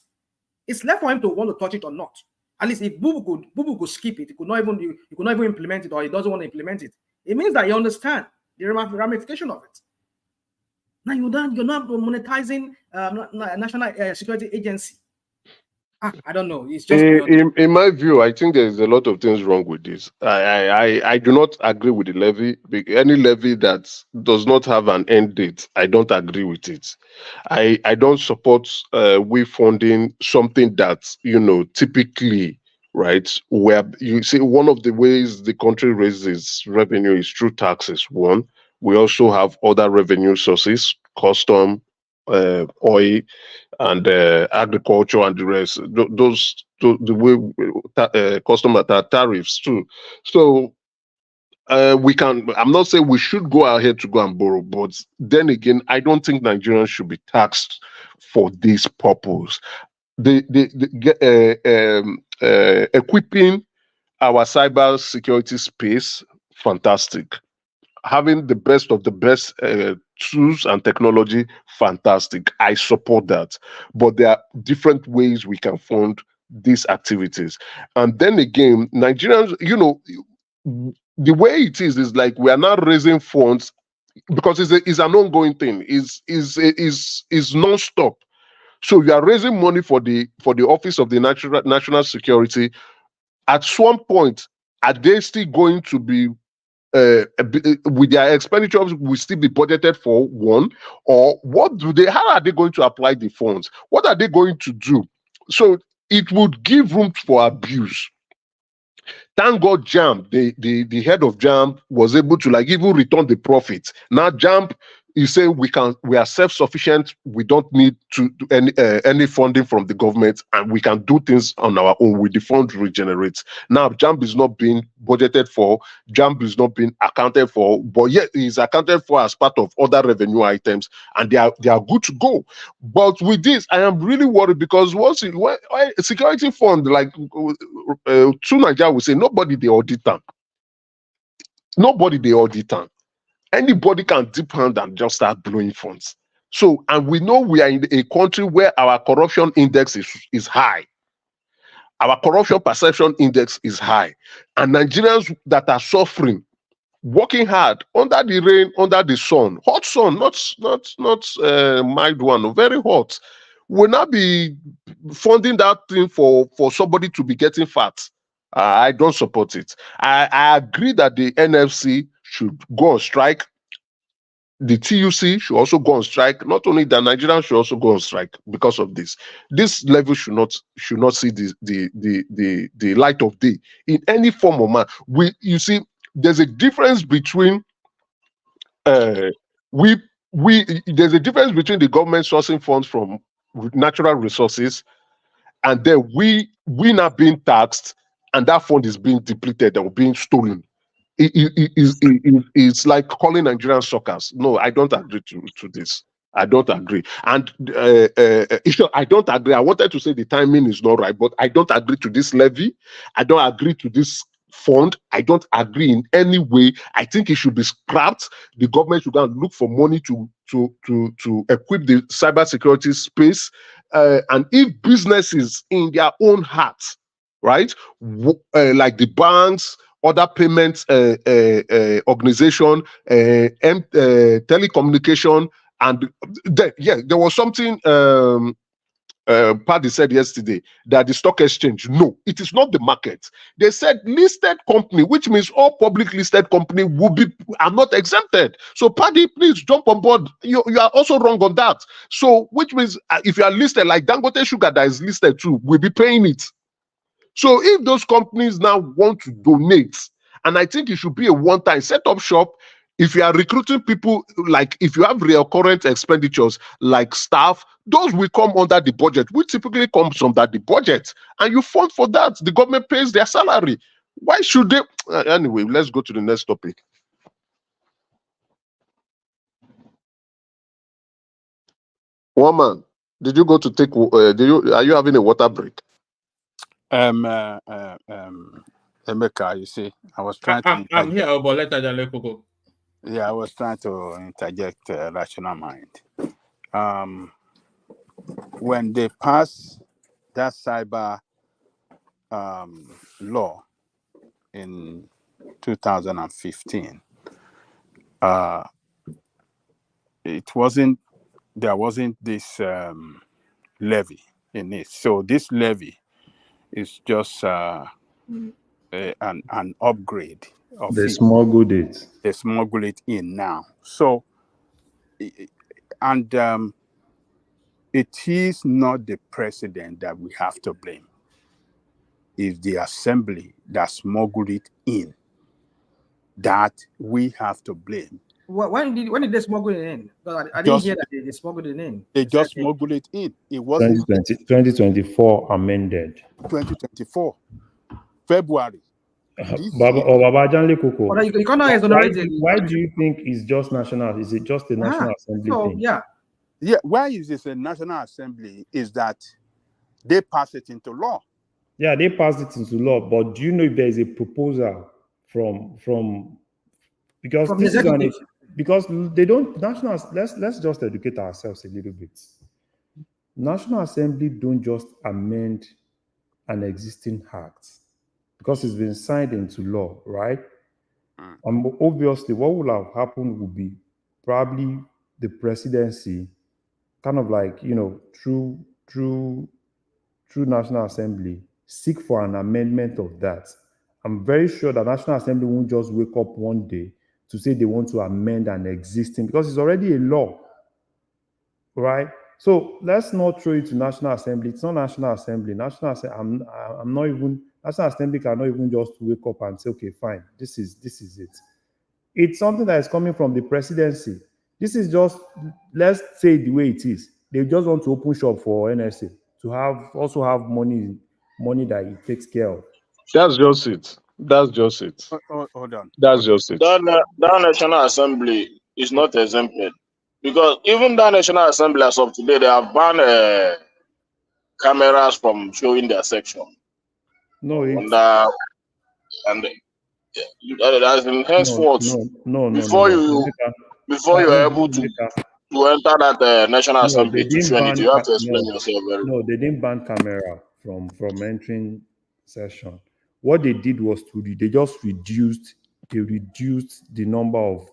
It's left for him to want to touch it or not. At least if Bubu could skip it, he could not even implement it, or he doesn't want to implement it. It means that you understand the ramification of it. Now you're not monetizing National Security Agency. I don't know. It's just beyond. In my view, I think there's a lot of things wrong with this. I do not agree with the levy. Any levy that does not have an end date, I don't agree with it. I don't support we funding something that, typically, right, where you see one of the ways the country raises revenue is through taxes. One, we also have other revenue sources, custom, oil, and agriculture and the rest. The way customer tariffs too. So we can. I'm not saying we should go ahead to go and borrow, but then again, I don't think Nigerians should be taxed for this purpose. Equipping our cyber security space, fantastic. Having the best of the best tools and technology, fantastic. I support that. But there are different ways we can fund these activities. And then again, Nigerians, the way it is like we are not raising funds because it's an ongoing thing, is non-stop. So you are raising money for the Office of the National Security. At some point, are they still going to be with their expenditures will still be budgeted for one, or how are they going to apply the funds? What are they going to do? So it would give room for abuse. Thank God JAMB, the head of JAMB was able to even return the profits. Now JAMB, you say we are self-sufficient, we don't need to do any funding from the government, and we can do things on our own with the fund regenerates. Now JAMB is not being budgeted for, JAMB is not being accounted for, but yet it is accounted for as part of other revenue items, and they are good to go. But with this, I am really worried because once a security fund like to Nigeria will say nobody they audit them. Nobody they audit them. Anybody can dip hand and just start blowing funds. So, and we know we are in a country where our corruption index is high. Our corruption perception index is high. And Nigerians that are suffering, working hard, under the rain, under the sun, hot sun, not mild one, very hot, will not be funding that thing for somebody to be getting fat. I don't support it. I agree that the NFC should go on strike. The TUC should also go on strike. Not only that, Nigerians should also go on strike because of this. This level should not see the light of day in any form of man. You see, there's a difference between there's a difference between the government sourcing funds from natural resources, and then we not being taxed, and that fund is being depleted or being stolen. It's like calling Nigerian suckers. No, I don't agree to this. I don't agree. And I don't agree. I wanted to say the timing is not right, but I don't agree to this levy. I don't agree to this fund. I don't agree in any way. I think it should be scrapped. The government should go and look for money to equip the cybersecurity space. And if businesses in their own hearts, right, like the banks, other payments organization, telecommunication, and there was something Paddy said yesterday that the stock exchange, no, it is not the market. They said listed company, which means all public listed company are not exempted. So Paddy, please jump on board. You are also wrong on that. So which means if you are listed like Dangote Sugar that is listed too, we'll be paying it. So if those companies now want to donate, and I think it should be a one-time set up shop. If you are recruiting people, like if you have recurrent expenditures like staff, those will come under the budget, which typically comes under the budget, and you fund for that. The government pays their salary. Why should they? Anyway, let's go to the next topic. Woman, did you go to take? Are you having a water break? Emeka, you see, I was trying to. I'm here, but let Ajale. Yeah, I was trying to interject rational mind. When they passed that cyber law in 2015, there wasn't this levy in it. So this levy is just an upgrade of They it. smuggled it. They smuggle it in now. So, and it is not the president that we have to blame. It's the assembly that smuggled it in that we have to blame. When did they smuggle it in? I didn't hear that they smuggled it in. They just smuggled it in. It wasn't 2024 amended. 2024 February. Baba Koko. You cannot exonerate it. Why do you think it's just national? Is it just a National Assembly thing? Yeah. Why is this a National Assembly? Is that they pass it into law? Yeah, they passed it into law. But do you know if there is a proposal from because this is because they don't national. Let's just educate ourselves a little bit. National Assembly don't just amend an existing act because it's been signed into law, right? Obviously, what will have happened would be probably the presidency, kind of like, through National Assembly, seek for an amendment of that. I'm very sure that National Assembly won't just wake up one day to say they want to amend an existing, because it's already a law, right? So let's not throw it to National Assembly. It's not National Assembly. National Assembly cannot even just wake up and say, okay, fine, this is it. It's something that is coming from the presidency. This is just, let's say the way it is. They just want to open shop for NSA to also have money that it takes care of. That's just it. Hold on. That's just it. That National Assembly is not exempted, because even that National Assembly as of today, they have banned cameras from showing their section. No, and as in henceforth, before you are able to enter that National Assembly to show anything, you have to explain yourself very well. No, they didn't ban camera from entering session. What they did was they just reduced the number of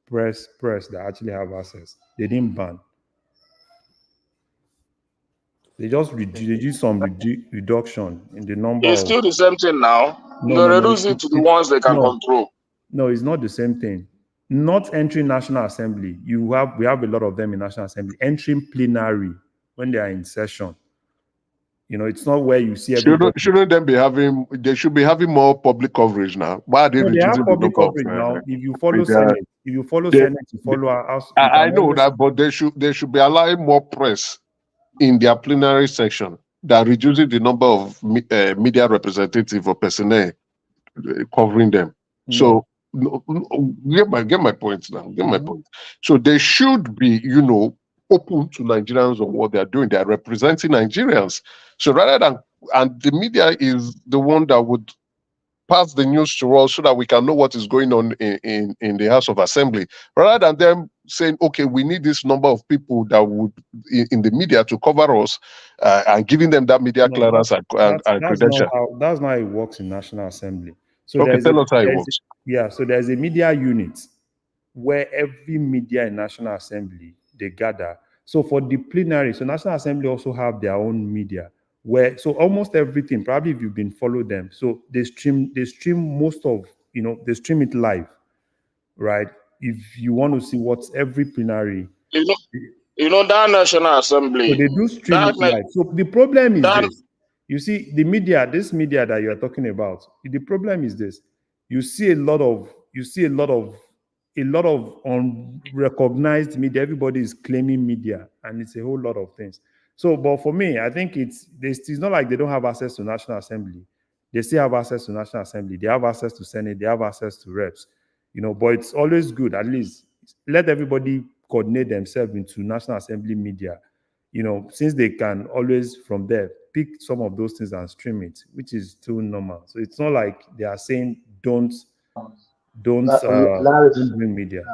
press that actually have access. They didn't ban. They just reduced some reduction in the number. It's still the same thing now. They reduce it to the ones they can control. No, it's not the same thing. Not entering National Assembly. We have a lot of them in National Assembly. Entering plenary when they are in session. It's not where you see everybody. Shouldn't they should be having more public coverage now? Why are they reducing they have public coverage now? If you follow Senate, you follow our house. I know that, but they should be allowing more press in their plenary section than reducing the number of media representative or personnel covering them. So get my point now. Get my point. So they should be, open to Nigerians on what they are doing. They are representing Nigerians. So rather than, and the media is the one that would pass the news to us so that we can know what is going on in the House of Assembly, rather than them saying, okay, we need this number of people that would in the media to cover us and giving them that media clearance and credential. That's not how it works in National Assembly. So okay, tell us how it works. Yeah, so there's a media unit where every media in National Assembly, they gather. So for the plenary, so National Assembly also have their own media so almost everything, probably if you've been following them, so they stream most of, they stream it live, right? If you want to see what's every plenary. That National Assembly. So they do stream it live. So the problem is this. You see, this media that you're talking about, the problem is this. You see a lot of unrecognized media. Everybody is claiming media, and it's a whole lot of things. So, but for me, I think it's not like they don't have access to National Assembly. They still have access to National Assembly. They have access to Senate. They have access to reps. But it's always good, at least, let everybody coordinate themselves into National Assembly media. Since they can always from there pick some of those things and stream it, which is too normal. So it's not like they are saying don't bring media.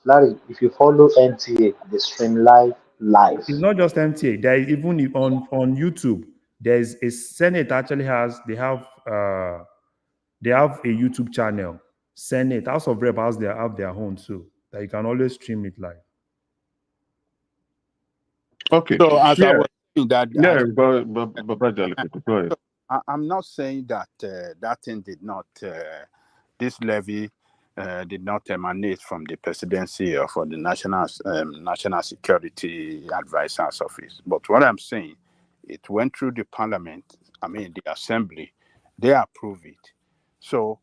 Larry, if you follow MTA, they stream live. It's not just MTA. There is even on YouTube. There's a Senate actually they have a YouTube channel. Senate, House of Rep have their own too, that you can always stream it live. Okay. So as I was that yeah, but go ahead. I'm not saying that that thing did not, this levy did not emanate from the presidency or for the National Security Advisor's Office. But what I'm saying, it went through the parliament, I mean, the assembly, they approve it. So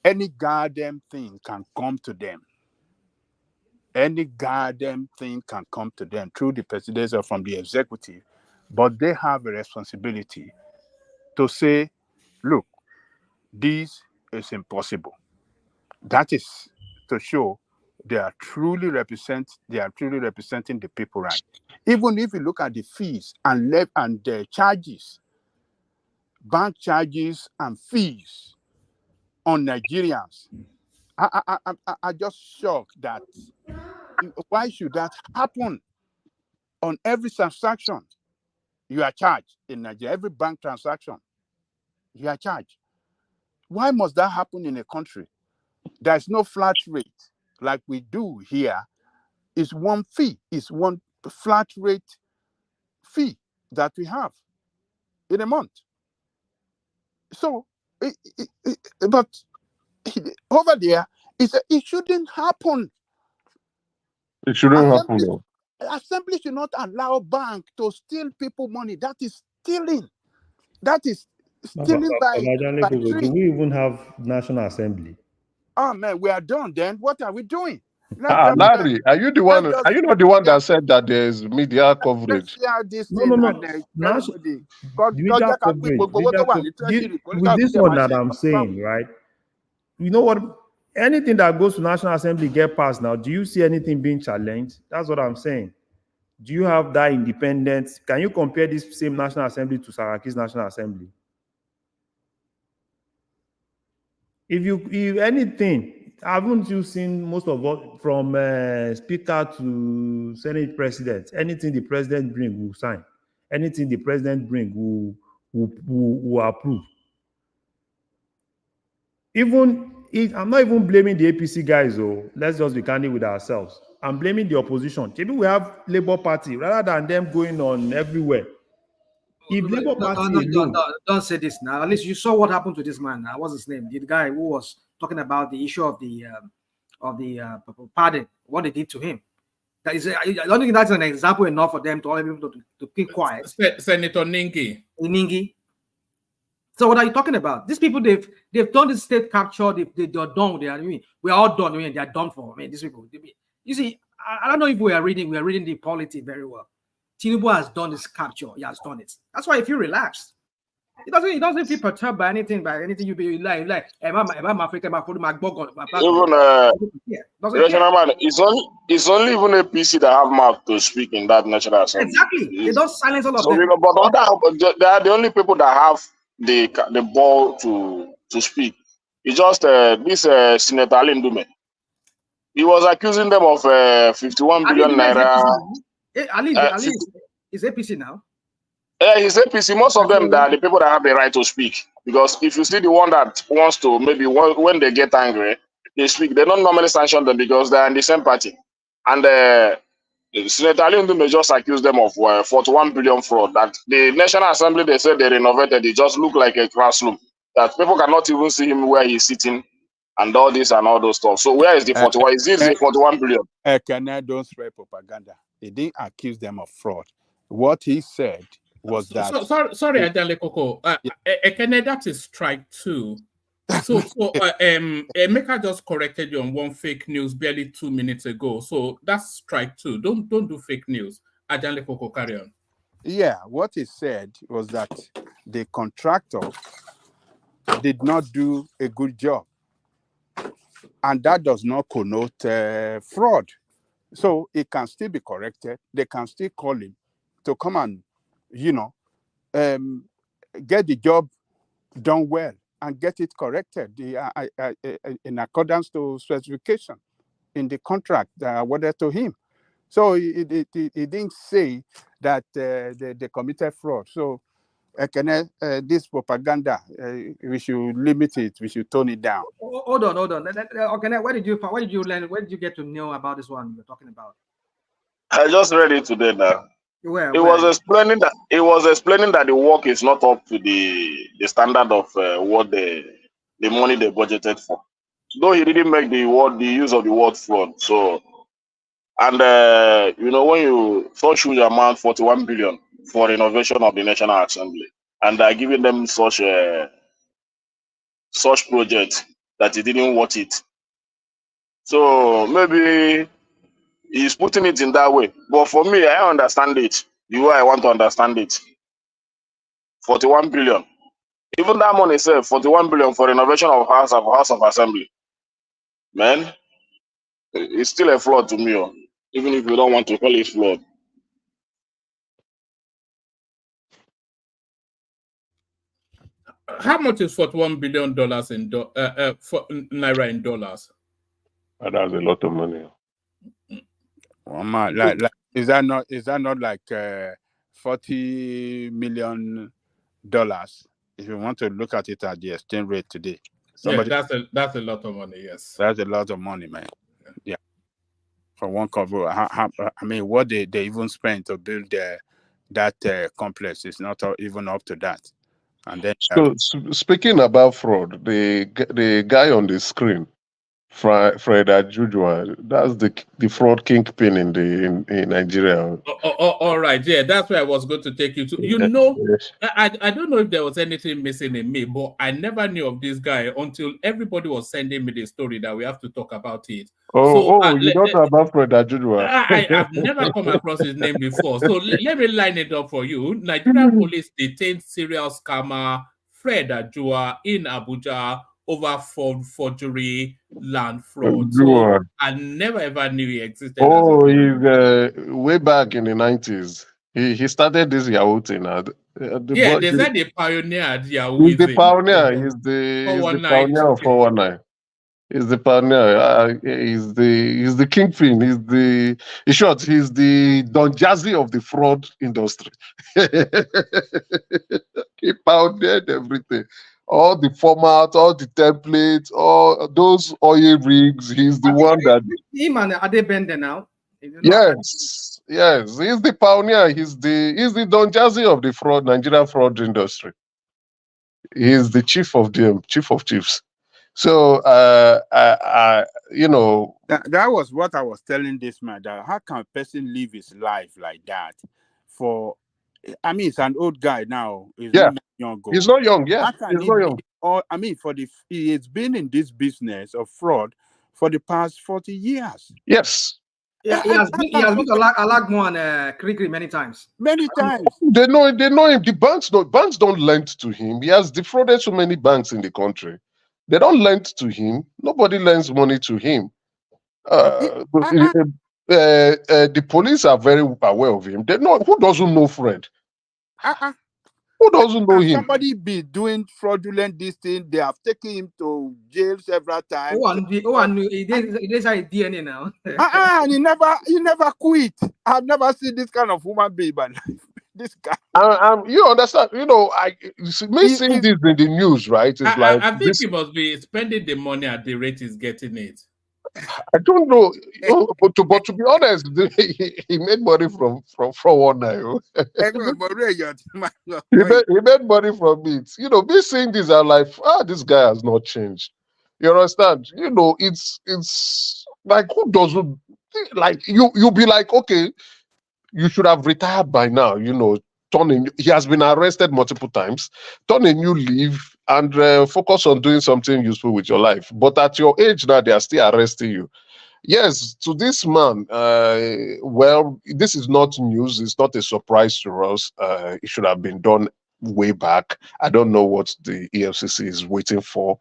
any goddamn thing can come to them. Any goddamn thing can come to them through the presidency or from the executive, but they have a responsibility to say, look, this is impossible. That is to show they are truly representing the people, right? Even if you look at the fees and the charges, bank charges and fees on Nigerians, I just shocked that why should that happen on every transaction? You are charged in Nigeria. Every bank transaction, you are charged. Why must that happen in a country? There's no flat rate like we do here. It's one fee. It's one flat rate fee that we have in a month. So, but over there, it shouldn't happen. It shouldn't happen, though. Assembly should not allow bank to steal people money. That is stealing. That is stealing by do we even have National Assembly? Oh man, we are done then. What are we doing? Larry, are you the one? Are you not the one that said that there's media coverage? This no. Media coverage. With this one that I'm saying, right? You know what? Anything that goes to National Assembly get passed now. Do you see anything being challenged? That's what I'm saying. Do you have that independence? Can you compare this same National Assembly to Saraki's National Assembly? If anything, haven't you seen most of what from Speaker to Senate President? Anything the President bring will sign. Anything the President bring will approve. I'm not even blaming the APC guys, though. Let's just be candid with ourselves. I'm blaming the opposition. Maybe we have Labour Party rather than them going on everywhere. If Labour Party don't say this now. At least you saw what happened to this man. What's his name? The guy who was talking about the issue of the pardon, what they did to him. That is, I don't think that's an example enough for them to all people to keep quiet. Senator Ningi. So what are you talking about? These people, they've done the state capture. They're done with it. I mean, we're all done. I mean, they're done for. I mean, these people. You see, I don't know if we are reading the polity very well. Tinubu has done this capture. He has done it. That's why if you relax, it doesn't feel perturbed by anything you be like. I'm African. It's only even APC that have mouth to speak in that National Assembly. Exactly. They don't silence all of them. But they are the only people that have the ball to speak. It's just this Senator Alindume. He was accusing them of 51 billion naira. Ali is APC now. Yeah, he's APC. Most of them are the people that have the right to speak. Because if you see the one that wants to, maybe when they get angry, they speak. They don't normally sanction them because they're in the same party. And Senator Alindu may just accuse them of 41 billion fraud. That the National Assembly, they said they renovated. It just looked like a classroom. That people cannot even see him where he's sitting and all this and all those stuff. So where is the 41? Is this the 41 billion? Don't spread propaganda. He didn't accuse them of fraud. What he said was that. Sorry, Adele Koko. That is strike two. So Emeka just corrected you on one fake news barely 2 minutes ago. So that's strike two. Don't do fake news. Adele Koko, carry on. Yeah, what he said was that the contractor did not do a good job, and that does not connote fraud. So it can still be corrected. They can still call him to come and, get the job done well and get it corrected in accordance to specification in the contract awarded to him. So he didn't say that they committed fraud. So this propaganda, we should limit it. We should tone it down. Hold on. Okay, where did you learn? Where did you get to know about this one you're talking about? I just read it today now. He was explaining that the work is not up to the standard of what the money they budgeted for. Though he didn't make the use of the word fraud. So, and when you such huge amount, 41 billion for renovation of the National Assembly, and giving them such project that he didn't watch it. So maybe he's putting it in that way. But for me, I understand it the way I want to understand it. 41 billion. Even that money itself, 41 billion for renovation of House of Assembly. Man, it's still a fraud to me, even if you don't want to call it fraud. How much is $41 billion in naira in dollars? That's a lot of money. Is that not like $40 million? If you want to look at it at the exchange rate today, that's a lot of money. Yes, that's a lot of money, man. Yeah, for one cover. I mean, what they even spent to build that complex is not even up to that. And then, so speaking about fraud, the guy on the screen, Fred Ajujua, that's the fraud kingpin in Nigeria. All right, yeah, that's where I was going to take you to. You know, I don't know if there was anything missing in me, but I never knew of this guy until everybody was sending me the story that we have to talk about it. You don't know about Fred Ajujua? I've never come across his name before. So let me line it up for you. Nigerian police detained serial scammer Fred Ajujua in Abuja over forgery land fraud. So I never ever knew he existed. He's way back in the 90s. He started this Yahoo thing. They said he pioneered Yahoo. He's the pioneer. He's the pioneer of 419. He's the pioneer. He's the kingpin. In short, he's the Don Jazzy of the fraud industry. He pioneered everything. All the format, all the templates, all those oil rigs. He's the one that. Him and Adebende now. Yes, he's the pioneer. He's the Don Jazzy of the Nigerian fraud industry. He's the chief of chiefs. So, that was what I was telling this man. That how can a person live his life like that? He's an old guy now. He's not young. He's not young. Yeah, he's not young. He's been in this business of fraud for the past 40 years. Yes. Yeah, he has been to Alagmo and Krigri many times. Many times. They know him. The banks don't lend to him. He has defrauded so many banks in the country. They don't lend to him. Nobody lends money to him. The police are very aware of him. They know who doesn't know Fred. Who doesn't know him? Somebody be doing fraudulent this thing. They have taken him to jail several times. He does have DNA now. And he never quit. I've never seen this kind of human being, but this guy. You understand? Seeing this in the news, right? It's I think he must be spending the money at the rate he's getting it. I don't know, but to be honest, he made money from 419. He made money from it. Me seeing this, I'm like, this guy has not changed. You understand? It's like, who doesn't like you? You'll be like, okay, you should have retired by now. He has been arrested multiple times. Turn a new leaf and focus on doing something useful with your life. But at your age now, they are still arresting you. Yes, to this man, this is not news. It's not a surprise to us. It should have been done way back. I don't know what the EFCC is waiting for.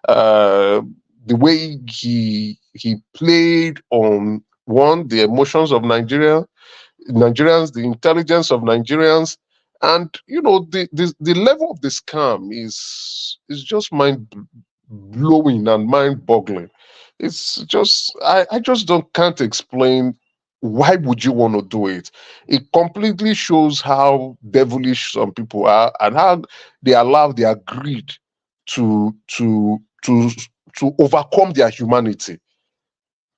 The way he played on, the emotions of Nigerians, the intelligence of Nigerians, and the level of the scam is just mind blowing and mind boggling. It's just I just can't explain why would you want to do it. It completely shows how devilish some people are and how they allow their greed to overcome their humanity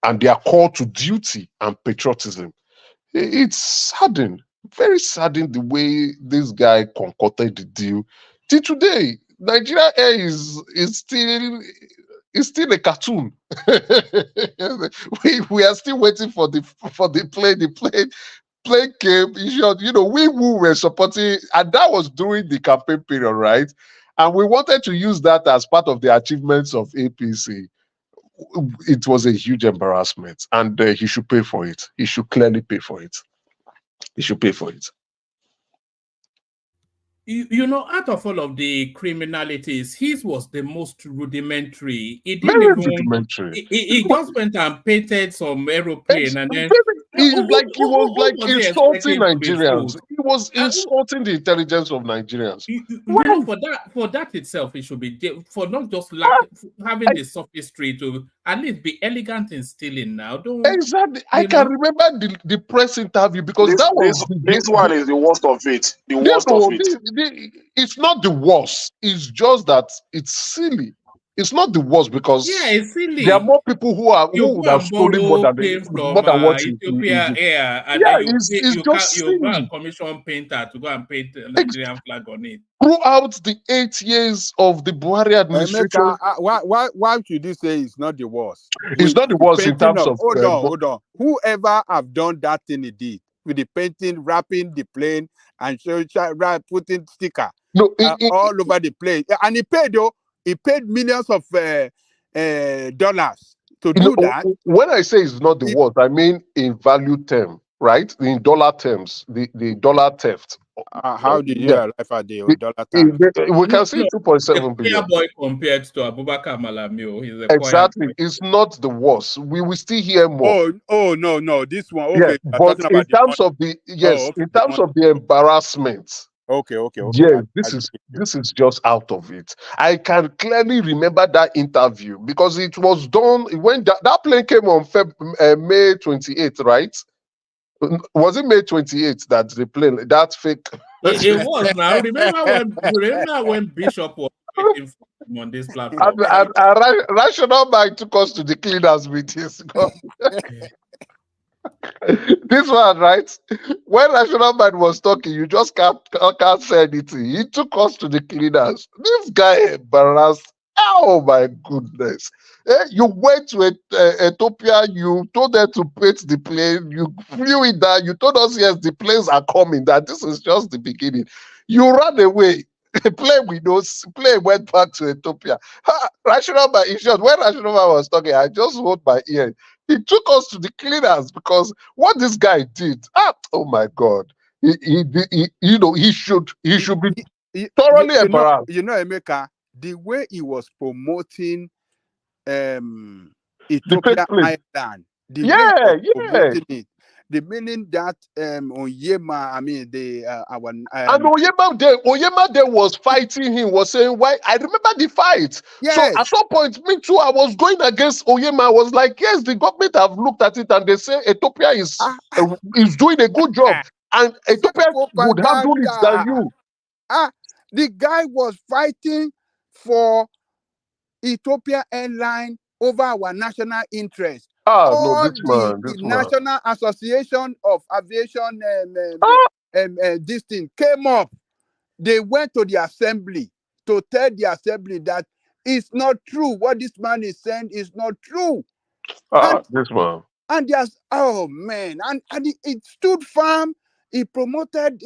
and their call to duty and patriotism. It's saddening, very saddened the way this guy concocted the deal. Till today, Nigeria Air is still a cartoon. we are still waiting for the plane. The plane came. In short, we who were supporting, and that was during the campaign period, right? And we wanted to use that as part of the achievements of APC. It was a huge embarrassment, and he should pay for it. He should clearly pay for it. He should pay for it. Out of all of the criminalities, his was the most rudimentary. It Very didn't even. rudimentary. He just went and painted some aeroplane, and then he was insulting Nigerians. He was insulting the intelligence of Nigerians. For that itself, it should be for not just having the sophistry to at least be elegant in stealing. Now, exactly. I can remember the press interview because this one is the worst of it. The worst of it. It's not the worst. It's just that it's silly. It's not the worst because it's silly. There are more people who would have stolen more than what Ethiopia Air, and you go and commission painter to go and paint the Nigerian flag on it. Throughout the 8 years of the Buhari administration, why should you say it's not the worst? It's not the worst in terms of. Hold on. Whoever have done that thing he did with the painting, wrapping the plane, and putting sticker all over the plane, and he paid though. He paid millions of dollars to do that. When I say it's not the worst, I mean in value term, right? In dollar terms, the dollar theft. How did you arrive at the dollar term? We can see 2.7 billion. Boy compared to Abubakar Malamio, he's exactly. It's not the worst. We will still hear more. Oh no, this one. Okay, but in terms of the in terms of the embarrassment. Okay. Yes, this is just out of it. I can clearly remember that interview because it was done when that plane came on May 28th, right? Was it May 28th that the plane that fake? It was now. Remember when Bishop was on this platform? And Rational Bank took us to the cleaners meetings. This one, right? When Rational Bank was talking, you just can't say anything. He took us to the cleaners. This guy embarrassed. Oh my goodness. You went to Ethiopia, you told them to paint the plane, you flew it down, you told us, yes, the planes are coming, that this is just the beginning. You ran away. Plane went back to Ethiopia. Rational Bank, in short, when Rational Bank was talking, I just hold my ear. He took us to the cleaners because what this guy did, oh my God, he should be thoroughly embarrassed. Emeka, the way he was promoting Ethiopia Island, the way he was promoting it, the meaning that Onyema, I mean and Onyema there was fighting him, was saying why. I remember the fight. Yes. So at some point, me too, I was going against Onyema. I was like, yes, the government have looked at it and they say Ethiopia is doing a good job, and Ethiopia would have done it than you. The guy was fighting for Ethiopia Airline over our national interest. The National Association of Aviation this thing came up. They went to the assembly to tell the assembly that it's not true. What this man is saying is not true. This one. And there's and it stood firm. He promoted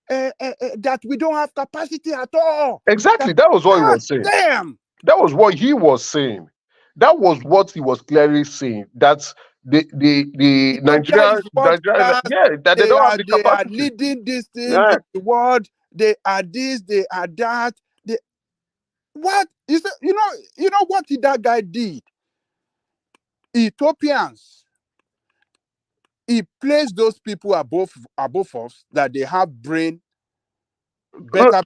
that we don't have capacity at all. Exactly. That was what he was saying. Damn. That was what he was saying. That was what he was clearly saying. That's the Nigeria, that they don't have the capacity. They are leading this thing in the world. They are this, they are that. What is it? You know what that guy did? Ethiopians. He placed those people above us that they have better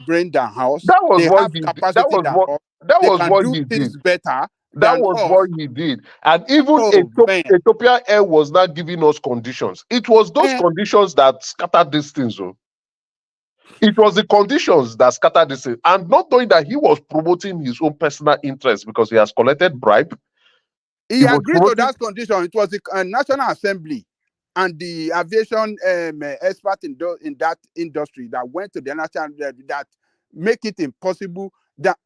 brain than us. That was they what have he capacity did. That was what he did. Better. That was what he did. And even Ethiopia Air was not giving us conditions. It was those conditions that scattered these things. It was the conditions that scattered this thing. And not knowing that he was promoting his own personal interest because he has collected bribe. He agreed to that condition. It was the National Assembly and the aviation expert in that industry that went to the national that make it impossible that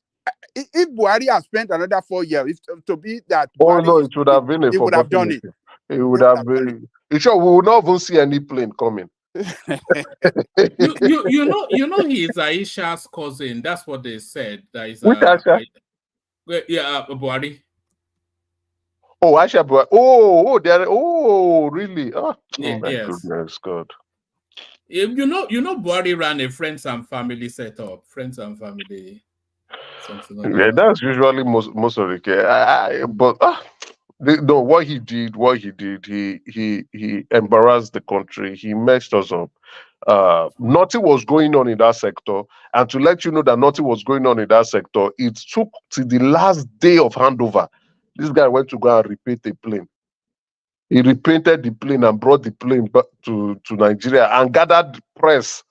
if Buhari had spent another 4 years to be that Buhari no, it would have been a he would have done it. It would have been. Sure, we would not even see any plane coming. you know he is Aisha's cousin. That's what they said. That is Which Aisha? Buhari. Oh, Aisha Buhari. Oh, really? Oh my yes. goodness, God. You know, Buhari ran a friends and family setup. Friends and family. Something like that. That's usually most of the care. But no, what he did, he embarrassed the country. He messed us up. Nothing was going on in that sector, and to let you know that nothing was going on in that sector, it took to the last day of handover. This guy went to go and repaint a plane. He repainted the plane and brought the plane back to Nigeria and gathered press.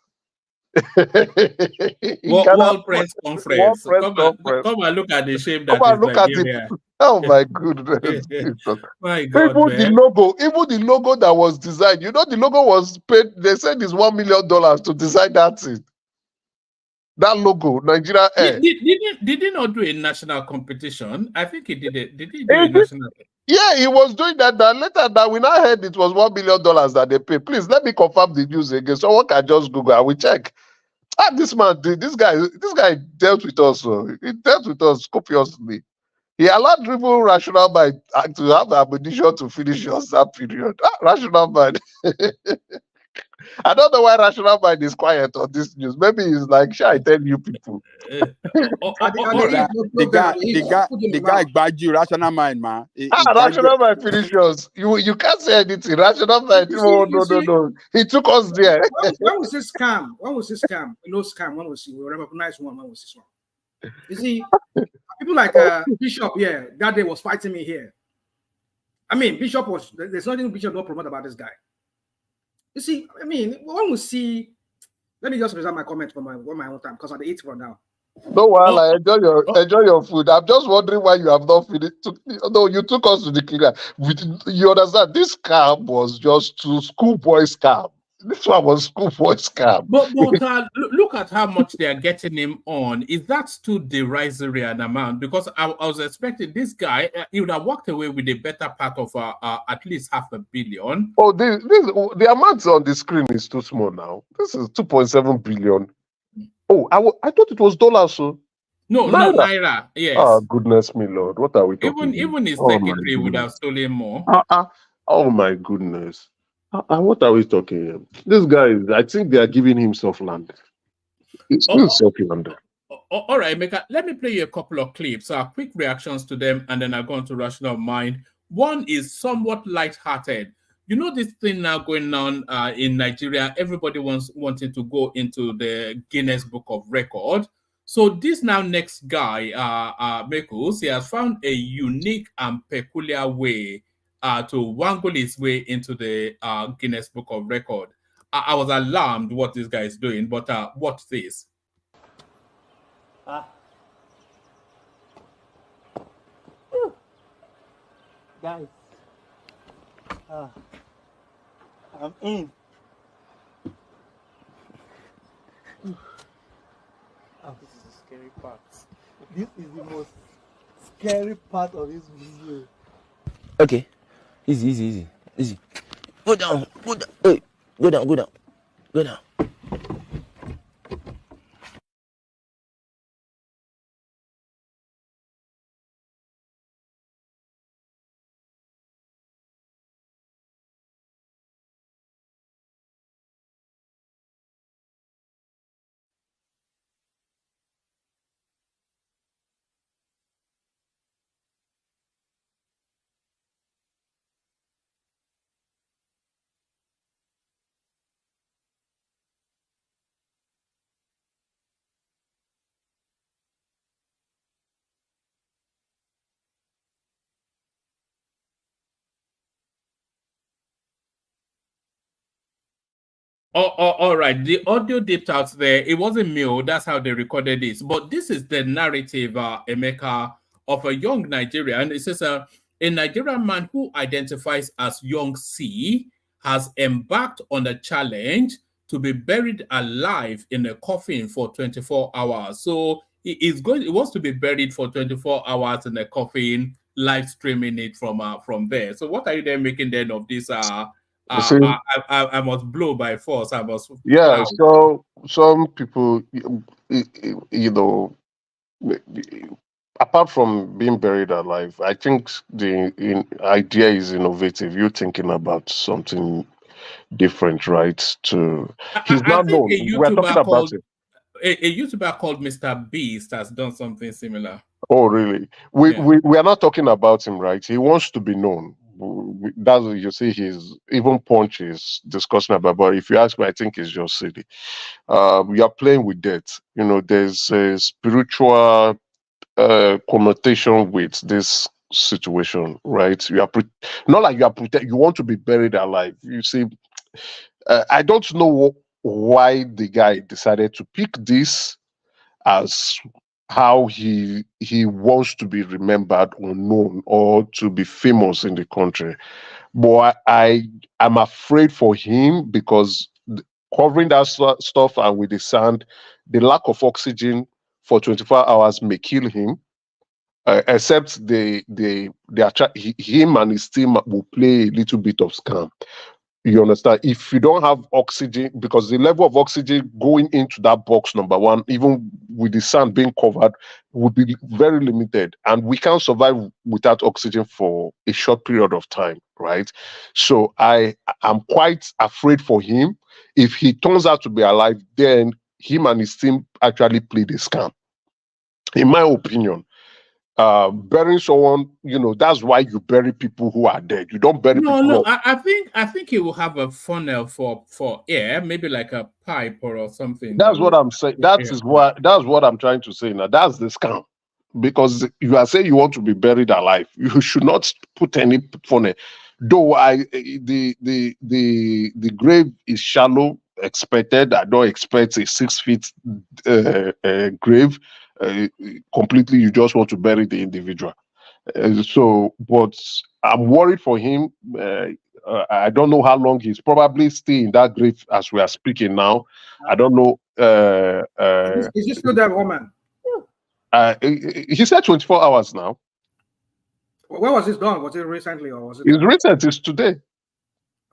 World press conference. Come and look at the shape that is Nigeria. Oh my goodness. My God, even the logo that was designed, the logo was paid, they said it's $1 million to design that thing. That logo, Nigeria Air. Did he not do a national competition? I think he did it. Did he do a national? Yeah, he was doing that. Later that we now heard it was $1 million that they paid. Please let me confirm the news again. Someone can just Google and we check. This man did. This guy dealt with us. He dealt with us copiously. He allowed even rational mind to have the ammunition to finish that period. Rational mind. I don't know why rational mind is quiet on this news. Maybe he's like, shall I tell you people? The guy bad you, rational mind, man. Rational mind finish us. You can't say anything. Rational mind. No. He took us there. When was this scam? No scam. When was it? We recognize one. When was this one? You see, people like Bishop, that day was fighting me here. I mean, Bishop was. There's nothing Bishop don't promote about this guy. You see, I mean, when we see, let me just present my comment for my own time because I eat for now. No, well, I enjoy your food. I'm just wondering why you have not finished. No, you took us to the cleaner. You understand? This scam was just to schoolboy scam. This one was schoolboy scam. But look at how much they are getting him on. Is that too derisory an amount? Because I was expecting this guy, he would have walked away with a better part of at least $500 million. Oh, the amount on the screen is too small now. This is 2.7 billion. Oh, I thought it was dollars. So no, naira. Yes. Oh, goodness me, Lord. What are we talking Even his secretary would have stolen more. Oh my goodness. What are we talking about? This guy, I think they are giving him soft land. It's still soft land. All right, Meka, let me play you a couple of clips, quick reactions to them, and then I'll go on to Rational Mind. One is somewhat lighthearted. You know this thing now going on in Nigeria, everybody wanting to go into the Guinness Book of Record. So this now next guy, Mekos, he has found a unique and peculiar way to wangle his way into the Guinness Book of Record. I was alarmed what this guy is doing, but watch this. Guys, I'm in. This is the scary part. This is the most scary part of this video. Okay. Easy. Go down. Hey, go down. All right. The audio dipped out there. It wasn't me. That's how they recorded this. But this is the narrative, Emeka, of a young Nigerian. It says a Nigerian man who identifies as Young C has embarked on a challenge to be buried alive in a coffin for 24 hours. So he wants to be buried for 24 hours in a coffin, live streaming it from there. So what are you then making then of this? I must blow by force. I must. Yeah. So some people, you know, apart from being buried alive, I think the idea is innovative. You're thinking about something different, right? He's I not think known. We're talking about it. A YouTuber called Mr. Beast has done something similar. Oh, really? We are not talking about him, right? He wants to be known. That's what you see. He's even Punch is discussing about. But if you ask me, I think it's just silly. We are playing with death. You know, there's a spiritual connotation with this situation, right? You are not like you are you want to be buried alive. You see, I don't know why the guy decided to pick this as how he wants to be remembered or known or to be famous in the country. But I am afraid for him because covering that stuff and with the sand, the lack of oxygen for 24 hours may kill him. Except him and his team will play a little bit of scam. You understand? If you don't have oxygen, because the level of oxygen going into that box, number one, even with the sand being covered, would be very limited. And we can't survive without oxygen for a short period of time, right? So I am quite afraid for him. If he turns out to be alive, then him and his team actually played a scam. In my opinion, burying someone, you know, that's why you bury people who are dead. You don't bury people. No, I think he will have a funnel for air, maybe like a pipe or something. That's what I'm saying. That's what I'm trying to say now. That's the scam. Because you are saying you want to be buried alive. You should not put any funnel. Though the grave is shallow, expected. I don't expect a 6 feet grave. Completely, you just want to bury the individual. But I'm worried for him. I don't know how long he's probably still in that grave as we are speaking now. I don't know. Is this still that woman? He said 24 hours now. Where was this done? Was it recently or was it? It's recent. It's today.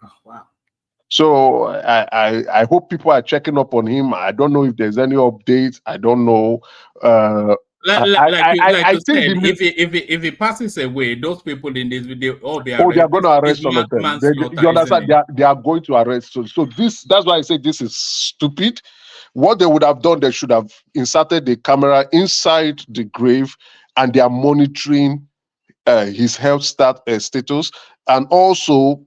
Oh, wow. So I hope people are checking up on him. I don't know if there's any updates. I don't know. I think if he passes away, those people in this video all be arrested. They are going to arrest all of them. You understand? They are going to arrest. So that's why I say this is stupid. What they would have done, they should have inserted the camera inside the grave, and they are monitoring his health status, and also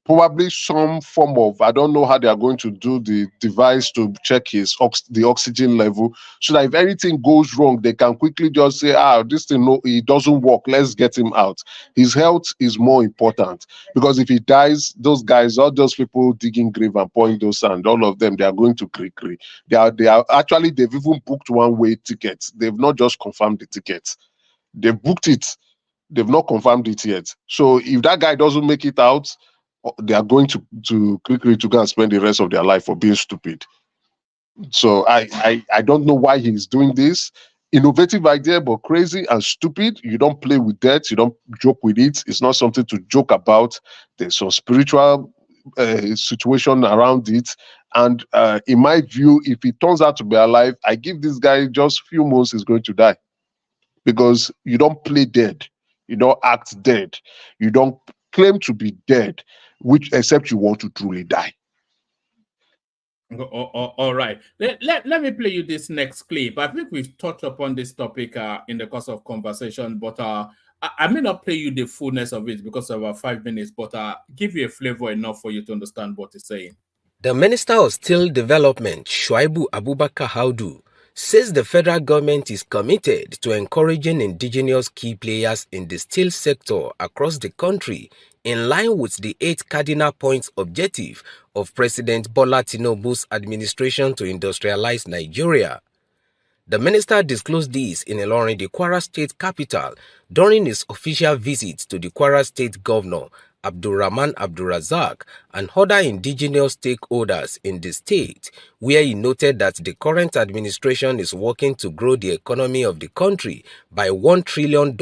probably some form of, I don't know how they are going to do the device to check the oxygen level, so that if anything goes wrong, they can quickly just say, this thing, no, it doesn't work, let's get him out. His health is more important, because if he dies, those guys, all those people digging grave and pouring those sand, all of them, they are going to cri-cri. They are actually, they've even booked one-way tickets. They've not just confirmed the tickets. They've booked it. They've not confirmed it yet. So if that guy doesn't make it out, they are going to quickly to go and spend the rest of their life for being stupid. So I don't know why he's doing this. Innovative idea, but crazy and stupid. You don't play with that. You don't joke with it. It's not something to joke about. There's some spiritual situation around it. And in my view, if he turns out to be alive, I give this guy just a few months, he's going to die. Because you don't play dead. You don't act dead. You don't claim to be dead, except you want to truly die. All right. Let me play you this next clip. I think we've touched upon this topic in the course of conversation, but I may not play you the fullness of it because of our 5 minutes, but give you a flavor enough for you to understand what he's saying. The Minister of Steel Development, Shuaibu Abubakar Haudu, says the federal government is committed to encouraging indigenous key players in the steel sector across the country, in line with the 8 cardinal points objective of President Bola Tinubu's administration to industrialize Nigeria. The minister disclosed this in Ilorin, the Kwara State capital, during his official visit to the Kwara State governor, Abdulrahman Abdulrazak, and other indigenous stakeholders in the state, where he noted that the current administration is working to grow the economy of the country by $1 trillion,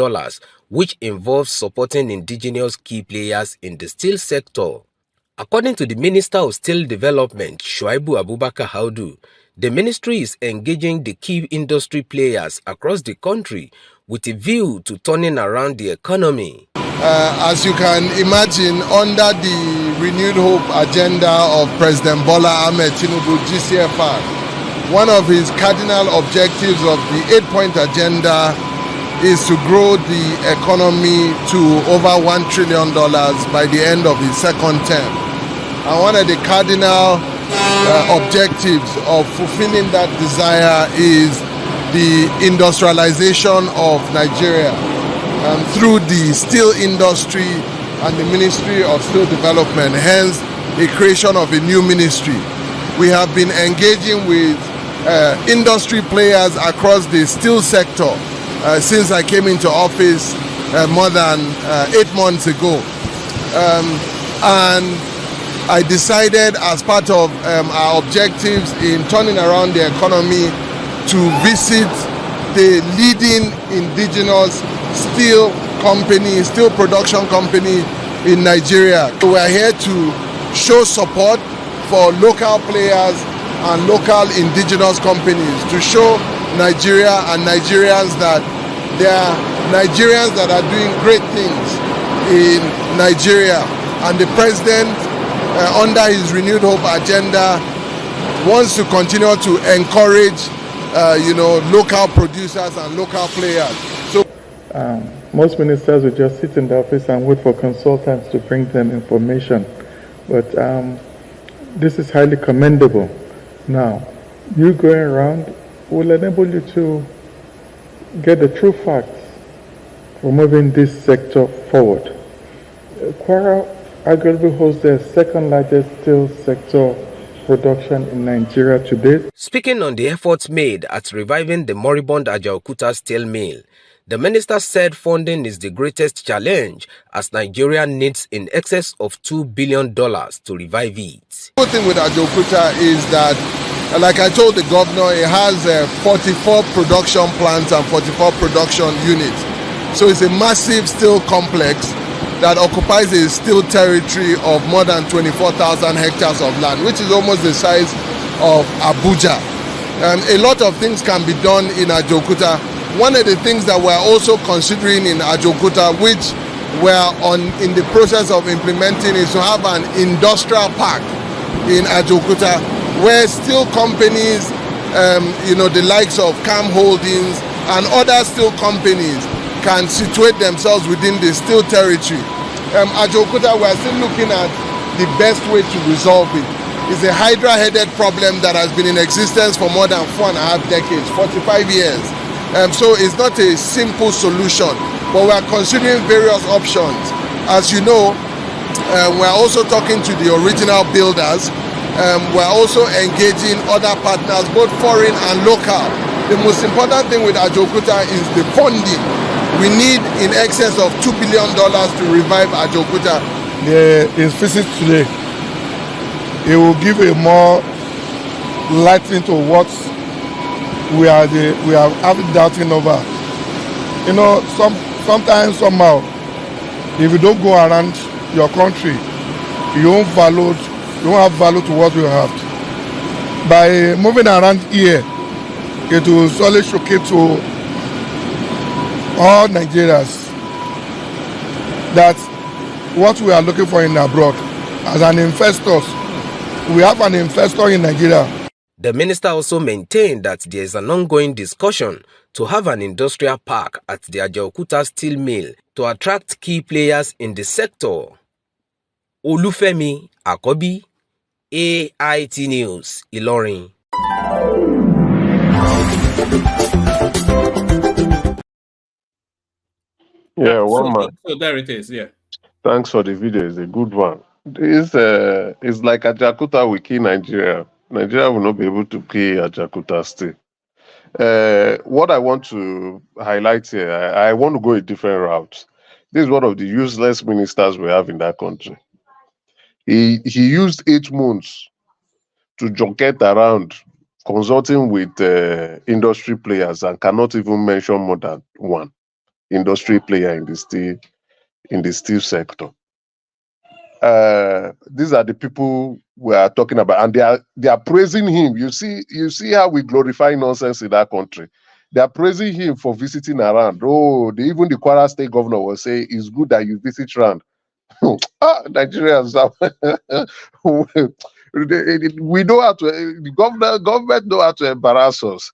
which involves supporting indigenous key players in the steel sector. According to the Minister of Steel Development, Shuaibu Abubakar Haudu, the ministry is engaging the key industry players across the country with a view to turning around the economy. As you can imagine, under the renewed hope agenda of President Bola Ahmed Tinubu, GCFR, one of his cardinal objectives of the 8-point agenda is to grow the economy to over $1 trillion by the end of his second term. And one of the cardinal objectives of fulfilling that desire is the industrialization of Nigeria through the steel industry and the Ministry of Steel Development, hence the creation of a new ministry. We have been engaging with industry players across the steel sector since I came into office more than 8 months ago. And I decided, as part of our objectives in turning around the economy, to visit the leading indigenous steel company, steel production company in Nigeria. So we are here to show support for local players and local indigenous companies, to show Nigeria and Nigerians that there are Nigerians that are doing great things in Nigeria. And the president, under his renewed hope agenda, wants to continue to encourage local producers and local players. So most ministers will just sit in the office and wait for consultants to bring them information. But this is highly commendable. Now, you going around will enable you to get the true facts for moving this sector forward. Kwara arguably holds the second largest steel sector production in Nigeria today. Speaking on the efforts made at reviving the moribund Ajaokuta steel mill, the minister said funding is the greatest challenge, as Nigeria needs in excess of $2 billion to revive it. The good thing with Ajaokuta is that, like I told the governor, it has 44 production plants and 44 production units. So it's a massive steel complex that occupies a steel territory of more than 24,000 hectares of land, which is almost the size of Abuja. A lot of things can be done in Ajaokuta. One of the things that we're also considering in Ajaokuta, which we're in the process of implementing, is to have an industrial park in Ajaokuta where steel companies, the likes of Cam Holdings and other steel companies can situate themselves within the steel territory. Ajaokuta, we're still looking at the best way to resolve it. It's a hydra-headed problem that has been in existence for more than 4.5 decades, 45 years. So it's not a simple solution, but we're considering various options. As you know, we're also talking to the original builders. We're also engaging other partners, both foreign and local. The most important thing with Ajaokuta is the funding. We need in excess of $2 billion to revive Ajaokuta. His visit today, it will give a more light into what we are having doubting over. Sometimes, somehow, if you don't go around your country, you won't have value to what you have. By moving around here, it will solely showcase to all Nigerians that what we are looking for in abroad, as an investor, we have an investor in Nigeria. The minister also maintained that there is an ongoing discussion to have an industrial park at the Ajaokuta steel mill to attract key players in the sector. Olufemi Akobi, AIT News, Ilorin. Yeah, one man. So there it is, yeah. Thanks for the video. It's a good one. It's like Ajaokuta will kill Nigeria. Nigeria will not be able to kill Ajaokuta still. What I want to highlight here, I want to go a different route. This is one of the useless ministers we have in that country. He used 8 months to junket around, consulting with industry players, and cannot even mention more than one industry player in the steel sector. These are the people we are talking about, and they are praising him. You see how we glorify nonsense in that country. They are praising him for visiting around. Oh, even the Kwara State governor will say it's good that you visit around. Nigerians, we know how to. The government know how to embarrass us,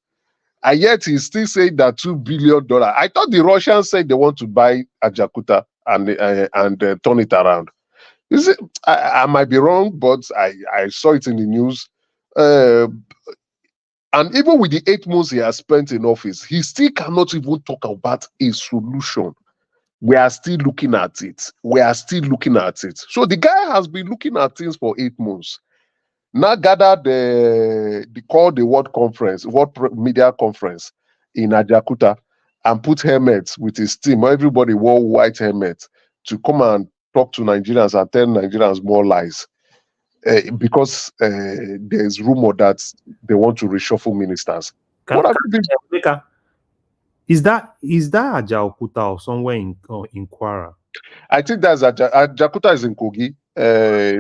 and yet he's still saying that $2 billion. I thought the Russians said they want to buy Ajakuta and turn it around. Is it? I might be wrong, but I saw it in the news. And even with the 8 months he has spent in office, he still cannot even talk about a solution. We are still looking at it. So the guy has been looking at things for 8 months. Now gathered the World Media Conference in Ajakuta, and put helmets with his team. Everybody wore white helmets to come and talk to Nigerians and tell Nigerians more lies. Because there's rumor that they want to reshuffle ministers. Is that Ajakuta or somewhere in Kwara? I think that's Ajakuta is in Kogi.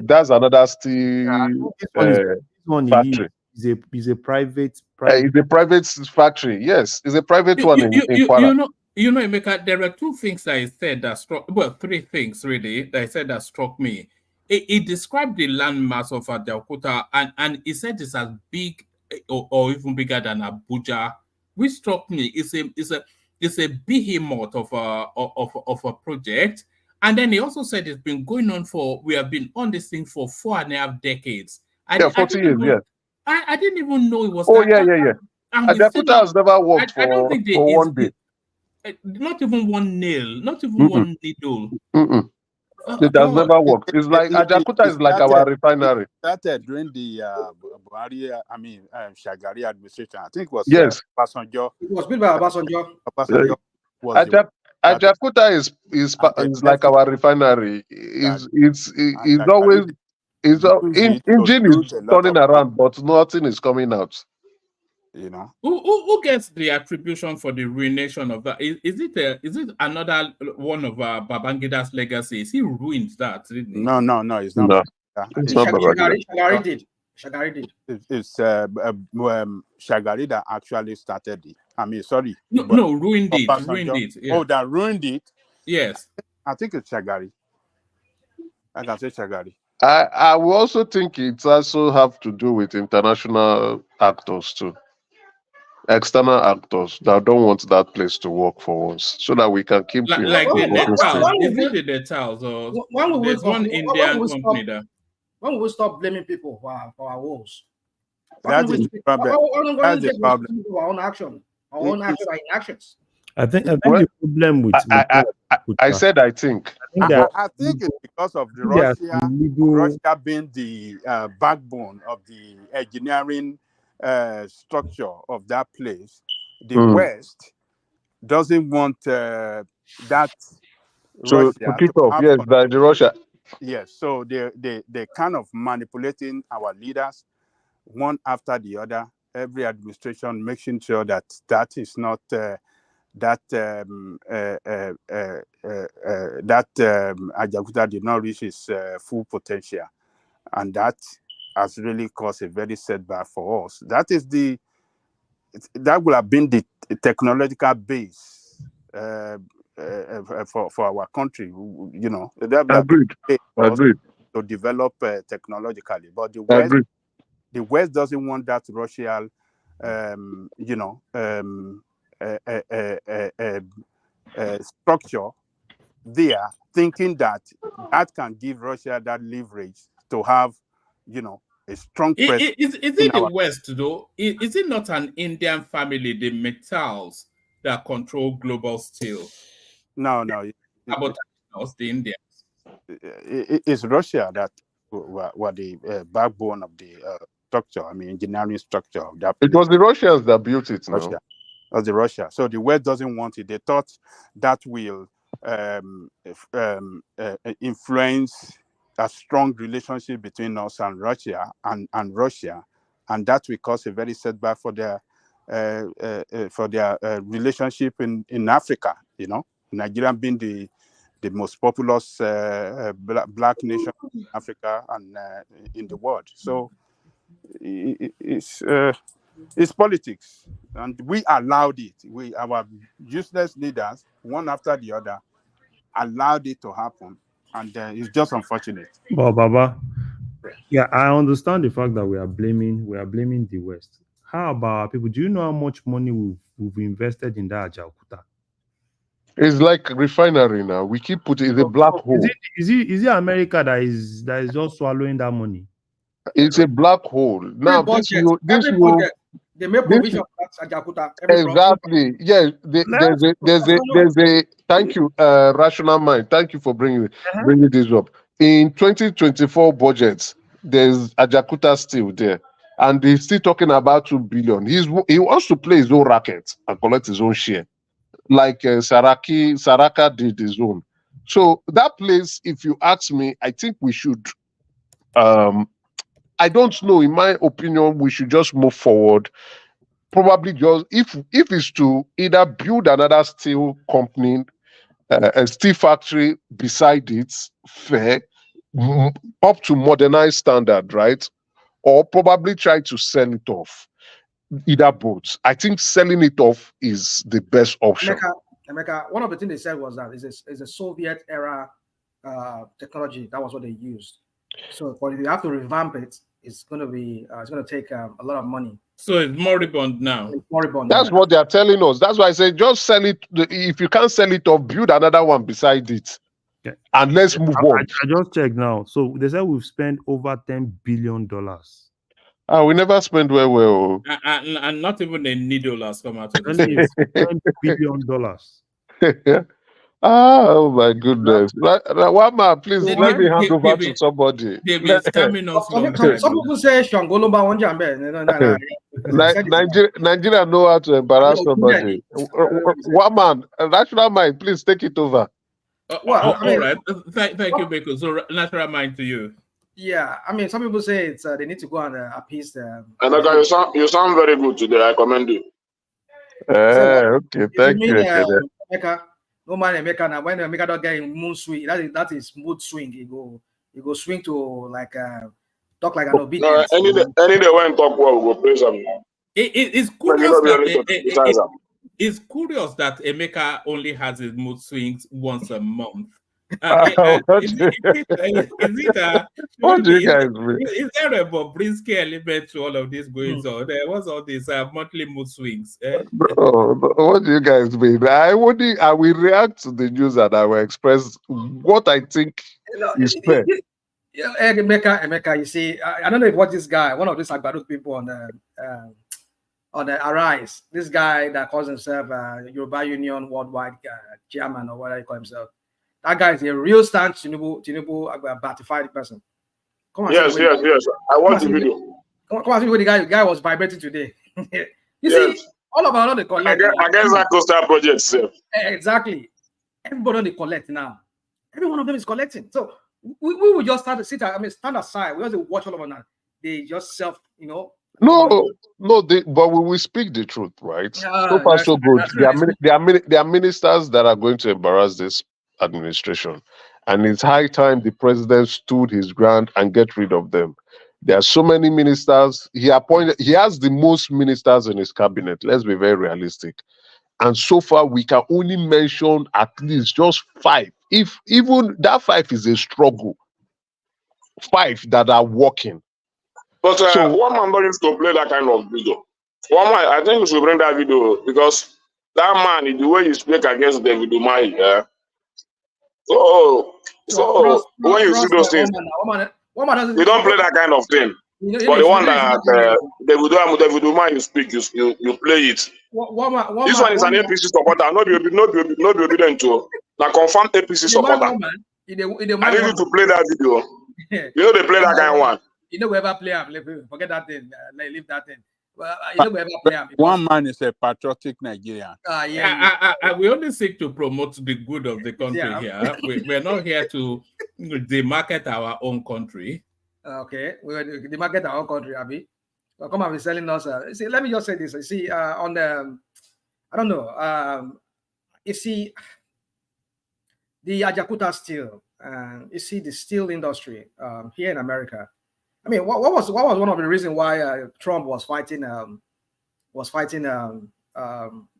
That's another steel factory. Is a private. It's a private factory. Yes, it's a private one in Kwara. You know, Emeka, there are 2 things that I said that struck. Well, 3 things really that I said that struck me. It described the landmass of Ajakuta, and it said it's as big or even bigger than Abuja, which struck me. It's a behemoth of a project. And then he also said it's been going on we have been on this thing for 4.5 decades. 40 years, yeah. I didn't even know it was. Yeah. Ajakuta has never worked for one day. Not even one nail, not even one needle. It has never worked. It's like Ajakuta is like our refinery. Started during the Buhari, Shagari administration. I think it was Obasanjo. It was built by Obasanjo. Ajakuta is like our refinery. It's always engine is turning around, but nothing is coming out. You know, who gets the attribution for the ruination of that? Is it another one of Babangida's legacies? He ruined that, didn't he? No, it's not. Shagari did. It's Shagari that actually started it. I mean, sorry. No, ruined it. Yeah. Oh, that ruined it? Yes. I think it's Shagari. I can say Shagari. I will also think it also have to do with international actors too. External actors that don't want that place to work for us, so that we can keep like the Netals. Is it the Netals or there's one Indian company there? When will we stop blaming people for our woes? That is the problem. That's the problem. Our own action, our own actions. I think the problem with I said I think it's because of the Russia being the backbone of the engineering structure of that place. The West doesn't want that Russia to kick off. Yes, the Russia. Yes, so they kind of manipulating our leaders one after the other. Every administration making sure that is not Ajakuta did not reach its full potential, and that has really caused a very setback for us. That would have been the technological base for our country. You know, agreed. To develop technologically, but the West doesn't want that Russian, structure there, thinking that can give Russia that leverage to have, a strong presence. Is it the West, though? Is it not an Indian family, the Metals, that control global steel? No. About the Indians? It's Russia that were the backbone of the structure. I mean, engineering structure of that place. It was the Russians that built it. Russia. It was the Russia. So the West doesn't want it. They thought that will influence a strong relationship between us and Russia, and that will cause a very setback for their relationship in Africa. You know, Nigeria being the most populous black nation in Africa and in the world. So it's politics, and we allowed it. Our useless leaders, one after the other, allowed it to happen, and it's just unfortunate. Well, Baba, yeah, I understand the fact that we are blaming the West. How about our people? Do you know how much money we've invested in that Ajaokuta? It's like refinery now. We keep putting it's a black hole. Is it America that is just swallowing that money? It's a black hole. Now they make provision for Ajaokuta. Exactly. Yes. There's a thank you, Rational Mind. Thank you for bringing this up. In 2024 budgets, there's Ajaokuta still there, and he's still talking about 2 billion. He wants to play his own racket and collect his own share, like Saraka did his own. So that place, if you ask me, I think we should. I don't know. In my opinion, we should just move forward. Probably just if it's to either build another steel company, a steel factory beside it, fair, up to modernized standard, right? Or probably try to sell it off. Either both. I think selling it off is the best option. Emeka, one of the things they said was that it's a Soviet era technology. That was what they used. So, but if you have to revamp it, it's going to take a lot of money. So it's moribund now. That's what they are telling us. That's why I say just sell it. If you can't sell it off, build another one beside it, and let's move on. I just checked now. So they said we've spent over $10 billion. We never spent well. And not even a needle has come out of this. $10 billion. Oh my goodness! One man, please let me hand over to somebody. They've been scamming us. Some people say Shangolomba Nigeria know how to embarrass somebody. One man, National Mind, please take it over. All right. Thank you, Beko. So National Mind to you. Yeah, I mean, some people say they need to go and appease them. And you sound very good today. I commend you. Okay, thank you. No man Emeka now. When Emeka don't get in mood swing, that is mood swing. He go swing to like talk like an obedience. No, any day when talk well, we go praise him. It's curious that Emeka only has his mood swings once a month. What do you guys mean? Is there a Bobrisky element to all of this going on? There was all these monthly mood swings. What do you guys mean? I will react to the news and I will express what I think is fair. Emeka, you see, I don't know what this guy, one of these Agbado people on the Arise, this guy that calls himself Yoruba Union Worldwide Chairman or whatever he calls himself. That guy is a real stand Tinubu batified person. Come on, yes. I watched the video. Come on, see what the guy was vibrating today. You see, all about all the collect. Against that coastal project, sir. Exactly. Everybody on the collect now. Every one of them is collecting. So we will just stand aside. We also watch all of them now. They just No, but we will speak the truth, right? So far, so good. There are ministers that are going to embarrass this administration, and it's high time the president stood his ground and get rid of them. There are so many ministers he appointed. He has the most ministers in his cabinet. Let's be very realistic. And so far, we can only mention at least just 5. If even that 5 is a struggle, 5 that are working. But one man don't used to play that kind of video. One man, I think we should bring that video because that man, the way you speak against David Umahi, So when you see those things, we don't play that kind of thing. But the one that David Umahi you speak, you play it. This one is an APC supporter, not be obedient to. Now confirm APC supporter. I need you to play that video. You know they play that kind of one. You know, whoever play, forget that thing, leave that thing. One man is a patriotic Nigerian. We only seek to promote the good of the country here. We're not here to demarket our own country. Okay, we demarket our own country, Abby. Well, come and be selling us. See, let me just say this. You see, on the, I don't know. You see, the Ajakuta steel. You see, the steel industry here in America. I mean, what was one of the reasons why Trump was fighting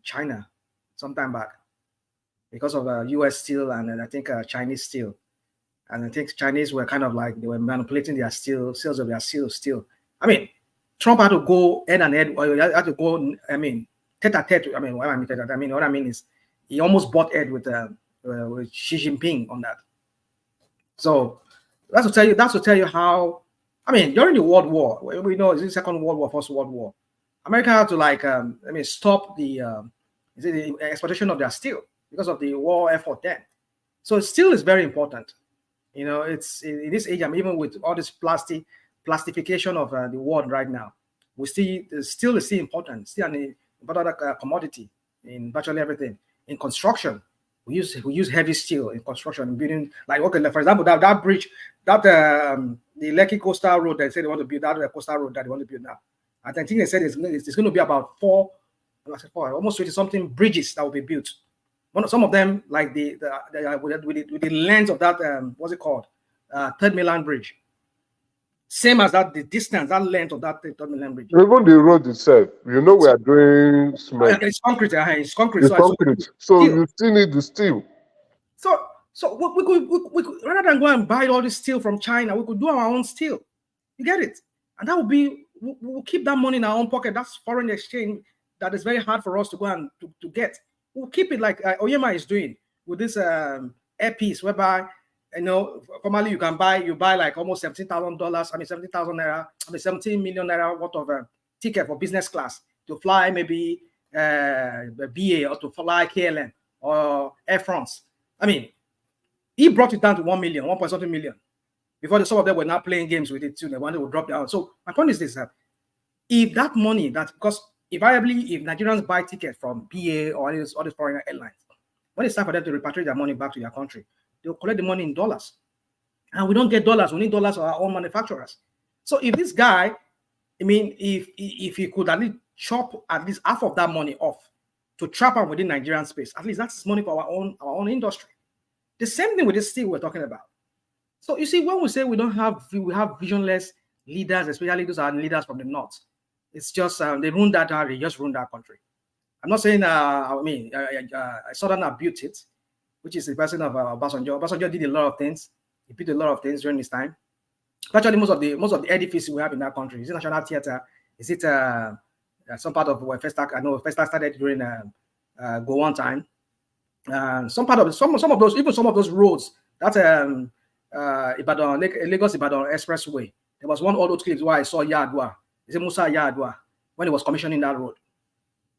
China sometime back? Because of U.S. steel and I think Chinese steel. And I think Chinese were kind of like, they were manipulating their sales of their steel. I mean, Trump had to go head and head, or had to go, I mean, tete-a-tete. I mean, what I mean is he almost butt head with Xi Jinping on that. So that's to tell you how, I mean, during the World War, we know it's the Second World War, First World War, America had to stop the exploitation of their steel because of the war effort then. So steel is very important. You know, it's in this age, even with all this plastification of the world right now, we see steel is still important, still an important commodity in virtually everything. In construction, we use heavy steel in construction, building, like, okay, for example, that bridge, the Lekki Coastal Road, they said they want to build, that coastal road that they want to build now. I think they said it's going to be about almost 20-something bridges that will be built. Some of them, like with the length of that, what's it called? Third Mainland Bridge. Same as that, the distance, that length of that Third Mainland Bridge. Even the road itself, you know, we are doing cement. It's concrete. It's concrete. It's concrete. So you still need the steel. So we could, rather than go and buy all this steel from China, we could do our own steel. You get it? And that would be, we'll keep that money in our own pocket. That's foreign exchange that is very hard for us to go and to get. We'll keep it like Oyema is doing with this airpiece, whereby, you know, formally you buy like almost $17,000. I mean, 17,000 naira. I mean, 17 million naira worth of ticket for business class to fly maybe BA or to fly KLM or Air France. I mean, he brought it down to 1 million, 1.something million. Before some of them were not playing games with it too. They wanted to drop down. So my point is this: if that money, because if Nigerians buy tickets from BA or all these foreign airlines, when it's time for them to repatriate their money back to their country, they'll collect the money in dollars. And we don't get dollars. We need dollars for our own manufacturers. So if this guy, I mean, if he could at least chop at least half of that money off to trap out within Nigerian space, at least that's money for our own industry. The same thing with this steel we're talking about. So you see, when we say we have visionless leaders, especially those are leaders from the north, it's just they ruined that. They just ruined our country. I'm not saying Southern built it, which is the person of Obasanjo. Obasanjo did a lot of things. He built a lot of things during his time. Actually, most of the edifices we have in that country, is it National Theatre? Is it some part of where Festac? I know Festac started during Gowon time. Some of those roads that Lagos Ibadan Expressway. There was one old clip where I saw Yadwa. Is it Musa Yadwa when he was commissioning that road?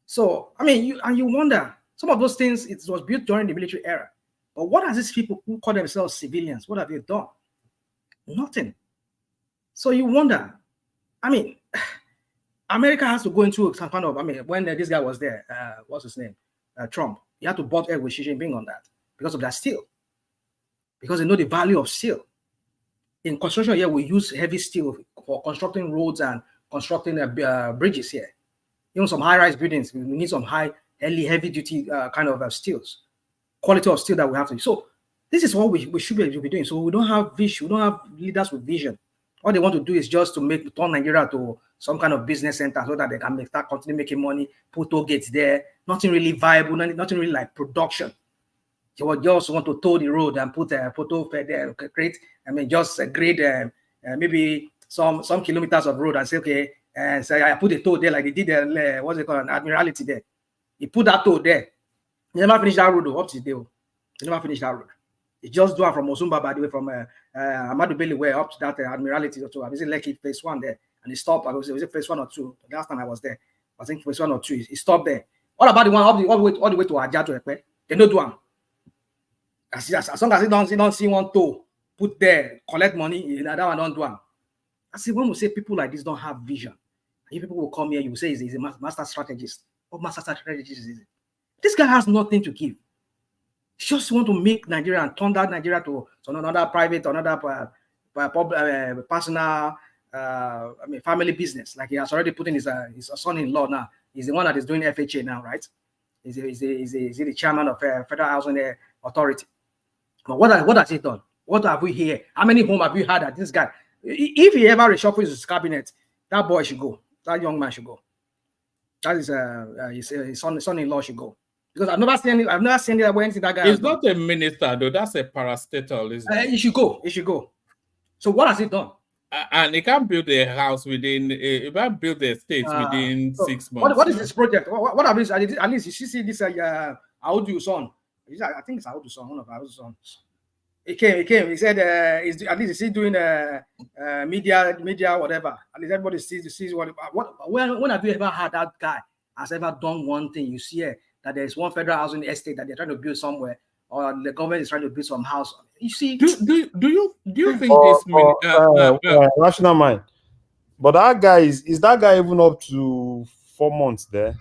So I mean, you wonder, some of those things, it was built during the military era. But what are these people who call themselves civilians? What have they done? Nothing. So you wonder. I mean, America has to go into some kind of, I mean, when this guy was there, what's his name? Trump. He had to butt head with Xi Jinping on that because of that steel. Because they know the value of steel. In construction here, we use heavy steel for constructing roads and constructing bridges here. Even some high-rise buildings, we need some heavy-duty kind of steels. Quality of steel that we have to. So this is what we should be doing. So we don't have vision. We don't have leaders with vision. All they want to do is just to turn Nigeria to some kind of business center so that they can continue making money, put toll gates there. Nothing really viable, nothing really like production. They would just want to tow the road and put a photo there, create, I mean, just grade maybe some kilometers of road and say, okay, so I put a toll there like they did what's it called, an Admiralty there. He put that toll there. They never finish that road up to today. They never finish that road. He just do it from Osumba, by the way, from Ahmadu Bello way up to that Admiralty. So I visit Lekki phase 1 there, and he stopped. Was it phase 1 or 2? The last time I was there, I think phase 1 or 2. He stopped there. All about the one all the way to Ajah to Ekpe. They don't do one. As long as he don't see one toll put there, collect money, that one don't do one. I see, when we say people like this don't have vision, You people will come here, you will say he's a master strategist. What master strategist is it? This guy has nothing to give. He just want to make Nigeria and turn that Nigeria to another private, another personal, family business. Like he has already put in his son-in-law now. He's the one that is doing FHA now, right? He's the chairman of Federal Housing Authority. But what has he done? What have we here? How many homes have we had at this guy? If he ever reshuffles his cabinet, that boy should go. That young man should go. That is his son-in-law should go. Because I've never seen that went to that guy. He's not a minister though. That's a parastatal, isn't it? He should go. He should go. So what has he done? And he can't build a house within. He can't build a state within 6 months. What is this project? What have you? At least you see this. Audu son. I think it's Audu son. One of Audu's sons. He came. He said, at least he's doing media, whatever. At least everybody sees what. When have you ever had that guy has ever done one thing? You see that there is one federal housing estate that they're trying to build somewhere, or the government is trying to build some house. You see, do you think this rational mind? But that guy is that guy even up to 4 months there?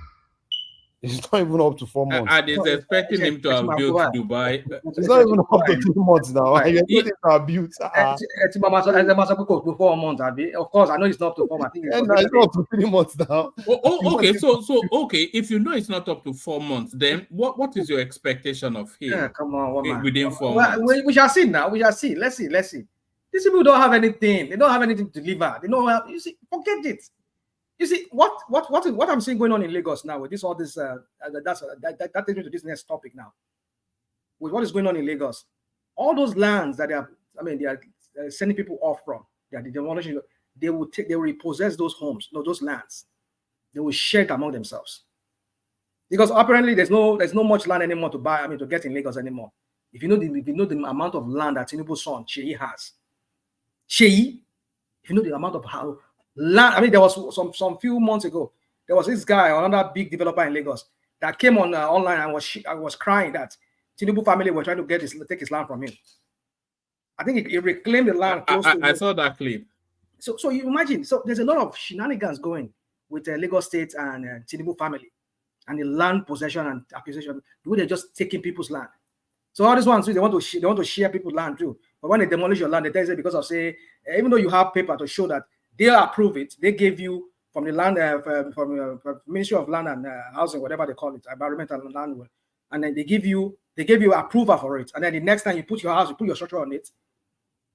He's not even up to 4 months. And he's expecting him to have built Dubai. He's not even up to 3 months now. He's expecting to have built. 4 months. Of course, I know it's not up to 4 months. I think it's not up to 3 months now. Okay. So okay. If you know it's not up to 4 months, then what is your expectation of him? Yeah, come on, within 4 months. We shall see now. We shall see. Let's see. These people don't have anything. They don't have anything to deliver. They don't. You see, forget it. You see what I'm seeing going on in Lagos now with all this that takes me to this next topic now. With what is going on in Lagos, all those lands that they are sending people off from, they are demolishing. They will repossess those homes, those lands. They will share it among themselves. Because apparently there's no much land anymore to buy. To get in Lagos anymore. If you know the amount of land that Tinubu's son Sheyi has, if you know the amount of how land, there was some few months ago, there was this guy, another big developer in Lagos, that came on online and was crying that Tinubu family were trying to take his land from him. I think he reclaimed the land. I saw that clip. So you imagine, so there's a lot of shenanigans going with the Lagos State and Tinubu family and the land possession and acquisition. The way they're just taking people's land. So all these ones, they want to share people's land too. But when they demolish your land, they tell you because of even though you have paper to show that they approve it, they gave you from the land from Ministry of Land and Housing, whatever they call it, environmental and land, and then they give you approval for it. And then the next time you put your house, you put your structure on it,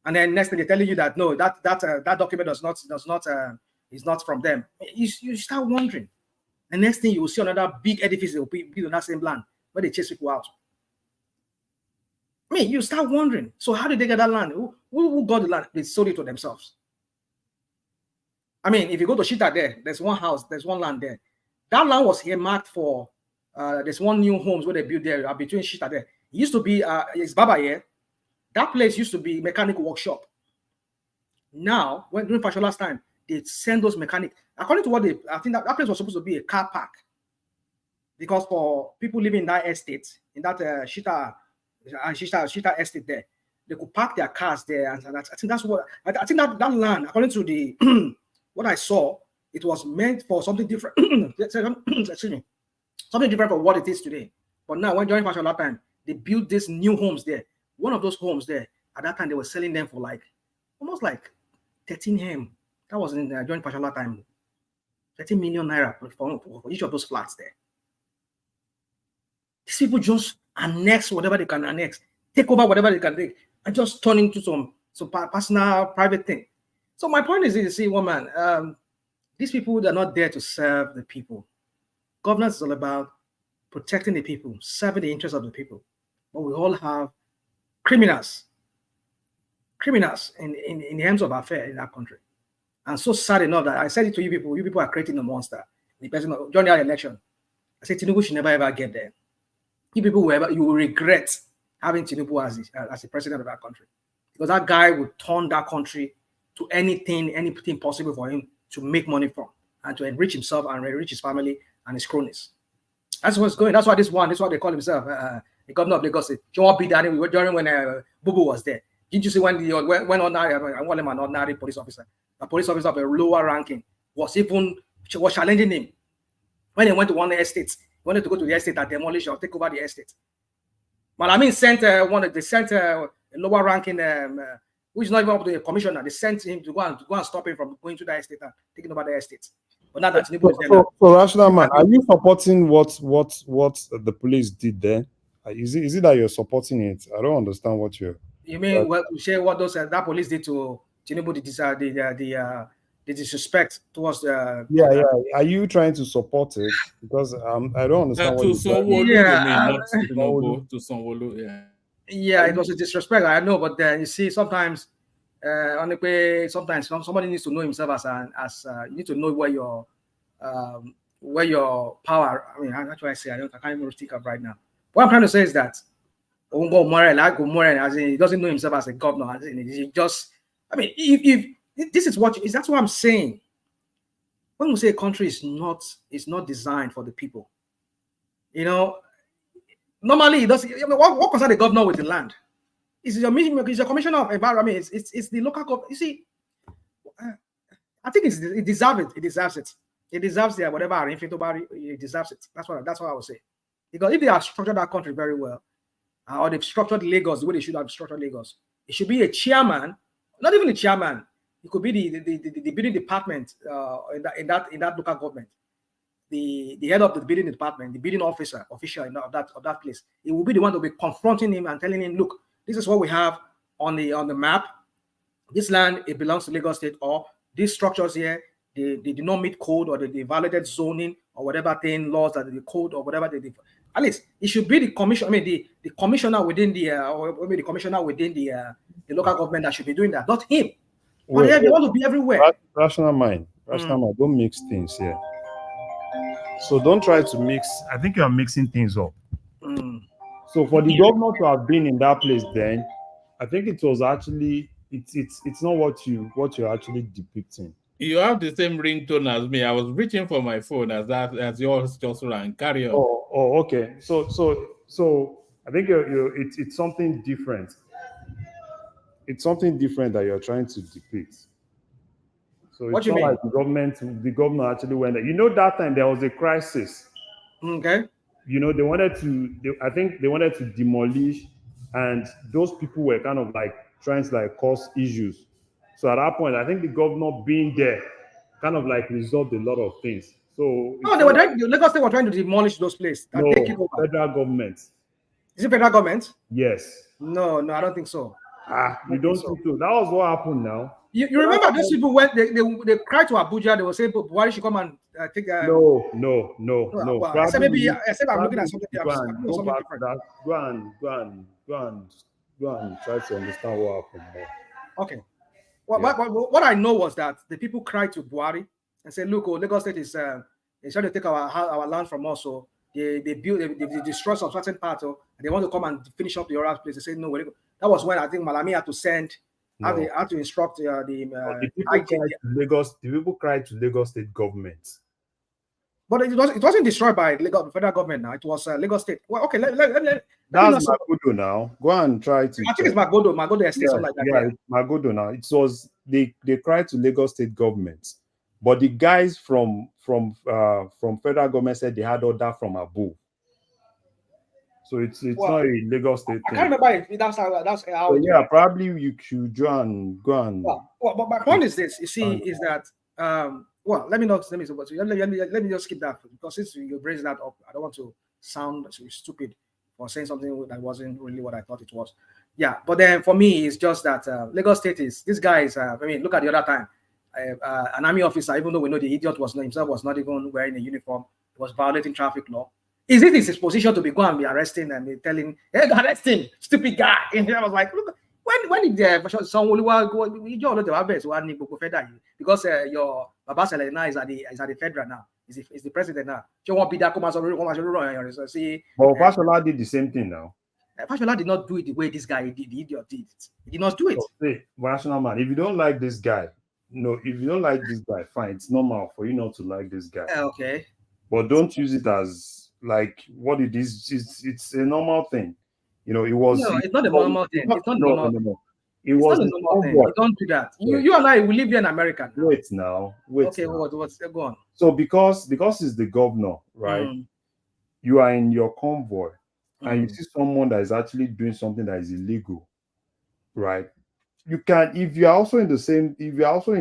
and then next thing they're telling you that no, that document is not from them. You start wondering. The next thing you will see another big edifice that will be built on that same land where they chase people out. You start wondering. So how did they get that land? Who got the land? They sold it to themselves. If you go to Shita there, there's one house, there's one land there. That land was earmarked for, there's one new homes where they built there between Shita there. It used to be, it's Baba here. That place used to be mechanical workshop. Now, during Fashola's time, they send those mechanics. According to what I think that place was supposed to be a car park. Because for people living in that estate, in that Shita estate there, they could park their cars there. And I think that's what, I think that land, according to the, what I saw, it was meant for something different. Excuse me, something different from what it is today. But now, when during Fashola time, they built these new homes there. One of those homes there, at that time, they were selling them for almost 13 M. That was in during Fashola time. 13 million naira for each of those flats there. These people just annex whatever they can annex, take over whatever they can take, and just turn into some personal, private thing. So my point is, you see, woman, these people are not there to serve the people. Governance is all about protecting the people, serving the interests of the people. But we all have criminals in the hands of affairs in that country. And so sad enough that I said it to you people are creating a monster. The person during the election, I said Tinubu should never ever get there. You people you will regret having Tinubu as the president of that country. Because that guy would turn that country to anything possible for him to make money from and to enrich himself and enrich his family and his cronies. That's what's going. That's why this one they call himself the governor of Lagos. John B. Danny during when Bubu was there. Didn't you see when an ordinary police officer, a police officer of a lower ranking, was even was challenging him when he went to one estate. He wanted to go to the estate and demolish or take over the estate. Malami sent a lower ranking, which is not even up to the commissioner. They sent him to go and stop him from going to the estate and taking over the estate. But now that Tinubu is there, so Rational Man, are you supporting what the police did there? Is it that you're supporting it? I don't understand what you're. You mean what those that police did to Tinubu? The disrespect towards the. Yeah. Are you trying to support it? Because I don't understand what you're saying. Yeah, it was a disrespect. I know, but then you see, sometimes somebody needs to know himself as you need to know where your power. I mean, that's what I say. I can't even think of right now. What I'm trying to say is that as in, he doesn't know himself as a governor. As in, he just, I mean, if this is that's what I'm saying. When we say a country is not designed for the people, normally it doesn't. I mean, what concerns the governor with the land? It's your commissioner of environment. I mean, it's the local government. You see, I think it deserves it. It deserves it. It deserves whatever it deserves it. That's what I would say. Because if they have structured that country very well, or they've structured Lagos the way they should have structured Lagos, it should be a chairman, not even a chairman. It could be the building department in that local government, the head of the building department, the building official of that place. It will be the one to be confronting him and telling him, look, this is what we have on the map. This land, it belongs to Lagos State, or these structures here, they did not meet code, or they violated zoning or whatever thing, laws that the code or whatever they did. At least it should be the commission. I mean, the commissioner within the local government that should be doing that, not him. But they want to be everywhere. Rational mind, don't mix things here. So don't try to mix. I think you are mixing things up. So for the governor to have been in that place, then I think it was actually it's not what you're actually depicting. You have the same ringtone as me. I was reaching for my phone as yours just ran. Carry on. Oh, okay. So I think it's something different. It's something different that you're trying to depict. So it's not like the governor actually went there. That time there was a crisis. Okay. I think they wanted to demolish, and those people were kind of like trying to cause issues. So at that point, I think the governor being there kind of resolved a lot of things. So Lagos State were trying to demolish those places and take it over. Federal government. Is it federal government? Yes. No, I don't think so. You don't think so? That was what happened now. You remember those people when they cried to Abuja, they were saying, why should come and take No. Well, except I'm looking at something different. Go and try to understand what happened there. Okay. What I know was that the people cried to Buhari and said, look, Lagos State is trying to take our land from us. So they destroy some certain parts, and they want to come and finish up the other place. They said, no, that was when I think Malami had to send, had to instruct the people cried to Lagos State government. But it wasn't destroyed by the federal government now. It was Lagos State. Well, okay, that's Magodo now. Go and try to. I think it's Magodo Estate, something like that. Yeah, it's Magodo now. It was they cried to Lagos State government, but the guys from federal government said they had order from above. So it's not a Lagos State thing. I can't remember if that's how. So probably you should go and. Well, but my point is this. You see, is that well, let me just skip that, because since you raised that up, I don't want to sound stupid for saying something that wasn't really what I thought it was. Yeah, but then for me, it's just that Lagos State is, this guy is, I mean, look at the other time, an army officer, even though we know the idiot himself was not even wearing a uniform, was violating traffic law. Is it his position to be going and be arresting and be telling, hey, arrest him, stupid guy? And I was like, look, when did because your Baba Selena is at the federal now, is the president now. She won't be that. See, but Fashola did the same thing now. Fashola did not do it the way this guy did. The idiot did it. He did not do it. Hey, Rational Man, if you don't like this guy, fine. It's normal for you not to like this guy. Okay. But don't use it as like what it is. It's a normal thing. It was. No, it's not a normal thing. It's not normal. No. It was not a normal thing. You don't do that. You and I, we live here in America now. Wait now. Wait. Okay, now. what's go on? So because he's the governor, right? You are in your convoy and you see someone that is actually doing something that is illegal, right? You can, if you're also in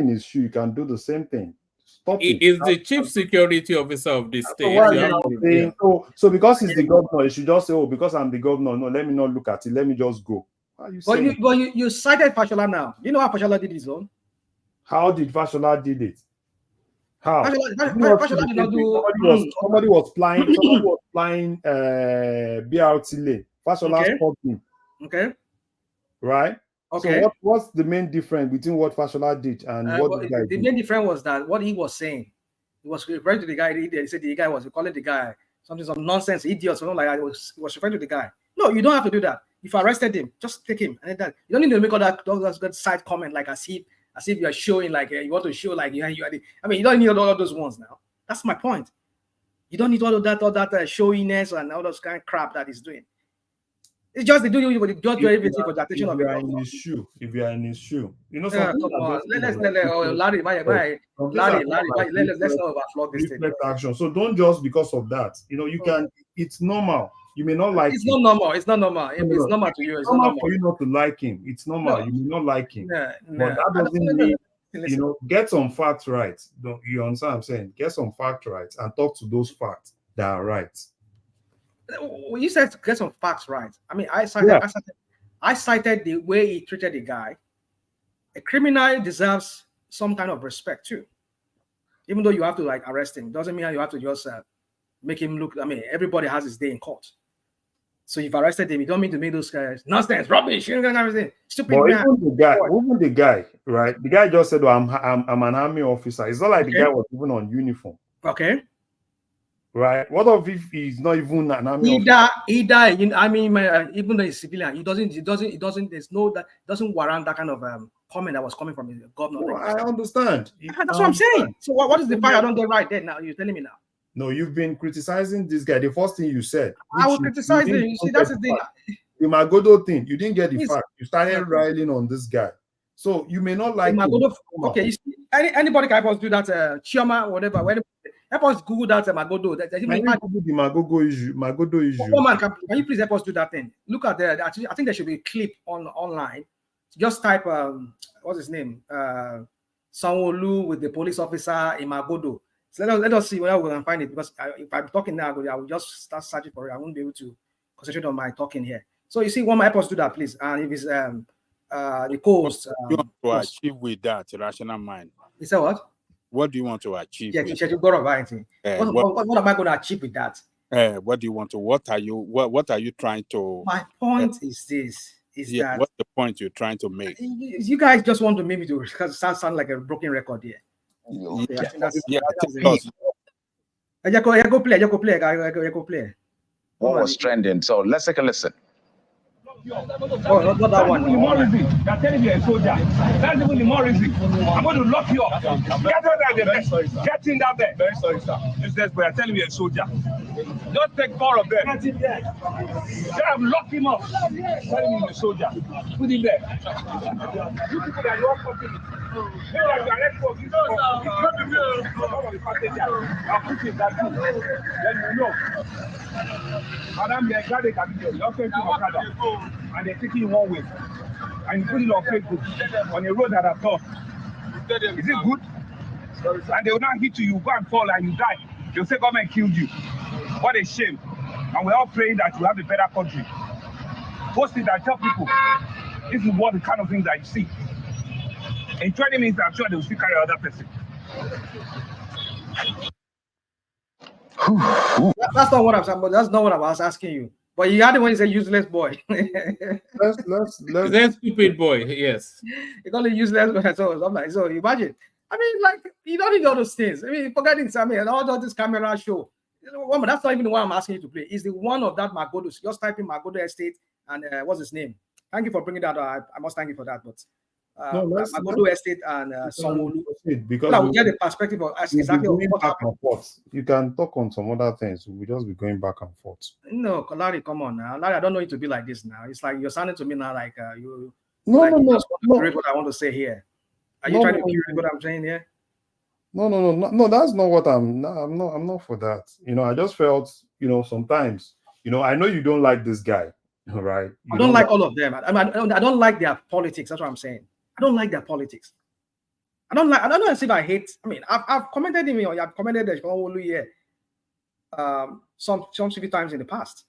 his shoe, you can do the same thing. Stop it. Is the chief security officer of the state. So because he's the governor, you should just say, oh, because I'm the governor, no, let me not look at it. Let me just go. You cited Fashola now. You know how Fashola did his own? How did Fashola did it? How? Fashola did not do. Somebody was flying BRT lane. Fashola stopped him. Okay. Right? Okay. So what's the main difference between what Fashola did and what the guy did? The main difference was that what he was saying, he was referring to the guy. He said the guy was calling the guy some nonsense, idiot, something like that. He was referring to the guy. No, you don't have to do that. If you arrested him, just take him. And that you don't need to make all that side comment like as if you are showing like you want to show like you are the. I mean, you don't need all of those ones now. That's my point. You don't need all that showiness and all those kind of crap that he's doing. It's just they do everything for the attention of the government. If you are in his shoe, you know. Larry, let's not overflow this thing. Action. So don't just because of that. You know, you can. It's normal. You may not like. It's not normal. It's not normal. It's normal to you. It's not normal for you not to like him. It's normal. No. You may not like him. But that doesn't mean. You know, get some facts right. You understand what I'm saying? Get some facts right and talk to those facts that are right. When you said to get some facts right, I mean, I cited the way he treated the guy. A criminal deserves some kind of respect too. Even though you have to like arrest him, doesn't mean you have to just make him look. I mean, everybody has his day in court. So you've arrested him, you don't mean to make those guys nonsense, rubbish, everything. Stupid man. Even the guy, right? The guy just said, "I'm an army officer." It's not like the guy was even on uniform. Okay. Right? What if he's not even an army officer? He died. I mean, even though he's civilian, it doesn't. There's no that doesn't warrant that kind of comment that was coming from the governor. Well, I understand. That's what I'm saying. So what is the part I don't get right there now? You're telling me now. No, you've been criticizing this guy. The first thing you said. I will criticize him. You see, that's the thing. The Magodo thing, you didn't get the fact. You started riling on this guy. So you may not like Magodo. Okay, you see, anybody can help us do that. Chioma, whatever. Help us Google that Magodo. The Magodo issue. Oh man, can you please help us do that thing? Look at the. Actually, I think there should be a clip online. Just type what's his name? Sanwo-Olu with the police officer in Magodo. So let us see where we can find it, because if I'm talking now, I will just start searching for it. I won't be able to concentrate on my talking here. So you see, one might help us do that, please. And if it's the coast, what do you want to achieve with that rational mind? You say what? What do you want to achieve? Yeah, what am I going to achieve with that? What do you want to? What are you trying to? My point is this. That what's the point you're trying to make? You guys just want to make me to sound like a broken record here. Okay, go play. What was trending? So let's take a listen. Oh, not that one. That's even the more reason. They're telling you a soldier. That's even the more reason. I'm going to lock you up. Get in that bed. Very sorry, sir. But I'm telling you a soldier. Just take 4 of them. Then I'm lock him up. Telling you a soldier. Put him there. You people that you are talking. Maybe I can let go of this. I'll put him that too. Then you know. Madam, they're glad they can do it. You're taking Okada. And they're taking you one way. And you put it on Facebook on a road that I thought. Is it good? And they will not hit you, you go and fall and you die. They'll say government killed you. What a shame. And we're all praying that you have a better country. Post it and tell people this is what the kind of things that you see. In 20 minutes, I'm sure they will still carry another person. That's not what I'm saying, but that's not what I was asking you. But you had the one who said useless boy. let's stupid boy, yes. You call it useless boy. So I'm like, so imagine. I mean, like, you don't need all those things. I mean, forgetting something and all this camera show. But that's not even the one I'm asking you to play. It's the one of that Magodo. Just type in Magodo Estate and what's his name? Thank you for bringing that up. I must thank you for that. But Magodo Estate and Sanwo-Olu. Because we get the perspective of exactly what happened. You can talk on some other things. We'll just be going back and forth. No, Larry, come on now. Larry, I don't know you to be like this now. It's like you're sounding to me now like No, like, no. What I want to say here. Are you trying to curate what I'm saying here? No. That's not what I'm not for that. I just felt, sometimes, I know you don't like this guy, right? I don't like all of them. I don't like their politics. That's what I'm saying. I don't like their politics. I don't know if I hate. I mean, I've commented him. I've commented some few times in the past.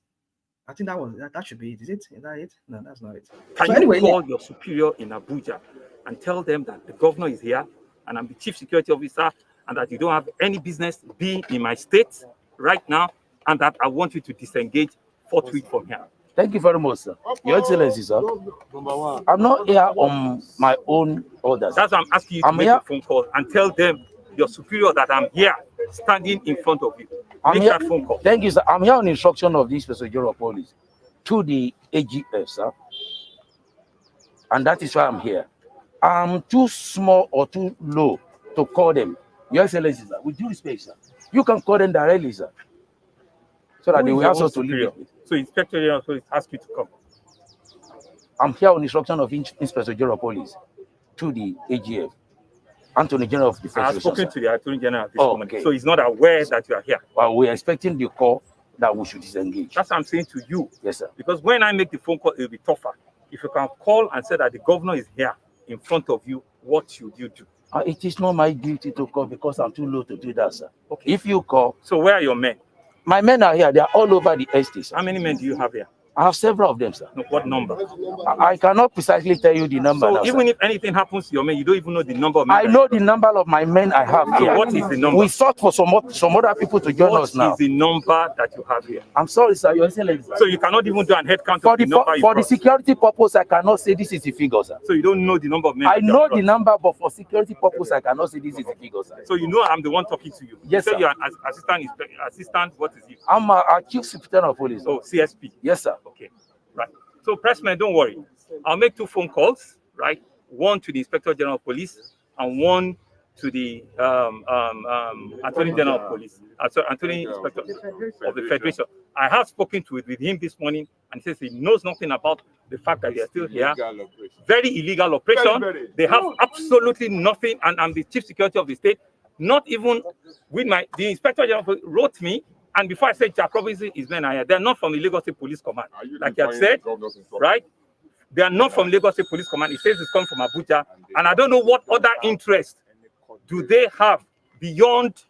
I think that should be it. Is that it? No, that's not it. Can you call your superior in Abuja and tell them that the governor is here and I'm the chief security officer and that you don't have any business being in my state right now and that I want you to disengage forthwith from here? Thank you very much, sir. Your Excellency, sir. I'm not here on my own orders. That's why I'm asking you to make a phone call and tell them, your superior, that I'm here standing in front of you. Make that phone call. Thank you, sir. I'm here on instruction of the Inspector General of Police to the AGF, sir. And that is why I'm here. I'm too small or too low to call them. Your Excellency, sir, with due respect, sir, you can call them directly, sir. So that they will also to leave it. So Inspector General of Police ask you to come. I'm here on instruction of Inspector General of Police to the AGF. Attorney General of Defense. I have spoken to the Attorney General this moment, so he's not aware that you are here. Well, we're expecting the call that we should disengage. That's what I'm saying to you. Yes, sir. Because when I make the phone call, it will be tougher. If you can call and say that the governor is here in front of you, what should you do? It is not my duty to call because I'm too low to do that, sir. Okay. If you call... So where are your men? My men are here. They are all over the estate, sir. How many men do you have here? I have several of them, sir. No, what number? I cannot precisely tell you the number. So now, even sir. if anything happens to your men, you don't even know the number of men. I know the number of my men I have here. So what is the number? We sought for some other people to join us now. What is the number that you have here? I'm sorry, sir, Your Excellency. So you cannot even do a head count of the number for the security purpose, I cannot say this is the figure, sir. So you don't know the number of men? I know the number, but for security purpose, I cannot say this is the figure, sir. So you know I'm the one talking to you? Yes, sir. You're an assistant, what is it? I'm a chief superintendent of police. Oh, CSP? Yes, sir. Okay, right. So, pressman, don't worry. I'll make 2 phone calls, right? One to the Inspector General of Police and one to the Attorney General of Police, Attorney Inspector of the Federation. I have spoken with him this morning, and he says he knows nothing about the fact that they are still here. Very illegal operation. They have absolutely nothing, and I'm the chief security of the state. Not even with the Inspector General wrote me. And before I said Jacobi is men are here, they're not from the Lagos State Police Command. Like you have said, right? They are not from Lagos State Police Command. It says it's come from Abuja. And I don't know what other interest do they have beyond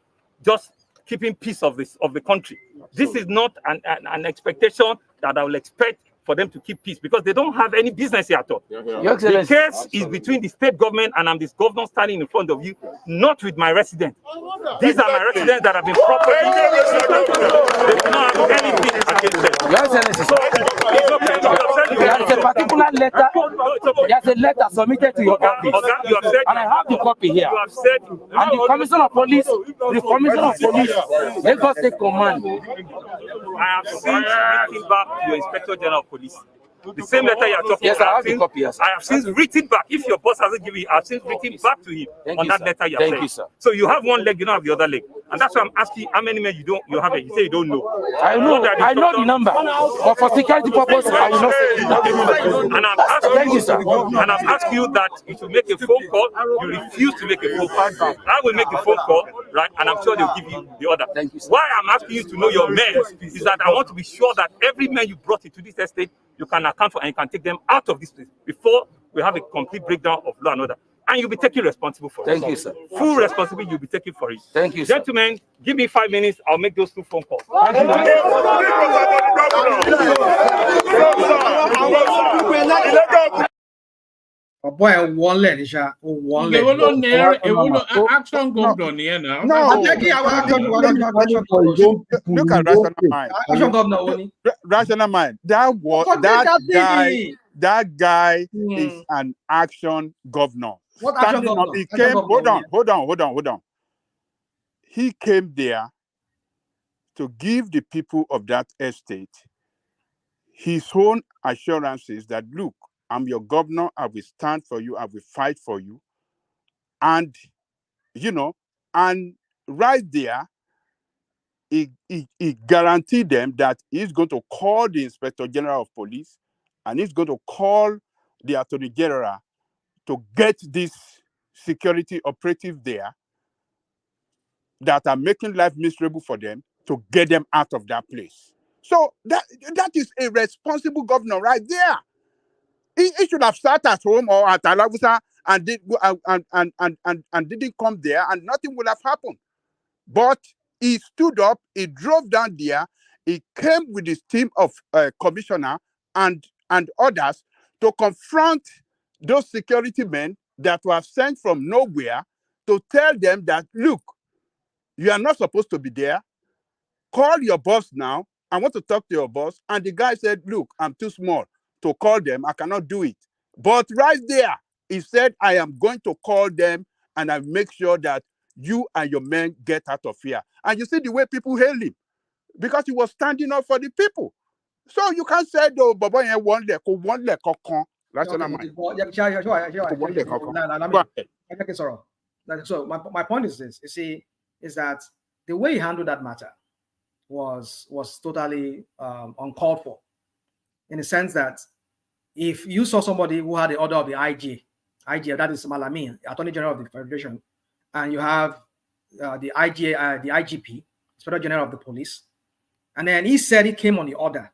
just keeping peace of the country. This is not an expectation that I will expect for them to keep peace because they don't have any business here at all. The case is between the state government and I'm this governor standing in front of you, not with my residents. These are my residents that have been properly. They do not have anything against them. Your Excellency, so it's okay. There's a particular letter. There's a letter submitted to your office. You have said, and I have the copy here. You have said, and the Commissioner of Police, Lagos State Command. I have since written back to your Inspector General of Police. The same letter you are talking about. Yes, I have the copy. Yes, I have since written back. If your boss hasn't given you, I have since written back to him on that letter you have Thank you, sir. So you have one leg, you don't have the other leg. And that's why I'm asking how many men you have it. You say you don't know. I know the number. But for security purposes, I will not say it. And I'm asking you, sir. And I'm asking you that you should make a phone call. You refuse to make a phone call. I will make a phone call, right? And I'm sure they'll give you the order. Thank you, sir. Why I'm asking you to know your men is that I want to be sure that every man you brought into this estate, you can account for and you can take them out of this place before we have a complete breakdown of law and order. And you'll be taken responsible for it. Thank you, sir. Full responsibility, you'll be taken for it. Thank you, sir. Gentlemen, give me 5 minutes. I'll make those 2 phone calls. Boy, one leg, Isha. One leg. Action governor here now. No. Look at rational mind. Rational mind. That guy is an action governor. What action governor? He came. Hold on. He came there to give the people of that estate his own assurances that, look, I'm your governor, I will stand for you, I will fight for you. And, and right there, he guaranteed them that he's going to call the Inspector General of Police and he's going to call the Attorney General to get this security operative there that are making life miserable for them, to get them out of that place. So that is a responsible governor right there. He should have sat at home or at Alabusa and didn't come there, and nothing would have happened. But he stood up, he drove down there, he came with his team of commissioner and others to confront those security men that were sent from nowhere to tell them that, look, you are not supposed to be there. Call your boss now. I want to talk to your boss. And the guy said, look, I'm too small to call them. I cannot do it. But right there, he said, I am going to call them and I make sure that you and your men get out of here. And you see the way people hail him, because he was standing up for the people. So you can't say, though, Baba, one leg, that's what I'm saying. So my point is this, you see, is that the way he handled that matter was totally uncalled for, in the sense that if you saw somebody who had the order of the IG, that is Malami, Attorney General of the Federation, and you have the IGP, Inspector General of the Police, and then he said he came on the order,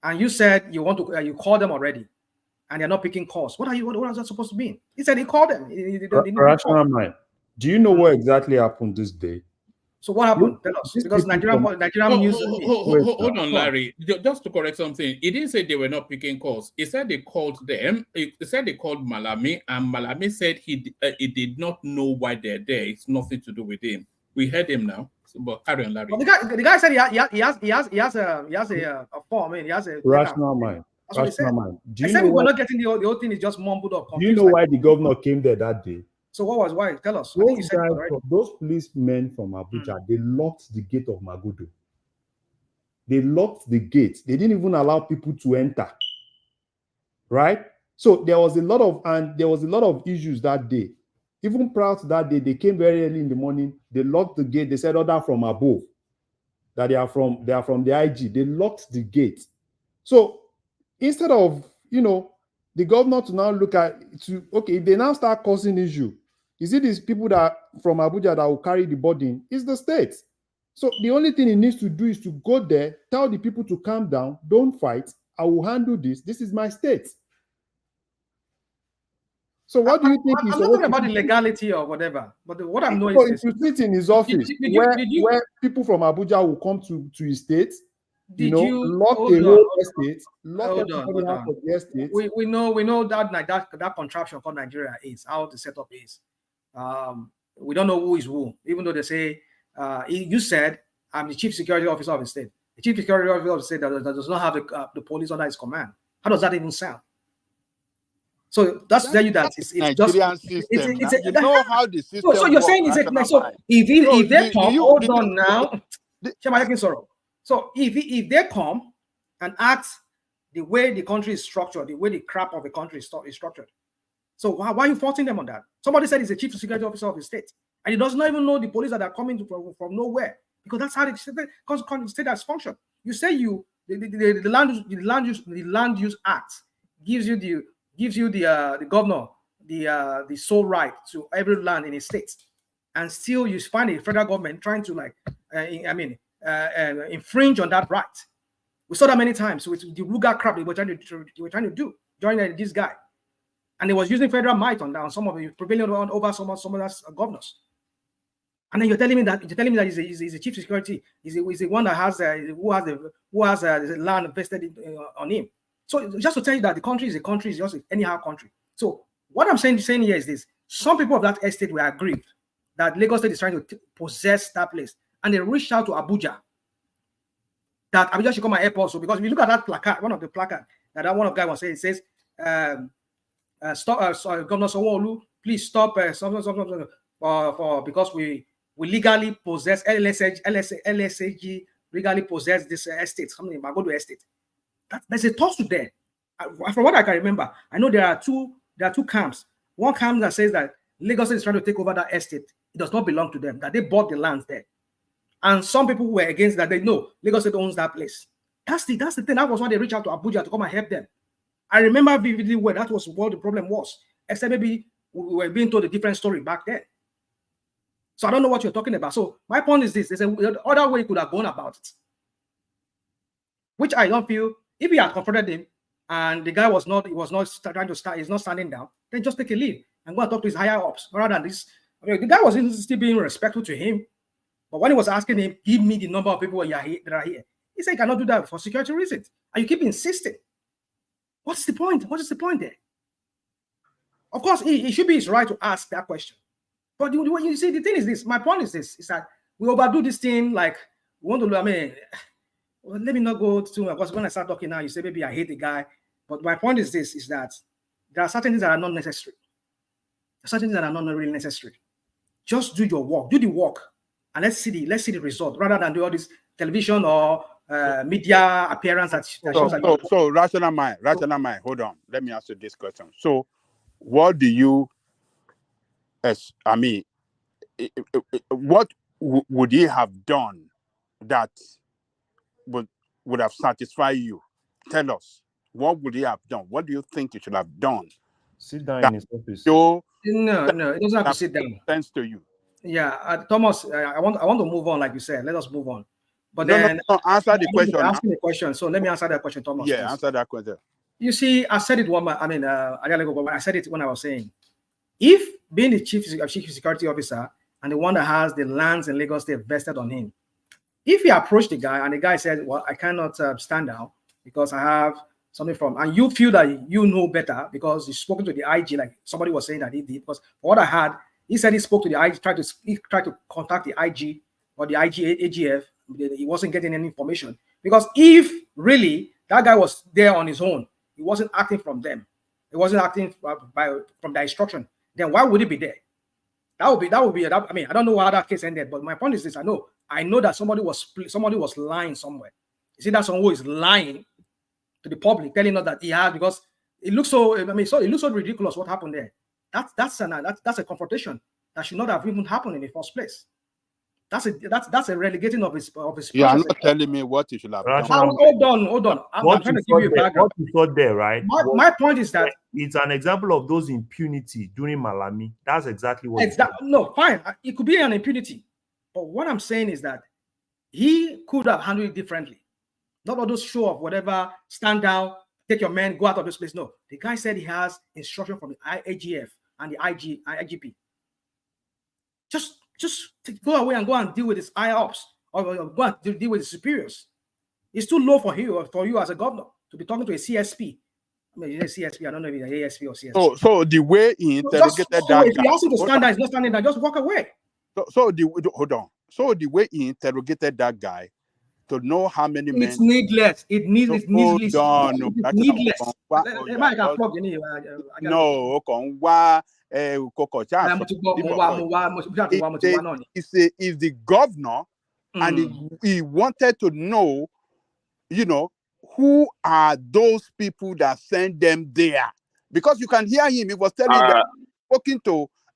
and you said you want to you called them already, and they're not picking calls. What is that supposed to mean? He said he called them. Rational mind. Do you know what exactly happened this day? So what happened? Tell us. Because Nigerian news. Hold on, Larry. Just to correct something, he didn't say they were not picking calls. He said they called them. He said they called Malami, and Malami said he did not know why they're there. It's nothing to do with him. We heard him now. So, but carry on, Larry. Well, the guy said he has a form. I mean, he has a rational mind. That's what he said. Mind. I said we're not getting the whole thing is just mumbled up. Do you know why the governor came there that day? So what was why? Tell us. Those policemen from Abuja, they locked the gate of Magodo. They locked the gate. They didn't even allow people to enter. Right? So there was a lot of issues that day. Even prior to that day, they came very early in the morning. They locked the gate. They said order from above. That they are from the IG. They locked the gate. So instead of the governor to now look at if they now start causing issue, is it these people that from Abuja that will carry the burden? It's the state. So the only thing he needs to do is to go there, tell the people to calm down, don't fight. I will handle this. This is my state. So what do you think? I'm not talking about the legality or whatever, but what I'm knowing is to sit in his office where people from Abuja will come to his state. Lock the whole estate, lock everybody out of the estate. We know that contraption called Nigeria is how the setup is. We don't know who is who, even though they say you said I'm the chief security officer of the state. The chief security officer of the state that does not have the police under his command. How does that even sound? So that's to tell you that it's Nigerian just system. you know how the system. So you're saying if they come, hold on now. So if they come and act the way the country is structured, the way the crap of the country is structured, so why are you faulting them on that? Somebody said he's a chief security officer of the state, and he does not even know the police that are coming from nowhere, because that's how the state has functioned. You say the land use act gives you the governor the sole right to every land in a state, and still you find a federal government trying to infringe on that right. We saw that many times with the Ruga crap they were trying to do during this guy, and they was using federal might on some of the prevailing over some of the governors. And then you're telling me that he's a chief security. He's the one that has who has land vested on him. So just to tell you that the country is just anyhow country. So what I'm saying here is this: some people of that estate were aggrieved that Lagos State is trying to possess that place, and they reached out to Abuja that Abuja should come and help also, because if you look at that placard, one of the placard that one of the guys was saying, it says, "Stop, Governor Sanwo-Olu, please stop because we legally possess LSAG legally possess this estate, something Magodo estate." There's a tussle there. From what I can remember, I know there are two camps. One camp that says that Lagos State is trying to take over that estate. It does not belong to them, that they bought the land there. And some people were against that. They know Lagos State owns that place. That's the thing. That was why they reached out to Abuja to come and help them. I remember vividly where that was what the problem was. Except maybe we were being told a different story back then. So I don't know what you're talking about. So my point is this: there's another way you could have gone about it, which I don't feel. If he had confronted him and the guy was not trying to start, he's not standing down, then just take a leave and go and talk to his higher ups rather than this. I mean, the guy was still being respectful to him, but when he was asking him, give me the number of people that are here, he said he cannot do that for security reasons, and you keep insisting. What's the point? What is the point there? Of course, it should be his right to ask that question. But you see, the thing is this. My point is this: is that we overdo this thing. Like we want to. I mean, well, let me not go too much, because when I start talking now, you say maybe I hate the guy. But my point is this: is that there are certain things that are not necessary. There are certain things that are not really necessary. Just do your work. Do the work, and let's see the result, rather than do all this television or media appearance that shows that. So rational mind. Hold on. Let me ask you this question. So, what do you? I mean, what would he have done that would have satisfied you? Tell us, what would he have done? What do you think he should have done? Sit down in his office. No, it doesn't have to sit down. Thanks to you. Yeah, Thomas, I want to move on, like you said. Let us move on. But No, then answer the question. Ask me a question, so let me answer that question, Thomas. Yeah, please. answer that question. You see, I said it I said it when I was saying, if being the chief security officer and the one that has the lands in Lagos State vested on him, if he approached the guy and the guy said, well, I cannot stand down because I have something from, and you feel that you know better because you've spoken to the IG, like somebody was saying that he did, because for what I had, he said he spoke to the IG, he tried to contact the IG or the AGF, he wasn't getting any information. Because if really that guy was there on his own, he wasn't acting from them, he wasn't acting from the instruction, then why would he be there? That would be. I mean, I don't know how that case ended, but my point is this: I know that somebody was lying somewhere. You see, that someone who is lying to the public, telling us that he had, because it looks so. I mean, so it looks so ridiculous what happened there. That's a confrontation that should not have even happened in the first place. That's a relegating of his. You are not telling me what you should have done. Hold on. I'm trying to give you a background. What you saw there, right? My point is that it's an example of those impunity during Malami. That's exactly what. No, fine. It could be an impunity, but what I'm saying is that he could have handled it differently. Not all those show of whatever, stand down, take your men, go out of this place. No, the guy said he has instruction from the AGF and the IGP. Just go away and go and deal with his higher ups, or go and deal with his superiors. It's too low for you as a governor to be talking to a CSP. I mean, CSP. I don't know if it's an ASP or CSP. So the way he interrogated that guy. If he asks him to stand down, he's not standing down. Just walk away. Hold on. So the way he interrogated that guy to know how many men. It's needless. It's needless. No. Needless. If the governor and he wanted to know, who are those people that send them there? Because you can hear him. He was telling them,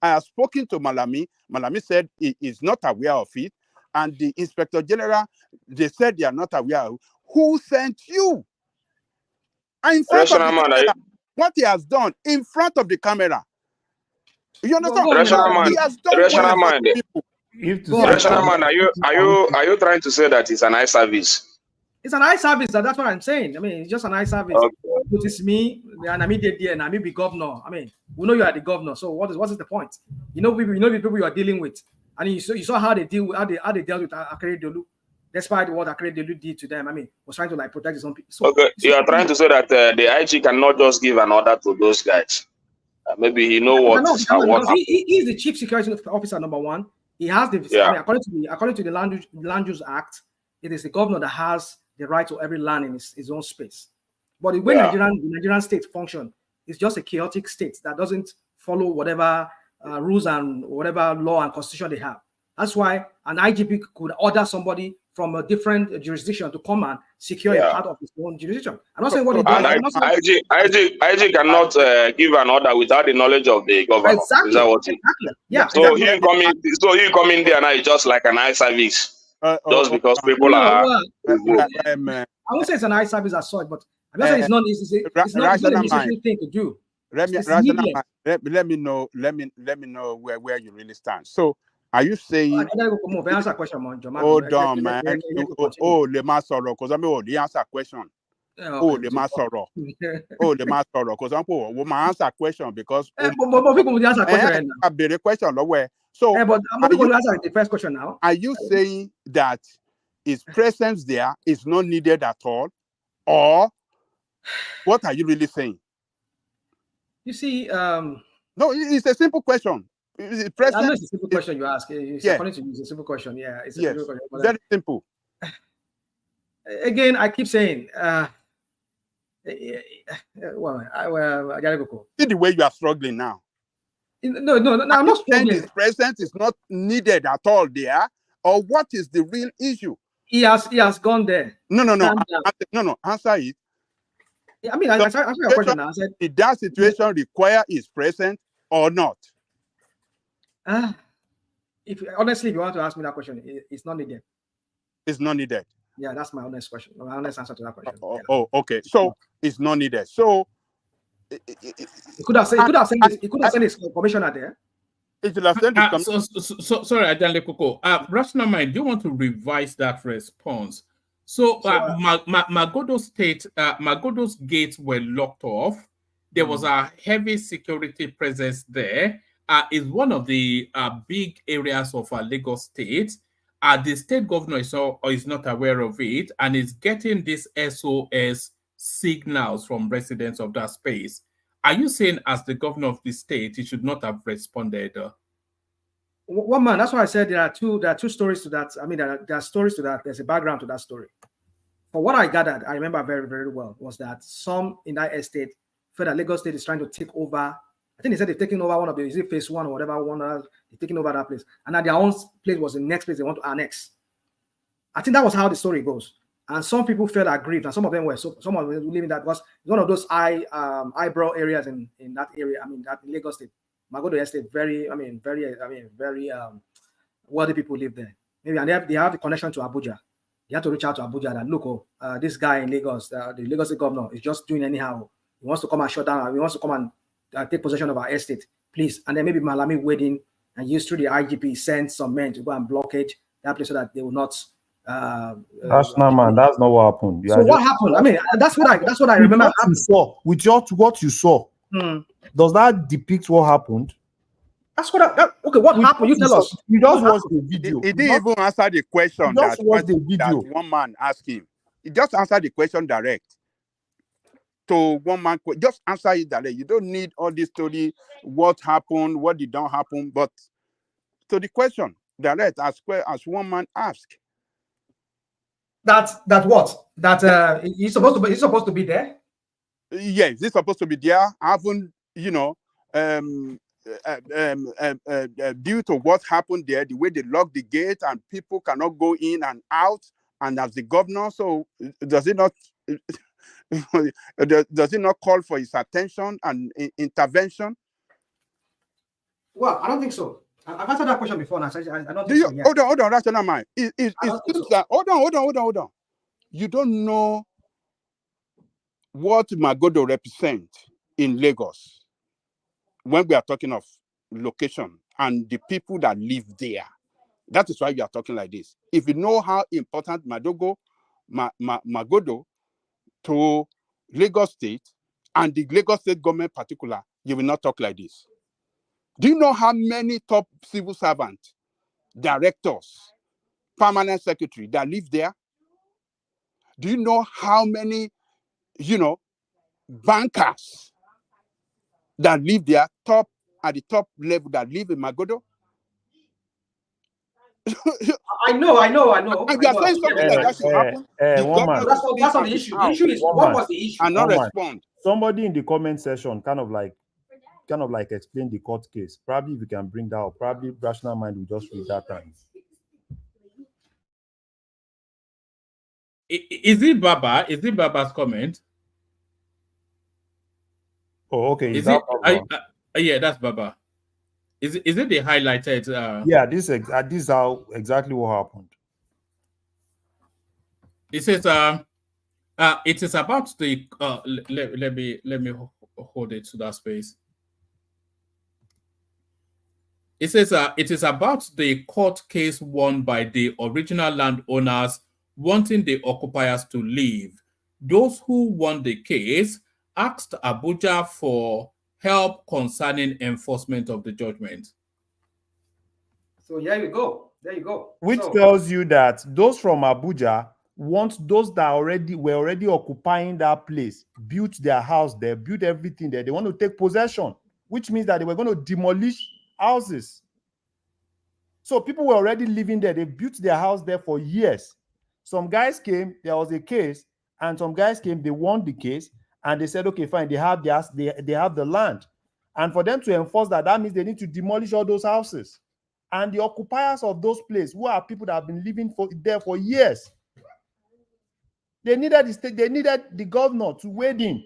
I have spoken to Malami. Malami said he is not aware of it. And the Inspector General, they said they are not aware of who sent you. And in front of the camera, what he has done in front of the camera. You understand? He has done rational mind. Rational mind. Are you trying to say that it's an eye service? It's an eye service. That's what I'm saying. I mean, it's just an eye service. Okay. It's me, and I mean and I may be governor. I mean, we know you are the governor. So what is the point? You know the people you are dealing with, and you saw how they dealt with Akere Dolu, despite what Akere Dolu did to them. I mean, was trying to protect his own people. So, okay, you are trying to say that the IG cannot just give an order to those guys. Maybe he knows what. He's the chief security officer number one. He has the. Yeah. I mean, according to the Land Use Act, it is the governor that has the right to every land in his own space. But the way Nigerian state function is just a chaotic state that doesn't follow whatever rules and whatever law and constitution they have. That's why an IGP could order somebody from a different jurisdiction to come and secure a part of his own jurisdiction. I'm not saying what he does. IG cannot give an order without the knowledge of the governor. Exactly. Is that what exactly. Yeah. So he coming there now is just like an eye service. Just because people are. I won't say it's an eye service as such, but I'm not saying it's not. It's not a necessary thing to do. Let me know where you really stand. So, are you saying? Answer question, hold on, man. Le ma sọ̀rọ̀ because I mean, the answer question. Le ma sọ̀rọ̀. Le ma sọ̀rọ̀ because I'm answer question because. But people will answer question. I better question where. So, but I'm going to answer the first question now. Are you saying that his presence there is not needed at all, or what are you really saying? You see, no, it's a simple question. I know it's a simple question you ask. It's according to you, it's a simple question. Yeah, it's a simple question. Very simple. Again, I keep saying, see the way you are struggling now. No, I'm not struggling. His presence is not needed at all there, or what is the real issue? He has gone there. No. Answer it. I mean, I answered your question now. I said, did that situation require his presence or not? Honestly, if you want to ask me that question, it's not needed. It's not needed. Yeah, that's my honest question. My honest answer to that question. Okay. So it's not needed. So he could have sent his commissioner there. Sorry, Adele Koko. Rational Mind, do you want to revise that response? So, Magodo's gates were locked off. There was a heavy security presence there. It's one of the big areas of Lagos State. The state governor is not aware of it and is getting these SOS signals from residents of that space. Are you saying, as the governor of the state, he should not have responded? One man, that's why I said there are two stories to that. I mean, there are stories to that. There's a background to that story. For what I gathered, I remember very, very well, was that some in that estate felt that Lagos State is trying to take over. I think they said they're taking over one of the, is it phase 1 or whatever one, they're taking over that place. And that their own place was the next place they want to annex. I think that was how the story goes. And some people felt aggrieved, and some of them were. So some of them living that was one of those eyebrow areas in that area. I mean, that Lagos State, Magodo Estate, very wealthy people live there. Maybe and they have the connection to Abuja. You have to reach out to Abuja that look, this guy in Lagos, the Lagos State governor, is just doing anyhow. He wants to come and shut down. He wants to come and take possession of our estate, please. And then maybe Malami wedding and use through the IGP send some men to go and blockade that place so that they will not. That's not, man. That's not what happened. So what happened? I mean, that's what I remember. What you saw, with what you saw, does that depict what happened? That's what. What happened? You tell us. You just watched the video. He didn't even answer the question that one man asked him. He just answered the question direct. To one man, just answer it direct. You don't need all this story. What happened? What did not happen? But to the question direct, as one man asked. That what? That he's supposed to be there? Yes, he's supposed to be there. I haven't, due to what happened there, the way they locked the gate and people cannot go in and out, and as the governor, so does it not call for his attention and intervention? Well, I don't think so. I've answered that question before, and I don't think so. Hold on, rational mind. It seems that hold on. You don't know what Magodo represents in Lagos when we are talking of location and the people that live there. That is why we are talking like this. If you know how important Magodo to Lagos State and the Lagos State government in particular, you will not talk like this. Do you know how many top civil servants, directors, permanent secretary that live there? Do you know how many, bankers that live there, at the top level that live in Magodo? I know. And you are saying something like that should happen. That's not the issue. The issue is what was the issue? And not respond. Somebody in the comment section kind of like explain the court case. Probably if you can bring that up, probably Rational Mind will just read that time. Is it Baba? Is it Baba's comment? Oh, okay. Yeah, that's Baba. Is it the highlighted? Yeah, this is how exactly what happened. It says It is about the let me hold it to that space. It says it is about the court case won by the original landowners wanting the occupiers to leave. Those who won the case asked Abuja for help concerning enforcement of the judgment. So there you go. There you go. Which tells you that those from Abuja want those that were already occupying that place, built their house there, built everything there. They want to take possession, which means that they were going to demolish houses. So people were already living there. They built their house there for years. Some guys came, there was a case, and some guys came, they won the case, and they said, okay, fine, they have the land. And for them to enforce that, that means they need to demolish all those houses. And the occupiers of those places, who are people that have been living there for years, they needed the governor to wade in.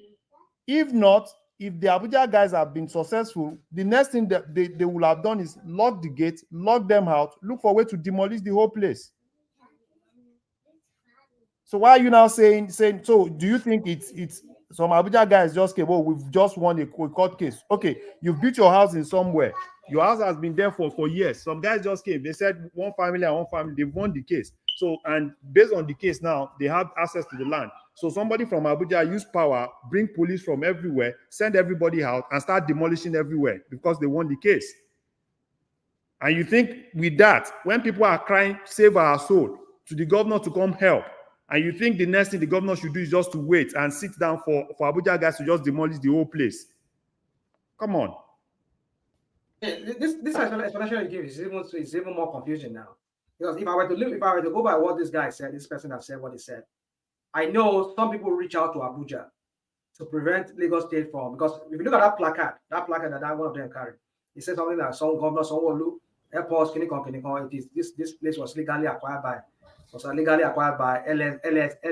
If not, if the Abuja guys have been successful, the next thing that they will have done is lock the gate, lock them out, look for a way to demolish the whole place. So why are you now saying so? Do you think it's some Abuja guys just came? Oh, we've just won a court case. Okay, you've built your house in somewhere. Your house has been there for years. Some guys just came. They said one family and one family. They've won the case. So, and based on the case now, they have access to the land. So somebody from Abuja use power, bring police from everywhere, send everybody out, and start demolishing everywhere because they won the case. And you think with that, when people are crying, save our soul, to the governor to come help, and you think the next thing the governor should do is just to wait and sit down for Abuja guys to just demolish the whole place? Come on. This explanation you give is even more confusing now. Because if I were to go by what this guy said, this person has said what he said, I know some people reach out to Abuja to prevent Lagos State from, because if you look at that placard that one of them carried, it says something like some governor, Sanwo-Olu, airports, Kinikon, it is this place was legally acquired by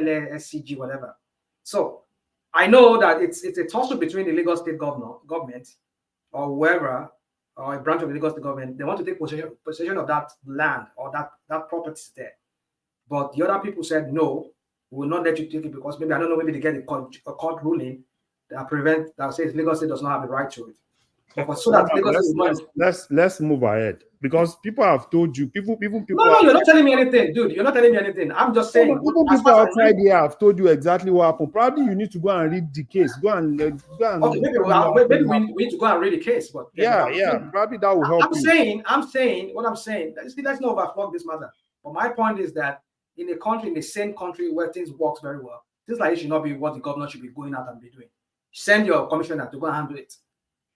LSCG, whatever. So I know that it's a tussle between the Lagos State government or whoever, or a branch of the Lagos State government. They want to take possession of that land or that property there. But the other people said, no, we will not let you take it because maybe, I don't know, maybe they get a court ruling that says Lagos State does not have the right to it. So that let's move ahead, because people have told you, people. No, you're not telling me anything, dude. You're not telling me anything. I'm just saying. People outside here have told you exactly what happened. Probably you need to go and read the case. Go and. Okay, maybe we need to go and read the case, but yeah, probably that will help. I'm saying. Let's not overflog this matter. But my point is that in the same country where things works very well, things like it should not be what the governor should be going out and be doing. Send your commissioner to go and handle it.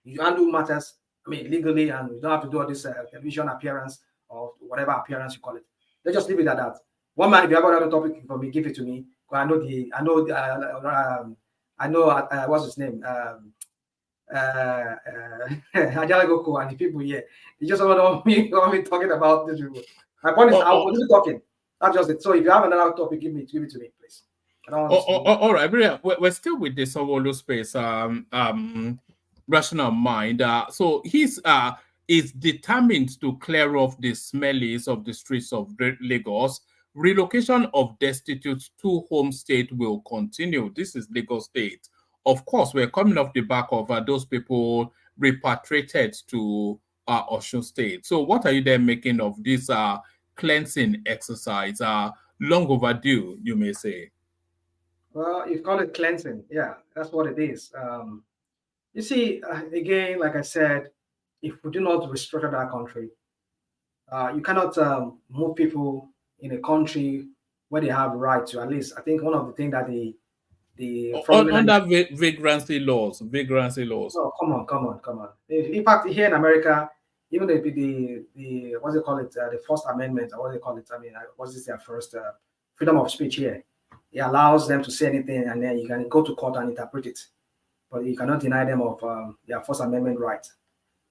You handle matters, legally, and you don't have to do all this television appearance or whatever appearance you call it. Let's just leave it at that. One man, if you have another topic for me, give it to me. I know what's his name? Ajalagoku and the people here. You just want me talking about this. My point is, I'll continue talking. That's just it. So if you have another topic, give it to me, please. All right, we're still with the Sanwo-Olu space. Rational mind. So he's is determined to clear off the smellies of the streets of Lagos. Relocation of destitutes to home state will continue. This is Lagos State. Of course, we're coming off the back of those people repatriated to Osun State. So what are you then making of this cleansing exercise? Long overdue, you may say. Well, you call it cleansing. Yeah, that's what it is. You see, again, like I said, if we do not restructure that country, you cannot move people in a country where they have right to. At least, I think one of the things that under vagrancy laws. Oh, come on. In fact, here in America, even the what's it call it, the First Amendment, or what they call it? What's this their first freedom of speech here? It allows them to say anything, and then you can go to court and interpret it. But you cannot deny them of their First Amendment right.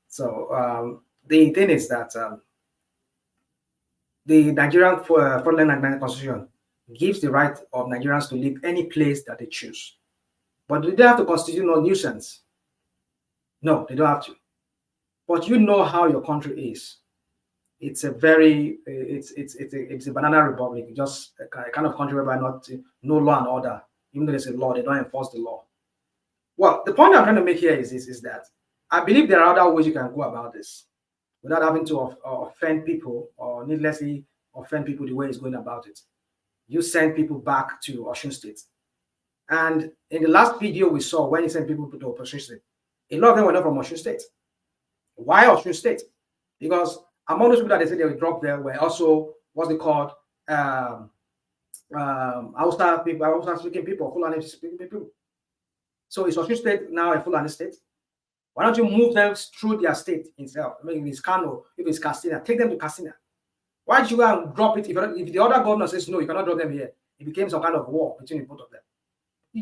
So the thing is that the Nigerian Federal Constitution gives the right of Nigerians to live any place that they choose. But do they have to constitute no nuisance? No, they don't have to. But you know how your country is. It's a banana republic, just a kind of country whereby no law and order. Even though there's a law, they don't enforce the law. Well, the point I'm trying to make here is that I believe there are other ways you can go about this without having to offend people or needlessly offend people the way it's going about it. You send people back to Osun State. And in the last video we saw, when he sent people to Osun State, a lot of them were not from Osun State. Why Osun State? Because among those people that they said they would drop there were also what's they called Hausa people, Hausa speaking people, Fulani speaking people. So is Osun State now a Fulani state? Why don't you move them through their state itself? I mean, if it's Kano, if it's Katsina, take them to Katsina. Why did you go and drop it? If the other governor says no, you cannot drop them here, it became some kind of war between the both of them.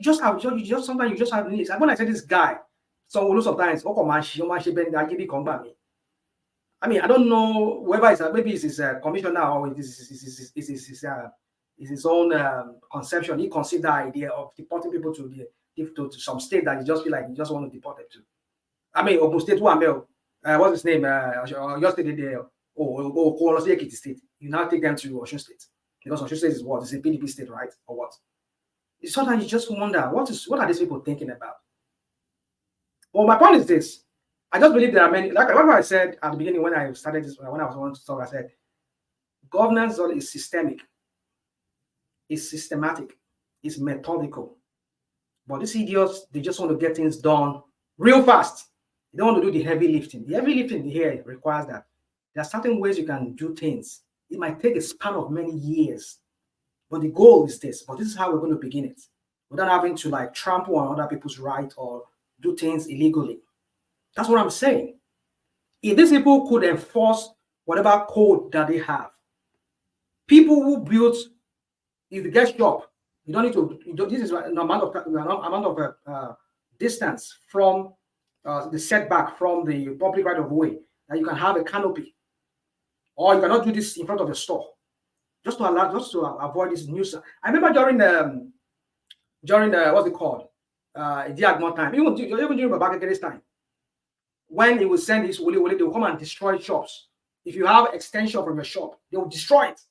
Sometimes you just have needs. And when I say this guy, sometimes I mean, I don't know whether maybe it's his commissioner or it is his own conception. He considered the idea of deporting people to some state that you just feel like you just want to deport them to. I mean, Ogun State, what's his name? Your state there. Ekiti State. You now take them to Osun State because Osun State is what? It's a PDP state, right? Or what? Sometimes you just wonder what are these people thinking about? Well, my point is this: I just believe there are many. Like I said at the beginning when I started this, when I was wanting to talk, I said governance is systemic, it's systematic, it's methodical. But these idiots, they just want to get things done real fast. They don't want to do the heavy lifting. The heavy lifting here requires that there are certain ways you can do things. It might take a span of many years, but the goal is this. But this is how we're going to begin it, without having to like trample on other people's right or do things illegally. That's what I'm saying. If these people could enforce whatever code that they have, people who build, if you get shop, you don't need to. This is an amount of distance from the setback from the public right of way that you can have a canopy, or you cannot do this in front of the store, just to avoid this nuisance. I remember during the what's it called, Diagmo time, even during Babaka's time, when he would send his wole, they will come and destroy shops. If you have extension from your shop, they will destroy it.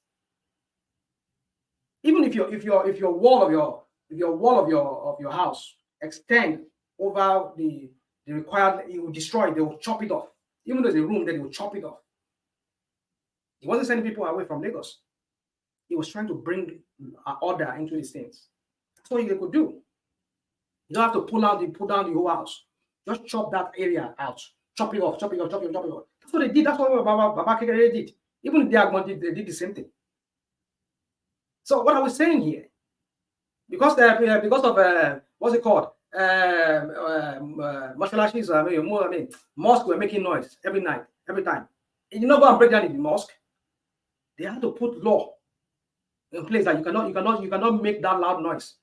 Even if your wall of your house extend over the required, it will destroy it. They will chop it off. Even though there's a room, then they will chop it off. He wasn't sending people away from Lagos. He was trying to bring order into these things. That's what he could do. You don't have to pull down the whole house. Just chop that area out. Chop it off. That's what they did. That's what Babakere did. Even Diagmo they did the same thing. So what I was saying here, because of what's it called? Mosques were making noise every night, every time. And you not go and break down in the mosque. They have to put law in place that you cannot make that loud noise.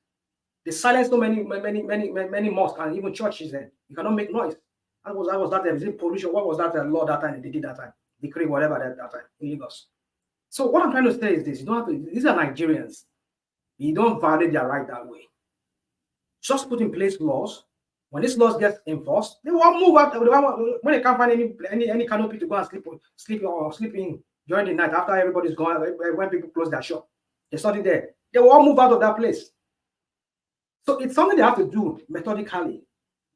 They silence so many mosques and even churches. Then you cannot make noise. That was that. Is it pollution? What was that law that time? They did that time. Decree whatever that time in Lagos. So what I'm trying to say is this: you don't have to. These are Nigerians. You don't violate their right that way. Just put in place laws. When these laws get enforced, they will move out. When they can't find any canopy to go and sleep in during the night after everybody's gone, when people close their shop, they started there. They will all move out of that place. So it's something they have to do methodically,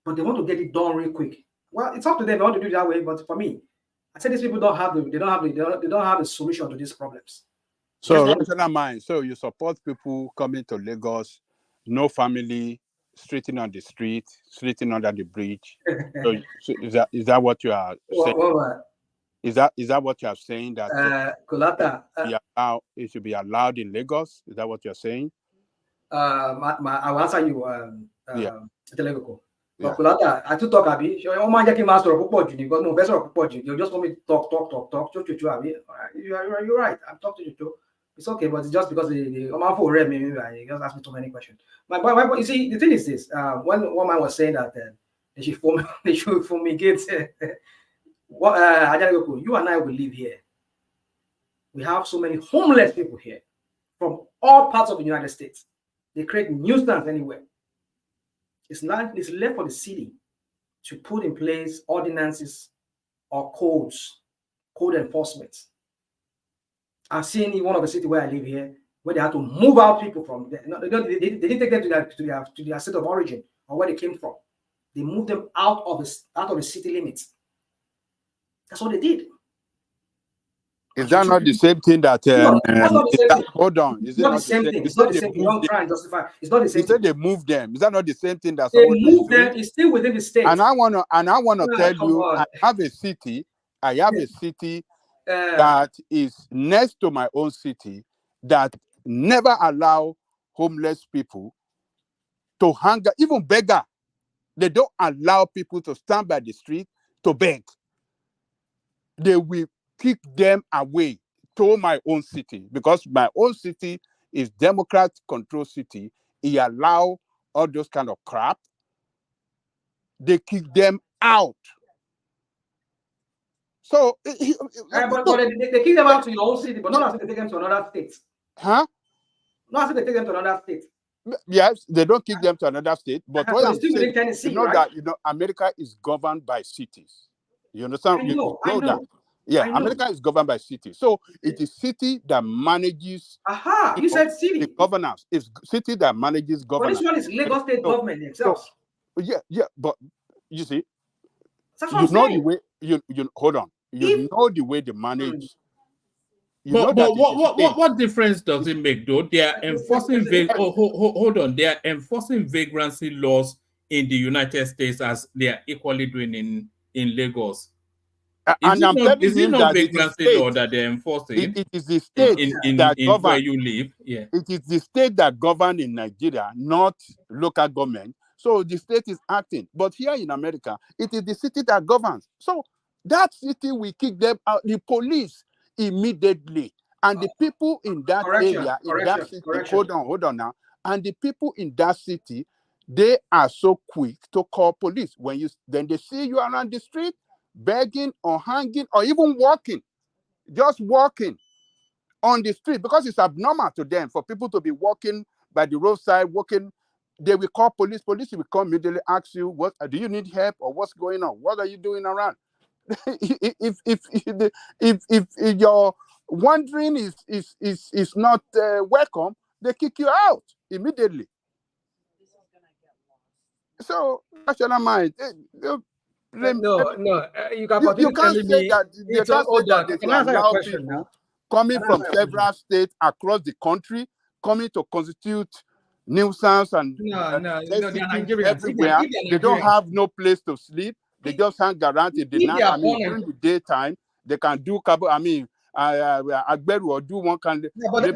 but they want to get it done real quick. Well, it's up to them. They want to do it that way, but for me, I say these people don't have a solution to these problems. So, rational mind. So you support people coming to Lagos, no family, sleeping on the street, sleeping under the bridge. So is that what you are saying? Is that what you are saying, that it should be allowed in Lagos? Is that what you're saying? I'll answer you. Yeah. But Kulata, I to talk abi. You man jẹ́ kí master púpọ̀ jù ni, because no better púpọ̀ jù. You just want me to talk. You're right. I'm talking to you. It's okay, but it's just because the man for read me, he just asked me too many questions. But you see, the thing is this: when one man was saying that they should fumigate. You and I will live here. We have so many homeless people here from all parts of the United States. They create nuisance anywhere. It's left for the city to put in place ordinances or code enforcement. I've seen in one of the cities where I live here, where they had to move out people from there. No, they didn't take them to their state of origin or where they came from. They moved them out of the city limits. That's what they did. Is that not the same thing that? No, that's not the same thing. Hold on. It's not the same thing. It's not the same thing. Don't try and justify. It's not the same thing. You said they moved them. Is that not the same thing that they moved them? It's still within the state. And I wanna tell you, I have a city. That is next to my own city that never allow homeless people to hunger, even beggar. They don't allow people to stand by the street to beg. They will kick them away to my own city because my own city is Democrat-controlled city. He allow all those kind of crap. They kick them out. So, but they kick them out to your own city, but not as if they take them to another state. Huh? Not as if they take them to another state. Yes, they don't kick them to another state, but what I'm saying, Tennessee, you know, right? That America is governed by cities. You understand? I know that. Yeah, America is governed by cities. So it is city that manages. Aha, you said city. The governance is city that manages governance. But this one is Lagos state government itself. Yeah, but you see, that's what I'm saying. The way you hold on. You know the way they manage. But what difference does it make though? They are enforcing hold on. They are enforcing vagrancy laws in the United States as they are equally doing in Lagos. Is it not vagrancy law that they're enforcing? It is the state that governs where you live. Yeah. It is the state that governs in Nigeria, not local government. So the state is acting. But here in America, it is the city that governs. So that city will kick them out. The police immediately, and the people in that area, in that city, hold on now, and the people in that city, they are so quick to call police when then they see you around the street begging or hanging or even walking, just walking on the street, because it's abnormal to them for people to be walking by the roadside, walking. They will call police. Police will come immediately, ask you, "What do you need help, or what's going on? What are you doing around?" if your wandering is not welcome, they kick you out immediately. So national mind. You can't say that. You can't say that they allow people coming from several states across the country coming to constitute nuisance and everywhere. They don't have no place to sleep. They just hang around in the night. I mean, during the daytime, they can do Agberu or do one kind. But then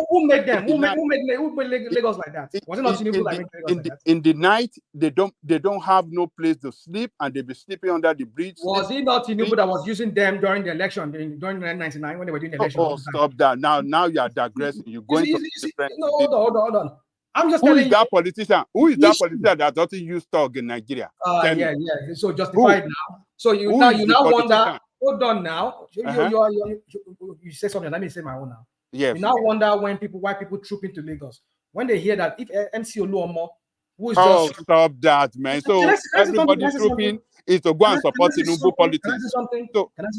who made them? Who made Lagos like that? Was it not Tinubu that made Lagos like that? In the night, they don't have no place to sleep, and they be sleeping under the bridge. Was it not Tinubu that was using them during the election during 1999 when they were doing the election? Oh, stop that! Now you are digressing. You're going to different. No, hold on. I'm just telling you. Who is that politician? Who is that politician that doesn't use talk in Nigeria? Yeah. So justified now. So you now wonder. Hold on now. You say something. Let me say my own now. Yes. You now wonder why people troop into Lagos when they hear that if MC Oluomo, who is just stop that, man. So everybody trooping is to go and support Tinubu politics.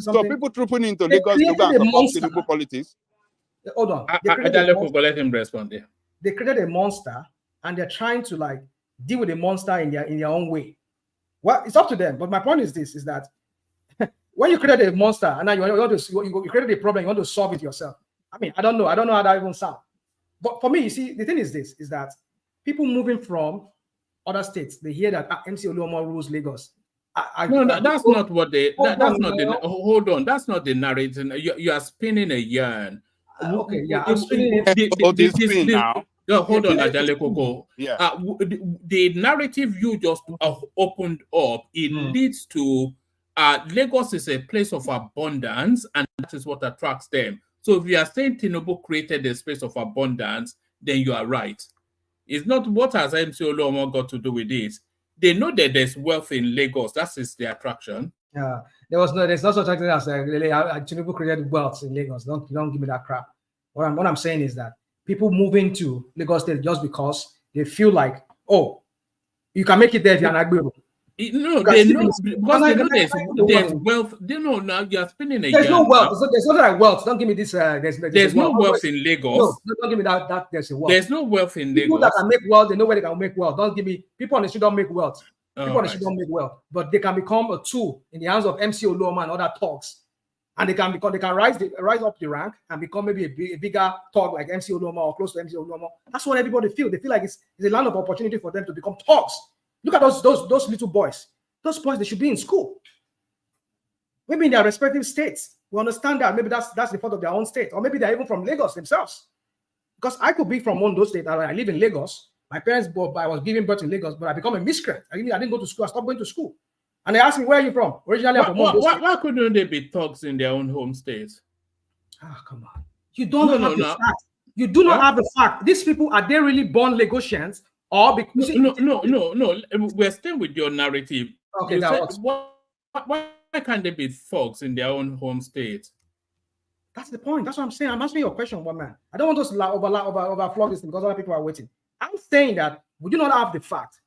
So people trooping into Lagos to go and support Tinubu politics. Hold on. Let him respond there. They created a monster and they're trying to deal with the monster in their own way. Well, it's up to them. But my point is this: is that when you create a monster and now you created a problem, you want to solve it yourself. I mean, I don't know how that even sounds. But for me, you see, the thing is this: is that people moving from other states, they hear that MC Oluomo rules Lagos. That's not what they. Hold on, that's not the narrative. You are spinning a yarn. Okay, yeah, I'm spinning it. Now. No, hold on, Ajale Koko. Yeah. The narrative you just opened up, it leads to Lagos is a place of abundance, and that is what attracts them. So if you are saying Tinubu created a space of abundance, then you are right. It's not what has MC Oluomo got to do with this. They know that there's wealth in Lagos. That is the attraction. Yeah, there's no such thing as Tinubu created wealth in Lagos. Don't give me that crap. What I'm saying is that people moving to Lagos State just because they feel like, oh, you can make it there if you're an Agberu. No, they know because they know there's wealth. They know now you're spinning a There's no wealth. now. There's nothing like wealth. Don't give me this. There's no wealth in Lagos. No, don't give me that. There's a wealth. There's no wealth in People Lagos. that can make wealth, they know where they can make wealth. Don't give me people on the street don't make wealth. People on the street Right. don't make wealth, but they can become a tool in the hands of MC Oluoma and other thugs, and they can rise up the rank and become maybe a bigger thug like MC Oluoma or close to MC Oluoma. That's what everybody feel. They feel like it's a land of opportunity for them to become thugs. Look at those little boys. Those boys, they should be in school. Maybe in their respective states. We understand that maybe that's the fault of their own state, or maybe they're even from Lagos themselves. Because I could be from one of those states. I live in Lagos. My parents, I was giving birth in Lagos, but I become a miscreant. I didn't go to school. I stopped going to school. And they asked me, where are you from? Originally, I'm from one of those states. Why couldn't they be thugs in their own home states? Come on. You don't have the fact. You do not have the fact. These people, are they really born Lagosians? Or because No. We're staying with your narrative. Okay, why can't they be thugs in their own home state? That's the point. That's what I'm saying. I'm asking you a question, one man. I don't want us to overflow this because other people are waiting. I'm saying that we do not have the fact.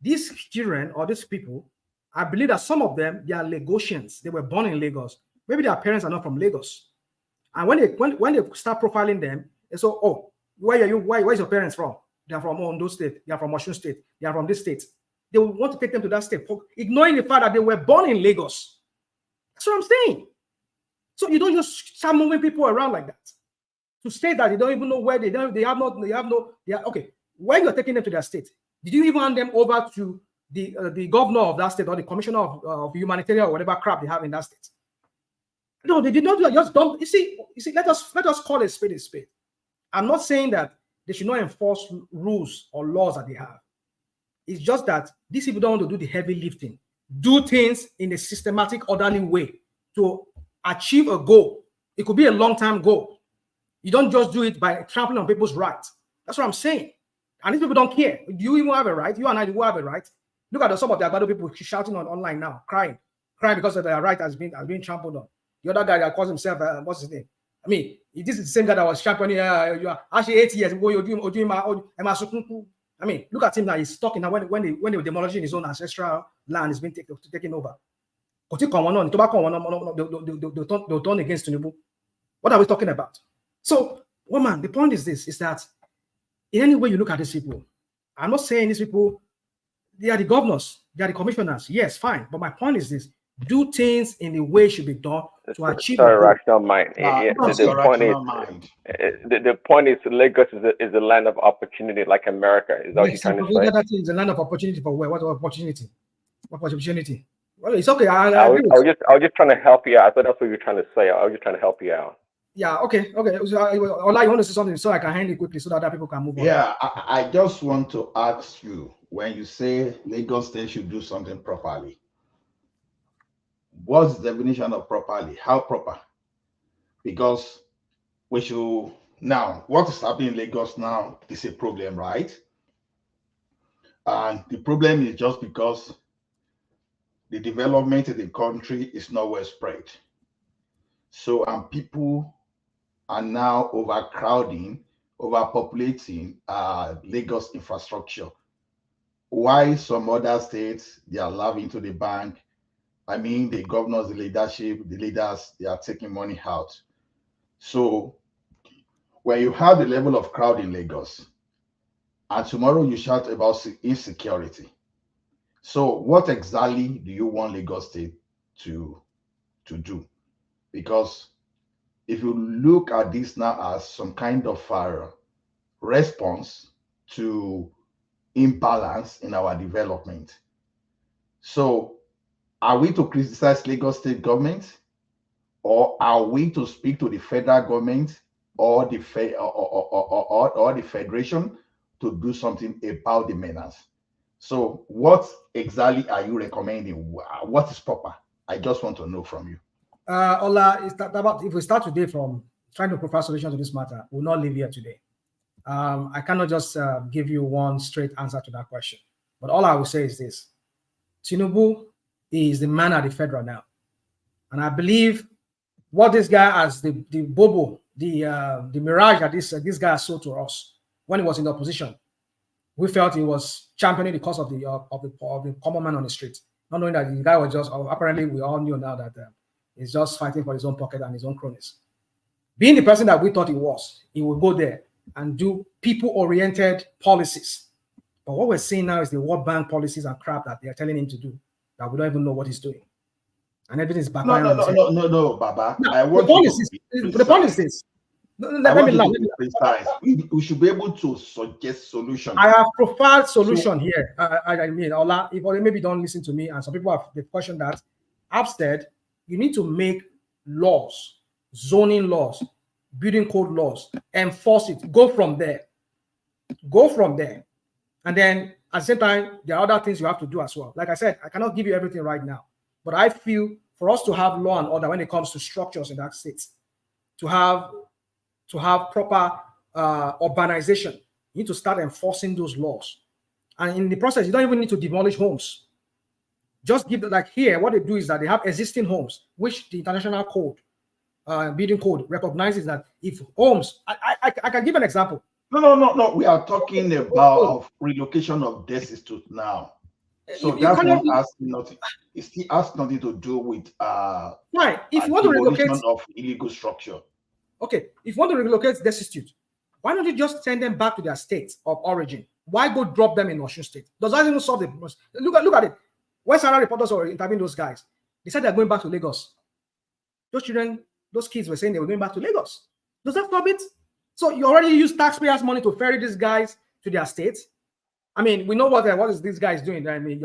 These children or these people, I believe that some of them, they are Lagosians. They were born in Lagos. Maybe their parents are not from Lagos. And when they start profiling them, they say, oh, where are you? Where's your parents from? They are from Ondo State. They are from Osun State. They are from this state. They will want to take them to that state, ignoring the fact that they were born in Lagos. That's what I'm saying. So you don't just start moving people around like that. To state that they don't even know where okay. When you're taking them to their state, did you even hand them over to the governor of that state or the commissioner of humanitarian or whatever crap they have in that state? No, they did not do that. Just don't. You see. Let us call a spade a spade. I'm not saying that they should not enforce rules or laws that they have. It's just that these people don't want to do the heavy lifting. Do things in a systematic, orderly way to achieve a goal. It could be a long-term goal. You don't just do it by trampling on people's rights. That's what I'm saying. And these people don't care. Do you even have a right? You and I do have a right. Look at some of the Agbado people shouting online now, crying because of their right has been trampled on. The other guy that calls himself, what's his name? I mean, this is the same guy that was championing. You are actually 8 years ago. You're doing I mean, look at him now. He's talking now when they were demolishing his own ancestral land, is being taken over. They'll turn against Tinubu. What are we talking about? So, woman, the point is this: is that in any way you look at these people, I'm not saying these people, they are the governors, they are the commissioners. Yes, fine. But my point is this: do things in the way it should be done to achieve. Sorry, rational mind. The point is Lagos is a land of opportunity, like America. Is that what you're trying to say? That is a land of opportunity for where? What opportunity? What opportunity? Well, it's okay. I was just trying to help you out. I thought that's what you were trying to say. I was just trying to help you out. Yeah. Okay. So, Ola, you want to say something so I can handle it quickly so that other people can move on? Yeah. I just want to ask you, when you say Lagos State should do something properly, what's the definition of properly? How proper? Because we should now, what is happening in Lagos now is a problem, right? And the problem is just because the development in the country is not well spread. So, and people are now overcrowding, overpopulating Lagos infrastructure. Why some other states, they are loving to the bank. I mean, the governors, the leadership, the leaders, they are taking money out. So when you have the level of crowd in Lagos, and tomorrow you shout about insecurity. So what exactly do you want Lagos State to do? Because if you look at this now as some kind of response to imbalance in our development. So are we to criticize Lagos State government, or are we to speak to the federal government or the federation to do something about the menace? So what exactly are you recommending? What is proper? I just want to know from you. Ola, if we start today from trying to provide solutions to this matter, we'll not leave here today. I cannot just give you one straight answer to that question. But all I will say is this: Tinubu is the man at the federal now. And I believe what this guy has, the bobo, the mirage that this guy sold to us when he was in the opposition, We felt he was championing the cause of the common man on the street, not knowing that the guy was just, apparently we all knew now that he's just fighting for his own pocket and his own cronies. Being the person that we thought he was, he would go there and do people-oriented policies. But what we're seeing now is the World Bank policies and crap that they're telling him to do, that we don't even know what he's doing. And everything is back. No, Baba. No, I want the point is this. Let me land. We should be able to suggest solutions. I have profiled solution here. I mean, Ola, if maybe don't listen to me, and some people have questioned that. I've said you need to make laws, zoning laws, building code laws, enforce it. Go from there. Go from there. And then at the same time, there are other things you have to do as well. Like I said, I cannot give you everything right now. But I feel for us to have law and order when it comes to structures in that state, to have proper urbanization, you need to start enforcing those laws. And in the process, you don't even need to demolish homes. Just give, like here, what they do is that they have existing homes, which the international code, building code, recognizes that if homes, I can give an example. No. We are talking about relocation of destitute now. So that one has nothing. It still has nothing to do with right. If you want to relocate of illegal structure. Okay, if you want to relocate destitute, why don't you just send them back to their state of origin? Why go drop them in Osun State? Does that even solve the problem? Look at it. When Sarah reporters were interviewing those guys, they said they're going back to Lagos. Those kids were saying they were going back to Lagos. Does that stop it? So you already use taxpayers' money to ferry these guys to their states. I mean, we know what is these guys doing. I mean,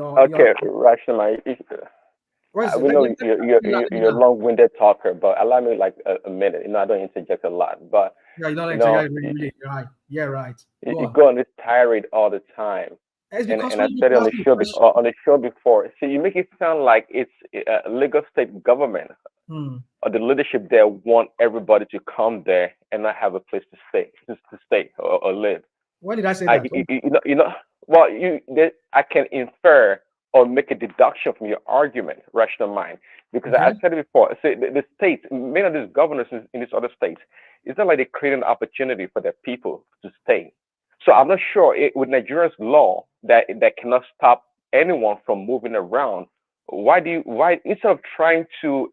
Rational. We know you're a long-winded talker, but allow me like a minute. I don't interject a lot, but yeah, you don't interject really. Right? Yeah, right. You go on this tirade all the time, and I said it on the show before. So you make it sound like it's a Lagos state government or the leadership there want everybody to come there and not have a place to stay or live. Why did I say that? Well, I can infer or make a deduction from your argument, rational mind, because I said it before. So the states, many of these governors in these other states, it's not like they create an opportunity for their people to stay. So I'm not sure with Nigeria's law that cannot stop anyone from moving around. Why instead of trying to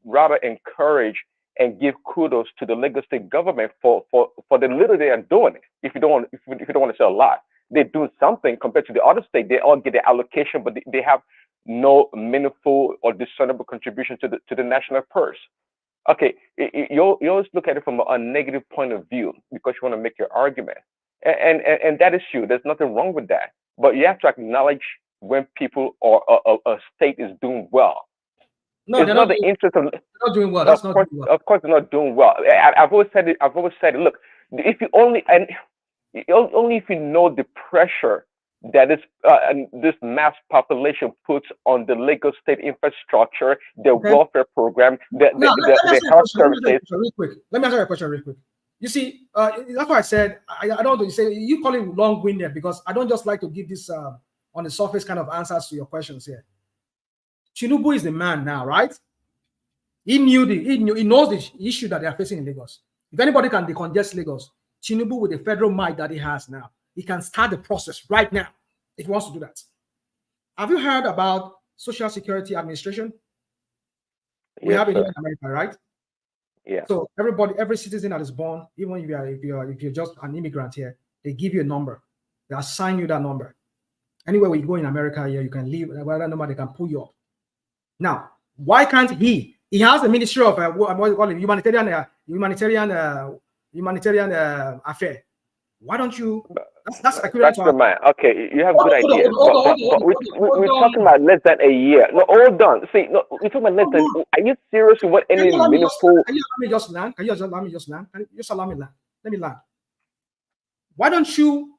rather encourage and give kudos to the Lagos state government for the little they are doing, if you don't want to say a lot, they're doing something compared to the other state. They all get their allocation, but they have no meaningful or discernible contribution to the national purse. Okay, you always look at it from a negative point of view because you want to make your argument, and that is true. There's nothing wrong with that, but you have to acknowledge when people or a state is doing well. No, they're not the interest of. They're not doing well. That's not doing well. Of course, they're not doing well. I've always said it. Look, if you only if you know the pressure that this mass population puts on the Lagos state infrastructure, the welfare program, the health services. Let me answer your question real quick. You see, that's why I said I don't want to say you call it long-winded because I don't just like to give this on the surface kind of answers to your questions here. Tinubu is the man now, right? He knows the issue that they are facing in Lagos. If anybody can decongest Lagos, Tinubu, with the federal might that he has now, he can start the process right now if he wants to do that. Have you heard about Social Security Administration? We have it here in America, right? Yeah. So every citizen that is born, even if you're just an immigrant here, they give you a number. They assign you that number. Anywhere we go in America here, you can leave whether number they can pull you up. Now, why can't he? He has a ministry of what you call it, humanitarian affair. Why don't you? That's accurate. That's the man. Okay, you have good ideas, but we're talking about less than a year. No, hold on. See, no, we're talking about less than. Are you serious with what any meaningful? Can you let me just land? Can you just let me just land? Can you just allow me land? Let me land. Why don't you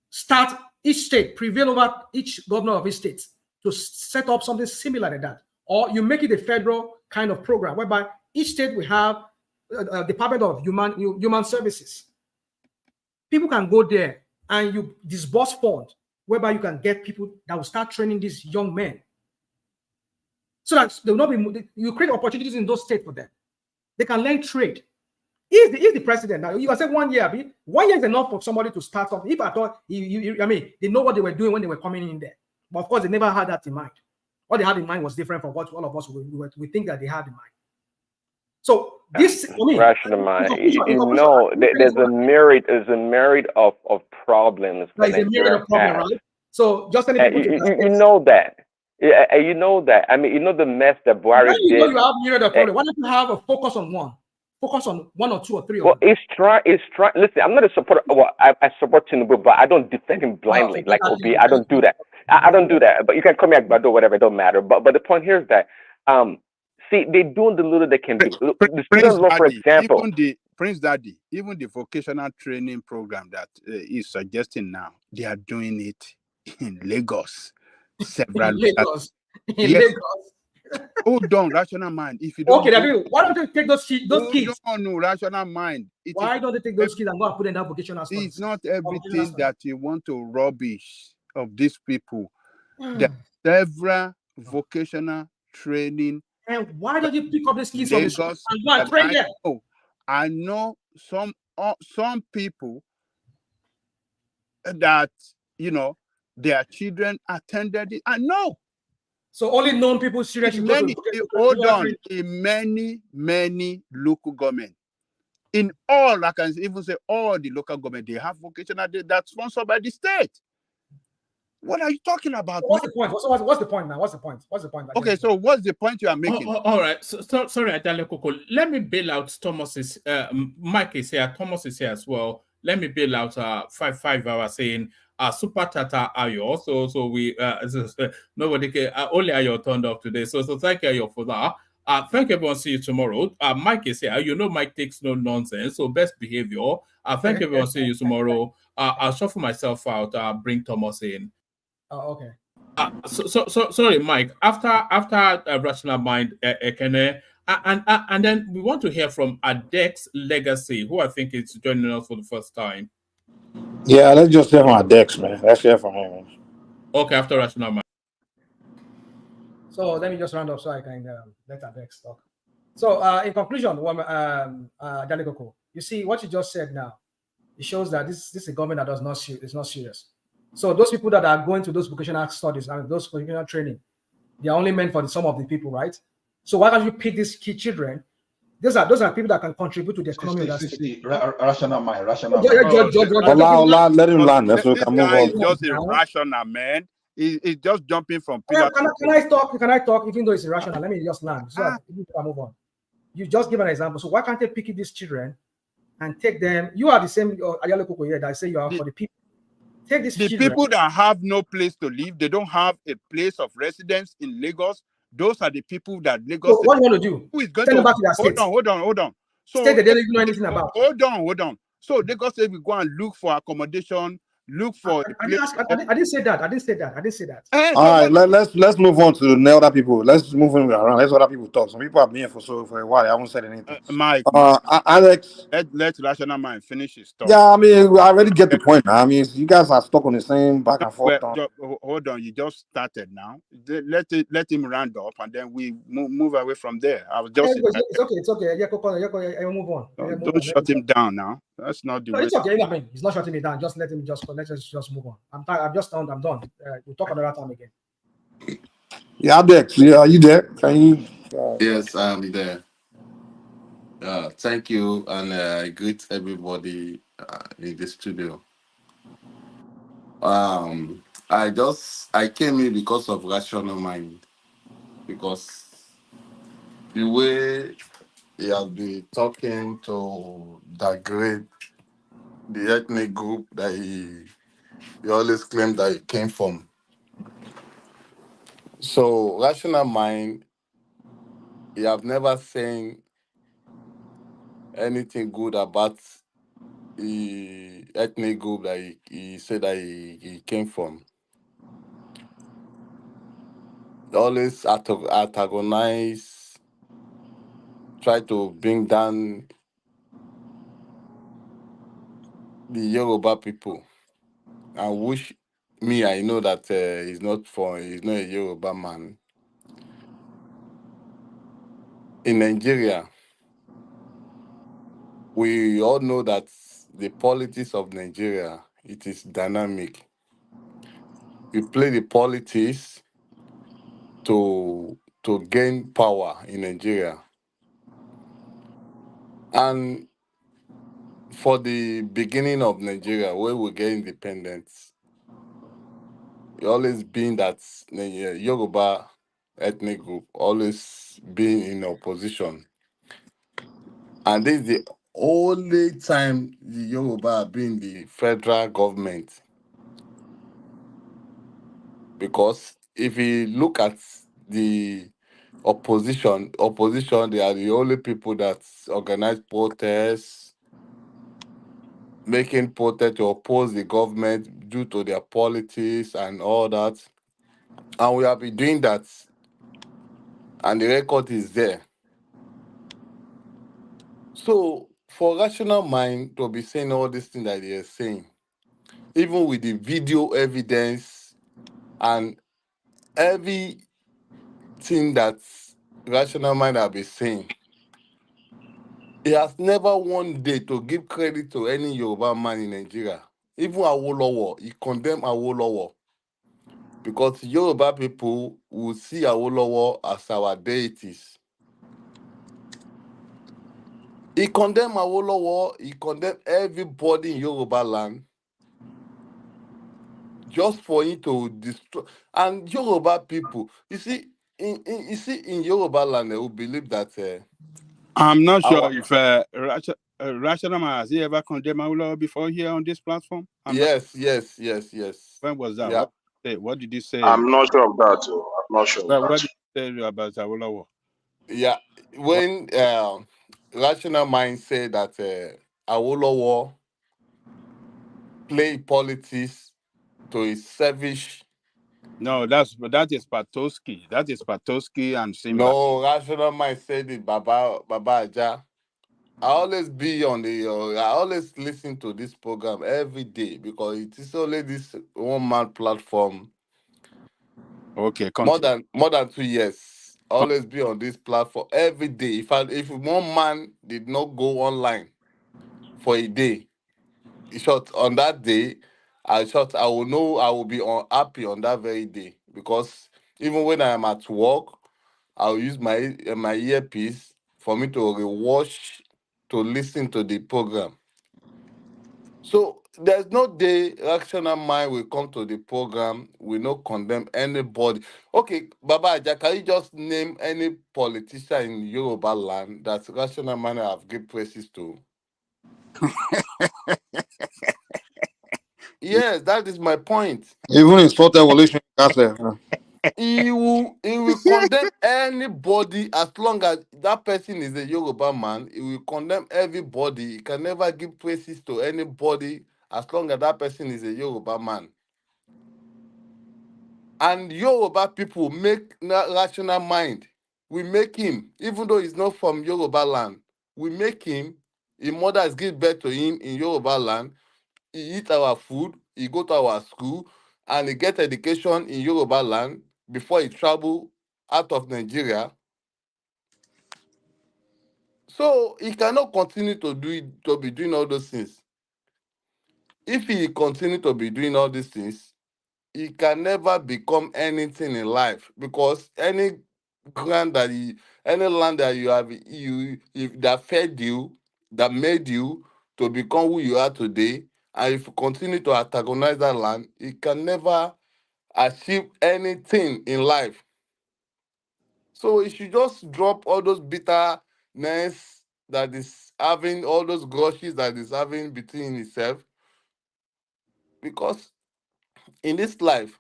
start each state, prevail over each governor of each state to set up something similar to that, or you make it a federal kind of program whereby each state will have a Department of Human Services. People can go there and you disburse funds whereby you can get people that will start training these young men. So that they will not be, you create opportunities in those states for them. They can learn trade. He's the president now. You can say 1 year, 1 year is enough for somebody to start something. If I thought, I mean, they know what they were doing when they were coming in there. But of course, they never had that in mind. What they had in mind was different from what all of us we think that they had in mind. So this, I mean, rational mind. There's a myriad of problems that Nigeria has. Right? So just you know that. Yeah, you know that. I mean, you know the mess that Buhari did. You know you have myriad of problems. Why don't you have a focus on one? Focus on 1 or 2 or 3 of them. It's trying. Listen, I'm not a supporter. Well, I support Tinubu, but I don't defend him blindly like Obi. I don't do that. I don't do that. But you can call me Agbado, whatever. It don't matter. But the point here is that, see, they're doing the little they can do. The student loan, for example. Prince Daddy, even the vocational training program that is suggesting now, they are doing it in Lagos. Several Lagos. Lagos. Hold on, rational mind. If you don't why don't they take those kids? No, rational mind. Why don't they take those kids and go and put in that vocational studies? It's not everything that you want to rubbish of these people. There are several vocational training. And why don't you pick up these kids from the school and go and train them? I know some people that, you know, their children attended it. I know. So only known people's children should go to hold on. In many local government, in all, I can even say all the local government, they have vocational that's sponsored by the state. What are you talking about? What's the point? What's the point now? What's the point? Okay, so what's the point you are making? All right. So, sorry, Adale Koko. Let me bail out Thomas's. Mike is here. Thomas is here as well. Let me bail out 5 hours saying Super Tata Ayo. So we nobody can, only Ayo turned up today. So thank you Ayo for that. Thank you everyone. See you tomorrow. Mike is here. You know Mike takes no nonsense. So best behavior. Thank you everyone. See you tomorrow. I'll shuffle myself out. Bring Thomas in. Oh, okay. Sorry, Mike. After Rational Mind, Ekene, and then we want to hear from Adex Legacy, who I think is joining us for the first time. Yeah, let's just hear from Adex, man. Let's hear from him. Okay, after Rational Mind. So let me just round up so I can let Adex talk. So in conclusion, Dalikoko, you see what you just said now. It shows that this is a government that is not serious. So those people that are going to those vocational studies and those vocational training, they are only meant for some of the people, right? So why can't you pick these key children? Those are people that can contribute to the economy. Rational mind. Let him land. That's what This guy is just irrational, man. He's just jumping from pillar. Can I talk? Can I talk? Even though it's irrational, let me just land. So you can move on. You just give an example. So why can't they pick these children and take them? You are the same Ayala Koko here that say you are for the people. Take these children. People that have no place to live, they don't have a place of residence in Lagos. Those are the people that Lagos. So what do you want to do? Who is going Send to them back to their states. Hold on. So state that they don't know anything about. Hold on. So Lagos State will go and look for accommodation. Look for. I didn't say that. I didn't say that. All right, let's move on to the other people. Let's move on around. Let's let other people talk. Some people have been here for a while. I haven't said anything. Mike, Alex, let Rational Mind finish his talk. Yeah, I mean, I already get the point. I mean, you guys are stuck on the same back and forth. Hold on, you just started now. Let him round up, and then we move away from there. I was just. It's okay. Yeah, move on. Don't shut him down now. That's not the way. It's okay. I mean, he's not shutting me down. Just let him let's just move on. I'm just done. I'm done. We'll talk another time again. Yeah, Dex. Yeah, are you there? Can you? Yes, I'm there. Thank you, and I greet everybody in the studio. I came in because of Rational Mind, because the way he has been talking to degrade the ethnic group that he always claimed that he came from. So Rational Mind, he have never seen anything good about the ethnic group that he said that he came from. He always antagonize, try to bring down the Yoruba people. I wish I know that he's not a Yoruba man. In Nigeria, we all know that the politics of Nigeria, it is dynamic. We play the politics to gain power in Nigeria. And for the beginning of Nigeria, where we get independence, it always been that Yoruba ethnic group always been in opposition. And this is the only time the Yoruba have been the federal government. Because if you look at the opposition, they are the only people that organize protests, making protests to oppose the government due to their politics and all that. And we have been doing that. And the record is there. So for rational mind to be saying all these things that they are saying, even with the video evidence and everything that rational mind have been saying, he has never one day to give credit to any Yoruba man in Nigeria. Even Awolowo, he condemned Awolowo. Because Yoruba people will see Awolowo as our deities. He condemned Awolowo, he condemned everybody in Yoruba land just for him to destroy. And Yoruba people, you see, in Yoruba land, they will believe that I'm not sure our if Rational Man has he ever condemned Awolowo before here on this platform. yes. When was that? Yeah. What did you say? I'm not sure of that. I'm not sure of that. What did you say about Awolowo? Yeah, when rational mind say that Awolowo play politics to his selfish. No, that is Patoski. That is Patoski and Simba. No, rational mind said it, Baba Aja. I always be on the. I always listen to this program every day because it is only this one man platform. Okay, continue. More than 2 years. Always be on this platform every day. If one man did not go online for a day, in short, on that day, I will know I will be happy on that very day because even when I am at work, I'll use my earpiece for me to rewatch to listen to the program. So there's no day rational mind will come to the program, will not condemn anybody. Okay, Baba Aja, can you just name any politician in Yoruba land that rational mind have given praises to? Yes, that is my point. Even in sport evolution, that's He will condemn anybody as long as that person is a Yoruba man. He will condemn everybody. He can never give praises to anybody as long as that person is a Yoruba man. And Yoruba people make rational mind. We make him, even though he's not from Yoruba land, we make him. His mother has given birth to him in Yoruba land. He eat our food, he go to our school, and he get education in Yoruba land before he travel out of Nigeria. So he cannot continue to be doing all those things. If he continue to be doing all these things, he can never become anything in life because any land that you have, that fed you, that made you to become who you are today, and if you continue to antagonize that land, you can never achieve anything in life. So he should just drop all those bitterness that is having, all those grudges that is having between himself, because in this life,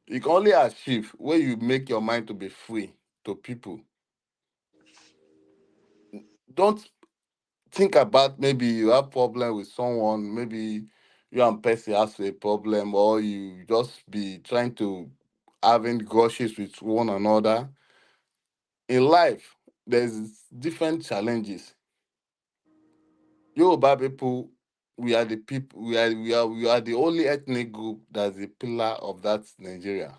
you can only achieve where you make your mind to be free to people. Don't think about maybe you have problem with someone, maybe you and Percy has a problem, or you just be trying to having grudges with one another. In life, there's different challenges. Yoruba people, we are the people, we are the only ethnic group that's the pillar of that Nigeria.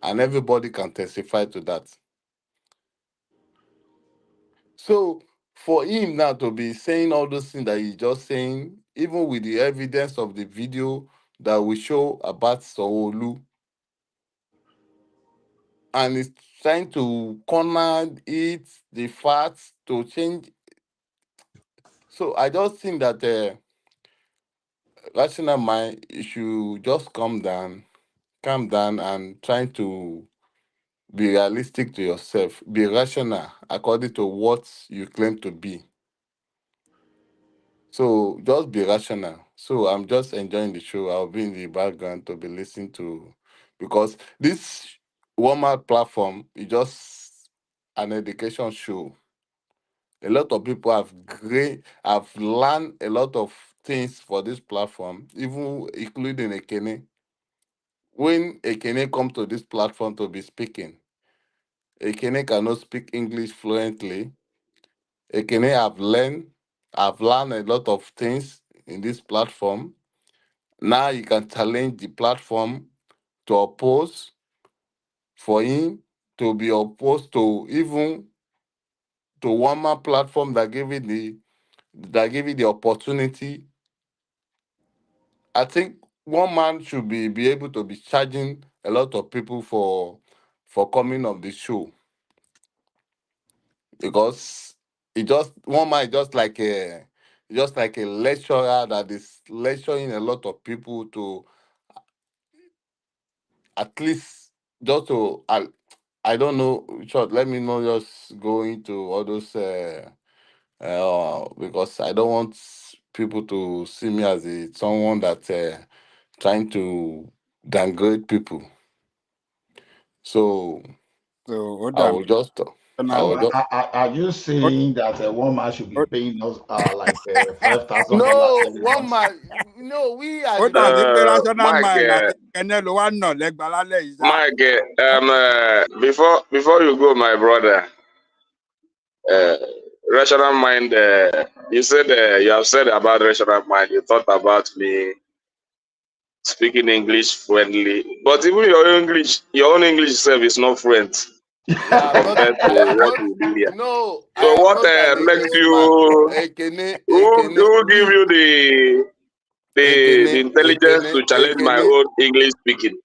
And everybody can testify to that. So for him now to be saying all those things that he's just saying, even with the evidence of the video that we show about Sowolu, and he's trying to corner it, the facts to change. So I just think that rational mind should just calm down, and try to be realistic to yourself. Be rational according to what you claim to be. So just be rational. So I'm just enjoying the show. I'll be in the background to be listening to, because this Walmart platform is just an education show. A lot of people have learned a lot of things for this platform, even including Ekene. When Ekene come to this platform to be speaking, Ekene cannot speak English fluently. Ekene I've learned a lot of things in this platform. Now you can challenge the platform to oppose, for him to be opposed to even to one man platform that gave it the opportunity. I think one man should be able to be charging a lot of people for coming on the show, because it just one man is just like a lecturer that is lecturing a lot of people to at least just to I don't know, short. Let me not just go into all those because I don't want people to see me as someone that trying to downgrade people. So hold I on. will just I will just Are you saying that a woman should be paying us like $5,000 no every one month? man. No, we are Ó the dàbí pé people. rational Mike, mind àti kẹ́nẹ́ ló wá nà lẹ́gbàá lálẹ́ yìí sá. Mike, before you go, my brother, uh, rational mind. You said you have said about rational mind. You thought about me speaking English fluently, but even your own English itself is not fluent Yeah, compared to I am what not. we do here. No, I So am what not an makes Englishman. you who give you the intelligence to challenge my own English speaking?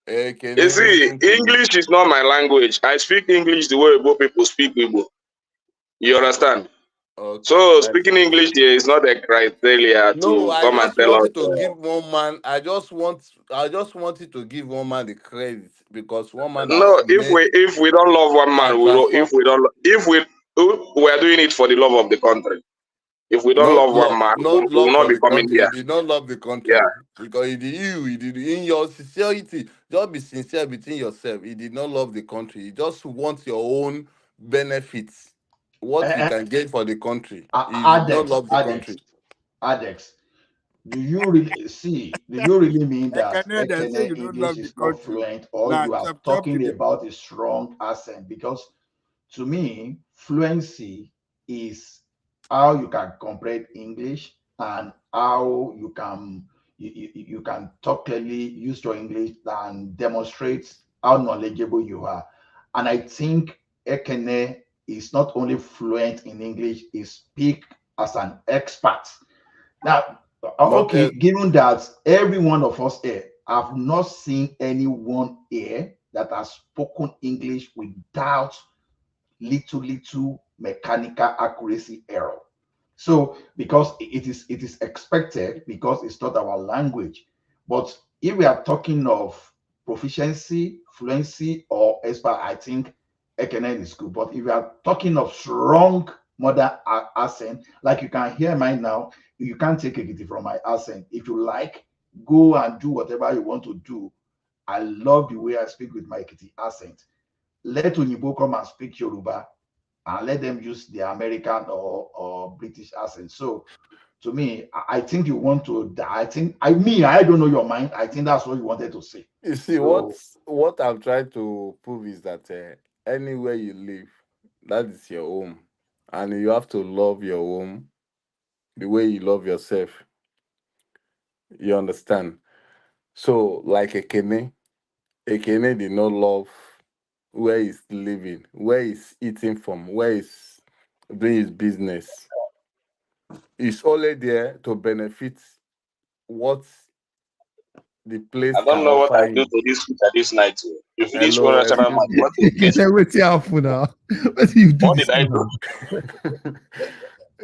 You see, Listen to me. English is not my language. I speak English the way Igbo people speak Igbo. You understand? Okay, So that's speaking English here is not a criteria no. to I come and just tell us. wanted to give one man. I just wanted to give one man the credit, because one man has No, made if we don't love one man, and we don't. transformed. If we don't, we are doing it for the love of the country. If we don't love one man, we Not will love not for be the coming country. He here. did not love the Yeah. country, because he did in your sincerity. Just be sincere between yourself. He did not love the country. He just wants your own benefits, what he can get for the country. He did not Adex, love the country. Adex, do you really mean that Ekene dem say Ekene you no English love the is not country. fluent, or Na you are chop chop you talking dey. about a strong accent? Because to me, fluency is how you can comprehend English, and how you can talk clearly, use your English, and demonstrate how knowledgeable you are. And I think Ekene is not only fluent in English, he speak as an expert. Now, But okay, given that every one of us here, I've not seen anyone here that has spoken English without little mechanical accuracy error. So because it is expected, because it's not our language. But if we are talking of proficiency, fluency, or expert, I think Ekenen is good. But if we are talking of strong modern accent, like you can hear mine now, you can't take it from my accent. If you like, go and do whatever you want to do. I love the way I speak with my Ekiti accent. Let Onyibo come and speak Yoruba, and let them use the American or British accent. So to me, I think you want to. I don't know your mind. I think that's what you wanted to say. you see, So what I'm trying to prove is that anywhere you live, that is your home, and you have to love your home the way you love yourself. You understand? So, like Ekene did not love where he's living, where he's eating from, where he's doing his business. He's only there to benefit what the place I can don't know what offer I do him. to this speaker this night. You finish Hello, one national excuse match. me. What is He this? said, wait till I fool now. What do you do What this did I now? do?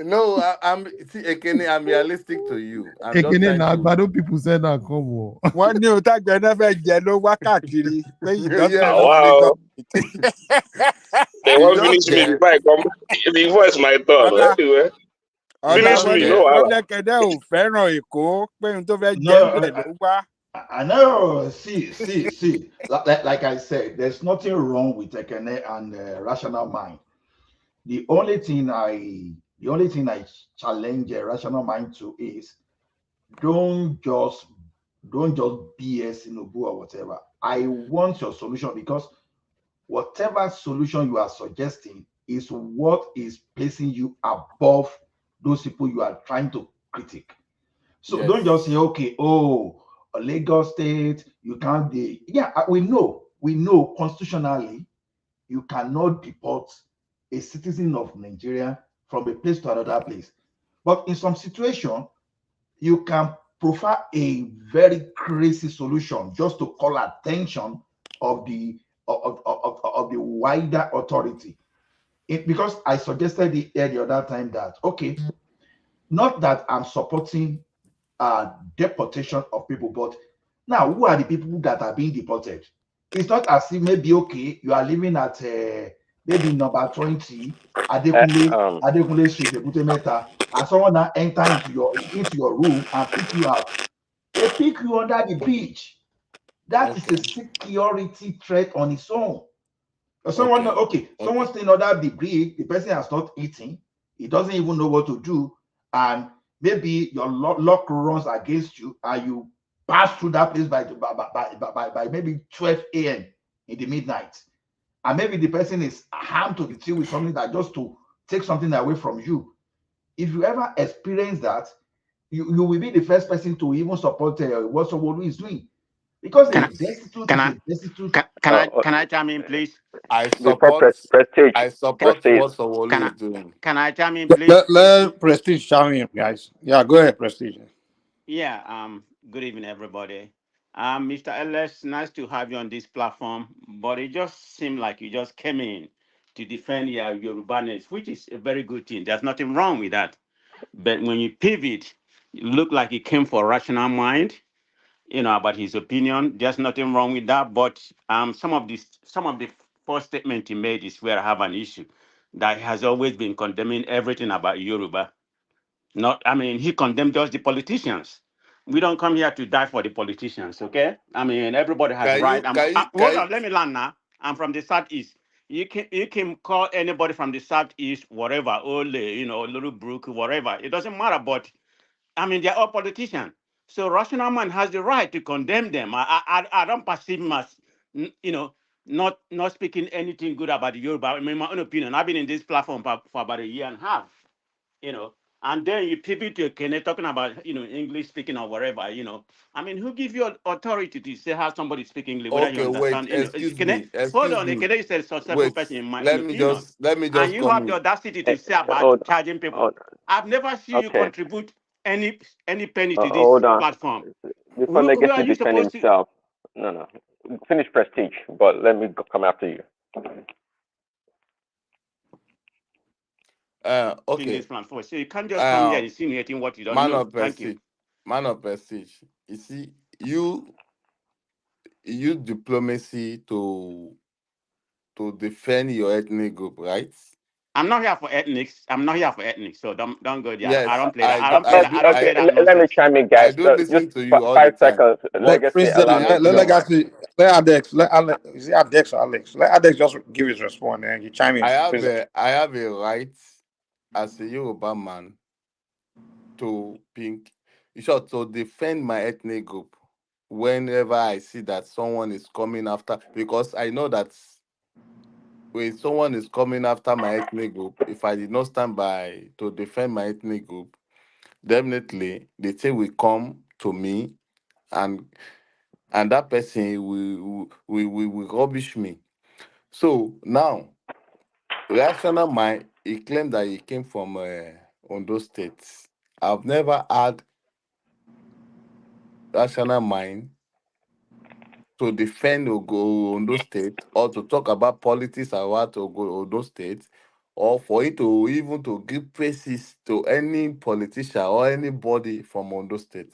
No, I'm see, Ekene, I'm realistic to you. I'm just Ekene trying na to. Agbado people say na come on. wọ́n ní o tágbẹ́ náà fẹ́ jẹ ló wákàkiri pé he does not Yes. Oh, love Lagos. wow. They It's won't just finish me there. before I come. The voice my turn. ọ̀la Anyway, It's ọ̀la finish just me. wọ́n No, there. wọ́n Allah. lẹ́kẹ̀dẹ́ ò fẹ́ràn èkó pé ohun tó fẹ́ jẹ́ ń No, bẹ̀ ló wá. I know. See. Like I said, there's nothing wrong with Ekene and rational mind. The only thing I challenge a rational mind to is don't just BS Tinubu or whatever. I want your solution because whatever solution you are suggesting is what is placing you above those people you are trying to critique. So Yes. don't just say, okay, oh, Lagos State, you can't be. Yeah, we know constitutionally you cannot deport a citizen of Nigeria from a place to another place. But in some situation, you can profile a very crazy solution just to call attention of the wider authority. Because I suggested the other time that okay, not that I'm supporting deportation of people, but now who are the people that are being deported? It's not as if maybe okay, you are living at maybe number 20 Adekunle Street, Ebute Meta, and someone now enter into your room and pick you out. They pick you under the bridge. That is a security threat on its own. Someone someone staying under the bridge, the person has not eaten, he doesn't even know what to do, and maybe your luck runs against you, and you pass through that place by maybe 12 a.m. in the midnight, and maybe the person is harmed to the teeth with something that just to take something away from you. If you ever experience that, you will be the first person to even support what someone is doing, because a destitute is a destitute. Can I chime in, please? I Before support Prestige, what Sowolu Can is I doing. can I chime in, please? Let Prestige chime in, guys. Yeah, go ahead, Prestige. Yeah. Good evening, everybody. Mr. Ellis, nice to have you on this platform. But it just seemed like you just came in to defend your Yorubaness, which is a very good thing. There's nothing wrong with that. But when you pivot, you look like you came for rational mind. About his opinion. There's nothing wrong with that. But some of the first statement he made is where I have an issue. That he has always been condemning everything about Yoruba. He condemned just the politicians. We don't come here to die for the politicians, okay? Everybody has Can right. you can you Hold can you on, let me land now. I'm from the southeast. You can call anybody from the southeast whatever, Ole, Little Brook, whatever. It doesn't matter. But they're all politicians. So rational man has the right to condemn them. I don't perceive him as, not speaking anything good about the Yoruba. My own opinion. I've been in this platform for about a year and a half, you know. And then you pivot to Kenya talking about, English speaking or whatever, who give you authority to say how somebody speak English, whether you okay, wait, understand, hold excuse on, me. Kenya is a successful Wait, person in my own opinion. let me And just you come have the in. audacity to say about hold, charging people. hold, I've never seen you okay, contribute any penny to this hold on. platform. Before Who Legacy are you defend supposed to himself, no. Finish Prestige, but let me come after you. in Okay. this platform? So you can't just come here insinuating what you don't Man know. of Thank you. prestige. Man of prestige. You see, you use diplomacy to defend your ethnic group, right? I'm not here for ethnics. So don't go there. I Yes, don't play that. I don't Okay, play that let me nonsense. chime in, I guys. do Just listen to you all the 5 time. seconds. Let Legacy, allow President, me if you let don't mind. Legacy, let Adex, let Alex, is it Adex or Alex? Let Adex just give his response and you chime in, President. I have a right as a Yoruba man to pink, in short, to defend my ethnic group whenever I see that someone is coming after, because I know that when someone is coming after my ethnic group, if I did not stand by to defend my ethnic group, definitely the thing will come to me, and that person will rubbish me. So now, rational mind he claimed that he came from Ondo State. I've never had rational mind to defend Ondo State or to talk about politics about Ondo State, or for it to even to give praises to any politician or anybody from Ondo State.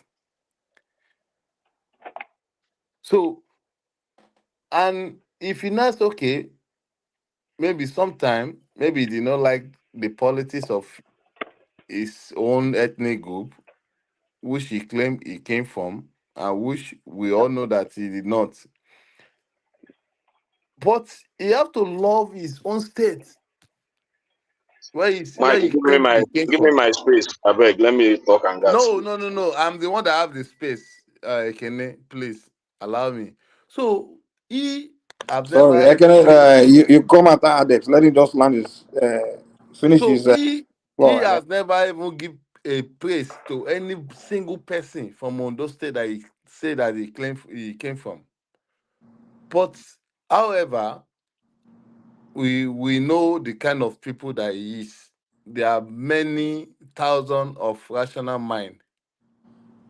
So, and if you not okay, maybe sometime, maybe he did not like the politics of his own ethnic group, which he claimed he came from, and which we all know that he did not. But he have to love his own state, where Mike, he claimed he came give me from. my space. I beg, let me talk and get No, sleep. no, no, no. I'm the one that have the space. Kene, please allow me. So he have Sorry, never I can. even. You come after Adex. Let him just land his finish So his. he Floor. has never even give a praise to any single person from Ondo State that he say that he claimed he came from. But however, we know the kind of people that he is. There are many thousands of rational mind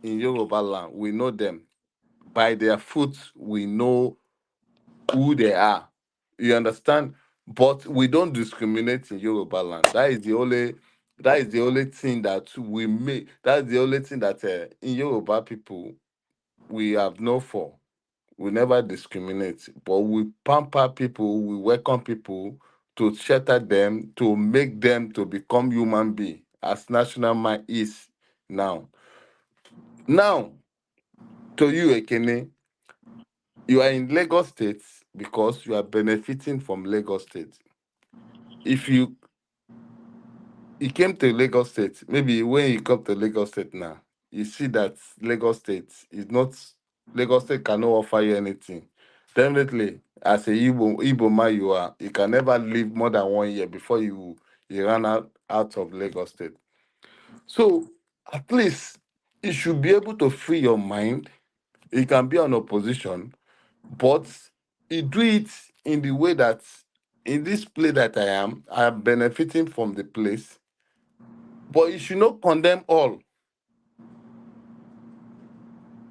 in Yoruba land. We know them. By their fruits, we know who they are. You understand? But we don't discriminate in Yoruba land. That is the only thing that we make. That's the only thing that in Yoruba people we have known for. We never discriminate, but we pamper people, we welcome people to shelter them, to make them to become human beings, as national mind is now. Now, to you, Ekene, you are in Lagos State because you are benefiting from Lagos State. If you came to Lagos State, maybe when you come to Lagos State now, you see that Lagos State cannot offer you anything. Definitely, as a Igbo man you can never live more than 1 year before you run out of Lagos State. So at least you should be able to free your mind. You can be on opposition, but you do it in the way that in this place that I am benefiting from the place. But you should not condemn all.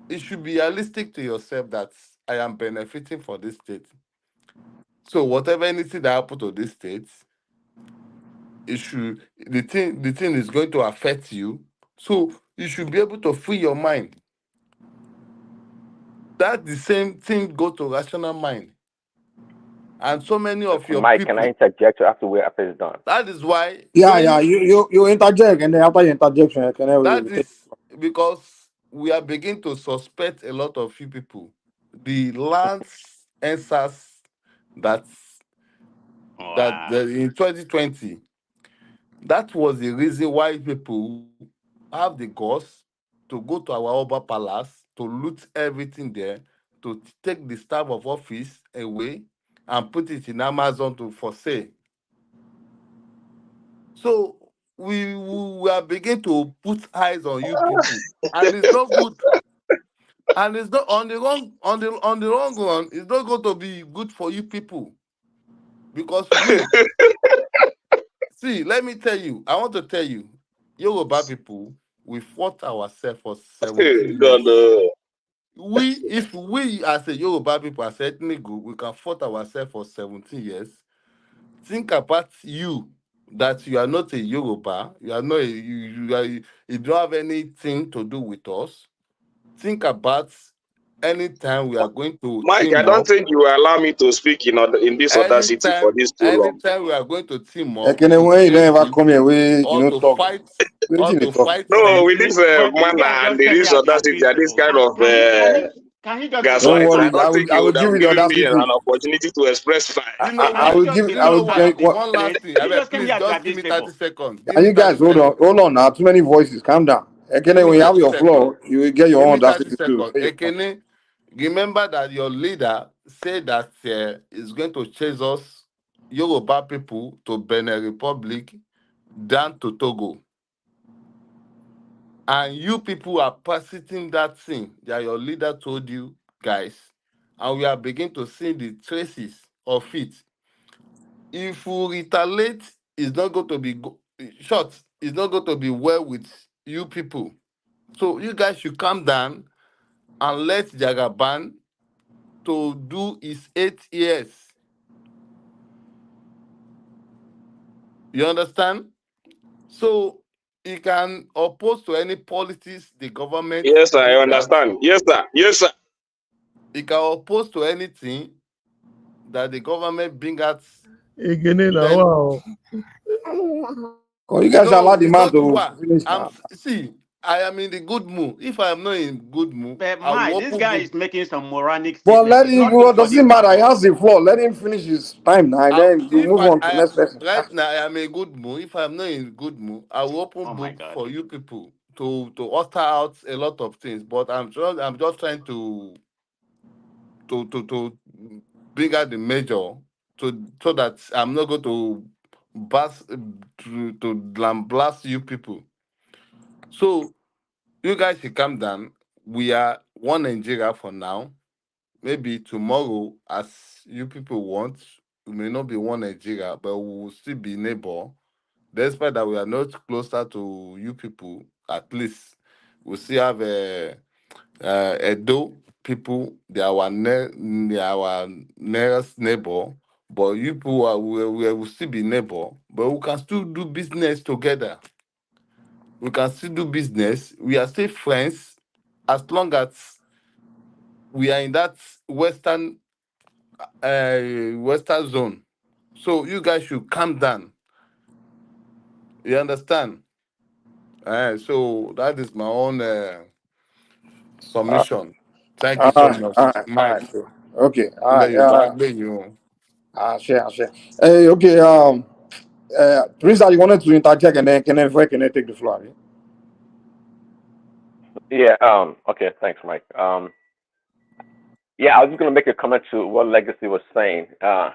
It should be realistic to yourself that I am benefiting from this state. So whatever anything that happens to this state, the thing is going to affect you. So you should be able to free your mind. That the same thing go to rational mind. And so many of your Mike, people. can I interject after after it's done? That is why. Yeah. You interject, and then after your interjection, That is because we are beginning to suspect a lot of you people. The land answers that in 2020, that was the reason why people have the guts to go to our Oba Palace, to loot everything there, to take the staff of office away and put it in Amazon for sale. So we are beginning to put eyes on you people, and it's not good. And it's not on the long run. It's not going to be good for you people, because see. Let me tell you. I want to tell you, Yoruba people, we fought ourselves for 17 years. If we as a Yoruba people, as ethnic group, we can fight ourselves for 17 years. Think about you, that you are not a Yoruba. You are not. You don't have anything to do with us. Think about anytime we are going to Mike, I team don't up. think you will allow me to speak in this other city for this too long. Anytime we are going to team up, when you don't ever come here, or to talk. fight, or to fight. No, with this man and this other city and this kind of Can he just Don't gaslight, I worry, don't think I you will would give have you the given me audacity. an opportunity to express my. I will give. I will. One last thing. Please just give me 30 seconds. And you guys, hold on now. Too many voices. Calm down. Ekene, when you have your floor, you will get your own audacity too. Ekene, remember that your leader said that is going to chase us, Yoruba people, to Benin Republic, down to Togo. And you people are persisting that thing that your leader told you guys. And we are beginning to see the traces of it. If we retaliate is not going to be short. It's not going to be well with you people. So you guys should calm down and let Jagaban to do his 8 years. You understand? So he can oppose to any policies the government. Yes, sir, I understand. Yes, sir. Yes, sir. He can oppose to anything that the government bring out. Again, wow. Oh, you guys allow the man to finish. See, I am in the good mood. If I am not in good mood, But I will this open guy book. is making some moronic Well, statements. let It's him. not Well, good for doesn't the matter. He platform. has the floor. Let him finish his time now, and then you move on to the next person. Right now, I am in a good mood. If I'm not in good mood, I will open Oh my book God. for you people to utter out a lot of things. But I'm just trying to bring out the major so that I'm not going to blast you people. So you guys should calm down. We are one Nigeria for now. Maybe tomorrow, as you people want, we may not be one Nigeria, but we will still be neighbor. Despite that we are not closer to you people, at least we still have Edo people. They are our nearest neighbor. But you people we will still be neighbor. But we can still do business together. We can still do business. We are still friends as long as we are in that western zone. So you guys should calm down. You understand? So that is my own submission. Thank you so much, Mike. Okay. Share. Hey, okay. Prince, you wanted to interject, and then can I take the floor? Yeah. Okay. Thanks, Mike. Yeah, I was just gonna make a comment to what Legacy was saying. Yeah,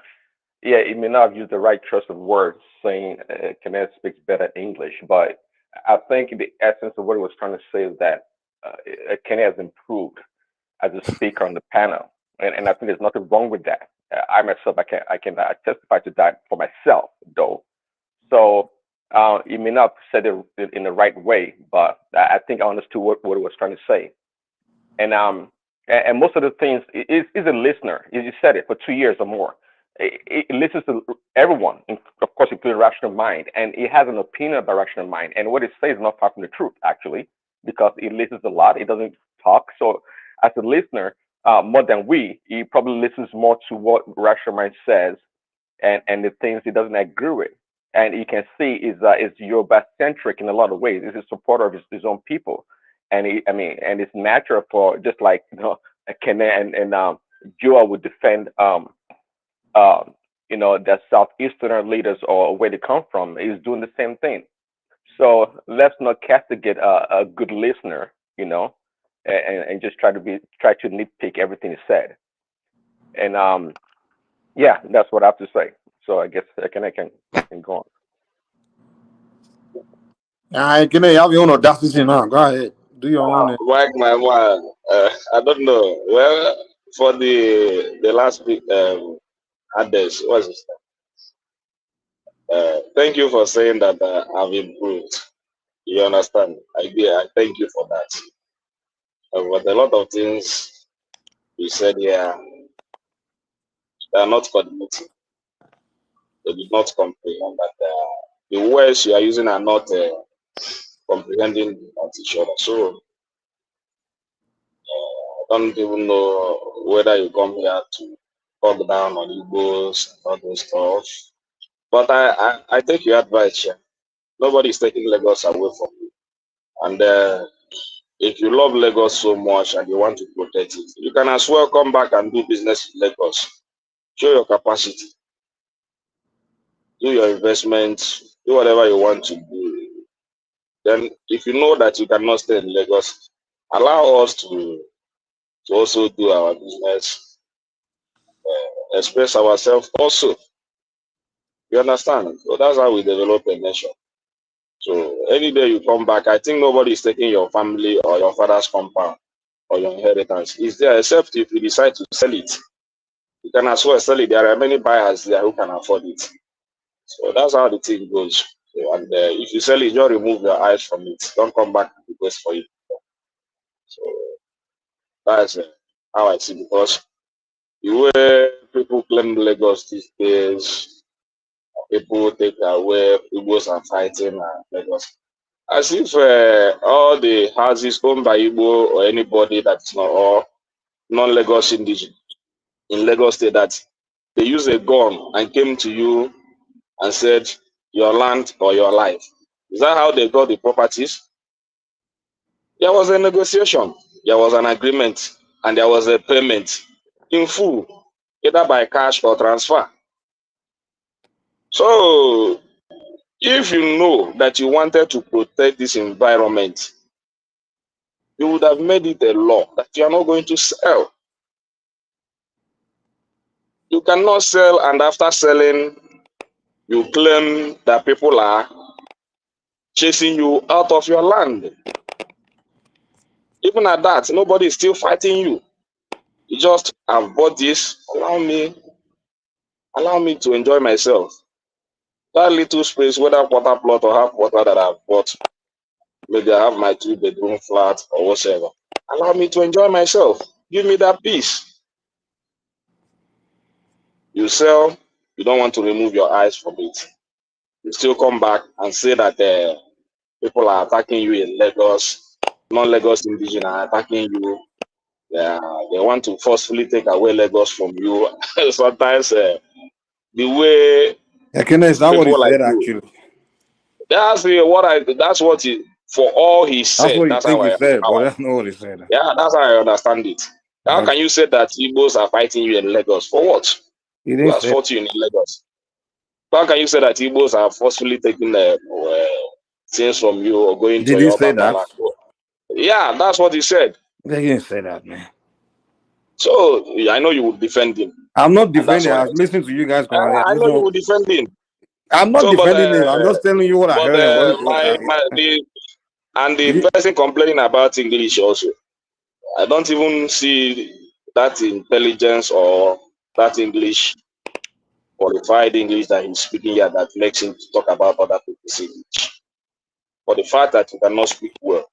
it may not have used the right choice of words, saying Kenneth speaks better English, but I think the essence of what he was trying to say is that Kenneth has improved as a speaker on the panel, and I think there's nothing wrong with that. I myself, I can testify to that for myself, though. So he may not have said it in the right way, but I think I understood what he was trying to say. And most of the things is a listener. You said it for 2 years or more. It listens to everyone, of course, including Rational Mind, and it has an opinion about Rational Mind. And what it says is not far from the truth, actually, because it listens a lot. It doesn't talk. So, as a listener, more than he probably listens more to what Rational Mind says and the things he doesn't agree with. And you can see is Yoruba centric in a lot of ways. He's a supporter of his own people, and and it's natural for just like Kene and Joa would defend the southeastern leaders or where they come from. He's doing the same thing. So let's not castigate a good listener, and just try to nitpick everything he said. And yeah, that's what I have to say. So I guess I can go on. Can I have your own audacity now? Go ahead. Do your own. Mike, my man. I don't know. Well, for the last week, Hades, what's his name? Thank you for saying that I've improved. You understand? I thank you for that. But a lot of things you said here, they are not coordinating. They did not comprehend that the words you are using are not comprehending at each other. So I don't even know whether you come here to talk down on Igbos and all those stuff. But I take your advice here. Nobody is taking Lagos away from you. And if you love Lagos so much and you want to protect it, you can as well come back and do business in Lagos. Show your capacity. Do your investments. Do whatever you want to do. Then if you know that you cannot stay in Lagos, allow us to also do our business, express ourselves also. You understand? So that's how we develop a nation. So any day you come back, I think nobody is taking your family or your father's compound or your inheritance. It's there, except if you decide to sell it. You can as well sell it. There are many buyers there who can afford it. So that's how the thing goes. So, and if you sell it, just remove your eyes from it. Don't come back and request for it. So that's how I see, because the way people claim Lagos these days, people take away Igbos are fighting Lagos. As if all the houses owned by Igbo or anybody that's not or non-Lagos indigenous in Lagos State, that they use a gun and came to you and said your land or your life. Is that how they got the properties? There was a negotiation, there was an agreement, and there was a payment in full, either by cash or transfer. So if you know that you wanted to protect this environment, you would have made it a law that you are not going to sell. You cannot sell, and after selling, you claim that people are chasing you out of your land. Even at that, nobody is still fighting you. You just have bought this, allow me to enjoy myself. That little space, whether quarter plot or half quarter that I've bought, maybe I have my 2-bedroom flat or whatever. Allow me to enjoy myself. Give me that peace. You sell, you don't want to remove your eyes from it. You still come back and say that people are attacking you in Lagos, non-Lagos indigenous are attacking you. They want to forcefully take away Lagos from you. Sometimes the way Is that what he people like said you, actually? that's what he, for all he That's said, what you that's how think he I, said, but that's not what he said. yeah, that's how I understand it. How can you say that Igbos are fighting you in Lagos? For what? He Who didn't has say. fought you in Lagos? How can you say that Igbos are forcefully taking things from you or going to Did he your say that? land? Yeah, that's what he said. He didn't say that, man. So I know you would defend him. I'm not And that's defending. what I was listening to you guys. I know you would defend him. I'm not So, defending him. I'm just telling you what I heard and what I the person complaining about English also, I don't even see that intelligence or that English, qualified English that he's speaking here that makes him to talk about other people's English. For the fact that you cannot speak well,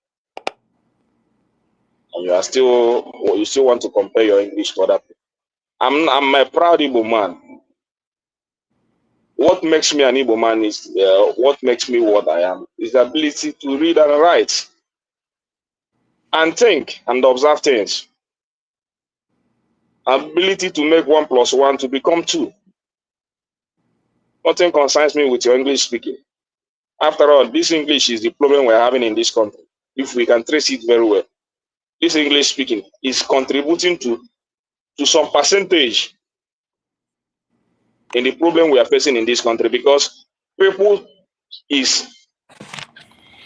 and you still want to compare your English to other people. I'm a proud Igbo man. What makes me an Igbo man is what makes me what I am is the ability to read and write and think and observe things. Ability to make 1 + 1 to become 2. Nothing concerns me with your English speaking. After all, this English is the problem we're having in this country. If we can trace it very well, this English speaking is contributing to some percentage in the problem we are facing in this country, because people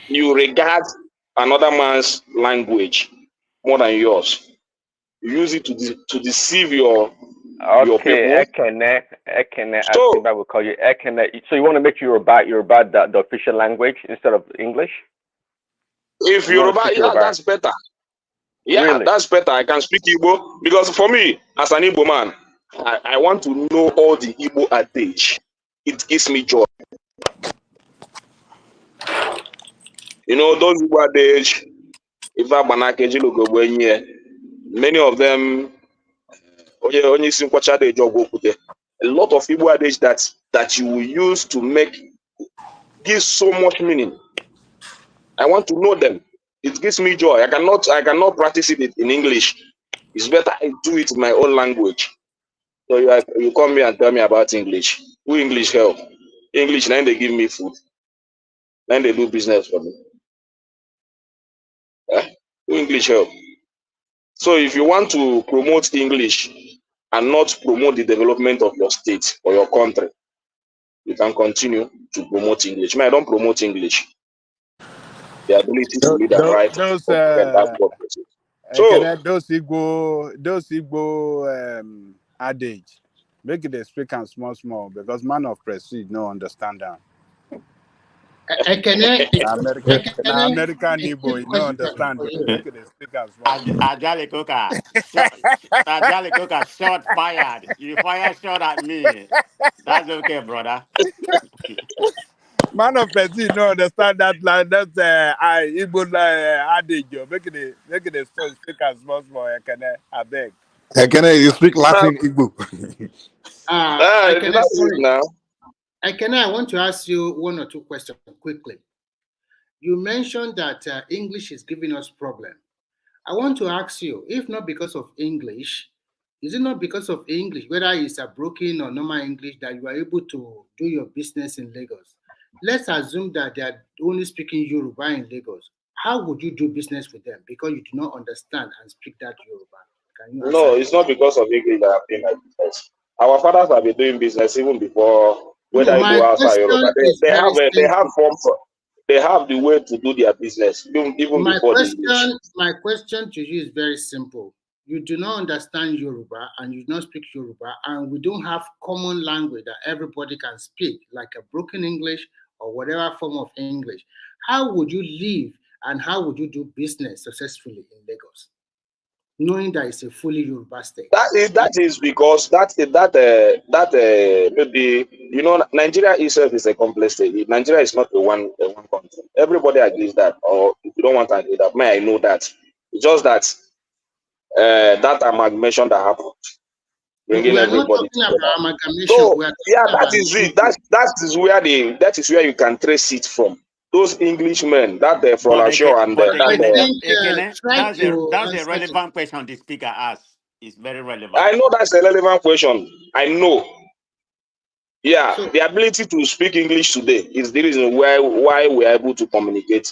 you regard another man's language more than yours. You use it to deceive your people. Ekene, as Simba will call you Ekene. So you want to make Yoruba the official language instead of English? If Yoruba, yeah, that's better. Yeah, really? That's better. I can speak Igbo, because for me, as an Igbo man, I want to know all the Igbo adage. It gives me joy. You know, those Igbo adage, many of them, a lot of Igbo adage that you will use to give so much meaning. I want to know them. It gives me joy. I cannot practice it in English. It's better I do it in my own language. So you come here and tell me about English. Who English help? English, then they give me food. Then they do business for me. Who English help? So if you want to promote English and not promote the development of your state or your country, you can continue to promote English. I don't promote English. The ability to read and write. Those Igbo adage, make it speak and small, because man of prestige no understand that. American Igbo, you don't understand, but you make it speak as well. Ajali Coca, Ajali Coca, shot fired. You fire shot at me. That's okay, brother. Man of Petit, no understand that line. That's I Igbo adage. Make it speak as small. I beg. Ekene, you speak Latin Igbo. I want to ask you one or two questions quickly. You mentioned that English is giving us problem. I want to ask you, if not because of English, is it not because of English, whether it's a broken or normal English, that you are able to do your business in Lagos? Let's assume that they are only speaking Yoruba in Lagos. How would you do business with them? Because you do not understand and speak that Yoruba. Can you No, it's not because of English that I've been my business. Our fathers have been doing business even before, whether my Igbo outside Yoruba. question They have forms. They have the way to do their business even before the English. My question to you is very simple. You do not understand Yoruba and you do not speak Yoruba, and we don't have common language that everybody can speak, like a broken English or whatever form of English. How would you live and how would you do business successfully in Lagos, knowing that it's a fully Yoruba state? That is because maybe Nigeria itself is a complex state. Nigeria is not a one country. Everybody agrees that, or if you don't want to agree that, I know that. It's just that that amalgamation that happened, bringing everybody together. So that is it. That is where you can trace it from. Those Englishmen, that they're from Ashore and that's a relevant question the speaker asked. It's very relevant. I know that's a relevant question. I know. Yeah, the ability to speak English today is the reason why we are able to communicate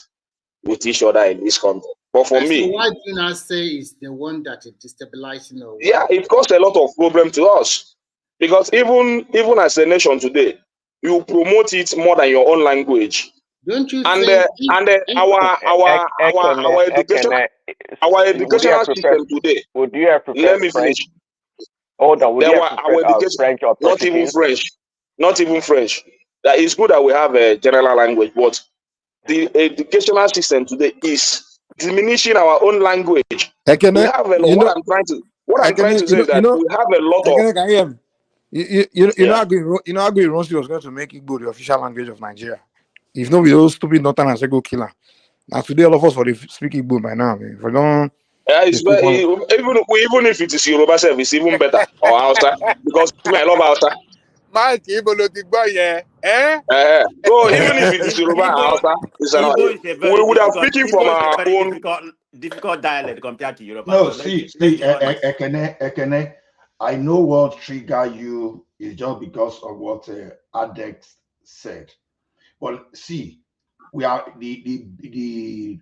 with each other in this country. But for me, why do you not say is the one that is destabilizing? Or yeah, it caused a lot of problem to us because even as a nation today, you promote it more than your own language. Don't you and think our educational system today? Would you have Let me French? finish. Hold on. Would you have Our education, French or not even French, not even French. That is good that we have a general language, but the educational system today is diminishing our own language. Ekene, we have a lot. What I'm trying to say is that we have a lot Ekene, of. can you hear me? You know, Agui Ronsi was going to make Igbo the official language of Nigeria. If not, with those stupid Northern and go killer. Now today, all of us for the speak Igbo by now. Man. If we don't, even if it is Yoruba self, it's even better or Hausa because I love Hausa. Mike, Igbo lo ti gbọ́ yẹn. So even if it is Yoruba and Hausa, we would have speaking from our own difficult dialect compared to Yoruba. No, see, Ekene, I know what triggered you is just because of what Adex said. Well, see, we are the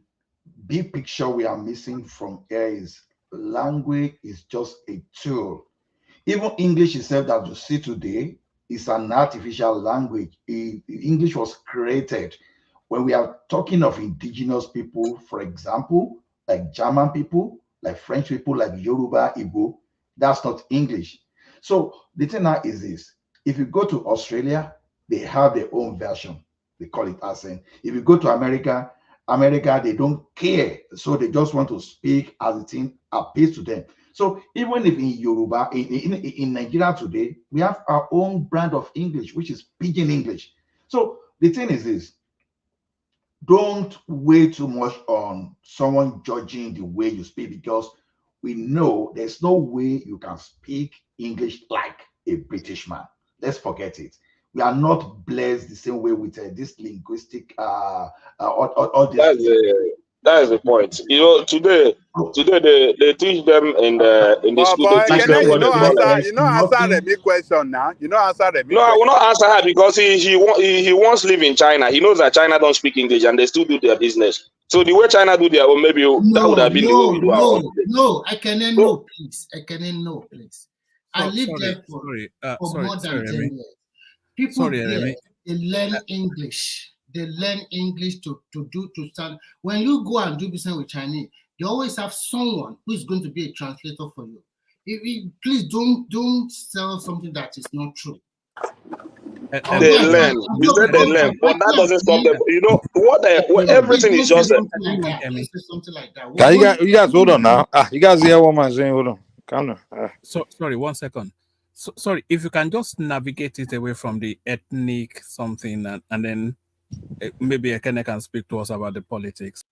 big picture we are missing from here is language is just a tool. Even English itself that you see today is an artificial language. English was created when we are talking of indigenous people, for example, like German people, like French people, like Yoruba, Igbo. That's not English. So the thing now is this: if you go to Australia, they have their own version. They call it accent. If you go to America, they don't care. So they just want to speak as the thing appeals to them. So even if in Yoruba, in Nigeria today, we have our own brand of English, which is Pidgin English. So the thing is this: don't weigh too much on someone judging the way you speak, because we know there's no way you can speak English like a British man. Let's forget it. We are not blessed the same way with this linguistic all this. That is the point. Today they teach them in the school. Answer the big question now. Answer the big question. I will not answer her because he wants to live in China. He knows that China don't speak English and they still do their business. So the way China do their own, maybe that would have been the way we do our own. No, I cannot know, please. I lived there for more than 10 years. People there, they learn English. They learn English to stand. When you go and do business with Chinese, they always have someone who is going to be a translator for you. Please don't sell something that is not true. They learn. You said they learn, but that doesn't stop them. You know what? Everything is just. Something like that. You guys hold on now. You guys hear what I'm saying? Hold on. Calm down. So sorry, 1 second. So, sorry, if you can just navigate it away from the ethnic something, and then maybe Ekene can speak to us about the politics.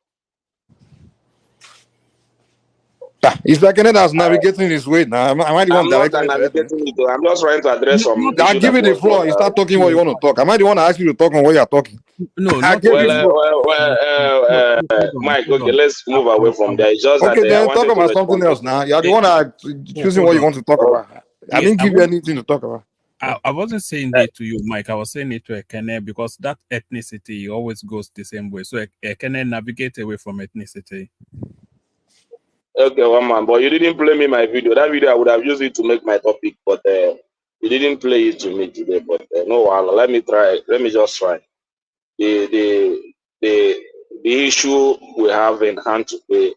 It's like that's navigating his way now. Am I the one I'm not directing navigating it. I'm just trying to address some. I'll give you the floor. You start talking what you want to talk. Am I the one that asked you to talk on what you're talking? No, I give you the floor. Mike, okay, let's move away from there. It's just Okay, that then talk about something else now. You're the one that choosing what you want to talk about. I didn't give you anything to talk about. I wasn't saying it to you, Mike. I was saying it to Ekene because that ethnicity always goes the same way. So Ekene navigate away from ethnicity. Okay, one man, but you didn't play me my video. That video I would have used it to make my topic, but you didn't play it to me today. But no, let me try. Let me just try. The issue we have in hand today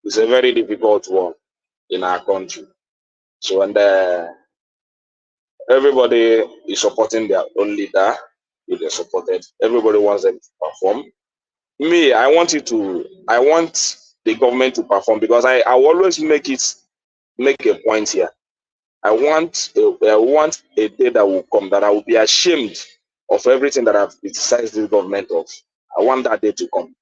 is a very difficult one in our country. So and everybody is supporting their own leader. If they're supported, everybody wants them to perform. Me, I want the government to perform because I always make a point here. I want a day that will come that I will be ashamed of everything that I've criticized this government of. I want that day to come.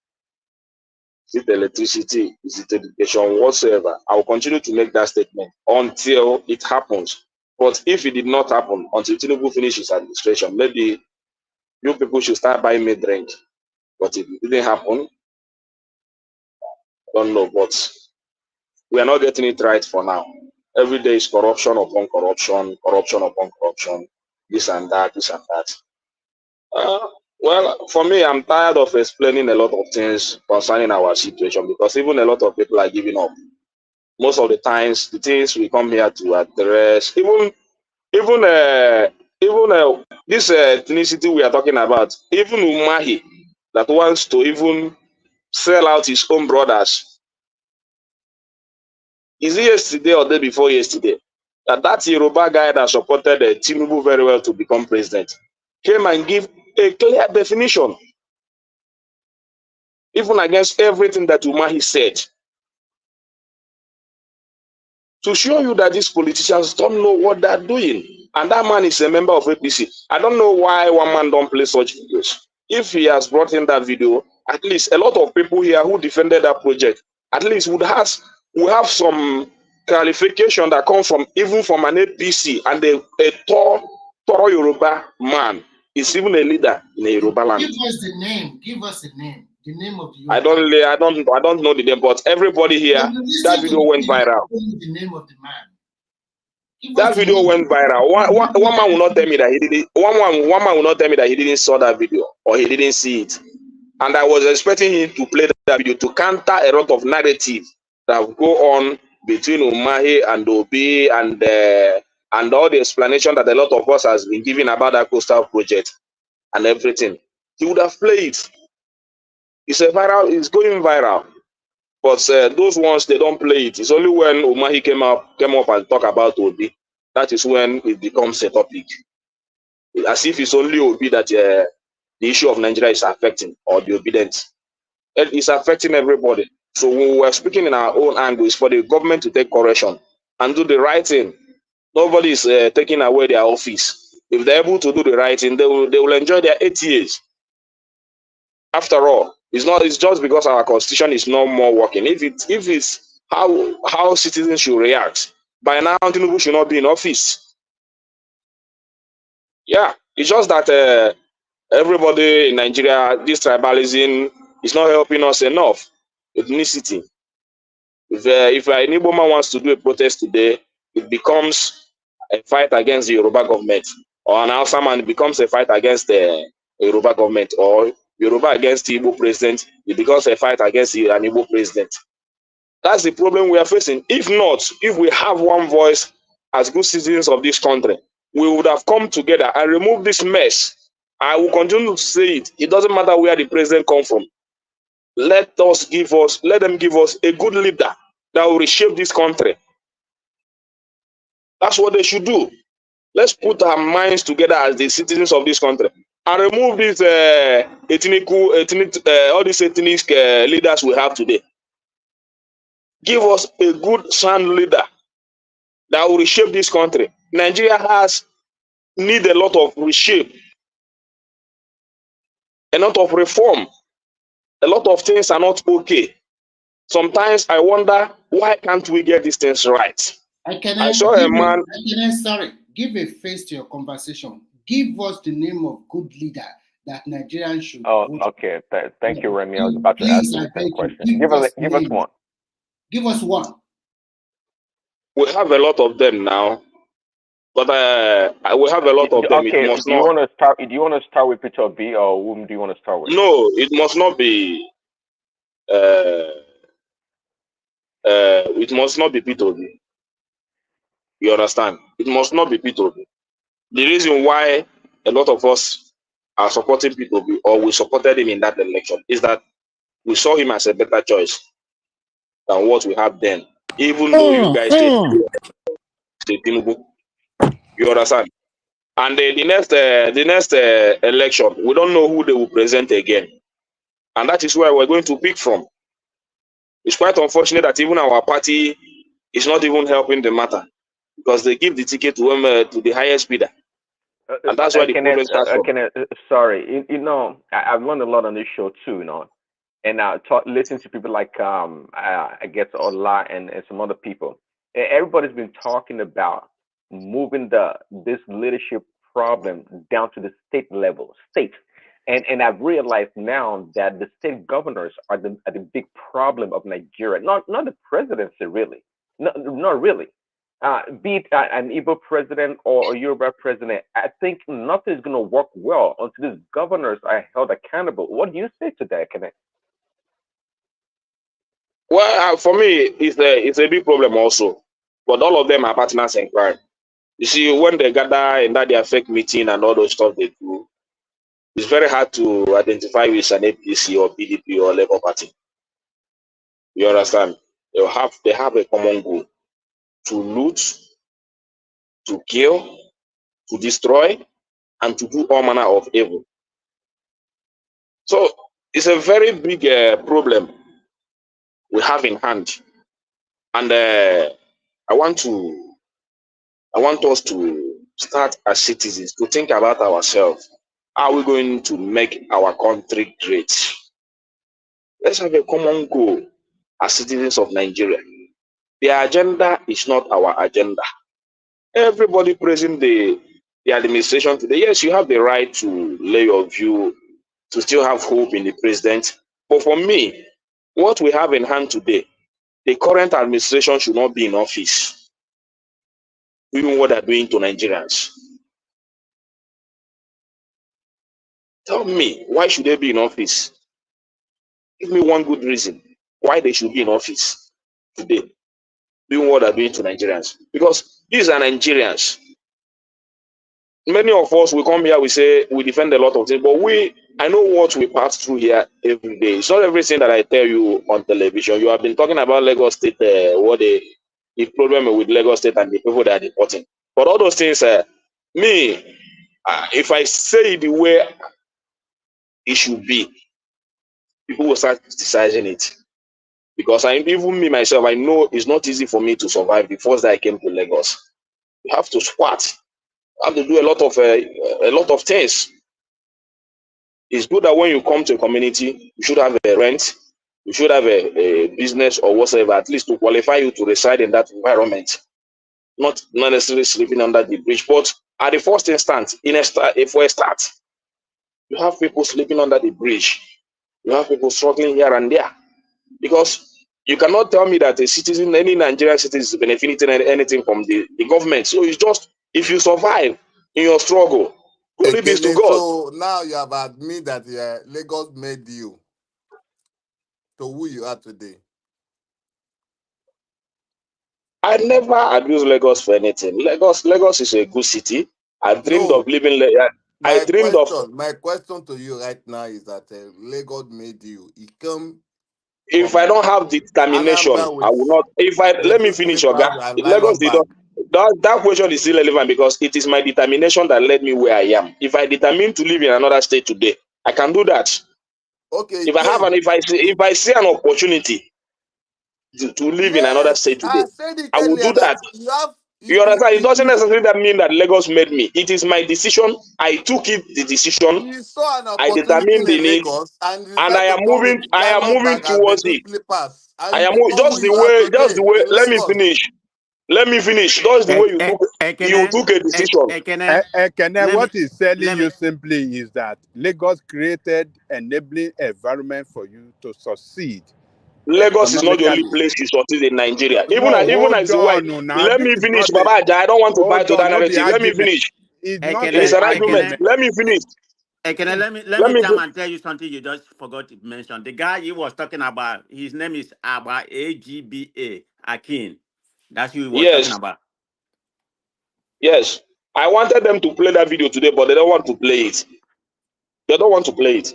Is it electricity? Is it education? Whatsoever. I will continue to make that statement until it happens. But if it did not happen until Tinubu finishes administration, maybe you people should start buying me drink. But if it didn't happen, don't know. But we are not getting it right for now. Every day is corruption upon corruption, corruption upon corruption, this and that, this and that. Well, for me, I'm tired of explaining a lot of things concerning our situation because even a lot of people are giving up. Most of the times, the things we come here to address, even this ethnicity we are talking about, even Umahi that wants to even sell out his own brothers. Is it yesterday or day before yesterday that Yoruba guy that supported Tinubu very well to become president came and give a clear definition, even against everything that Umahi said, to show you that these politicians don't know what they're doing. And that man is a member of APC. I don't know why one man don't play such videos. If he has brought in that video, at least a lot of people here who defended that project, at least would have some clarification that comes from even from an APC and a thorough Yoruba man is even a leader in a Yoruba land. Give us the name. Give us the name. The name of the Yoruba. I don't know the name, but everybody here, that video went viral. The name of the man. That video went viral. One man will not tell me that he didn't. One man will not tell me that he didn't saw that video or he didn't see it. And I was expecting him to play that video to counter a lot of narrative that will go on between Umahi and Obi and all the explanation that a lot of us has been giving about that coastal project and everything. He would have played it. It's it's going viral. But those ones, they don't play it. It's only when Umahi came up and talk about Obi, that is when it becomes a topic. As if it's only Obi that the issue of Nigeria is affecting, or the obedience. It's affecting everybody. So when we're speaking in our own angle, it's for the government to take correction and do the right thing. Nobody is taking away their office. If they're able to do the right thing, they will enjoy their 8 years. After all, it's just because our constitution is no more working. If it's how citizens should react, by now Tinubu should not be in office. Yeah, it's just that everybody in Nigeria, this tribalism is not helping us enough. Ethnicity. If an Igbo man wants to do a protest today, it becomes a fight against the Yoruba government, or an Hausa man becomes a fight against the Yoruba government, or Yoruba against the Igbo president, it becomes a fight against an Igbo president. That's the problem we are facing. If not, if we have one voice as good citizens of this country, we would have come together and removed this mess. I will continue to say it. It doesn't matter where the president comes from. Let them give us a good leader that will reshape this country. That's what they should do. Let's put our minds together as the citizens of this country and remove these all these ethnic leaders we have today. Give us a good, sound leader that will reshape this country. Nigeria need a lot of reshape, a lot of reform. A lot of things are not okay. Sometimes I wonder, why can't we get these things right? I saw a man. Sorry, give a face to your conversation. Give us the name of good leader that Nigerians should. Oh, okay. Thank you, Remy. I was about to ask you the same question. Give us one. Give us one. We have a lot of them now, but we have a lot of them. Okay. Do you want to start with Peter B, or whom do you want to start with? No, it must not be. It must not be P2B. You understand? It must not be P2B. The reason why a lot of us are supporting P2B, or we supported him in that election, is that we saw him as a better choice than what we have then. Even though you guys did the Tinubu, you understand? And the next election, we don't know who they will present again, and that is where we're going to pick from. It's quite unfortunate that even our party is not even helping the matter, because they give the ticket to the highest bidder, and that's why the problem starts from. Sorry, I've learned a lot on this show too, and listen to people like I guess Ola and some other people. Everybody's been talking about moving this leadership problem down to the state level, and I've realized now that the state governors are the big problem of Nigeria, not the presidency really, not really. Be it an Igbo president or a Yoruba president, I think nothing is going to work well until these governors are held accountable. What do you say to that, Kenneth? Well, for me, it's a big problem also, but all of them are partners in crime. You see, when they gather in their fake meeting and all those stuff they do, it's very hard to identify with an APC or PDP or Labour Party. You understand? They have a common goal: to loot, to kill, to destroy, and to do all manner of evil. So it's a very big problem we have in hand, and I want us to start as citizens to think about ourselves. How are we going to make our country great? Let's have a common goal as citizens of Nigeria. The agenda is not our agenda. Everybody praising the administration today. Yes, you have the right to lay your view, to still have hope in the president. But for me, what we have in hand today, the current administration should not be in office, doing what they're doing to Nigerians. Tell me, why should they be in office? Give me one good reason why they should be in office today, doing what they're doing to Nigerians. Because these are Nigerians. Many of us, we come here, we say we defend a lot of things, but I know what we pass through here every day. It's not everything that I tell you on television. You have been talking about Lagos State, what the problem with Lagos State and the people that are deporting. But all those things, if I say it the way it should be, people will start criticizing it. Because even me myself, I know it's not easy for me to survive the first day I came to Lagos. You have to squat. You have to do a lot of things. It's good that when you come to a community, you should have a rent, you should have a business or whatever, at least to qualify you to reside in that environment. Not necessarily sleeping under the bridge, but at the first instance, for a start, you have people sleeping under the bridge. You have people struggling here and there. Because you cannot tell me that a citizen, any Nigerian citizen, is benefiting anything from the government. So it's just, if you survive in your struggle, glory be to God. So now you have admitted that Lagos made you to who you are today. I never abuse Lagos for anything. Lagos is a good city. I dreamed of living there. My question to you right now is that Lagos made you. If I don't have determination, I will not. Let me finish, Oga. Lagos did not. that question is still relevant because it is my determination that led me where I am. If I determine to live in another state today, I can do that. Okay. If I see an opportunity to live in another state today, I said it I will earlier do that. You understand? It doesn't necessarily mean that Lagos made me. It is my decision. I took the decision. You saw an I opportunity determined in the need, Lagos and you and I decided am to come moving. with I am nylon moving bag and towards bedroom it. slippers. And I you am become who just you are the today way. in Let me Lagos. finish. Let me finish. That's the way you took a decision. Ekene, let me what he's telling let you me simply is that Lagos created enabling environment for you to succeed Lagos is not the only economically. place you succeed in Nigeria. Even No, as hold the white. on. Now, Let this me is finish, not a Baba. I don't want to buy hold to that on, no be narrative. Let me argument. finish. It's not It is a an argument. argument. Let me finish. Ekene, let Let me me. come and tell you something you just forgot to mention. The guy you was talking about, his name is Abba AGBA Akin. That's who he was talking Yes. about. Yes. I wanted them to play that video today, but they don't want to play it. They don't want to play it.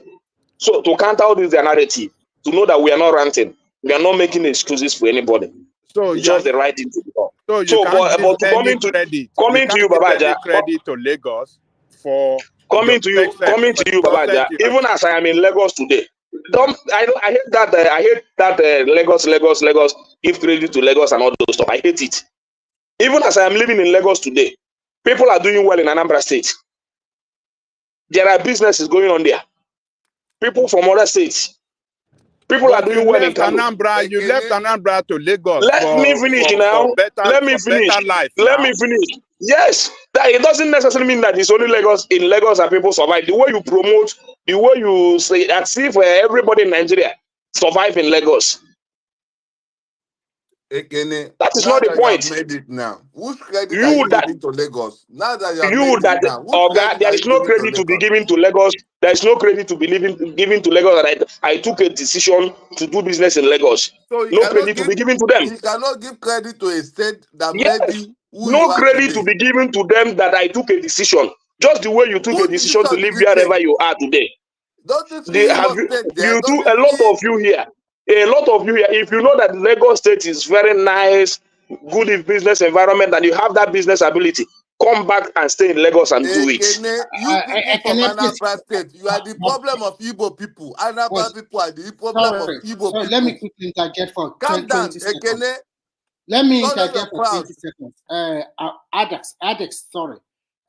So to counter all this their narrative, to know that we are not ranting, we are not making excuses for anybody. So It's you are, just the right thing to do. so you So, can't give but any credit. You coming to can't you, give any Babaja, credit to Lagos for your success. coming For to the you, success Babaja. you have. Even as I am in Lagos today, I hate that. I hate that Lagos. Give credit to Lagos and all those stuff. I hate it. Even as I am living in Lagos today, people are doing well in Anambra State. There are businesses going on there. People from other states. People are But doing well in Kano. You left Anambra to Lagos Let me finish for now. Let me finish. better life Let now. me finish. Yes, that it doesn't necessarily mean that it's only Lagos. In Lagos that people survive. The way you promote, the way you say, as if everybody in Nigeria survive in Lagos. Ekene, That is now not the that you have point. made it now, whose credit are You you that giving to Lagos? Now that you have you made it that now, whose Oga, credit there are is you no giving to credit to be Lagos? given to Lagos. There is no credit to be given to Lagos. And I took a decision to do business in Lagos. So you No cannot credit to give be given to them. credit to a state that made Yes, you who you no are credit to today. be given to them that I took a decision. Just the way you took a Whose decision to decision live did you wherever take? you are today. Don't you see Imo State there? You Don't do you a lot see? of you here. A lot of you here. If you know that Lagos State is very nice, good in business environment, and you have that business ability, come back and stay in Lagos and do it. Ekene, you people from Ekene, please. Anambra State, you are the problem of Igbo people. Anambra Yes. people are the problem of Igbo Sorry, let me people. quickly interject for Calm 20 down, seconds. Ekene. Let me Turn on your interject for crowd. 20 seconds. Adex, sorry.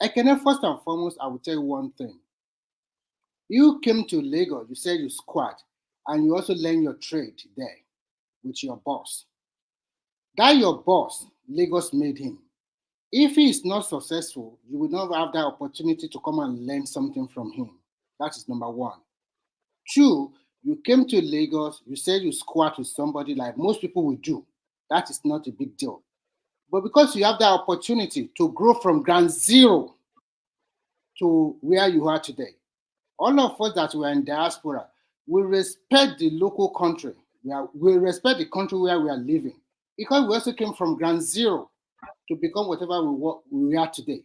Ekene, first and foremost, I will tell you one thing. You came to Lagos, you said you squat, and you also learn your trade there with your boss. That your boss, Lagos made him. If he is not successful, you will not have that opportunity to come and learn something from him. That is number one. Two, you came to Lagos, you said you squat with somebody like most people will do. That is not a big deal. But because you have that opportunity to grow from ground zero to where you are today, all of us that were in diaspora, we respect the local country. We respect the country where we are living because we also came from ground zero to become whatever we are today.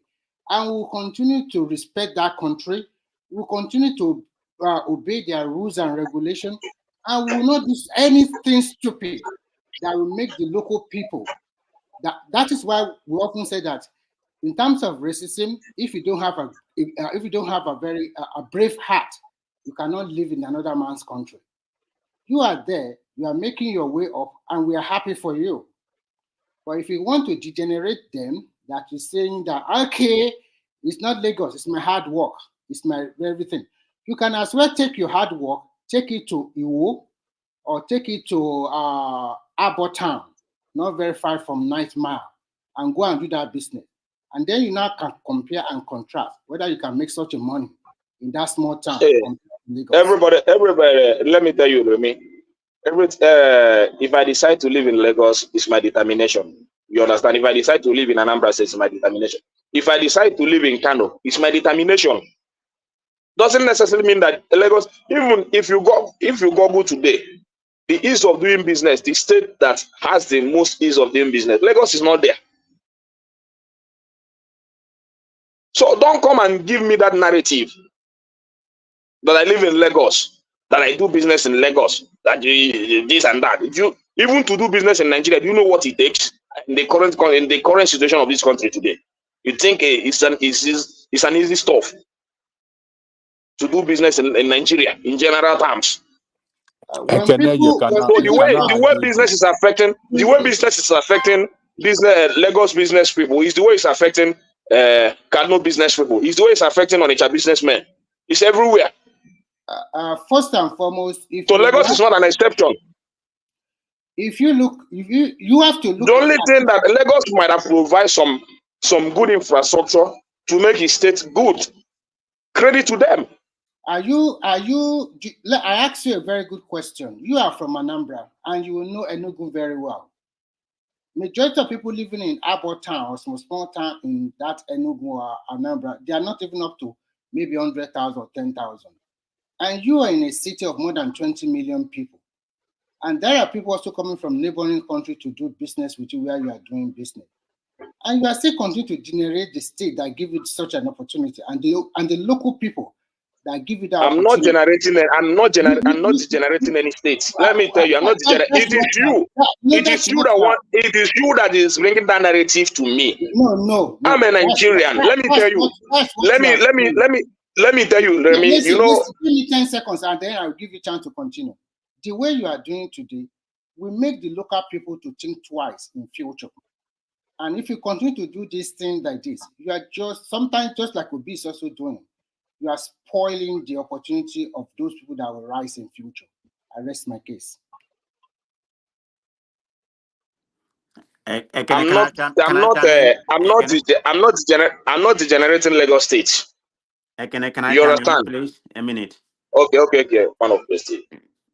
And we'll continue to respect that country. We'll continue to obey their rules and regulations. And we will not do anything stupid that will make the local people. That is why we often say that in terms of racism, if you don't have a very brave heart, you cannot live in another man's country. You are there, you are making your way up, and we are happy for you. But if you want to degenerate them, that is saying that, okay, it's not Lagos, it's my hard work, it's my everything. You can as well take your hard work, take it to Iwo, or take it to Arbor Town, not very far from 9th Mile, and go and do that business. And then you now can compare and contrast whether you can make such a money in that small town. Hey, everybody, let me tell you, Remy. If I decide to live in Lagos, it's my determination. You understand? If I decide to live in Anambra State, it's my determination. If I decide to live in Kano, it's my determination. Doesn't necessarily mean that Lagos, even if you Google today, the ease of doing business, the state that has the most ease of doing business, Lagos is not there. So don't come and give me that narrative that I live in Lagos, that I do business in Lagos, that this and that. Even to do business in Nigeria, do you know what it takes? in the current situation of this country today. You think it's an easy stuff to do business in Nigeria in general terms? When people, when So people the way business is affecting this Lagos business people is the way it's affecting Kano business people. Is the way it's affecting Onitsha businessmen. It's everywhere. First and foremost, So Lagos is not an exception. If you look, you have to look. The only thing that Lagos might have provided some good infrastructure to make his state good. Credit to them. I asked you a very good question. You are from Anambra and you will know Enugu very well. Majority of people living in Abo town or some small town in that Enugu or Anambra, they are not even up to maybe 100,000 or 10,000. And you are in a city of more than 20 million people. And there are people also coming from neighboring country to do business with you where you are doing business. And you are still continuing to generate the state that give you such an opportunity and the local people that give you that I'm not generating any states. Let me tell you, I'm not generating. It is you that is bringing that narrative to me. No. I'm a Nigerian. Let me tell you. Let me tell you, Remy. Listen, you know. Give me 10 seconds and then I'll give you a chance to continue. The way you are doing today will make the local people to think twice in future. And if you continue to do this thing like this, you are sometimes just like Obi is also doing. You are spoiling the opportunity of those people that will rise in future. I rest my case. I'm not degenerating Lagos State. Can I You chime in, understand? please? A minute. Okay. One of the state.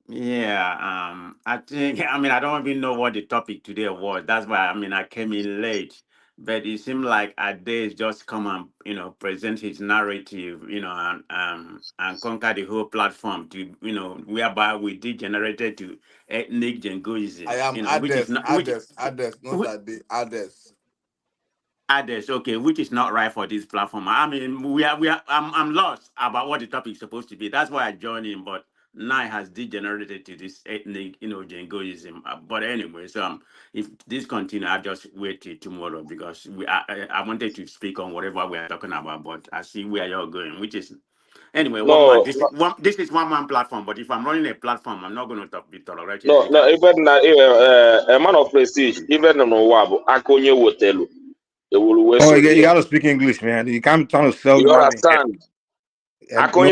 Yeah, I think, I don't even know what the topic today was. That's why, I came in late. But it seemed like Ade just come and, present his narrative, and conquer the whole platform to, whereby we degenerated to ethnic jingoism. I am which is not Ades, okay, which is not right for this platform. I'm lost about what the topic is supposed to be. That's why I joined in, but now it has degenerated to this ethnic, jingoism. But anyway, so if this continues, I'll just wait till tomorrow because I wanted to speak on whatever we are talking about, but I see where you're going, which is anyway. This is one man platform, but if I'm running a platform, I'm not going to be tolerated. No, even a man of prestige, even no Wabo, Akonye Wotelu. You gotta speak English, man. You can't try to sell. You understand? That's why I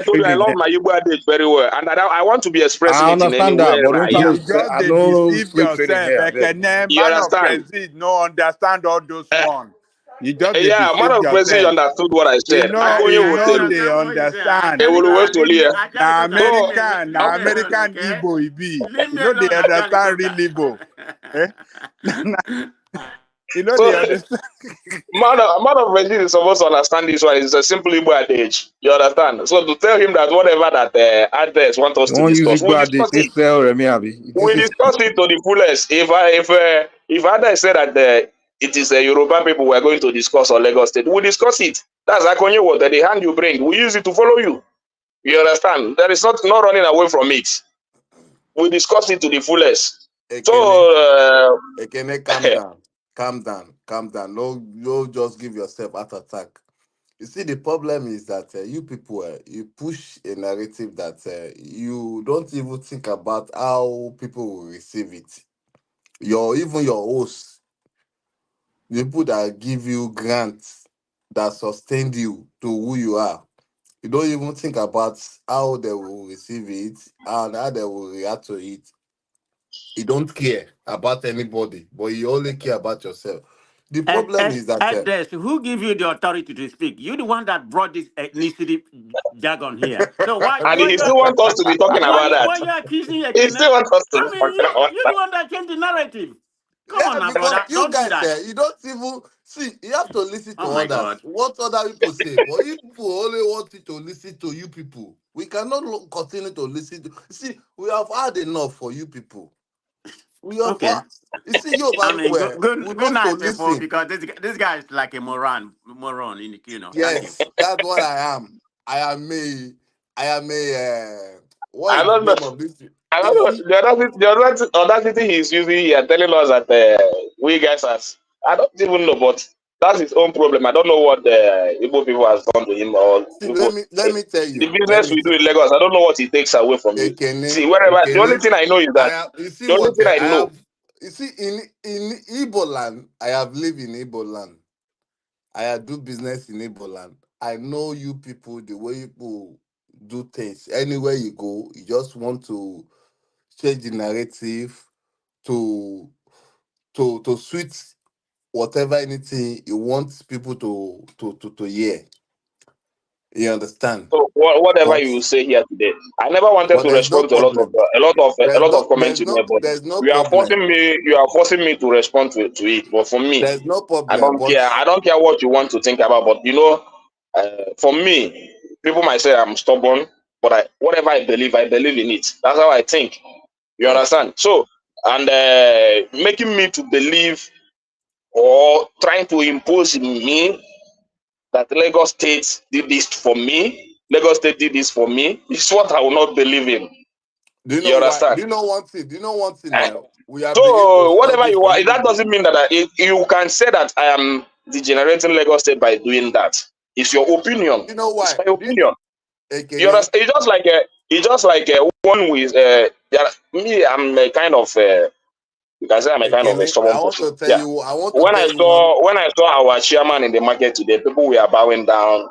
told you I love my Igbo adage very well, and I want to be expressing it in any way. You just deceive yourself. You understand? No understand all those ones. You just man of prestige understood what I said. They understand. American Igbo Ibi. They understand real Igbo. They understand. Man of prestige is supposed to understand this one. It's a simple Igbo adage. You understand? So to tell him that whatever that others want us to discuss, we discuss it to the fullest. If others say that it is a Yoruba people we are going to discuss on Lagos State, we discuss it. That's Akonye water. The hand you bring, we use it to follow you. You understand? There is not running away from it. We discuss it to the fullest. Calm down. No, just give yourself heart attack. You see, the problem is that you people, you push a narrative that you don't even think about how people will receive it. Even your hosts, the people that give you grants, that sustain you to who you are, you don't even think about how they will receive it and how they will react to it. You don't care about anybody, but you only care about yourself. The problem is that who give you the authority to speak? You're the one that brought this ethnicity jargon here. So why? And he still wants us to be talking about that. Why are you accusing? He still wants us to be talking about that. You're the one that changed the narrative. Come on, now, brother. You guys, you don't even see. You have to listen to others. God. What other people say, but you people only want to listen to you people. We cannot continue to listen to. See, we have had enough for you people. We have. Okay. You see, you good night, people, because this guy is like a moron. Yes, that's what I am. I am a. What I don't know. of this? I don't know. The audacity he's using here, telling us that we guys I don't even know, but that's his own problem. I don't know what the Igbo people has done to him or See, let me tell the you. business we do in Lagos. I don't know what he takes away from you. See, wherever the only thing I know is that you see the only what thing I I know. have. You see, in Igbo land, I have lived in Igbo land. I do business in Igbo land. I know you people, the way you do things. Anywhere you go, you just want to change the narrative to suit whatever anything you want people to hear. You understand? So whatever But you say here today, I never wanted to there's no respond to problem. a lot of comments in there, but There's no you are problem. forcing me to respond to it. But for me, There's no I problem. don't care. I don't care what you want to think about. But you know, for me, people might say I'm stubborn, but whatever I believe in it. That's how I think. You understand? So, and making me to believe or trying to impose in me that Lagos State did this for me, Lagos State did this for me, is what I will not believe in. Do you You know why? understand? Do you know one thing? Now? We have been to So whatever study you for want, that Igbo. doesn't mean that you can say that I am degenerating Lagos State by doing that. It's your opinion. You know why? It's my opinion. You Ekene, understand? It's just like one with me. I'm a kind of you can say I'm a kind of a stubborn I want person. to tell Yeah. you. I want to When tell I you one. saw our chairman in the market today, people were bowing down,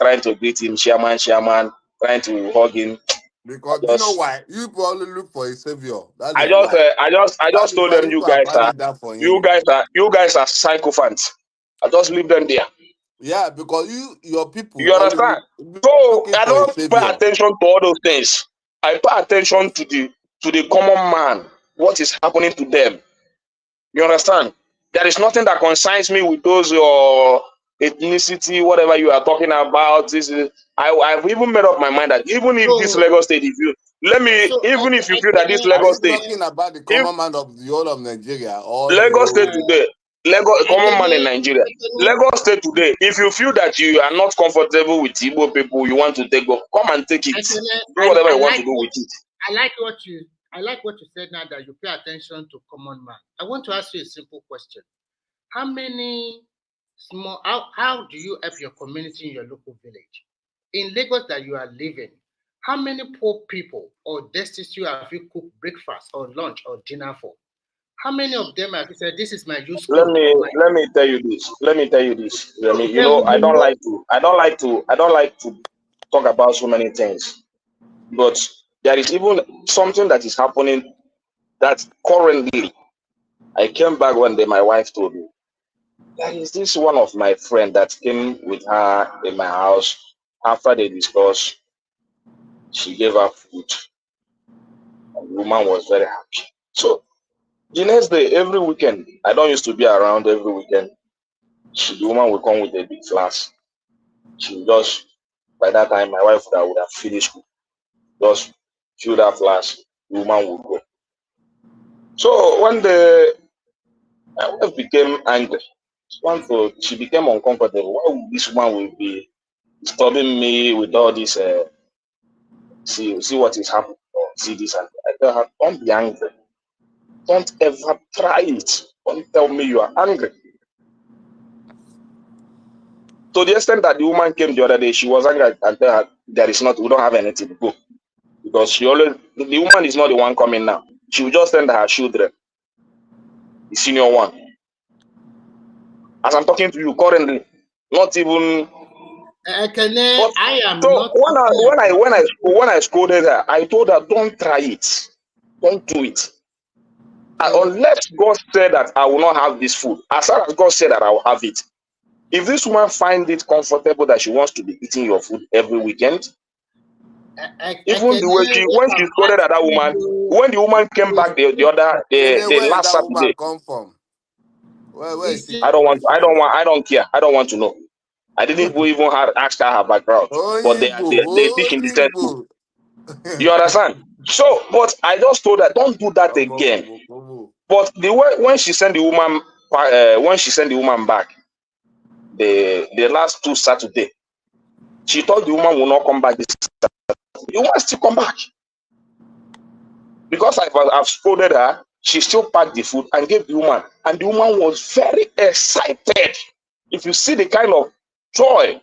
trying to greet him, chairman, trying to hug him. Because do you know why? You probably look for a savior. That's I why. just That is told why them you are bowing down for him. you guys are psychophants. I just leave them there. Yeah, because your people You understand? So looking I for a don't pay savior. attention to all those things. I pay attention to the common man. What is happening to them? You understand? There is nothing that concerns me with those your ethnicity, whatever you are talking about. I've even made up my mind that even if this Lagos State, if you feel that this Are Lagos you State, talking about the if common man of the whole of Nigeria or the Lagos State whole? today, a common man in Nigeria, Lagos State today, if you feel that you are not comfortable with Igbo people, you want to take go, come and take it. Do whatever you want to do with it. I like what you said now, that you pay attention to common man. I want to ask you a simple question. How do you help your community in your local village? In Lagos that you are living, how many poor people or destitute have you cooked breakfast or lunch or dinner for? How many of them have you said, this is my use Let code? me tell you this. You know, I don't like to talk about so many things. But there is even something that is happening that currently I came back one day, my wife told me. There is this one of my friend that came with her in my house. After they discussed, she gave her food. And the woman was very happy. So the next day, every weekend, I don't used to be around every weekend. The woman will come with a big flask. She will just, by that time, my wife would have finished. Just fill that flask. The woman will go. So one day, my wife became angry. She became uncomfortable. Why would this woman will be disturbing me with all this? See what is happening. Or see this, and I tell her, don't be angry. Don't ever try it. Don't tell me you are angry. To the extent that the woman came the other day, she was angry and tell her we don't have anything to go. Because the woman is not the one coming now. She will just send her children, the senior one. As I'm talking to you currently, not even. I am so not. When I scolded her, I told her, don't try it, don't do it. Unless God said that I will not have this food, as far as God said that I will have it. If this woman finds it comfortable that she wants to be eating your food every weekend, even the way when she scolded at that woman, when the woman came back the last Saturday, come from? Where is she? I don't care. I don't want to know. I didn't even ask her background. But they teach in the church too. You understand? So, but I just told her, don't do that again. But the way when she sent the woman back, the last 2 Saturday, she thought the woman will not come back this Saturday. The woman still come back. Because I've scolded her, She still packed the food and gave the woman, and the woman was very excited. If you see the kind of joy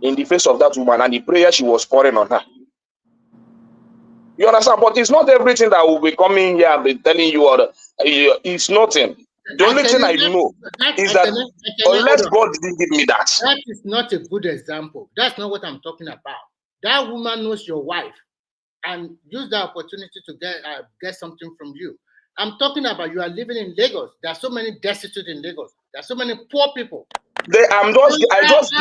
in the face of that woman and the prayer she was pouring on her. You understand? But it's not everything that will be coming here and be telling you, it's nothing. The only thing I know is that unless God didn't give me that. That is not a good example. That's not what I'm talking about. That woman knows your wife and use the opportunity to get something from you. I'm talking about you are living in Lagos. There are so many destitute in Lagos. There are so many poor people. I just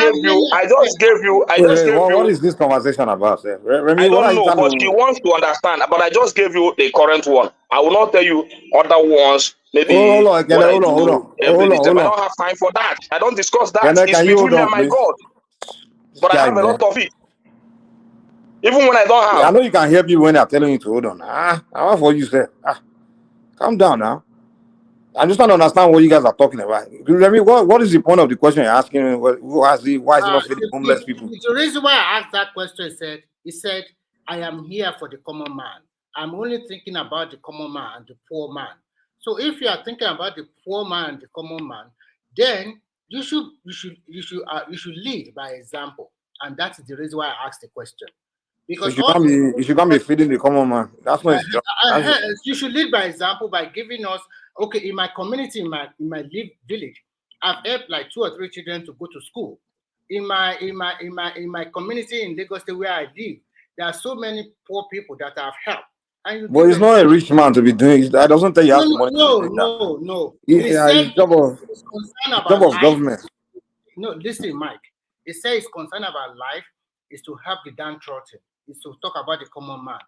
gave you. What is this conversation about, sir? Remy, I what are don't you know, trying but she wants to understand. But I just gave you the current one. I will not tell you other ones. Maybe hold on, what I hold do every day. I on. don't have time for that. I don't discuss that. It's Can you between hold me on, and my please? God. But I have a lot of it. Even when I don't have. I know you can hear people when they're telling you to hold on. I'm not for you, sir. Calm down now. I'm just trying to understand what you guys are talking about. Remy, what is the point of the question you're asking? Why is he not feeding homeless people? The reason why I asked that question he said, I am here for the common man. I'm only thinking about the common man and the poor man. So if you are thinking about the poor man and the common man, then you should lead by example. And that's the reason why I asked the question. Because you should not be feeding the common man. That's not his job. You should lead by example by giving us, okay, in my community, in my village, I've helped like 2 or 3 children to go to school. In my community in Lagos State where I live, there are so many poor people that I've helped. But it's not a rich man to be doing it. That doesn't tell you have the money to be doing that. No. It's job of government. No, listen, Mike. It says it's concerned about life is to help the downtrodden, is to talk about the common man.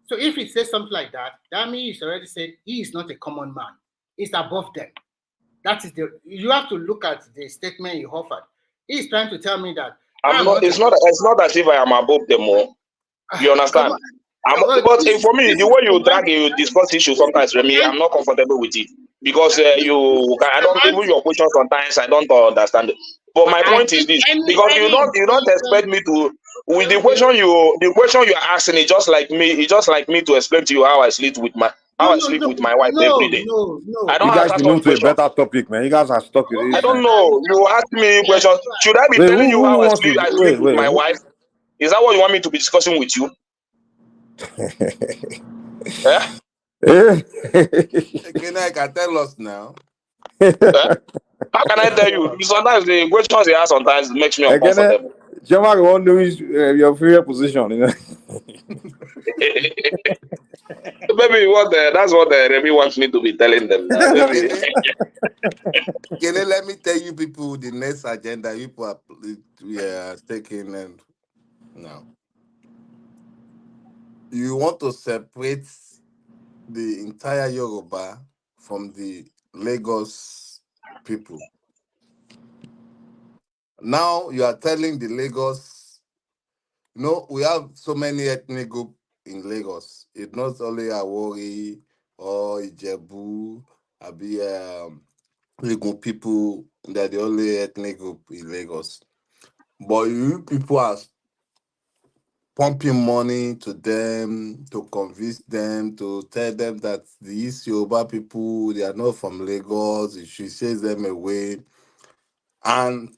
So if it says something like that, that means he's already said he is not a common man. He's above them. That is you have to look at the statement he offered. He's trying to tell me that it's not as if I am above them all. You understand? But for me, the way you discuss issues sometimes, Remy, I'm not comfortable with it. Because I don't even your question sometimes I don't understand it. But my point is this, because you don't expect me to with the question you're asking it's just like me to explain to you how I sleep with my wife every day. No. I don't you guys answer should move to a questions. better topic, man. You guys are stuck with it. I don't know. You ask me questions. Should I be telling you how I sleep with my wife? Is that what you want me to be discussing with you? Again, I can tell us now. How can I tell you? Sometimes the questions you ask sometimes makes me uncomfortable. Jamal won't know your favorite position, you know. Maybe that's what Remy wants me to be telling them. Let me tell you people the next agenda people are taking now. You want to separate the entire Yoruba from the Lagos people. Now you are telling the Lagos, we have so many ethnic groups in Lagos. It's not only Awori or Ijebu, Legon people that the only ethnic group in Lagos. But you people are pumping money to them to convince them, to tell them that these Yoruba people, they are not from Lagos, you should chase them away. And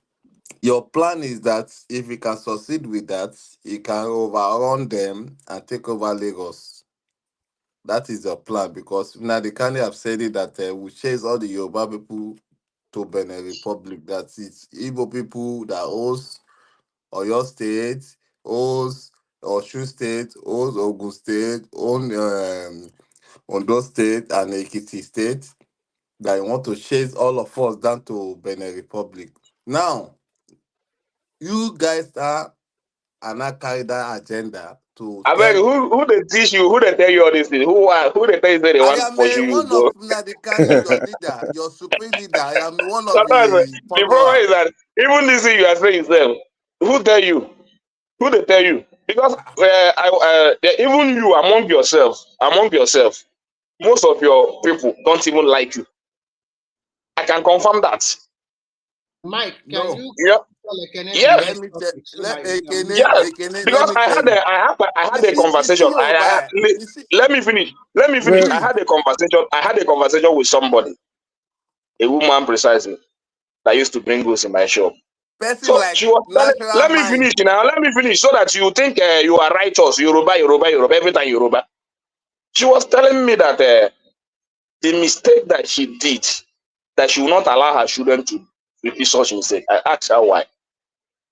your plan is that if you can succeed with that, you can overrun them and take over Lagos. That is your plan, because now the county have said it that we chase all the Yoruba people to Benin Republic. That's it. Igbo people that host Oyo State, host Osun State, host Ogun State, Ondo State, and Ekiti State, that want to chase all of us down to Benin Republic. Now, you guys are not carry that agenda to. I beg, who they teach you? Who they tell you all these things? Who they tell you they want to pursue you? One of your leader, your supreme leader. I am one of Sometimes the problem is that even this thing you are saying itself, who tell you? Who they tell you? Because even you among yourself, most of your people don't even like you. I can confirm that. Mike, can No. you Yeah. Yes. let me Yes, because because I had a conversation. Let me finish. Let me finish. I had a conversation with somebody, a woman precisely, that used to bring goods in my shop. Person So like she was telling, let me finish now. Let me finish so that you think you are righteous. Yoruba, every time Yoruba. She was telling me that the mistake that she did, that she will not allow her children to repeat such mistake. I asked her why.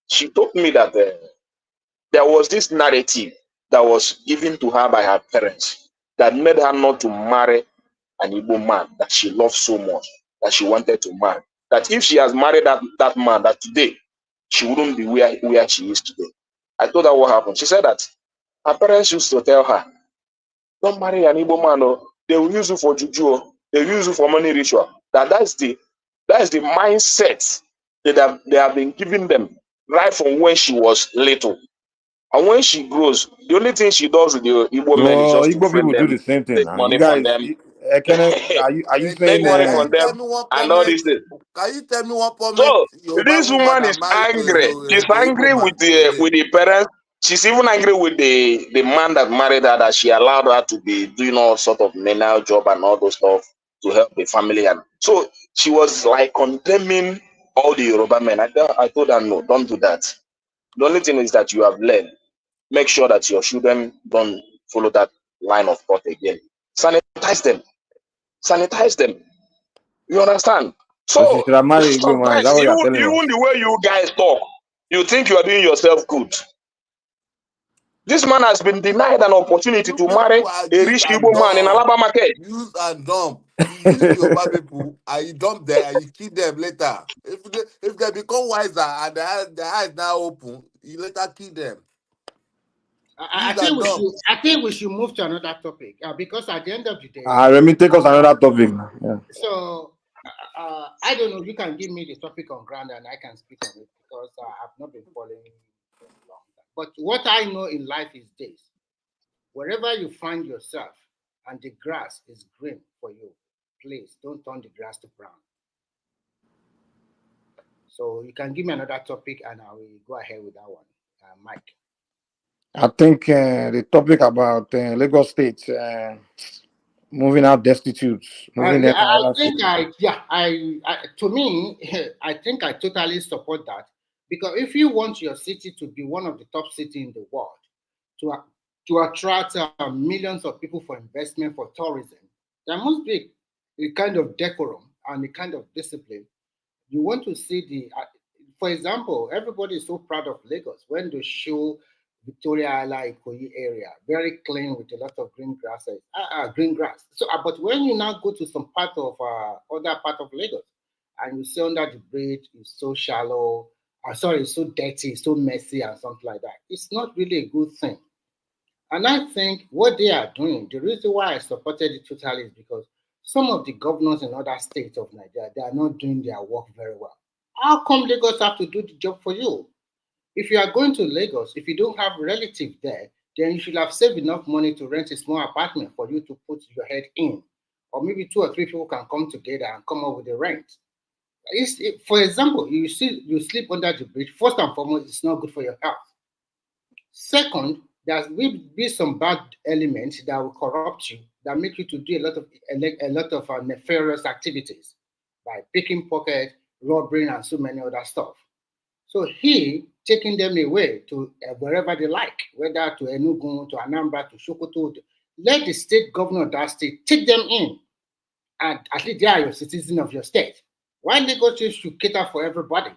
She told me that there was this narrative that was given to her by her parents that made her not to marry an Igbo man that she loved so much, that she wanted to marry. That if she has married that man, that today she wouldn't be where she is today. I told her what happened. She said that her parents used to tell her, don't marry an Igbo man, oh. They will use you for juju, they will use you for money ritual. That's the mindset that they have been giving them right from when she was little. And when she grows, the only thing she does with the Igbo men is No, just to Igbo friend people do them, the same thing. take Now. You money from guys, them, are you take saying? money from Can you tell them, me one and all prominent? these things. Can you tell me one prominent So Yoruba this woman woman that is married to angry. She's a Igbo angry man with the parents. She's even angry with the man that married her, that she allowed her to be doing all sort of menial job and all those stuff to help the family. And so she was like condemning all the Yoruba men. I told her, no, don't do that. The only thing is that you have learned. Make sure that your children don't follow that line of thought again. Sanitize them. Sanitize them. You understand? So she So should have married Igbo man. Is that sometimes, what even you're telling us? the way you guys talk, you think you are doing yourself good. This man has been denied an opportunity You to marry people are a use rich and Igbo man in dump. Alabama market. Use and dump. You use Yoruba people and you dump them and you kill them later. If they become wiser and their eyes now open, you later kill them. I think we should move to another topic because at the end of the day. Let me take us another topic now. Yeah. So I don't know. You can give me the topic on ground and I can speak on it because I've not been following for a long time. But what I know in life is this: wherever you find yourself and the grass is green for you, please don't turn the grass to brown. So you can give me another topic and I will go ahead with that one, Mike. I think the topic about Lagos State moving out destitute, moving them to I other think cities. to me, I think I totally support that because if you want your city to be one of the top cities in the world, to attract millions of people for investment for tourism, there must be a kind of decorum and a kind of discipline. You want to see for example, everybody is so proud of Lagos when they show Victoria Island, Ikoyi area, very clean with a lot of green grasses, green grass. So, but when you now go to some part of other part of Lagos, and you see under the bridge is so shallow, it's so dirty, so messy, and something like that, it's not really a good thing. And I think what they are doing, the reason why I supported it totally is because some of the governors in other states of Nigeria, they are not doing their work very well. How come Lagos have to do the job for you? If you are going to Lagos, if you don't have relatives there, then you should have saved enough money to rent a small apartment for you to put your head in. Or maybe 2 or 3 people can come together and come up with the rent. For example, you sleep under the bridge. First and foremost, it's not good for your health. Second, there will be some bad elements that will corrupt you, that make you to do a lot of nefarious activities by picking pocket, robbery, and so many other stuff. So he taking them away to wherever they like, whether to Enugu, to Anambra, to Sokoto. Let the state governor of that state take them in, and at least they are your citizen of your state. Why Lagos should cater for everybody?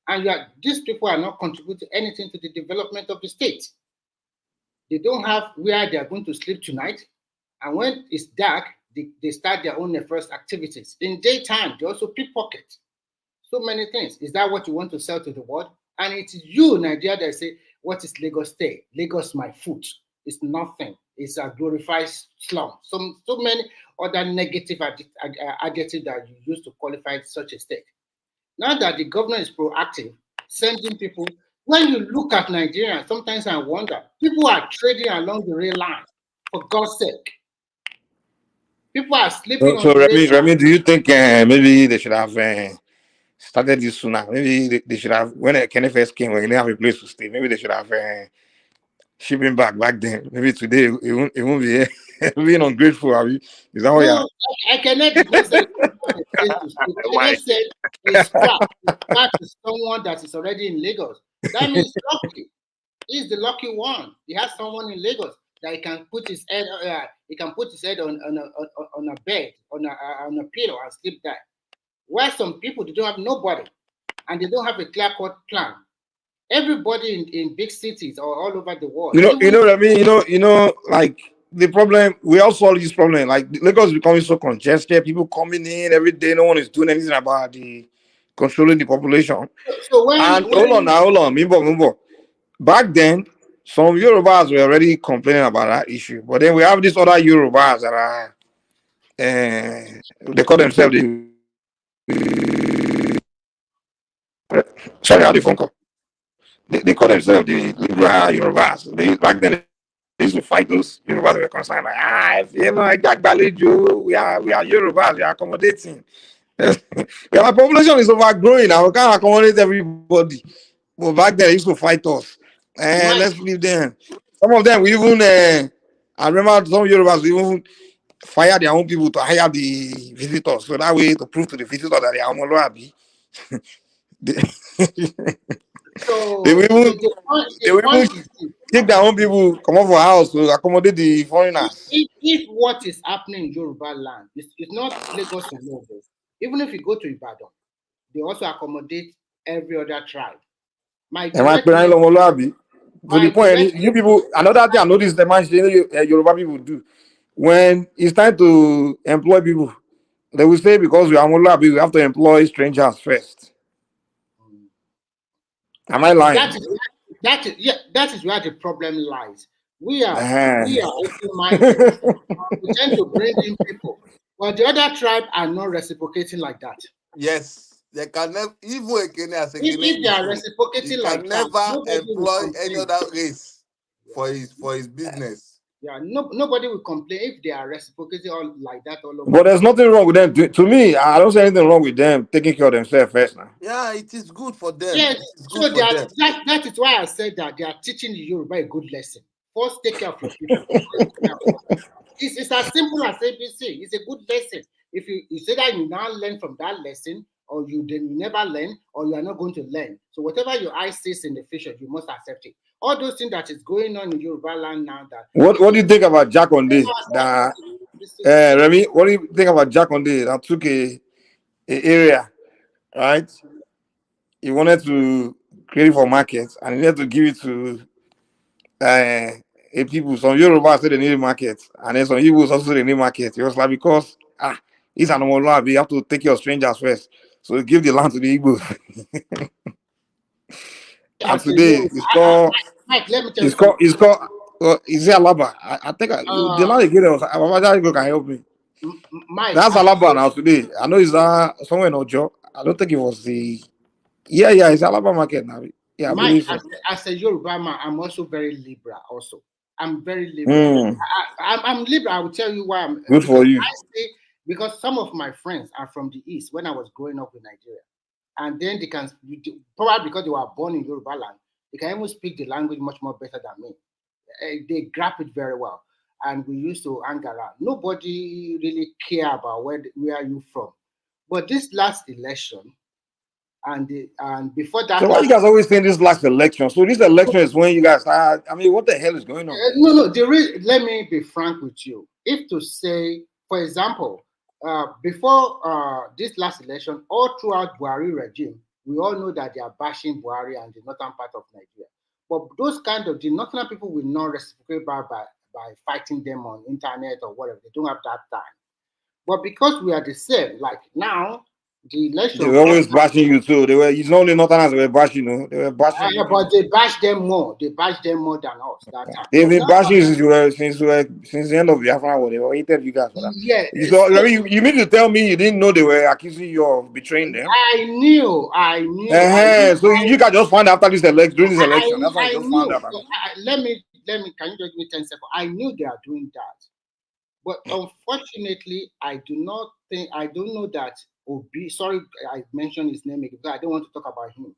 And these people are not contributing anything to the development of the state. They don't have where they are going to sleep tonight. And when it's dark, they start their own first activities. In daytime, they also pickpocket. So many things. Is that what you want to sell to the world? And it's you, Nigeria, that say, what is Lagos State? Lagos, my foot. It's nothing. It's a glorified slum. So many other negative adjectives that you use to qualify such a state. Now that the government is proactive, sending people, when you look at Nigeria, sometimes I wonder, people are trading along the rail line, for God's sake. People are sleeping on So the rail line. Remy, do you think maybe they should have started this sooner. Maybe they should have, when Kenneth first came, when they didn't have a place to stay, maybe they should have shipping back then. Maybe today it won't be here. Being ungrateful, are you? Is that what you are? No, I cannot did not say a place to stay. I just said a scrap. A scrap is someone that is already in Lagos. That means lucky. He's the lucky one. He has someone in Lagos that he can put his head. He can put his head on a bed, on a pillow, and sleep there. Where some people, they don't have nobody, and they don't have a clear-cut plan. Everybody in big cities or all over the world. You know what I mean? You know, like the problem, we all solve this problem. Like Lagos is becoming so congested, people coming in every day, no one is doing anything about the controlling the population. So hold on, Mimbo. Back then, some Yorubas were already complaining about that issue, but then we have these other Yorubas that are, they call themselves sorry, how the phone call? They call themselves the liberal Yorubas. Back then, they used to fight those Yorubas that were concerned, like, you know, we are Yorubas, we are accommodating. Our population is overgrowing now, we can't accommodate everybody. But back then, they used to fight us. And let's leave them. Some of them, we even, I remember some Yorubas, we even fire their own people to hire the visitors. So that way, to prove to the visitors that they are Omoluabi. They will even take their own people, come over for house to accommodate the foreigners. If what is happening in Yoruba land is not Lagos alone, even if you go to Ibadan, they also accommodate every other tribe. To the point, you people, another thing I noticed the man Yoruba people do, when it's time to employ people, they will say because we are Molabi, we have to employ strangers first. Am I lying? That is where the problem lies. We are open-minded. We tend to bring in people, but the other tribe are not reciprocating like that. Yes, they can never. Even if they are reciprocating like that, never employ any other race for his business. Yeah, nobody will complain if they are reciprocating all like that all over. But there's nothing wrong with them. To me, I don't see anything wrong with them taking care of themselves first now. Yeah, it is good for them. Yes, so that is why I said that they are teaching the Yoruba a good lesson. First, take care of your people. It's as simple as ABC. It's a good lesson. If you say that you now learn from that lesson, or you never learn, or you are not going to learn. So whatever your eye sees in the future, you must accept it. All those things that is going on in Yoruba land now. What do you think about Jack Onde? Remy, what do you think about Jack Onde that took a area, right? He wanted to create it for markets, and he had to give it to a people. Some Yoruba said they need market, and then some Igbos also they need market. It was like, because it's an law, you have to take care of strangers first. So give the land to the Igbos. And today it's called is it Alaba? I think the land again can help me. That's Alaba now today. I know it's somewhere in Ojo. I don't think it was the it's Alaba market now. Yeah, I believe so. As a Yoruba man, I'm also very liberal. Also, I'm very liberal. I'm liberal. I will tell you why. Good for you. I say because some of my friends are from the East when I was growing up in Nigeria, and then they can probably because they were born in Yoruba land, they can even speak the language much more better than me. They grasp it very well, and we used to hang around. Nobody really care about where are you from, but this last election. And before that, so why you guys always saying this last election? So this election is when you guys start. I mean, what the hell is going on? No. Let me be frank with you. If to say, for example, before this last election, all throughout Buhari regime, we all know that they are bashing Buhari and the northern part of Nigeria. But those kind of the northern people will not reciprocate by fighting them on internet or whatever. They don't have that time. But because we are the same, like now. The election. They were always bashing you too. It's not only Northerners they were bashing, They were bashing you. But they bashed them more. They bashed them more than us that time. They've been bashing since the end of Biafra war. They were hated you guys for that. Yeah. You mean to tell me you didn't know they were accusing you of betraying them? I knew. So you guys just found out after this election, during this election. That's why you just found out. So let me. Can you just give me 10 seconds? I knew they are doing that, but unfortunately, I don't know that Obi, sorry, I mentioned his name because I don't want to talk about him.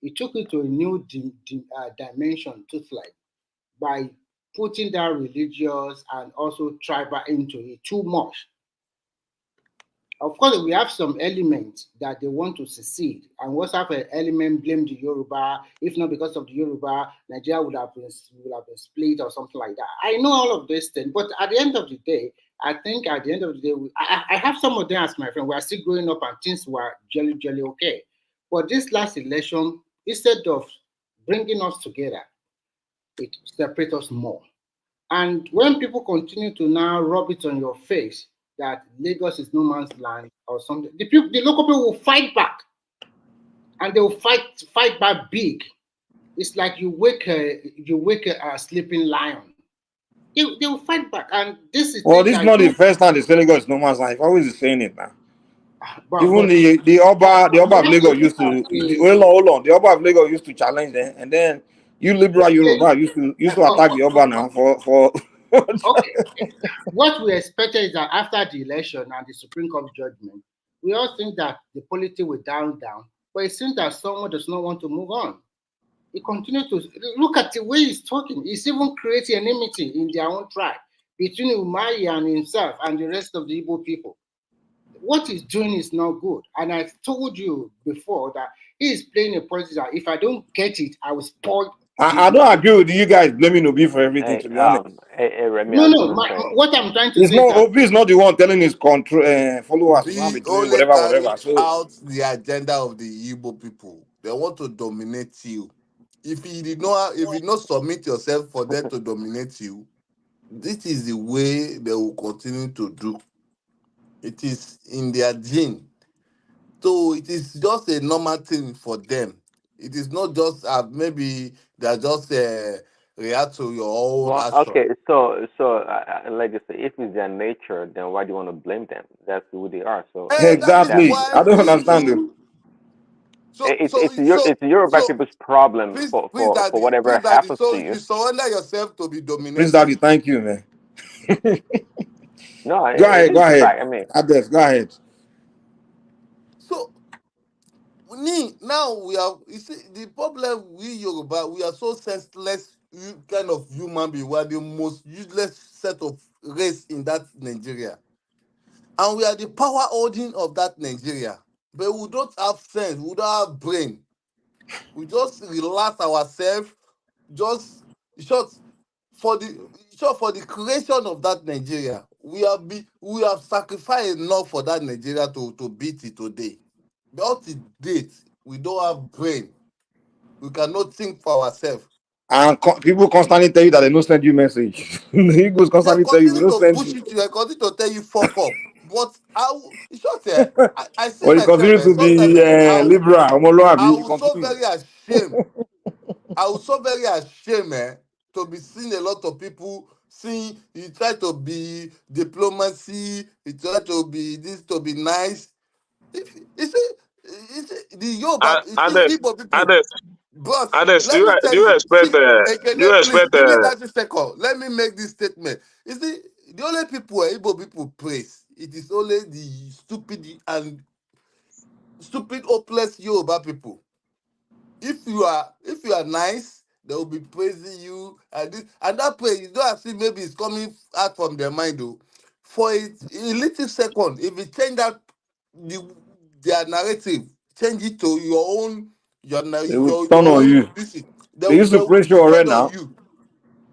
He took it to a new dimension, totally, by putting that religious and also tribal into it too much. Of course, we have some elements that they want to secede, and what's have an element blame the Yoruba. If not because of the Yoruba, Nigeria would have been split or something like that. I know all of these things, but at the end of the day, I think at the end of the day, I have some of them as my friend. We are still growing up and things were jelly okay. But this last election, instead of bringing us together, it separates us more. And when people continue to now rub it on your face that Lagos is no man's land or something, the local people will fight back, and they will fight back big. It's like you wake a sleeping lion. They will fight back, and this is. Well, this is not the first time the Lagos is no man's land. Always is saying it now. Even the Oba of Lagos used to hold on. The Oba of Lagos used to challenge them, and then you liberal Yoruba used to attack the Oba now for. Okay, what we expected is that after the election and the Supreme Court judgment, we all think that the politics will down, but it seems that someone does not want to move on. He continues to look at the way he's talking. He's even creating enmity in their own tribe between Umahi and himself and the rest of the Igbo people. What he's doing is not good. And I told you before that he is playing a politics that if I don't get it, I will spoil. I don't agree with you guys blaming Obi for everything, to be honest. What I'm trying to it's say not, is that Obi is not the one telling his followers to Obi be doing only whatever. carries So out the agenda of the Igbo people. They want to dominate you. If you not submit yourself for them to dominate you, this is the way they will continue to do. It is in their gene. So it is just a normal thing for them. It is not just maybe they are just react to your own action. Okay, so like I say, if it's their nature, then why do you want to blame them? That's who they are. So exactly, I don't understand them. It's the Yoruba people's problem for whatever happens to you. You surrender yourself to be dominated. Prince Daddy, thank you, man. No, go ahead. Fact. I mean, Ades, go ahead. So now we have, you see, the problem we Yoruba, we are so senseless kind of human being. We are the most useless set of race in that Nigeria. And we are the power holding of that Nigeria. But we don't have sense, we don't have brain. We just relax ourselves, just for the creation of that Nigeria. We have sacrificed enough for that Nigeria to beat it today. But up to date, we don't have brain. We cannot think for ourselves. And people constantly tell you that they don't send you message. He goes constantly tell you, we don't send you. They continue to tell you fuck up. But I see well, you continue to be liberal. I was so very ashamed. I was so very ashamed, to be seeing a lot of people saying you try to be diplomacy, you try to be this, to be nice. The Yoruba, Igbo people. But do you expect give me 30 seconds. Let me make this statement. You see, the only people Igbo people praise, it is only the stupid, hopeless Yoruba people. If you are nice, they will be praising you, and that praise, you don't see maybe it's coming out from their mind though. For a little second, if you change that their narrative, change it to your own. They will turn on you. They used to praise you already now.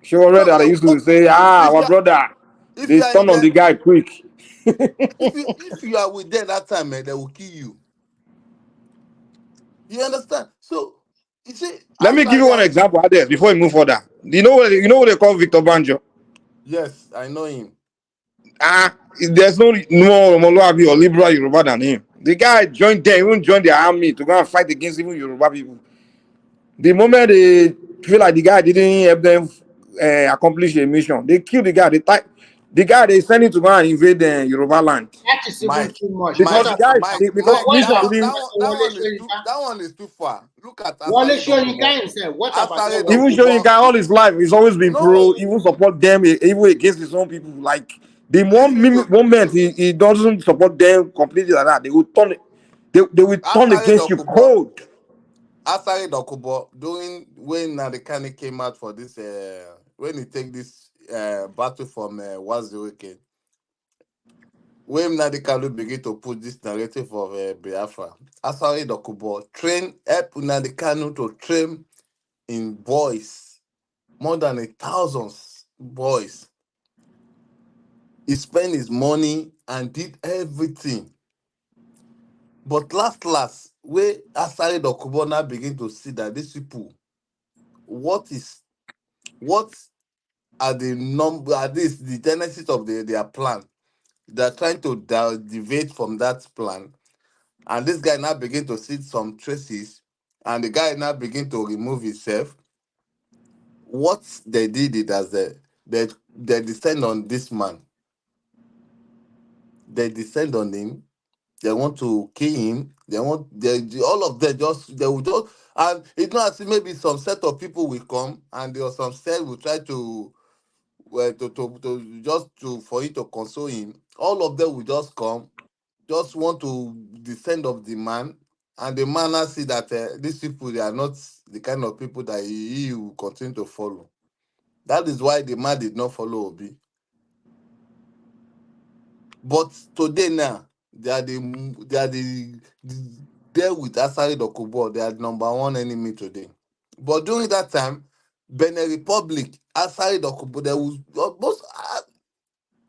Show already that they used to say, our brother. They turn on the guy quick. if you are with them that time, they will kill you. You understand? So you see. Let me give you one example, Ades, before we move further. Do you know what they call Victor Banjo? Yes, I know him. There's no more Omoluabi or liberal Yoruba than him. The guy joined them, even joined the army to go and fight against even Yoruba people. The moment they feel like the guy didn't help them accomplish a mission, they kill the guy. The guy they send him to go and invade Yoruba land. That is even too much. Because the guy, that one is too far. Look at Wale Soyinka himself. What about even Soyinka all his life, he's always been pro, even support them, even against his own people. Like The moment he doesn't support them completely like that, they will turn they will turn Asari against you Dokubo, cold. Asari Dokubo, doing when Nadekani came out for this, when he take this battle from Wazueke, when Nadekanu begin to put this narrative of Biafra, Asari Dokubo help Nadekanu to train in boys, more than 1,000 boys. He spent his money and did everything. But last, where Asari Dokubo now begin to see that these people, what are the genesis of their plan? They're trying to deviate from that plan. And this guy now begin to see some traces, and the guy now begin to remove himself. What they did it as they descend on this man. They descend on him. They want to kill him. All of them they will just, and it's not as if maybe some set of people will come and there are some set will try to for you to console him. All of them will just come, just want to descend of the man, and the man now see that these people, they are not the kind of people that he will continue to follow. That is why the man did not follow Obi. But today now, they are the there with Asari Dokubo. They are number one enemy today. But during that time, Benin Republic, Asari Dokubo, there was almost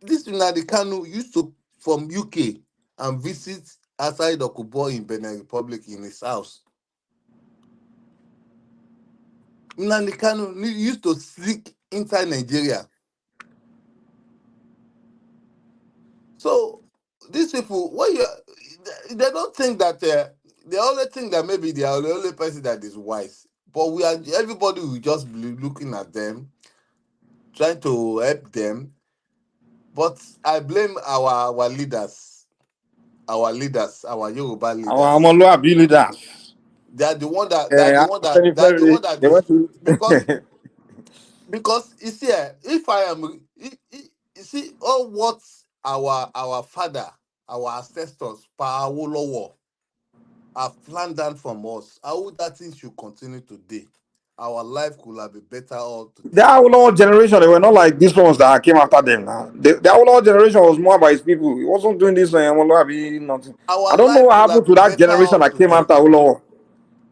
this Nnamdi Kanu used to from UK and visit Asari Dokubo in Benin Republic in his house. Nnamdi Kanu used to sneak inside Nigeria. So these people, they don't think that they only think that maybe they are the only person that is wise. But everybody will just be looking at them, trying to help them. But I blame our leaders, our Yoruba leaders. Our Omoluabi leaders. They are the one that They went to because you see, if I am, you see, all what our father, our ancestors, Awolowo, have planned down from us, how that thing should continue today. Our life could have been better all today. the Awolowo generation, they were not like these ones that came after them now. The Awolowo generation was more about his people. He wasn't doing this nothing. I don't know what happened to that generation that came after Awolowo.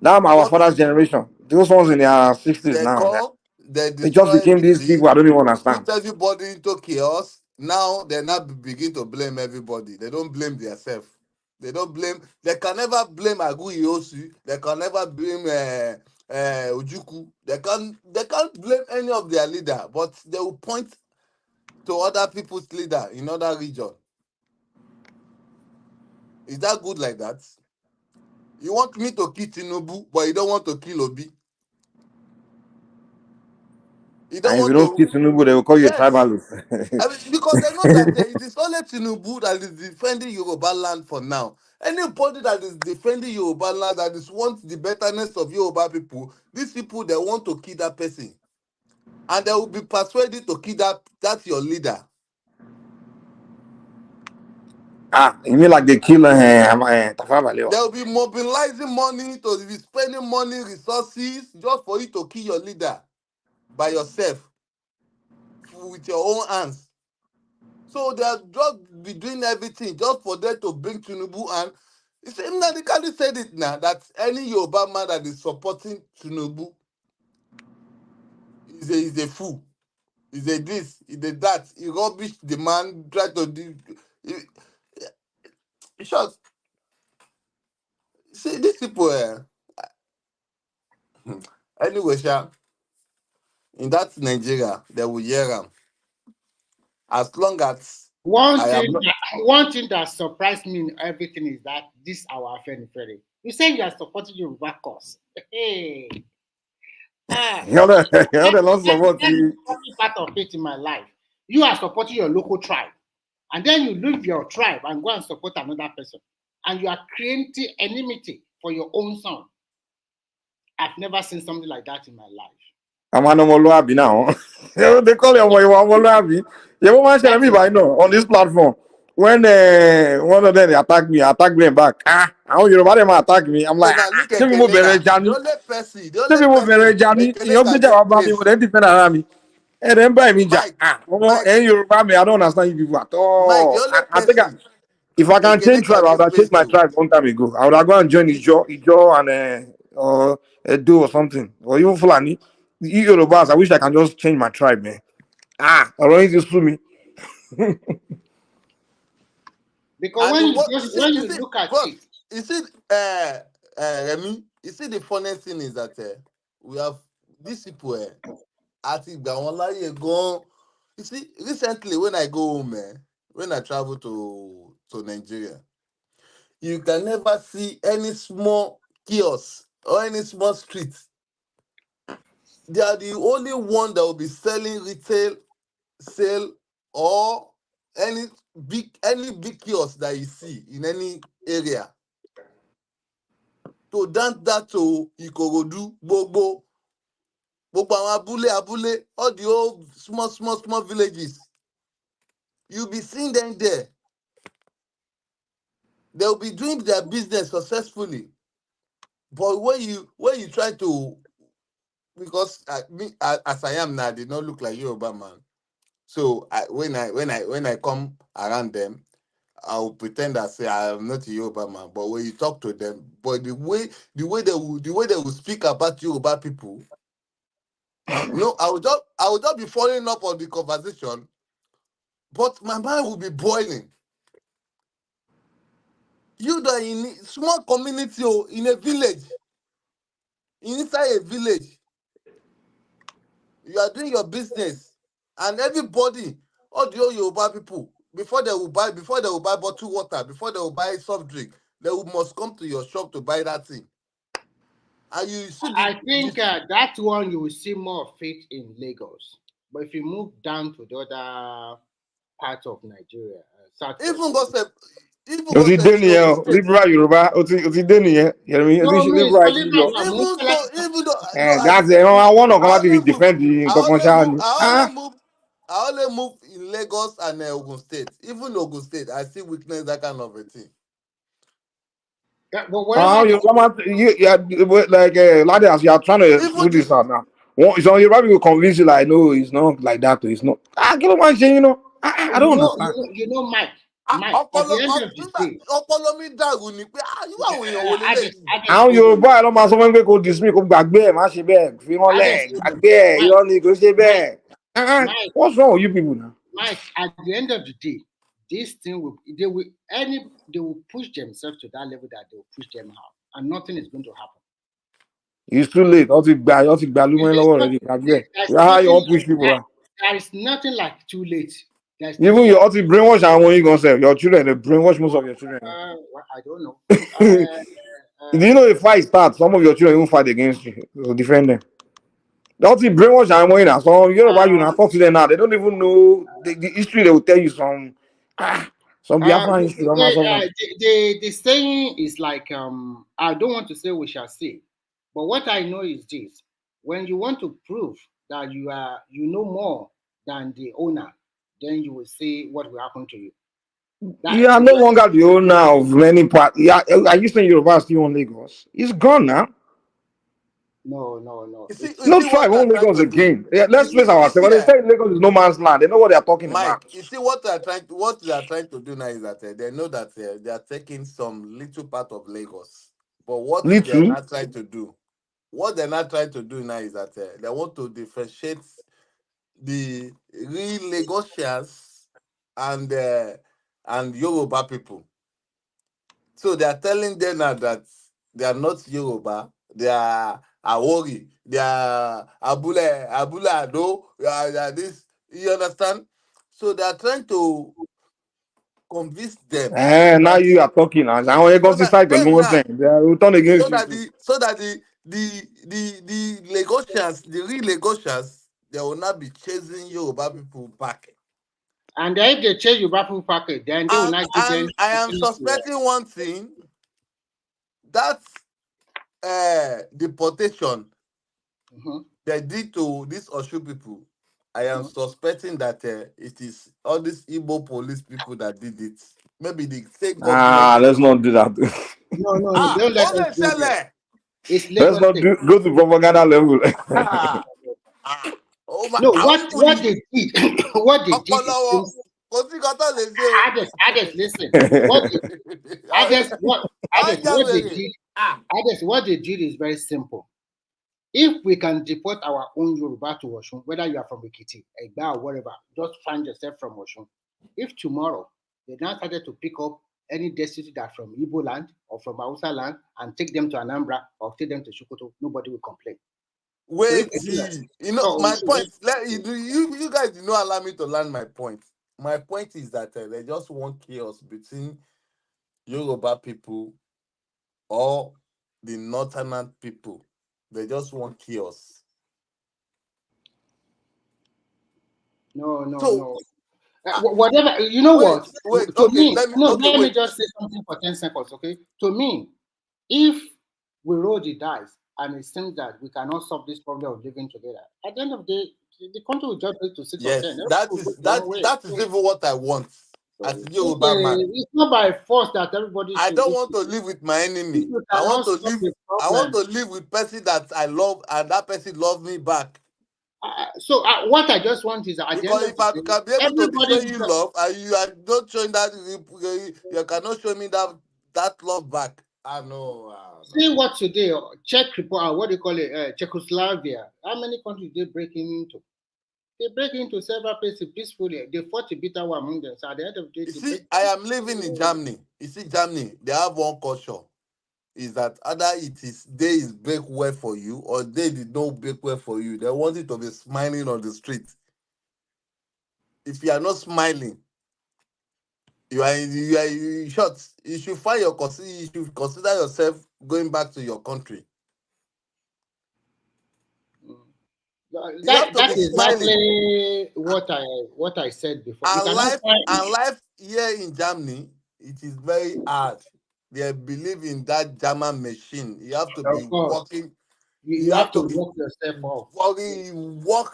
Now our father's generation. Those ones in their 60s They now. come, they They just destroy became these everything, people I don't even understand. put everybody into chaos. Now they now begin to blame everybody. They don't blame themselves. They don't blame. They can never blame Agu Iyosu. They can never blame Ojuku. They can't blame any of their leader, but they will point to other people's leader in other region. Is that good like that? You want me to kill Tinubu, but you don't want to kill Obi. You don't And if you want don't to. kill Tinubu, they will call you a tribalist. I mean, because they know that it is only Tinubu that is defending Yoruba land for now. Anybody that is defending Yoruba land, that is wants the betterness of Yoruba people, these people, they want to kill that person. And they will be persuaded to kill that's your leader. You mean like they kill They Tafawa Balewa? will be mobilizing money, to be spending money, resources, just for you to kill your leader by yourself, with your own hands. So they are just be doing everything just for them to bring Tinubu. And Nnamdi Kanu said it now that any Yoruba man that is supporting Tinubu is a fool. Is a this, is a that. He rubbish the man, try to do. Just see these people. Anyway, in that Nigeria, they will hear them. As long as one thing that surprised me in everything is that this our Afenifere. You say you are supporting your Yoruba cause. Hey. You're the lost support. Part of it in my life. You are supporting your local tribe, and then you leave your tribe and go and support another person, and you are creating enmity for your own son. I've never seen something like that in my life. I'm an Omoluabi now. They call you Omoluabi. You won't mention me by now on this platform. When one of them attack me, I attack them back. Ah, how you know them attack me? I'm So like, now look some at people Kenena. very Johnny. The Some only people very person Johnny. You Ekene be can there take about me, place. but they defend around me. And then by me, Mike, and you about me, I don't understand you people at Mike, the all. only I think person if I can Ekene change tribe, can I would give have place changed my to. tribe long time ago. I would have gone and joined Ijo and or Edo or something. Or even Fulani. You Yorubas, I wish I can just change my tribe, man. I don't need to sue me. Because And when the, you what just when you look at boss, it, you see, Remy, you see the funniest thing is that we have these people at gone. You see, recently when I go home, when I travel to Nigeria, you can never see any small kiosk or any small street. They are the only one that will be selling retail sale or any big kiosk that you see in any area. To dance that to Ikorodu, Gbogbo àwọn abúlé, all the old small villages. You'll be seeing them there. They'll be doing their business successfully. But when you try to, because as I am now, I did not look like Yoruba man. So when I come around them, I will pretend I say I am not a Yoruba man. But when you talk to them, but the way they will speak about Yoruba people, I will just be following up on the conversation, but my mind will be boiling. You that in small community or in a village, inside a village, you are doing your business, and everybody, all the old Yoruba people, before they will buy bottled water, before they will buy soft drink, they must come to your shop to buy that thing. And you see I think that one you will see more of it in Lagos. But if you move down to the other parts of Nigeria, even go say Liberal Yoruba, you know me? no, me Liberal only Yoruba. even though That's it. I want to come out to defend the I only move in Lagos and Ogun State. Even Ogun State, I still witness that kind of a thing. How you come out? Like ladders, you are trying to put this out now. So you probably will convince you like, no, it's not like that. It's not. Get on my saying, you know. I don't understand. You know, Mike. At the end of the day, Àwọn Yorùbá ẹ̀ lọ́ máa sọ fún mi pé kò dismiss kò gbàgbé ẹ̀ má ṣe bẹ́ẹ̀ fi wọ́n lẹ̀ gbàgbé ẹ̀ irọ́ ni kò ṣe bẹ́ẹ̀. What's wrong with you people now? Mike, at the end of the day, this thing they will push themselves to that level that they will push them out, and nothing is going to happen. It's too late. Wọ́n ti gbà lúmọ́ lọ́wọ́ rẹ̀ ní gbàgbé ẹ̀. How you wan push people out? There is nothing like too late. Even you ought to brainwash àwọn yìí gan sef. Your children dey brainwash most of your children. I don't know. Do you know if fight start, some of your children even fight against you to defend them? They ought to brainwash àwọn yìí na. So you know why you na talk to them now. They don't even know the history. They will tell you some Biafran history. The saying is like I don't want to say we shall see, but what I know is this: when you want to prove that you know more than the owner, then you will see what will happen to you. You are no longer the owner of many parts. Yeah, are you saying Yoruba still on Lagos? It's gone now. No. No tribe on Lagos again. Yeah, let's face ourselves. When they say Lagos is no man's land, they know what they are talking about. You see what they are trying to do now is that they know that they are taking some little part of Lagos. But what they're not trying to do now is that they want to differentiate the real Lagosians and Yoruba people. So they are telling them now that they are not Yoruba, they are Awori, they are Abule Ado, they are this, you understand? So they are trying to convince them. Now you are talking now. I want to go side the they will turn against you. So that the Lagosians, the real Lagosians, they will not be chasing Yoruba people back. And if they chase Yoruba people back, then they will not give them. I am suspecting one thing. That deportation, they did to these Oshu people, I am suspecting that it is all these Igbo police people that did it. Maybe the state government. Let's not do that. No, don't let us go there. It's Let's Lagos not State. go to propaganda level. Oh my! No, what they did, what they did is things. Others, listen. What they did is very simple. If we can deport our own Yoruba to Oshun, whether you are from Ekiti, Egba, or wherever, just find yourself from Oshun. If tomorrow they now started to pick up any destitute that from Igbo land or from Hausa land and take them to Anambra or take them to Sokoto, nobody will complain. Wait, you know my point. You guys did not allow me to land my point. My point is that they just want chaos between Yoruba people or the northern people. They just want chaos. No. Whatever, you know what? Wait, to okay, me, let me just say something for 10 seconds, okay? To me, if we roll the dice and it seems that we cannot solve this problem of living together, at the end of the day, the country will just go to 6 or 10. That is even what I want. As a Yoruba man, it's not by force that everybody. I don't want to live with my enemy. I want to live with person that I love, and that person love me back. So what I just want is that because if I can be able to be showing you love, and you are not showing that, you cannot show me that love back. I know. See what today, Czech report, what do you call it, Czechoslovakia? How many countries they breaking into? They break into several places peacefully. They fought a bitter war among them. So at the end of the day, you see, I am living in Germany. You see, Germany, they have one culture. Is that either it is they is break well for you or they did not break well for you. They want it to be smiling on the street. If you are not smiling, you short. You should find you should consider yourself going back to your country. That is exactly what I said before. And life here in Germany, it is very hard. They believe in that German machine. You have to be working. You have to work yourself off.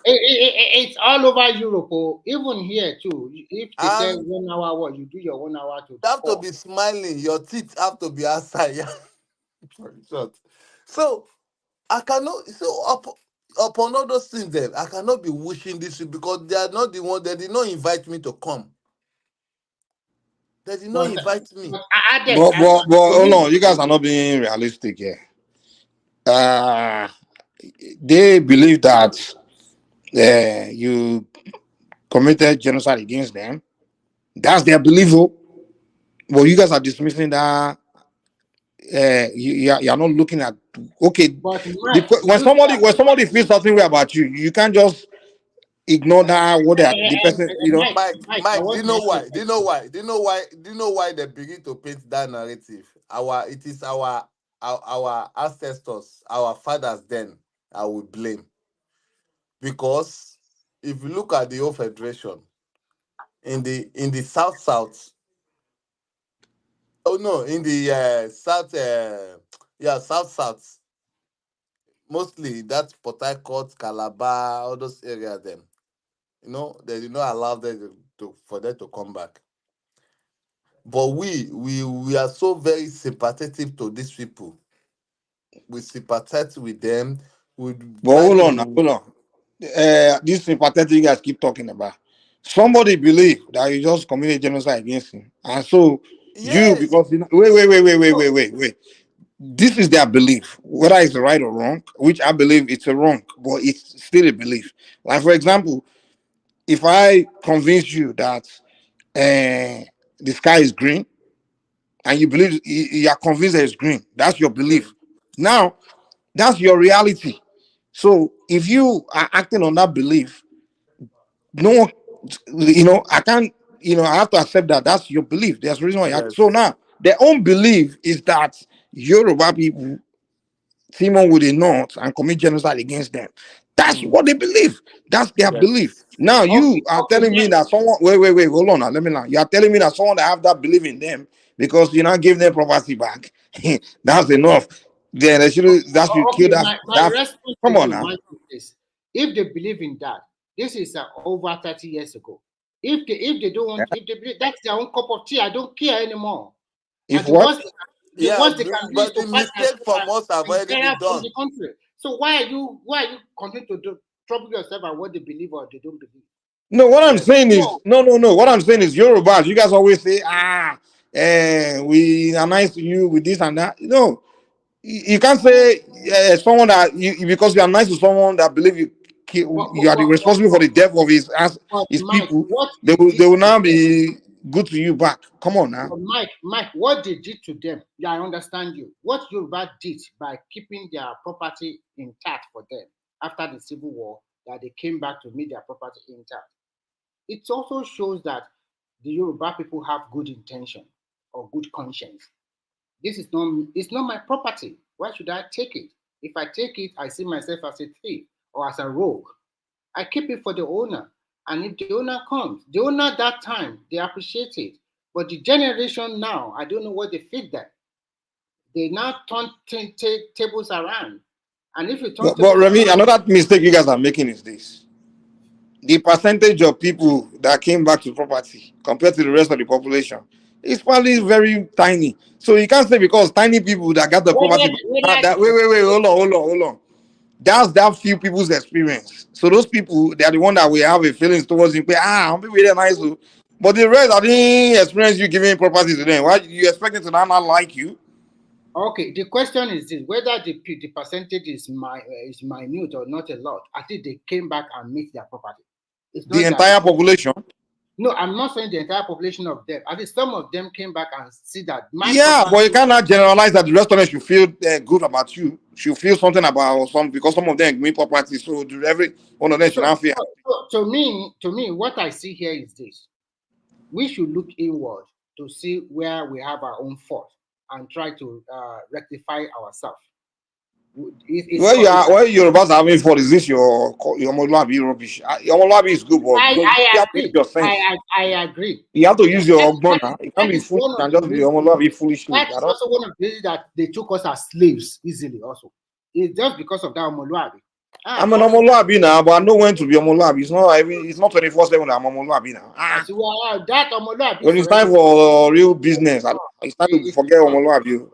It's all over Europe, even here too. If they say 1 hour work, you do your 1 hour to. You have to be smiling. Your teeth have to be outside. So I cannot. So upon all those things, then I cannot be wishing this because they are not the one. They did not invite me to come. They did not invite me. But hold on, you guys are not being realistic here. They believe that you committed genocide against them. That's their belief. But you guys are dismissing that. You are not looking at when somebody feels something way about you, you can't just ignore that what the person, you know. Mike, do you know why? Do you know why they begin to paint that narrative? It is our ancestors, our fathers then I will blame. Because if you look at the whole federation in the south, in the south, mostly that's Port Harcourt, Calabar, all those areas then. You know, they did not allow them for them to come back. But we are so very sympathetic to these people. We sympathize with them. But hold on. This sympathetic you guys keep talking about. Somebody believe that you just committed genocide against him, and so because wait. This is their belief, whether it's right or wrong, which I believe it's a wrong, but it's still a belief. Like for example, if I convince you that the sky is green, and you believe you are convinced that it's green, that's your belief. Now, that's your reality. So if you are acting on that belief, no, I can't, I have to accept that that's your belief. There's a reason why you act. So now their own belief is that Yoruba people team on with the North and commit genocide against them. That's what they believe. That's their belief. Now you are telling me that someone wait, hold on now. Let me know. You are telling me that someone that have that belief in them because you're not giving them property back. That's enough. Then they should kill that. My response Come to on you, now. Michael, is If they believe in that, this is over 30 years ago. If they don't want, if they believe that's their own cup of tea, I don't care anymore. If what? Yeah, What they can do is but to the fight mistake from us have already get been out from done. the country. So why are you continue to trouble yourself about what they believe or they don't believe? No, what I'm saying is no. What I'm saying is Yorubas. You guys always say, we are nice to you with this and that. No, you can't say someone that because you are nice to someone that believe you are the responsible for the death of his Mike, people. what They will now be good to you back. Come on now. Mike, what they did to them, yeah, I understand you. What Yoruba did by keeping their property intact for them after the Civil War, that they came back to meet their property intact. It also shows that the Yoruba people have good intention or good conscience. It's not my property. Why should I take it? If I take it, I see myself as a thief or as a rogue. I keep it for the owner. And if the owner comes, the owner that time, they appreciate it. But the generation now, I don't know what they feed them. They now turn tables around. And if you turn But Remy, another mistake you guys are making is this. The percentage of people that came back to property compared to the rest of the population is probably very tiny. So you can't say because tiny people that got the property. Wait, hold on. That's that few people's experience. So those people, they are the one that we have a feelings towards him. People really nice. But the rest, I didn't experience you giving property to them. Why you expecting to not like you? Okay, the question is this: whether the percentage is minute or not a lot. I think they came back and meet their property. It's not the entire population. No, I'm not saying the entire population of them. I think some of them came back and see that. But you cannot generalize that the rest of them should feel good about you. Should feel something about some because some of them meet property. So every one of them should not feel. To me, what I see here is this: we should look inward to see where we have our own fault and try to rectify ourselves. Where Yorubas are having for is this your Molabi rubbish? Your Molabi is good, but I agree. I agree. You have to use your ogbonna. You can't be foolish and just be Molabi foolishly. That's also one of the reasons that they took us as slaves easily. Also, it's just because of that Omoluabi. I'm an Omoluabi now, but I know when to be Omoluabi. It's not 24/7. I'm Omoluabi now. That Omoluabi. When it's time for real business, it's time to forget Omoluabi.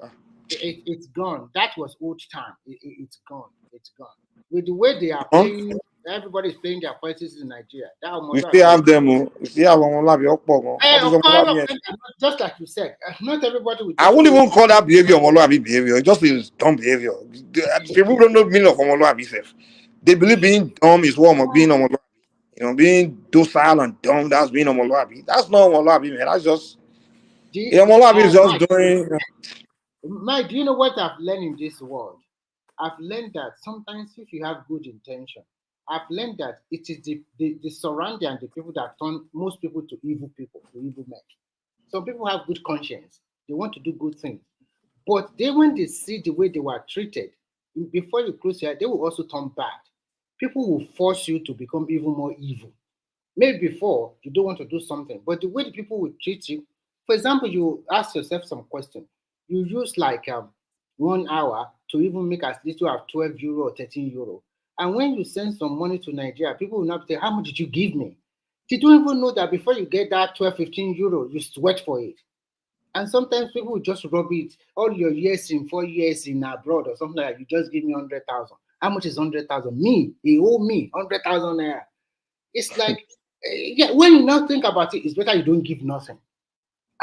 It's gone. That was old time. It's gone. It's gone. With the way they are playing, everybody's playing their politics in Nigeria. We still have them. We still have Omoluabi. Just like you said, not everybody will. I wouldn't even call that behavior Omoluabi behavior. It just is dumb behavior. People don't know the meaning of Omoluabi self. They believe being dumb is what being Omoluabi. Being docile and dumb, that's being Omoluabi. That's not Omoluabi, man. That's just Omoluabi is just doing. Mike, do you know what I've learned in this world? I've learned that sometimes if you have good intention, I've learned that it is the surrounding and the people that turn most people to evil men. Some people have good conscience. They want to do good things. But when they see the way they were treated, before you close your eye, they will also turn bad. People will force you to become even more evil. Maybe before, you don't want to do something, but the way the people will treat you, for example, you ask yourself some question. You use like 1 hour to even make as little as 12 euro or 13 euro. And when you send some money to Nigeria, people will not say, how much did you give me? They don't even know that before you get that 12, 15 euro, you sweat for it. And sometimes people will just rub it. All your years in 4 years in abroad or something like that, you just give me 100,000. How much is 100,000? Me, they owe me 100,000 naira. It's like, when you now think about it, it's better you don't give nothing.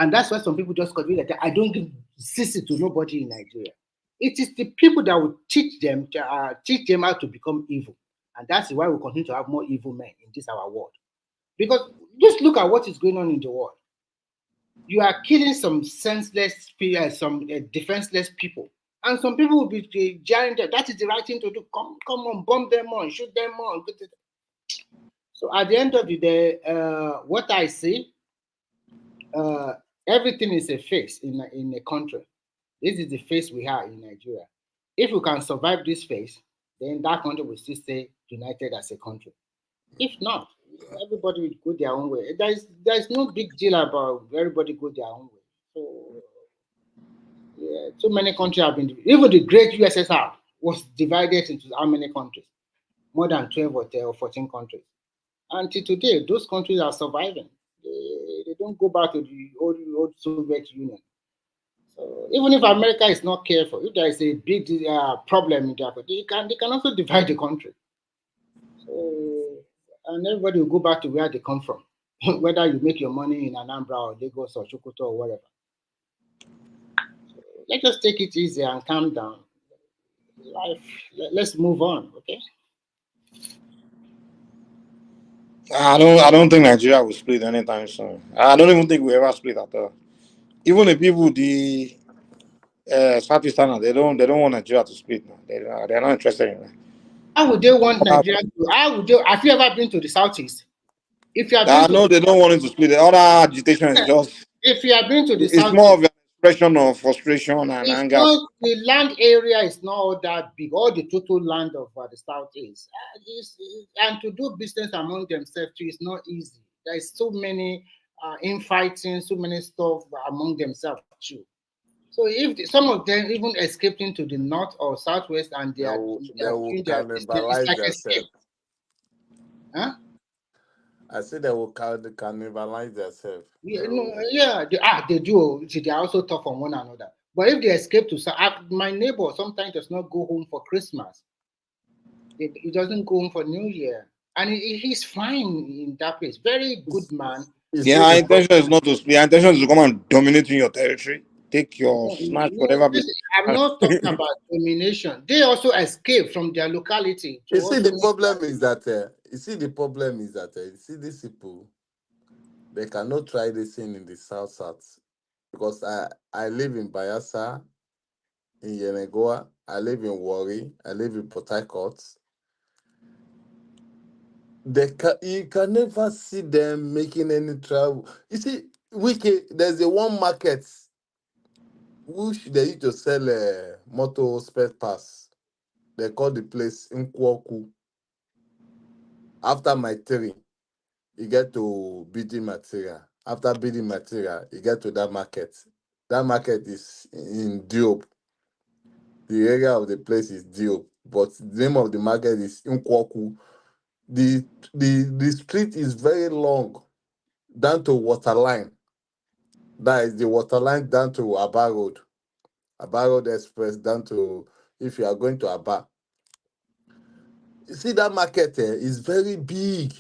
And that's why some people just consider that I don't give CC to nobody in Nigeria. It is the people that will teach them how to become evil. And that's why we continue to have more evil men in this our world. Because just look at what is going on in the world. You are killing some senseless, some defenseless people. And some people will be jeering that that is the right thing to do. Come on, bomb them on, shoot them on. So at the end of the day, what I see, everything is a face in a country. This is the face we have in Nigeria. If we can survive this phase, then that country will still stay united as a country. If not, everybody will go their own way. There's no big deal about everybody go their own way. So yeah, too many countries have been. Even the great USSR was divided into how many countries? more than 12 or 14 countries. Until today, those countries are surviving. They don't go back to the old Soviet Union. So even if America is not careful, if there is a big problem in their country, they can also divide the country. So, and everybody will go back to where they come from, whether you make your money in Anambra or Lagos or Sokoto or whatever. So let's just take it easy and calm down. Life, let's move on, okay? I don't think Nigeria will split anytime soon. I don't even think we ever split at all. Even the people, the Southeasterners, they don't want Nigeria to split now. They're not interested in that. How would they want Nigeria to? How would they? Have you ever been to the Southeast? If you have I been know they don't want it to split. The other agitation is just, if you have been to the it's Southeast, more of an expression of frustration and it's anger. not, the land area is not all that big. All the total land of the Southeast, and to do business among themselves too is not easy. There is so many infighting, so many stuff among themselves too. So if some of them even escaped into the north or southwest and they are will doing their business, it's cannibalize like escape. themselves. Huh? I say they will cannibalize themselves. Yeah, they do. See, they are also tough on one another. But if they escape to my neighbor sometimes does not go home for Christmas. He doesn't go home for New Year, and he's fine in that place. Very good man. Their intention is not to split. Their intention is to come and dominate in your territory, take your snatch, whatever. I'm not talking about domination. They also escape from their locality. You see, the problem is that you see these people, they cannot try this thing in the south because I live in Bayelsa, in Yenagoa, I live in Warri, I live in Port Harcourt. You can never see them making any travel. You see, there's a one market which they used to sell motor spare parts. They call the place Nkwoku. After my 3, you get to building material. After building material, you get to that market. That market is in Diop. The area of the place is Diop, but the name of the market is Nkwoku. The street is very long, down to Waterline. That is the Waterline down to Aba Road. Aba Road Express down to, if you are going to Aba. You see that market is very big.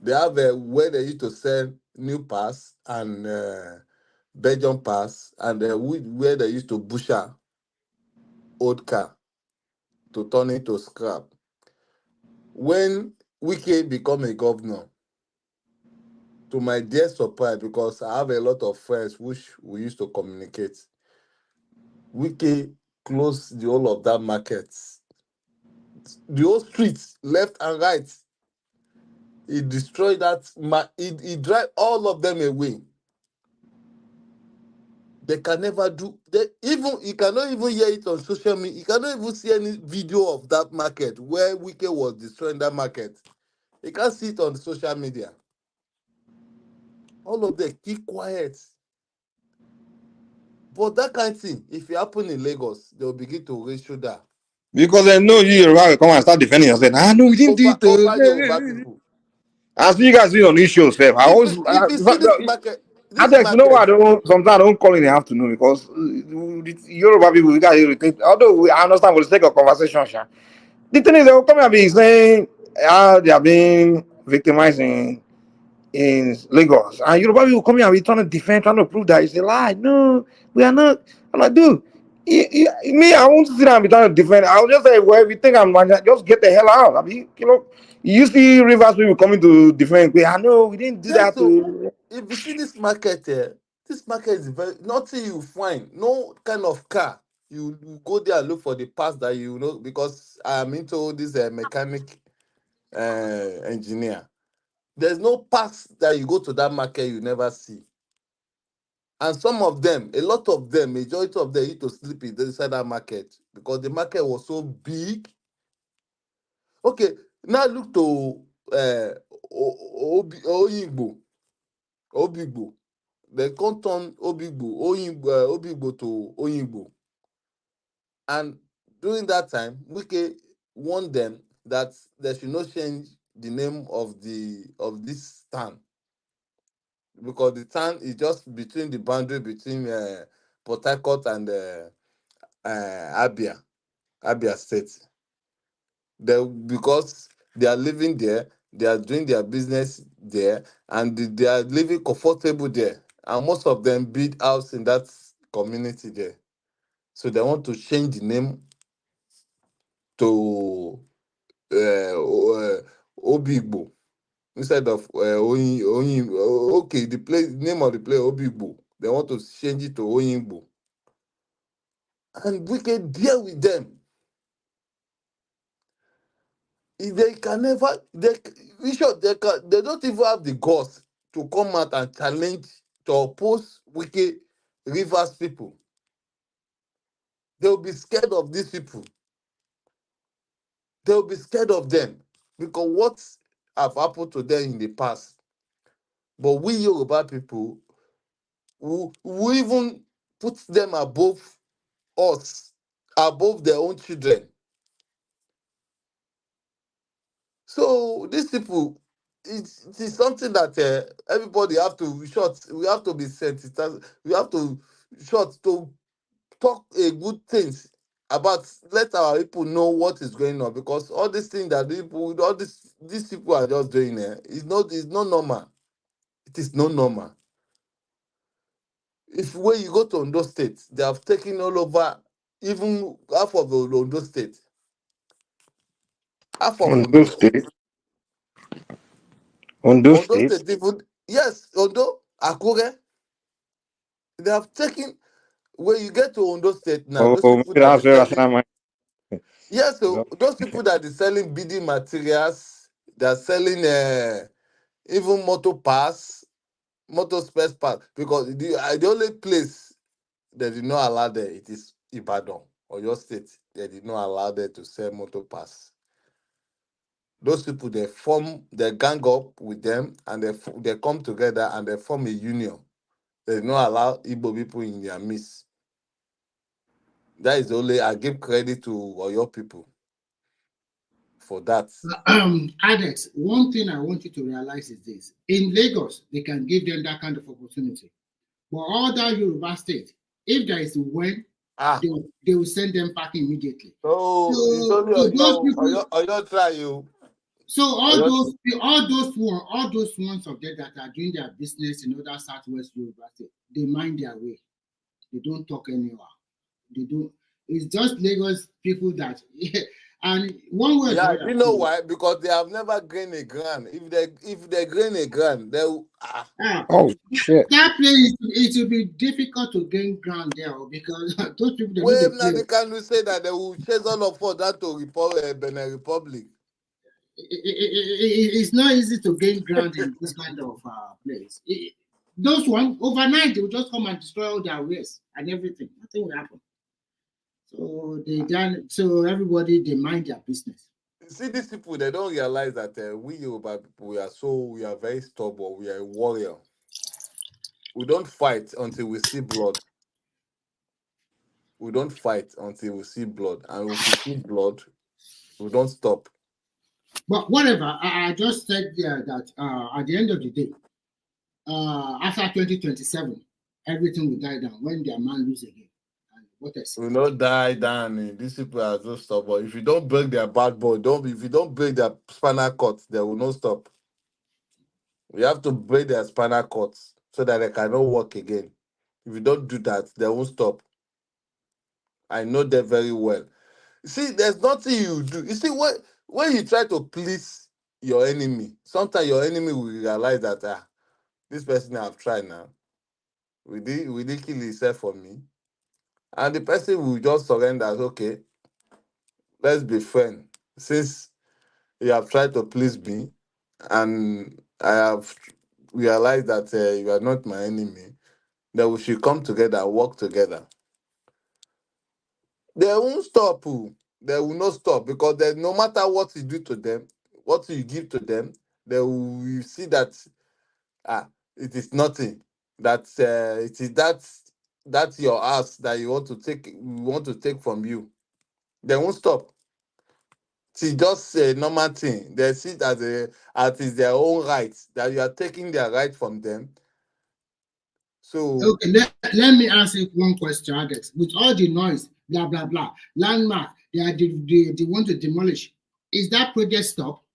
They have where they used to sell new pass and Belgian pass, and where they used to butcher old car to turn it to scrap. When Wike become a governor, to my dear surprise, because I have a lot of friends which we used to communicate, Wike closed the whole of that market. The whole streets, left and right. He destroyed that. He drive all of them away. They can never do. You cannot even hear it on social media. You cannot even see any video of that market where Wike was destroying that market. You can't see it on social media. All of them keep quiet. But that kind of thing, if it happen in Lagos, they will begin to raise shoulder. Because they know you will come and start defending yourself. No, we didn't do it. Over people. I see you guys do it on these shows, Seth. I always. If you see this market, you know what? Sometimes I don't call in the afternoon because Yoruba people, we got irritated. Although I understand for the sake of conversation, the thing is, they will come and be saying how they are being victimized in Lagos, and Yoruba people come here and be trying to defend, trying to prove that it's a lie. No, we are not. I'm like, dude, me, I won't sit down and be trying to defend. I'll just say, well, if you think I'm just get the hell out. I mean, you see Rivers people coming to defend. I know we didn't do that. So if you see this market this market is very nothing you find, no kind of car. You go there and look for the parts that you know, because I'm into this mechanic engineer. There's no parts that you go to that market you never see. And some of them, a lot of them, majority of them used to sleep inside that market because the market was so big. Okay, now look to Oyigbo. They can't turn Obigbo to Oyigbo. And during that time, Wike warned them that they should not change the name of this town, because the town is just between the boundary between Port Harcourt and Abia State. Because they are living there, they are doing their business there, and they are living comfortable there. And most of them build house in that community there. So they want to change the name to Obigbo instead of okay, the name of the place Obigbo. They want to change it to Oyingbo. And we can deal with them. They can never, they don't even have the guts to come out and challenge, to oppose wicked Rivers people. They'll be scared of these people. They'll be scared of them because what have happened to them in the past. But we Yoruba people, we even put them above us, above their own children. So these people, it is something that everybody have to we have to be sensitized. We have to to talk a good things about, let our people know what is going on, because all these things that these people are just doing is not normal. It is not normal. If when you go to Ondo State, they have taken all over, even half of the Ondo State. Half of Ondo State. Ondo State. State, even yes, Ondo, Akure. They have taken, when you get to Ondo State now, those Oh, people that that's are where selling, yes, so those people that are selling building materials, they are selling even motor parts, motor spares parts, because the only place they did not allow there, it is Ibadan or your state. They did not allow there to sell motor parts. Those people, they gang up with them, and they come together and they form a union. They did not allow Igbo people in their midst. That is only, I give credit to Oyo people for that. Alex, one thing I want you to realize is this. In Lagos, they can give them that kind of opportunity. But other Yoruba states, if there is a when, they will send them back immediately. So it's only Oyo try you. So all those ones of them that are doing their business in other Southwest Yoruba states, they mind their way. They don't talk anyhow. They don't. It's just Lagos people that, and one way. Yeah, you know why? Because they have never gained a grand. If they gain a grand, they will. Oh shit! That place, it will be difficult to gain ground there because those people. Well, now they can say that they will chase all of us down to Benin Republic. It's not easy to gain ground in this kind of place. Those ones overnight they will just come and destroy all their ways and everything. Nothing will happen. So everybody they mind their business. See, these people, they don't realize that we Yoruba people, we are very stubborn. We are a warrior. We don't fight until we see blood. We don't fight until we see blood, and if we see blood, we don't stop. But whatever, I just said there that at the end of the day, after 2027, everything will die down when their man lose again. And what else? We not die down. These people are so stubborn. If you don't break their backbone, if you don't break their spinal cord, they will not stop. We have to break their spinal cords so that they cannot walk again. If you don't do that, they won't stop. I know them very well. See, there's nothing you do. You see, when you try to please your enemy, sometimes your enemy will realize that this person I've tried now, will they kill himself for me? And the person will just surrender. Okay, let's be friends. Since you have tried to please me, and I have realized that you are not my enemy, that we should come together and work together. They won't stop. They will not stop, because no matter what you do to them, what you give to them, they will see that it is nothing. That it is that's your ass that you want to take. We want to take from you. They won't stop See, just a normal thing. They see it as is their own right, that you are taking their right from them. So okay, let me ask you one question, Alex. With all the noise, blah blah blah, landmark, they want to demolish. Is that project stop?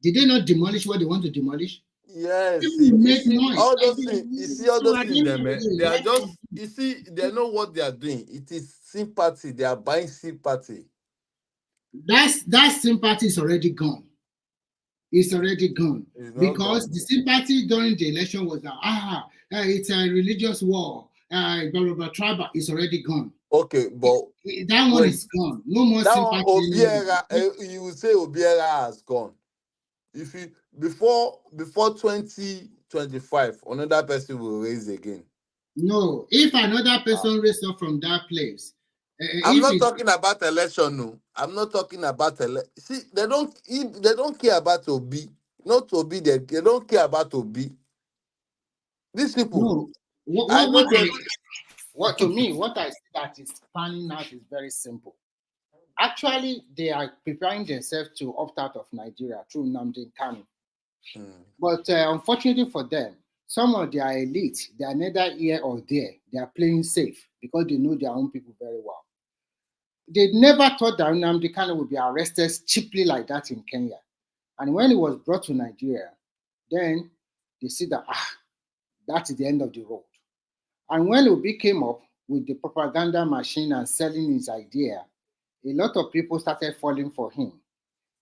Did they not demolish what they want to demolish? yes, People you make see noise. all those things. You see all So those at things, the end them. of the day, They are let just. them. You see, they know what they are doing. It is sympathy. They are buying sympathy. That sympathy is already gone. It's already gone It's not because gone. the sympathy during the election was that it's a religious war, blah blah blah, tribal. It's already gone. Okay, but That one wait. is gone. No more That one, sympathy Obiera, anymore. you will say Obiera has gone. If you before 2025, another person will raise again. No, if another person raised up from that place, I'm if not it, talking about election, no. I'm not talking about See, they don't care about Obi. Not Obi, they don't care about Obi. These people, no, I know them. what to me, what I see that is panning out is very simple. Actually, they are preparing themselves to opt out of Nigeria through Nnamdi Kanu. But unfortunately for them, some of their elite, they are neither here or there. They are playing safe because they know their own people very well. They never thought that Nnamdi Kanu would be arrested cheaply like that in Kenya. And when he was brought to Nigeria, then they see that, that is the end of the road. And when Obi came up with the propaganda machine and selling his idea, a lot of people started falling for him.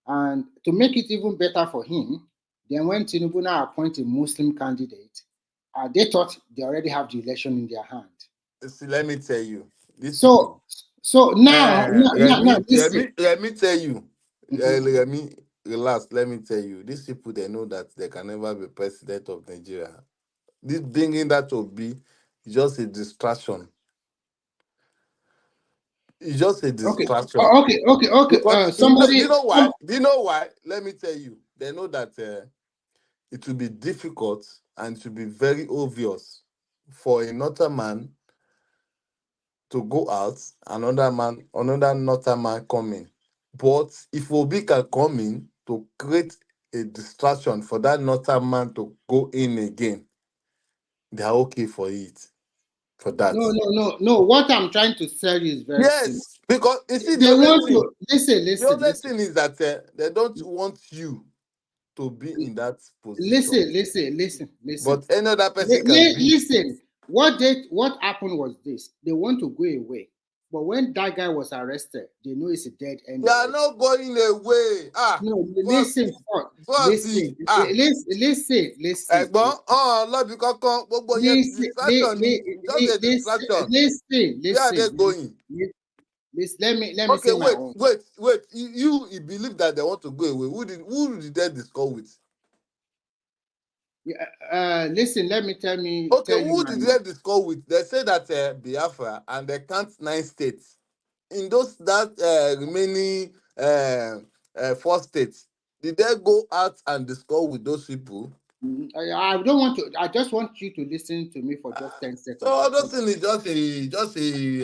And to make it even better for him, then when Tinubu now appointed a Muslim candidate, they thought they already have the election in their hand. See, let me tell you. So now, listen. Let me tell you. Let me relax. Let me tell you. These people, they know that they can never be president of Nigeria. This bringing that to be just a distraction. It's just a distraction. Okay. Because Somebody. you know why? Do you know why? Let me tell you. They know that it will be difficult and it will be very obvious for another man to go out, another man coming. But if Obi can come in to create a distraction for that northern man to go in again, they are okay for it. For that. No. What I'm trying to tell you is very simple. Yes, because you see, They want to listen. The only thing is that they don't want you to be in that position. Listen. But any other person can be. Listen. What happened was this: they want to go away, but when that guy was arrested, they know it's a dead end. They are not going away. No, listen. Listen. Let me okay, say my own. Wait. You believe that they want to go away? Who did they discuss with? Listen, let me tell you. Okay, who did they discuss with? They say that Biafra and they count 9 states. In that remaining 4 states, did they go out and discuss with those people? I don't want to. I just want you to listen to me for just 10 seconds. So other thing is just a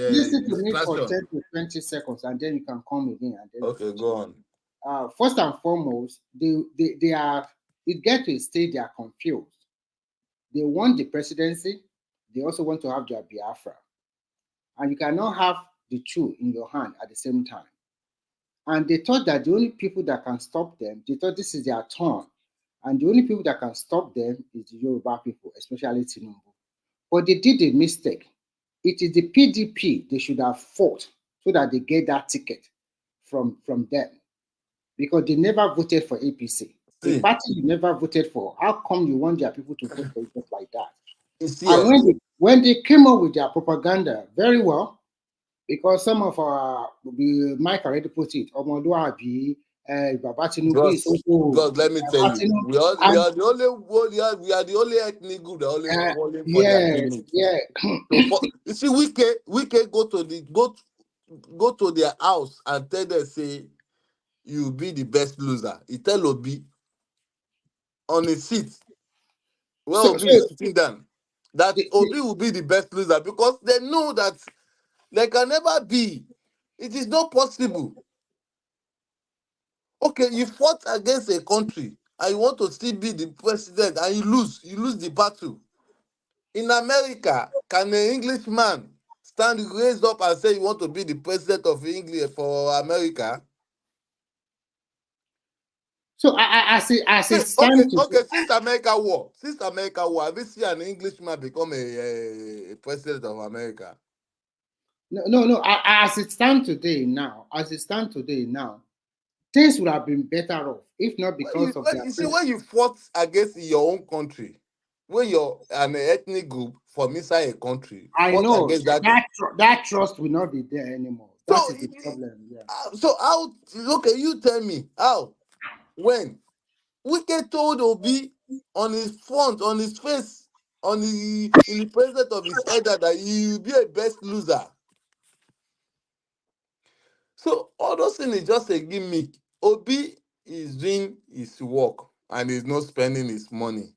listen to me for 10 to 20 seconds, and then you can come again. And then okay, go on. First and foremost, they are. It gets to a stage they are confused. They want the presidency. They also want to have their Biafra, and you cannot have the two in your hand at the same time. And they thought that the only people that can stop them, they thought this is their turn. And the only people that can stop them is the Yoruba people, especially Tinubu. But they did a mistake. It is the PDP they should have fought so that they get that ticket from them. Because they never voted for APC. The party you never voted for, how come you want their people to vote for you like that? And when they came up with their propaganda, very well, because some of Mike already put it, Omoluabi, Baba Tinubu is also. God, let me tell you, we are the only ethnic group that only calling for their gimmick. Yeah. You see, we can go to their house and tell them, say, you be the best loser. He tell Obi on a seat where Obi is sitting down that Obi will be the best loser because they know that they can never be. It is not possible. Okay, you fought against a country and you want to still be the president and you lose the battle. In America, can an Englishman stand raised up and say you want to be the president of England for America? So as it Okay, stands today, since America war, have you seen an Englishman become a president of America? no. As it stands today now, things would have been better off if not because of You see, when you fought against your own country, when you're an ethnic group from inside a country, I fought know against that. that trust will not be there anymore. That is the problem. Yeah. So how? Okay, you tell me how? When Wike told Obi on his front, on his face, in the presence of his elder that he will be a best loser. So all those things is just a gimmick. Obi is doing his work and he's not spending his money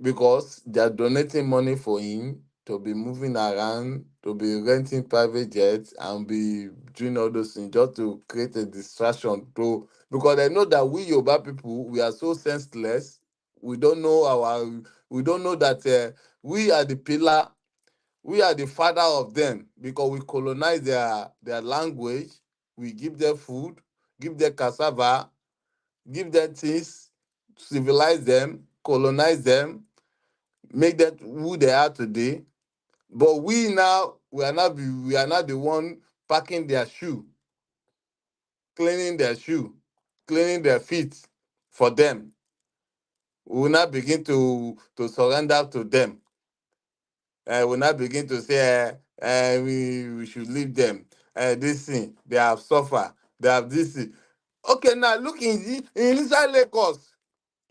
because they are donating money for him to be moving around, to be renting private jets and be doing all those things just to create a distraction. Because they know that we Yoruba people, we are so senseless. We don't know that we are the pillar, we are the father of them because we colonize their language, we give them food, give them cassava, give them things, civilize them, colonize them, make them who they are today. But we are not the one packing their shoe, cleaning their shoe, cleaning their feet for them. We will not begin to surrender to them. We will not begin to say we should leave them. This thing, they have suffered, they have this thing. Okay, now look in inside Lagos,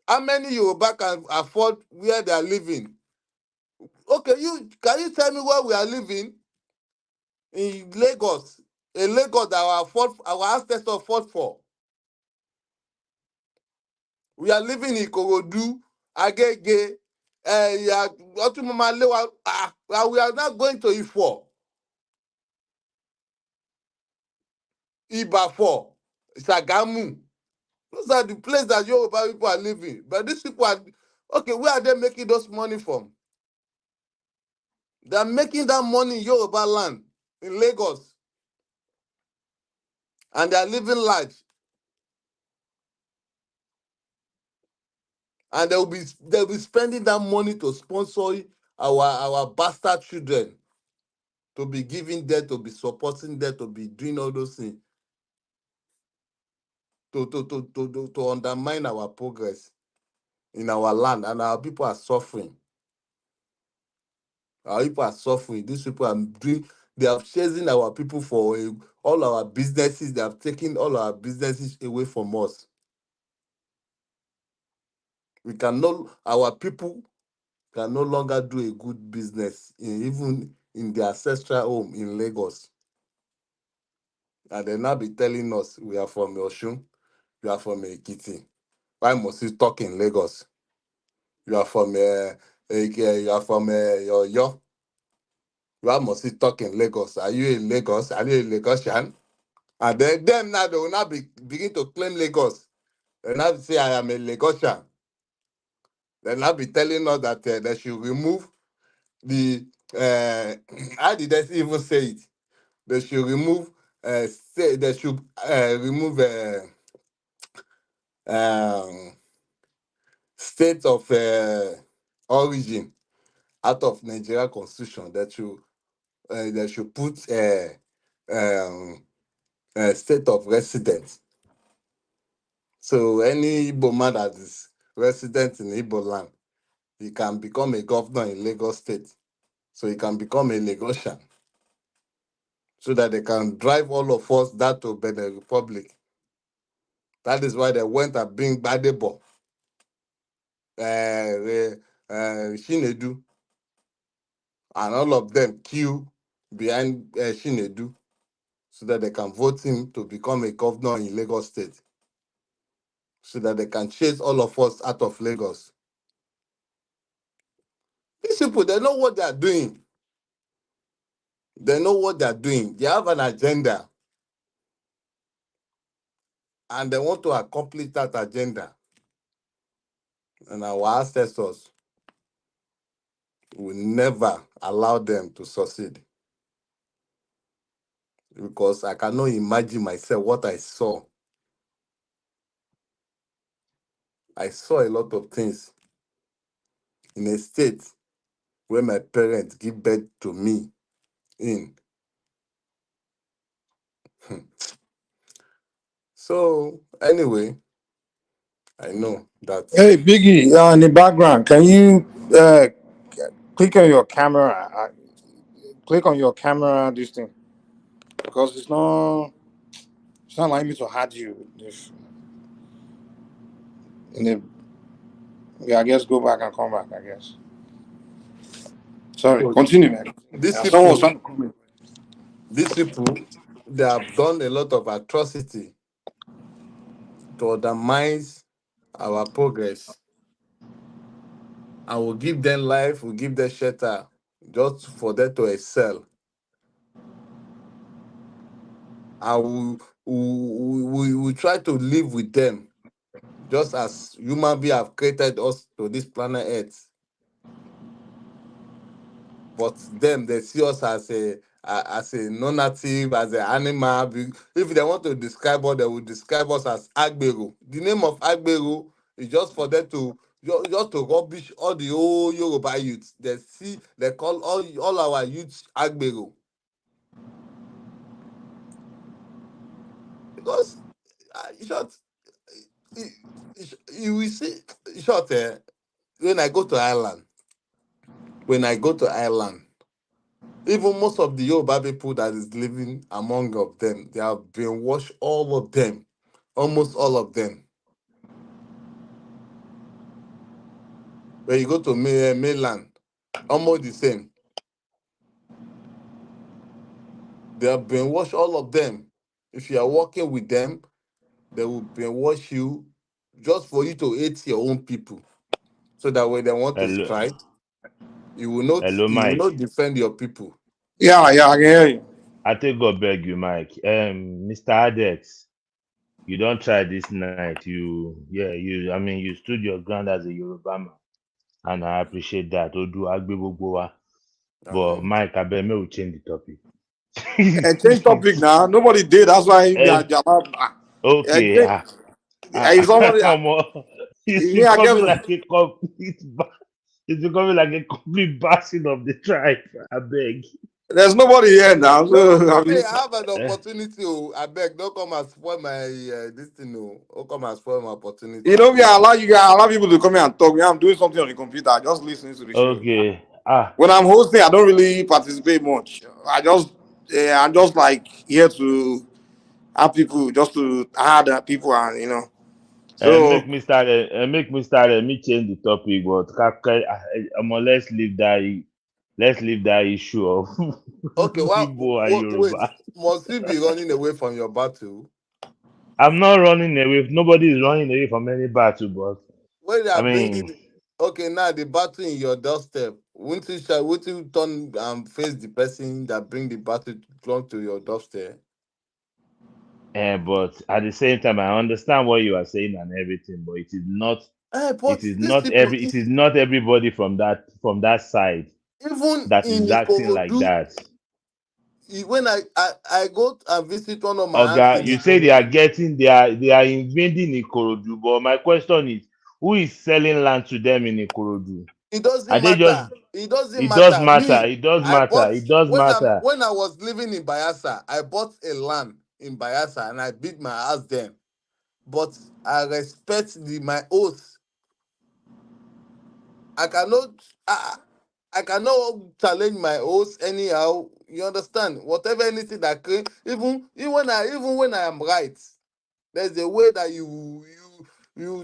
how many Yoruba can afford where they are living? Okay, can you tell me where we are living? In Lagos, a Lagos that our ancestors fought for. We are living in Ikorodu, Agege, we are not going to Ifo, Ibafo, Sagamu. Those are the places that Yoruba people are living. But these people are, okay, where are they making those money from? They are making that money in Yoruba land, in Lagos. And they are living large. And they'll be spending that money to sponsor our bastard children, to be giving them, to be supporting them, to be doing all those things, to undermine our progress in our land, and our people are suffering. Our people are suffering. These people are they are chasing our people for all our businesses. They have taken all our businesses away from us. Our people can no longer do a good business, even in their ancestral home in Lagos. And they now be telling us we are from Oshun, you are from Ekiti. Why must you talk in Lagos? You are from Oyo. Why must you talk in Lagos? Are you in Lagos? Are you a Lagosian? And then them now they will now begin to claim Lagos. They now say I am a Lagosian. They now be telling us that they should remove the how did they even say it? They should remove remove state of origin out of Nigeria constitution. That they should put state of residence. So any Igbo man that is resident in Igbo land, he can become a governor in Lagos State. So he can become a Lagosian. So that they can drive all of us that to Benin Republic. That is why they went and bring Badebo, Shinedu, and all of them queue behind Shinedu so that they can vote him to become a governor in Lagos State. So that they can chase all of us out of Lagos. These people, they know what they are doing. They know what they are doing. They have an agenda. and they want to accomplish that agenda, and our ancestors will never allow them to succeed. Because I cannot imagine myself what I saw. I saw a lot of things in a state where my parents give birth to me in. So anyway, I know that. Hey, Biggie, in the background, can you click on your camera? Click on your camera, this thing, because it's not allowing me to hide you. If in the, yeah, I guess go back and come back. I guess. Sorry, continue, man. These Someone was people, trying to comment. these people, they have done a lot of atrocity to undermine our progress. And we'll give them life, we'll give them shelter, just for them to excel. And we try to live with them, just as human beings have created us to this planet Earth. But them, they see us as a non-native, as an animal. If they want to describe us, they will describe us as Agbero. The name of Agbero is just for them to just to rubbish all the old Yoruba youths. They call all our youths Agbero. Because in short, you will see, in short, when I go to Ireland, even most of the Yoruba people that is living among of them, they have brainwashed all of them, almost all of them. When you go to mainland, almost the same. They have brainwashed all of them. If you are working with them, they will brainwash you just for you to hate your own people. So that when they want to Hello, strike, you will Mike. not defend your people. Yeah, I can hear you. I take God beg you, Mike. Mr. Adex, you don't try this night. I mean, you stood your ground as a Yoruba man, and I appreciate that. Odu Agbebobowa. But Mike, I bet me will change the topic. Change topic now. Nobody did. That's why they are. Okay. Somebody. It's Me, I becoming guess. like a complete. It's becoming like a complete bashing of the tribe. I beg. There's nobody here now. So I mean, I have an opportunity. I beg, don't come and spoil my this thing. Don't come and spoil my opportunity. you know, we allow people to come here and talk. I'm doing something on the computer. I just listening to the show. Okay. When I'm hosting, I don't really participate much. I'm just like here to have people, just to add people, and So Make me start. Me change the topic, but let's leave that issue of Okay, Igbo and wait, Yoruba. must you be running away from your battle? I'm not running away. Nobody is running away from any battle, but When they are I mean, bringing, okay, now the battle in your doorstep, won't you turn and face the person that bring the battle close to your doorstep? but at the same time, I understand what you are saying and everything, but it is not. But these people, It is not everybody from that side even that in is acting like Ikorodu, that. when I go and visit one of my aunts Oga, in you say they are Ikorodu, they are invading Ikorodu, but my question is, who is selling land to them in Ikorodu? it Are doesn't they just? matter. It doesn't It does matter. matter. Me, It does I matter. bought It does matter. when I was living in Bayelsa, I bought a land in Bayelsa and I built my house there. But I respect my oath. I cannot challenge my oath anyhow. You understand? Whatever anything that came, even when I am right, there's a way that you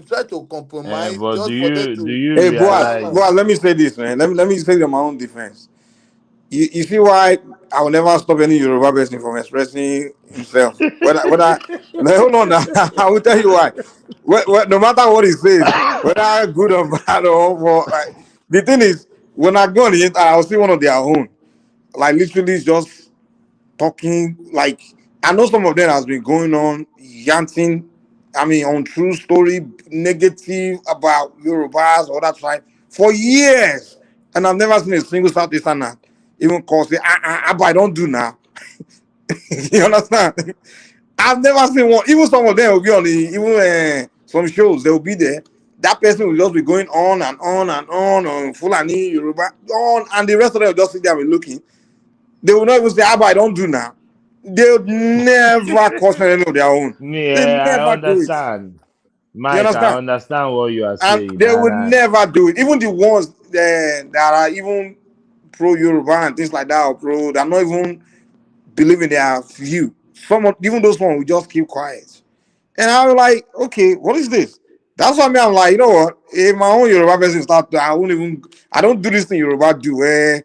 try to compromise But just for them do to. you hey, boy, realize? let me say this, man. Let me say in my own defense. You see why I will never stop any Yoruba person from expressing himself. No, hold on now. I will tell you why. No matter what he says, whether good or bad the thing is, when I go on the internet, I'll see one of their own. Like literally just talking. Like I know some of them has been going on, yanting I mean, untrue story, negative about Yorubas or that tribe for years. And I've never seen a single Southeasterner even call say, but I don't do now. You understand? I've never seen one. Even some of them will be on the, even some shows, they will be there. That person will just be going on and on and on Fulani, Yoruba, on, and the rest of them will just sit there and be looking. They will not even say, but I don't do now. They would never caution any of their own. Me, They I never do it. understand. You Mike, I understand? understand what you are And saying. they would And never do it. Even the ones that are even pro Yoruba and things like that, or pro, they're not even believing their view. Even those ones will just keep quiet. And I was like, okay, what is this? That's why I'm like, you know what? If my own Yoruba person start, I don't do this thing Yoruba do.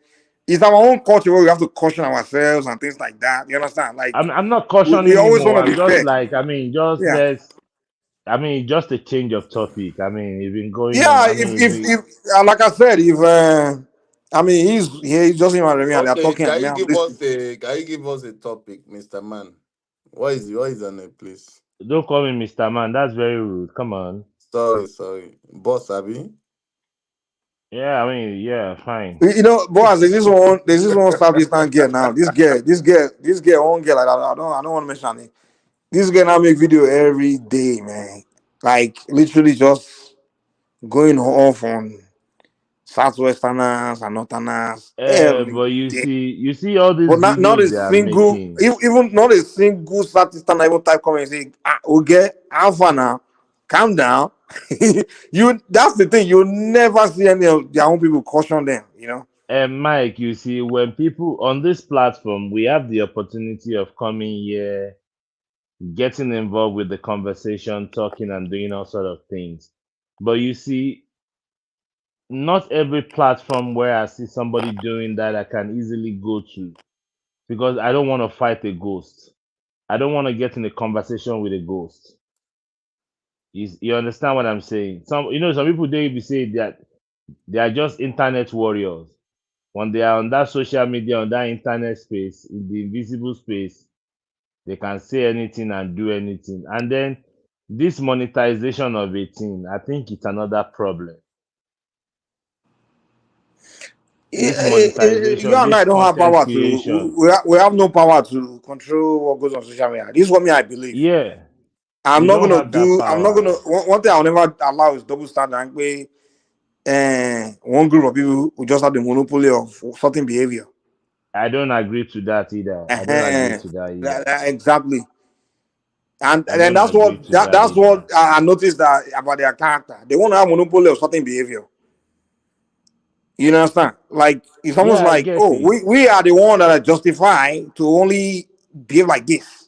It's our own culture where we have to caution ourselves and things like that. You understand? Like, I'm not we cautioning always him. want Or to I'm be just fair. like, just Yeah. just a change of topic. It's been going on. Yeah, if like I said, if I mean he's just in my room and they're Okay, talking and me, I'm listening. can you give us a topic, Mr. Man? What is on it, please? Don't call me Mr. Man. That's very rude. Come on. Sorry. Boss Abi. Yeah, yeah, fine. You know, boys, there's this one Southeastern girl now. This girl, one girl, like, I don't want to mention her name. This girl now make video every day, man. Like literally just going off on Southwesterners and Northerners every But day. you see all these But not a videos they are single, making. even not a single Southeasterner even type comment and say, okay, Alpha now, calm down. That's the thing. You never see any of their own people caution them, you know. And Mike, you see, when people on this platform, we have the opportunity of coming here, getting involved with the conversation, talking and doing all sort of things. But you see, not every platform where I see somebody doing that I can easily go to, because I don't want to fight a ghost. I don't want to get in a conversation with a ghost. You understand what I'm saying? Some people they be say that they are just internet warriors. When they are on that social media, on that internet space, in the invisible space, they can say anything and do anything. And then this monetization of a thing, I think it's another problem. This monetization, You and this I don't have content power creation. to. We have no power to control what goes on social media. This is what I believe. Yeah, I'm we not don't gonna have that do. I'm not power. gonna. One thing I'll never allow is double standard. Where one group of people who just have the monopoly of certain behavior. I don't agree to that either. I don't agree to that either. Exactly. And I then don't agree to that that's either. what I noticed that about their character. They want to have monopoly of certain behavior. You understand? Like it's almost Yeah, I like, get oh, it. we are the one that are justified to only behave like this.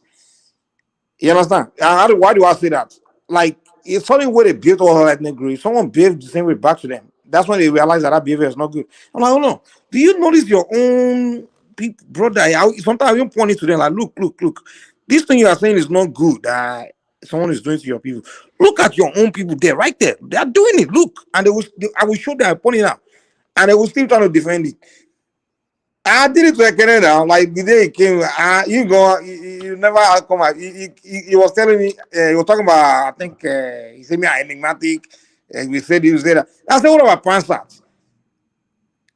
You understand? Why do I say that? Like it's something where they behave to all ethnic groups. Someone behaved the same way back to them. That's when they realize that behavior is not good. I'm like, oh no. Do you notice your own people, brother? Sometimes I even point it to them like, look. This thing you are saying is not good. That someone is doing to your people. Look at your own people there, right there. They are doing it. Look, and I will show them, pointing out, and they will still trying to defend it. I did it to a Canada. Like the day he came, you never come out. He was telling me, he was talking about, I think, he said me enigmatic. We said you said that. I said, what about Pansat?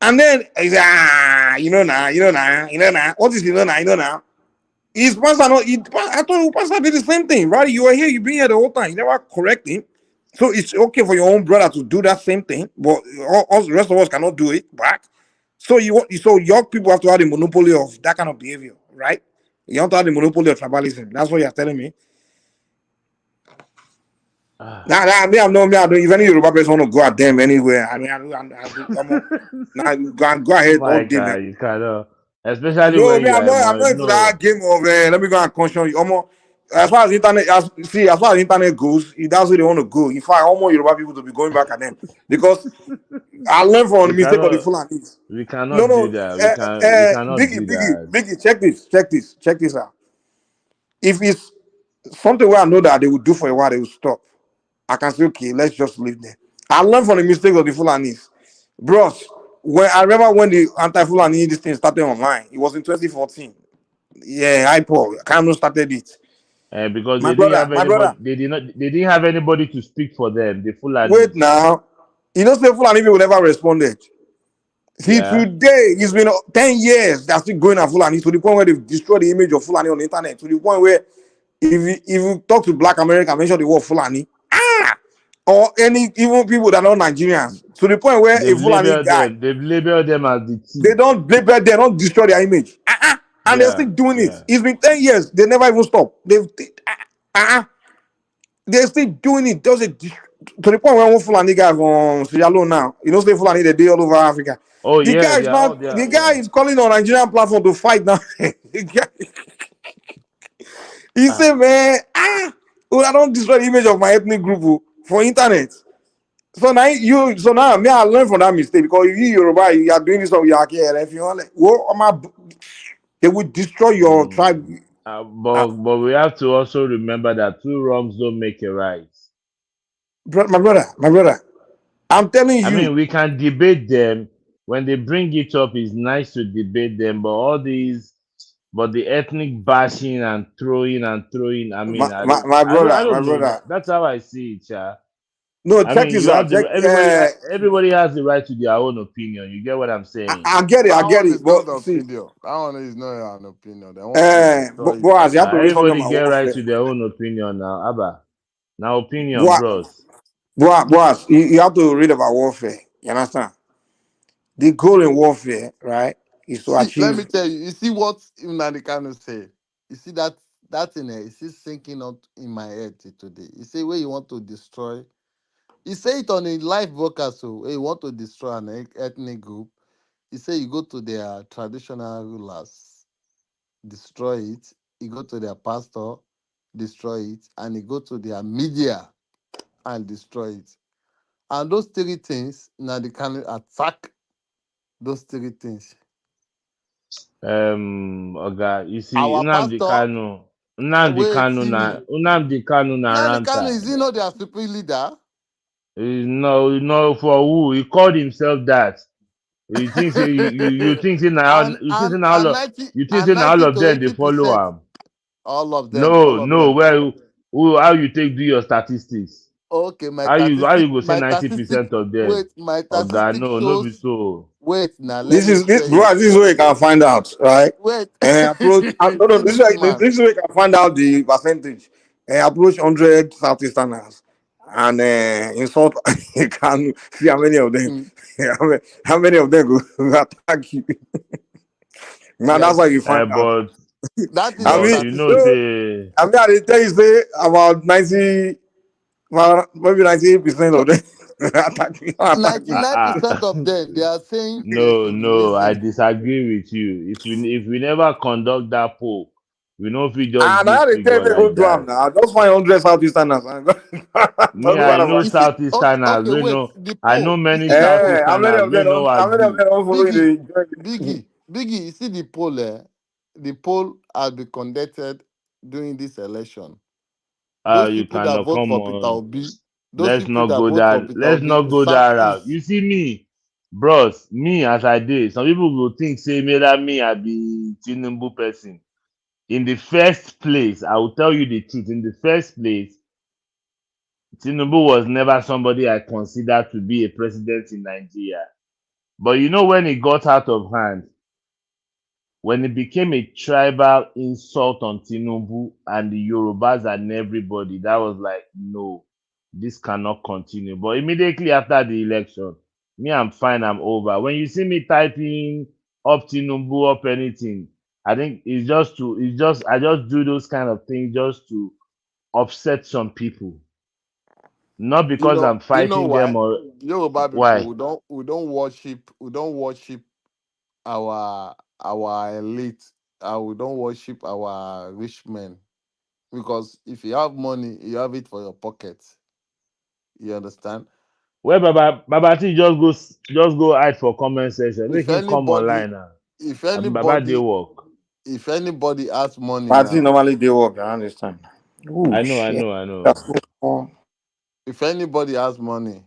And then he said, you know now. What is you know now? Is Pansat not? I thought Pansat did the same thing, right? You were here, you've been here the whole time. You never correct him. So it's okay for your own brother to do that same thing, but all the rest of us cannot do it back. So young people have to have the monopoly of that kind of behavior, right? You have to have the monopoly of tribalism. That's what you're telling me. I'm no me. I don't. If any Yoruba person want to go at them anywhere, I go ahead all My day, God, man. you cannot. Especially No, when me, you I'm are not into no. that game of let me go and caution you. As far as internet goes, that's where they want to go. In fact, I want Yoruba people to be going back at them because I learned from the We mistake of the cannot. Fulanis. We No, cannot do no, that. We cannot do that. Biggie, check this out. If it's something where I know that they will do for a while, they will stop. I can say, okay, let's just leave them. I learned from the mistake of the Fulanis. Bros, I remember when the anti-Fulani this thing started online, it was in 2014. Yeah, iPod, Cameron started it. Because My they didn't brother, have my anybody. brother. They didn't have anybody to speak for them. The Wait Fulanis. now. You know, say Fulani people never responded. See, Yeah. today, it's been 10 years they're still going at Fulani to the point where they've destroyed the image of Fulani on the internet. To the point where if you talk to Black America, mention the word Fulani, or any even people that are not Nigerians, to the point where a They've Fulani labeled guy, them. They've labeled them as the they thief. don't label, they don't destroy their image. And they're still Yeah. doing it. Yeah. It's been 10 years. They never even stop. They're still doing it. To the point where one Fulani guy from Sierra Leone now, you know, say Fulani they all over Africa. Oh The yeah, guy they is are all not. there. The guy Yeah. is calling on Nigerian platform to fight now. The guy- he said, "Man, well, I don't destroy the image of my ethnic group for internet." So now me I learn from that mistake because if you Yoruba, you are doing this on your here. If you want, like, they will destroy your tribe. But we have to also remember that two wrongs don't make a right. My brother, I'm telling I mean, you. we can debate them when they bring it up. It's nice to debate them, but the ethnic bashing and throwing. I mean, My I brother, my don't know. brother. That's how I see it, yeah. No, I check mean, this you out. have Check. everybody has the right to their own opinion. You get what I'm saying? I get it. I That get one it. is not But see, opinion. That one is not an opinion. They want to destroy but you. boys, you have to read something Everybody about get right warfare. to their own opinion now. Abba, now opinion, Boy, bros. boys, you have to read about warfare. You understand? The goal in warfare, right, is to See, let achieve. me tell you. You see what Nnamdi say. You see that thing. Is still sinking up in my head till today. You say where you want to destroy. You say it on a live broadcast. So where you want to destroy an ethnic group. You say you go to their traditional rulers, destroy it. You go to their pastor, destroy it, and you go to their media and destroy it. And those three things, now they can attack those three things. Oga, you see, Our pastor, wait, see me. Nnamdi Kanu na Nnamdi Kanu, ranta. is he not their supreme leader? No, for who? He called himself that. You think say you think say now And you think say and now all and of 90 you think and say now all 90 of to them they follow 80%. him. All of them, No, all of no. them. Well, how you take do your statistics? Okay, my How you statistic, go say my statistic, 90% of them? wait, my Oga, statistic no be shows. so. Wait, now let This me is this, tell you. bro. This is where you can find out, right? Wait, Approach. No, no. see This is this where, man. this is where you can find out the percentage. Approach 100 Southeasterners and insult. You can see how many of them. Mm, how many of them go attack you. Now that's how yes, you find out. But that is I the but mean, you know statistics. say I did tell you say about 90, well, maybe 98% of So them attack you. 99% of them, they are saying they no, should no, release I him. disagree with you. If we never conduct that poll, we know if we just And give I did tell figure you they go like do them that. now. Just find 100 Southeasterners. And go, Me, do I whatever. know You see, Southeasterners. okay, We wait, know the I know poll. You many see the poll. How many Southeasterners. of We them no don't, how many of agree. them don't follow Biggie, the Biggie, you see the poll, the poll has been conducted during this election. Those You people that cannot vote come for Peter on. Obi, those Let's people not that go vote for that. Peter Let's Obi not in go that route. Southeast. You see me, bros. Me as I did. Some people will think say me that me I be Tinubu person. In the first place, I will tell you the truth. In the first place, Tinubu was never somebody I considered to be a president in Nigeria. But you know when it got out of hand, when it became a tribal insult on Tinubu and the Yorubas and everybody, that was like, no, this cannot continue. But immediately after the election, me, I'm fine, I'm over. When you see me typing up Tinubu, up anything, I think I just do those kind of things just to upset some people. Not because I'm You know fighting them why? or Yoruba people, why. we don't worship our elite. We don't worship our rich men. Because if you have money, you have it for your pocket. You understand? Well, Baba T just go hide for comment section. Make If him come anybody, online now. if Baba dey anybody, work. if anybody has money party now, normally they work, I understand. Oh I know, I shit. know, I know. That's so fun. if anybody has money,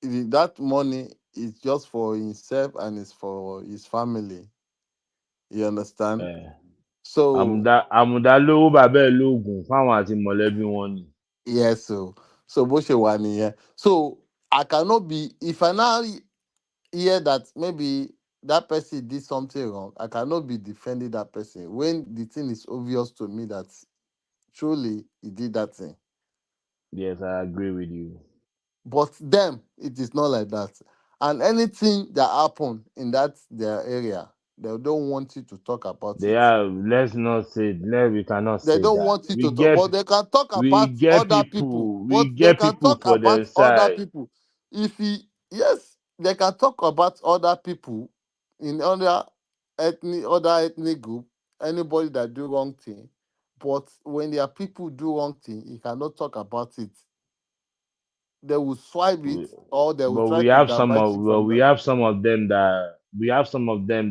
that money is just for himself and it's for his family. You understand? Eh. So àmùdá lówó bàbá ẹ̀ lóògùn fáwọn àti mọ̀lẹ́bí wọn ni. yes, so bó ṣe wà nìyẹn. So I cannot be, if I now hear that maybe that person did something wrong, I cannot be defending that person when the thing is obvious to me that truly he did that thing. Yes, I agree with you. But them, it is not like that. And anything that happened in that their area, they don't want you to talk about They it. are, let's not say, we cannot They say don't that. want you to talk, but they can talk about other people. We But they get can people talk for their about other side. people. Yes, they can talk about other people in other ethnic group, anybody that do wrong thing. But when their people do wrong thing, you cannot talk about it. They will swipe it or they will But try we to have some divert of it well, from we them. have some of them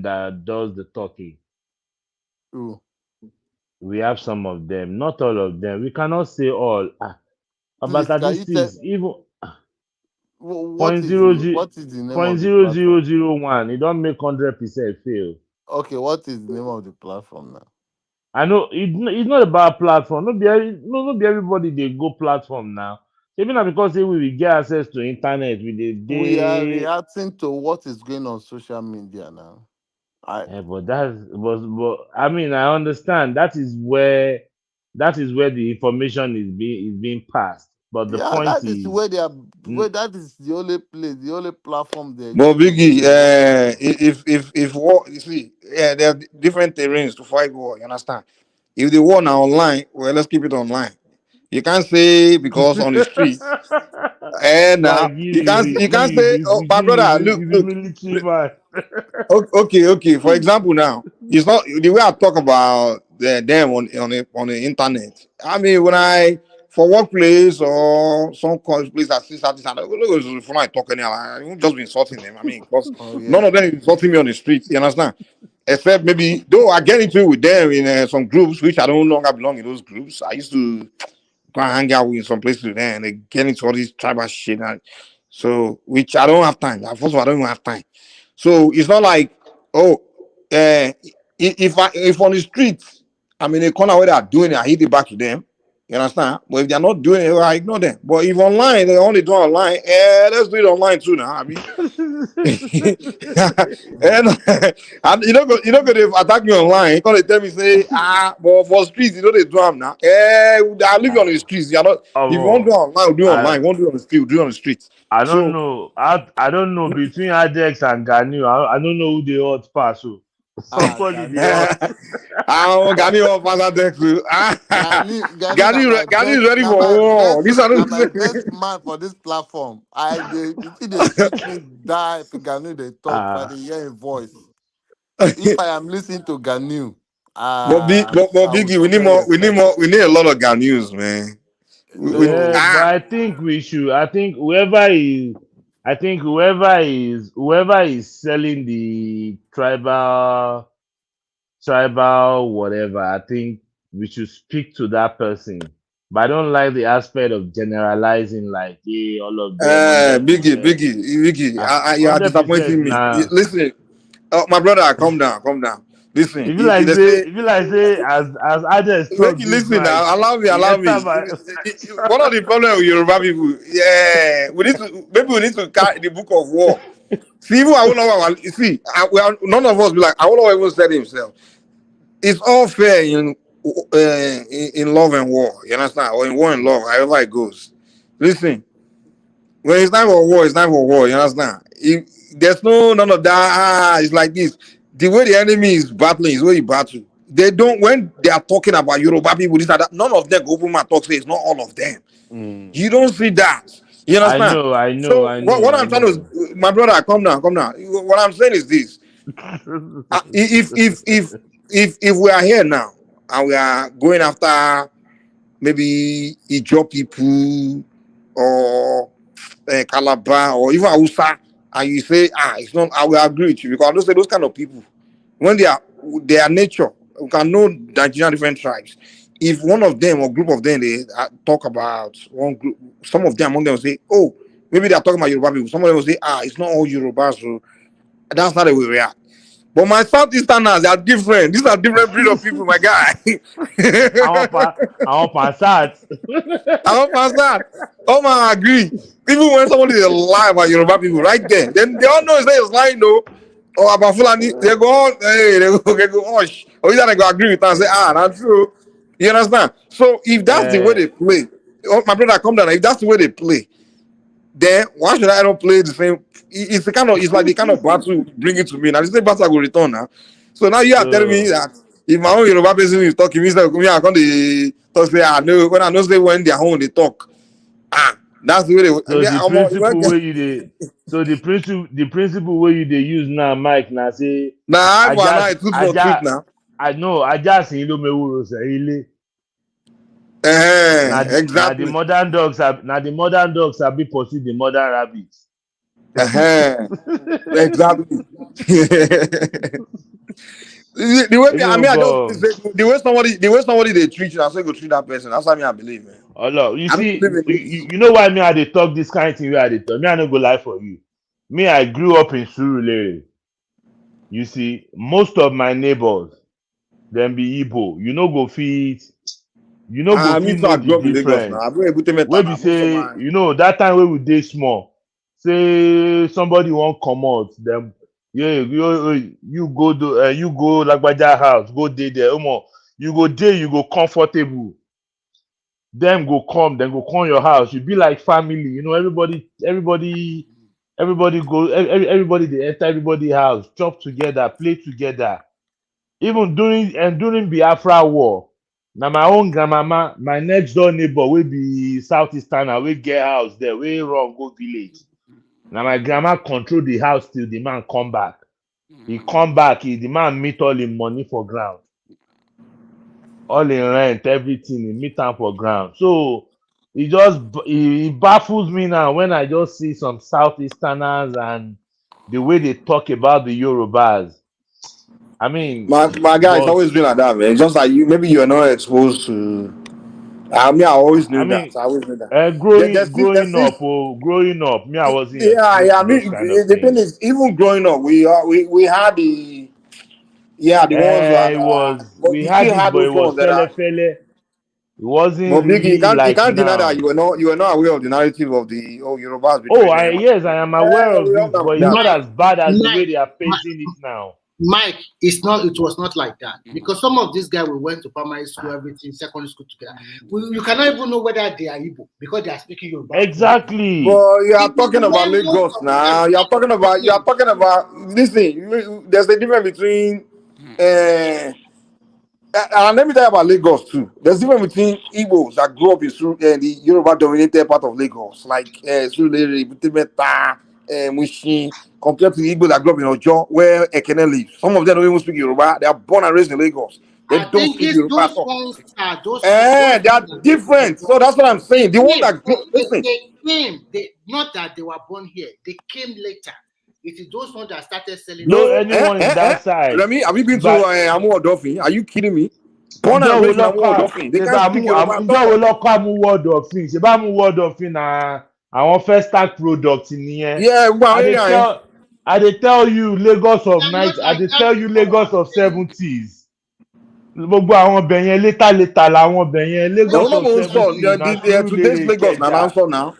that does the talking. True. We have some of them, not all of them. We cannot say all. Please, About can these you tell things, even what point is zero the zero what is the name point of the zero platform? zero zero one. It don't make 100% fail. Okay, what is the name of the platform now? I know it's not about platform. Not be everybody they go platform now. Even because say we will get access to internet with the We are day. reacting to what is going on social media now. But I mean I understand that is where the information is being passed. But the Yeah, point that is is, where they are. Where that is the only place, the only platform they But use Biggie, to watch. if war, you see, yeah, there are different terrains to fight war. You understand? If the war now online, well, let's keep it online. You can't say because on the streets, and now you can't say, oh, my brother, look, you be look. military man. Okay. For example, now it's not the way I talk about them on the internet. I mean, when I for workplace or some place I see something, I look when I talk anyhow, I won't just be insulting them. I mean, because Oh none yeah. of them is insulting me on the street. You understand? Except maybe though I get into it with them in some groups, which I don't longer belong in those groups. I used to go and hang out with some places with them, and they get into all this tribal shit. So, which I don't have time. First of all, I don't even have time. So it's not like, oh, if on the street, I'm in a corner where they are doing it, I hit it back to them. You understand? But if they're not doing it, I ignore them. But if online, they only do online, let's do it online too now. I mean, and you know, they attack me online. Because they tell me say, but for streets, you know they do them now. I leave you on the streets. You're not. If you want to do online, do online. If you want to do on the street, do on the streets. I don't So know. I don't know between Ajax and Ganu. I don't know who they ought pass. So somebody they ought. Gani of Pasadex. Gani is ready for war. This Now my are best man for this platform. The thing they sweet me die if Ganu they talk for the hear him voice. If I am listening to Ganu, but I will Biggie, we show need them more. respect. We need a lot of Ghanaians, man. Yeah, but I think we should. I think whoever is selling the tribal whatever, I think we should speak to that person. But I don't like the aspect of generalizing like, hey, all of them, Biggie, you are 100% disappointing me. now. Listen, my brother, calm down. Listen, If you if like they say, say, as Ades make talk you this listen night, now, allow me. you enter my One of the problems with Yoruba people, maybe we need to carry the book of war. See, even I will not. See, none of us be like I will not even said himself. It's all fair in love and war. You understand? Or in war and love, however it goes. Listen, when it's time for war, it's time for war. You understand? If there's none of that. It's like this. The way the enemy is battling is the way he battle. They don't when they are talking about Yoruba people, this and that. None of them go open my talk say it's not all of them. You don't see that. You I understand? know. So what I'm trying to, my brother, come down. What I'm saying is this: if we are here now and we are going after maybe Ijo people or Calabar or even Hausa, and you say, it's not, I will agree with you because I don't say those kind of people, when they are their nature, we can know Nigerian different tribes. If one of them or group of them they talk about one group, some of them among them will say, oh, maybe they are talking about Yoruba people. Some of them will say, it's not all Yorubas, so that's not the way we are. But my Southeasterners are different. These are different breed of people, my guy. Our passat. Our passat. Oh man, I agree. Even when somebody is lie about Yoruba people right there, then they all know it's lying though. Or about Fulani, they go on, hey, they go, hush. Or either they go agree with us and say, that's true. You understand? So if that's the way they play, oh, my brother, come down. If that's the way they play, then why should I not play the same? It's like the kind of battle you bring it to me. Now the same battle I will return now. So now you are telling me that if my own Yoruba person is talking, me say, come here, I come to talk say, I know when I know say when they're home they talk. That's the way they. So the principle where you dey, so the principle where you dey use now, Mike, now say, now I took for truth now. I know, I just seen you me say exactly. Now the modern dogs have been pursuing the modern rabbits. Exactly. the way I don't say the way somebody they treat you, I say go treat that person. That's how I believe, man. Oh no, you see, you know why me I dey talk this kind of thing where I dey talk. Me I no go lie for you. Me I grew up in Surulere. You see, most of my neighbors, them be Igbo. You know go fit. You know go fit know the difference. Where we say, you know, that time when we dey small, say somebody won't come out, them you go to you go Lagbaja house, go dey there. You go there, you go comfortable. Them go come your house. You be like family, you know. Everybody go. Everybody they enter everybody house, chop together, play together. Even during Biafra war, now my own grandmama, my next door neighbor will be Southeasterner, we get house there, we run go village. Now my grandma control the house till the man come back. He come back, the man meet all the money for ground. All in rent, everything, he meet am for ground. So it baffles me now when I just see some Southeasterners and the way they talk about the Yorubas. I mean, my guy, it's always been like that, man. Just like you, maybe you're not exposed to. I always knew that. I always knew that. Growing up, me, I wasn't. I mean, the thing is, even growing up, we had the. Yeah, the ones that we had it, but it was fele. It wasn't really you can't deny now. that you were not aware of the narrative of the Yorubas. Yes, I am aware of it, but it's not as bad as the way they are painting it now. Mike, it was not like that, because some of these guys we went to primary school, everything, secondary school together. You cannot even know whether they are Igbo because they are speaking Yoruba. Exactly. Well, you are talking about Lagos now. You are talking about. Listen, there's a difference between. And let me tell you about Lagos too. There's a difference between Igbos that grew up in the Yoruba-dominated part of Lagos, like Surulere, Butemeta, Mushin, compared to the Igbos that grew up in Ojo, where Ekene lives. Some of them don't even speak Yoruba. They are born and raised in Lagos. They don't speak Yoruba at all. They are different. So that's what I'm saying. The one that not that they were born here. They came later. It is those ones that started selling. Anyone in that side. Remy, have you been to Amu Odofin? Are you kidding me? Born and raised in Amu Odofin. They can't speak Yoruba at all. Our first stack product in here. Yeah, I dey tell you Lagos of 90s. I dey tell you Lagos of 70s. Gbogbo àwọn bẹ̀yẹn later làwọn bẹ̀yẹn Lagos of 70s. Today's Lagos now.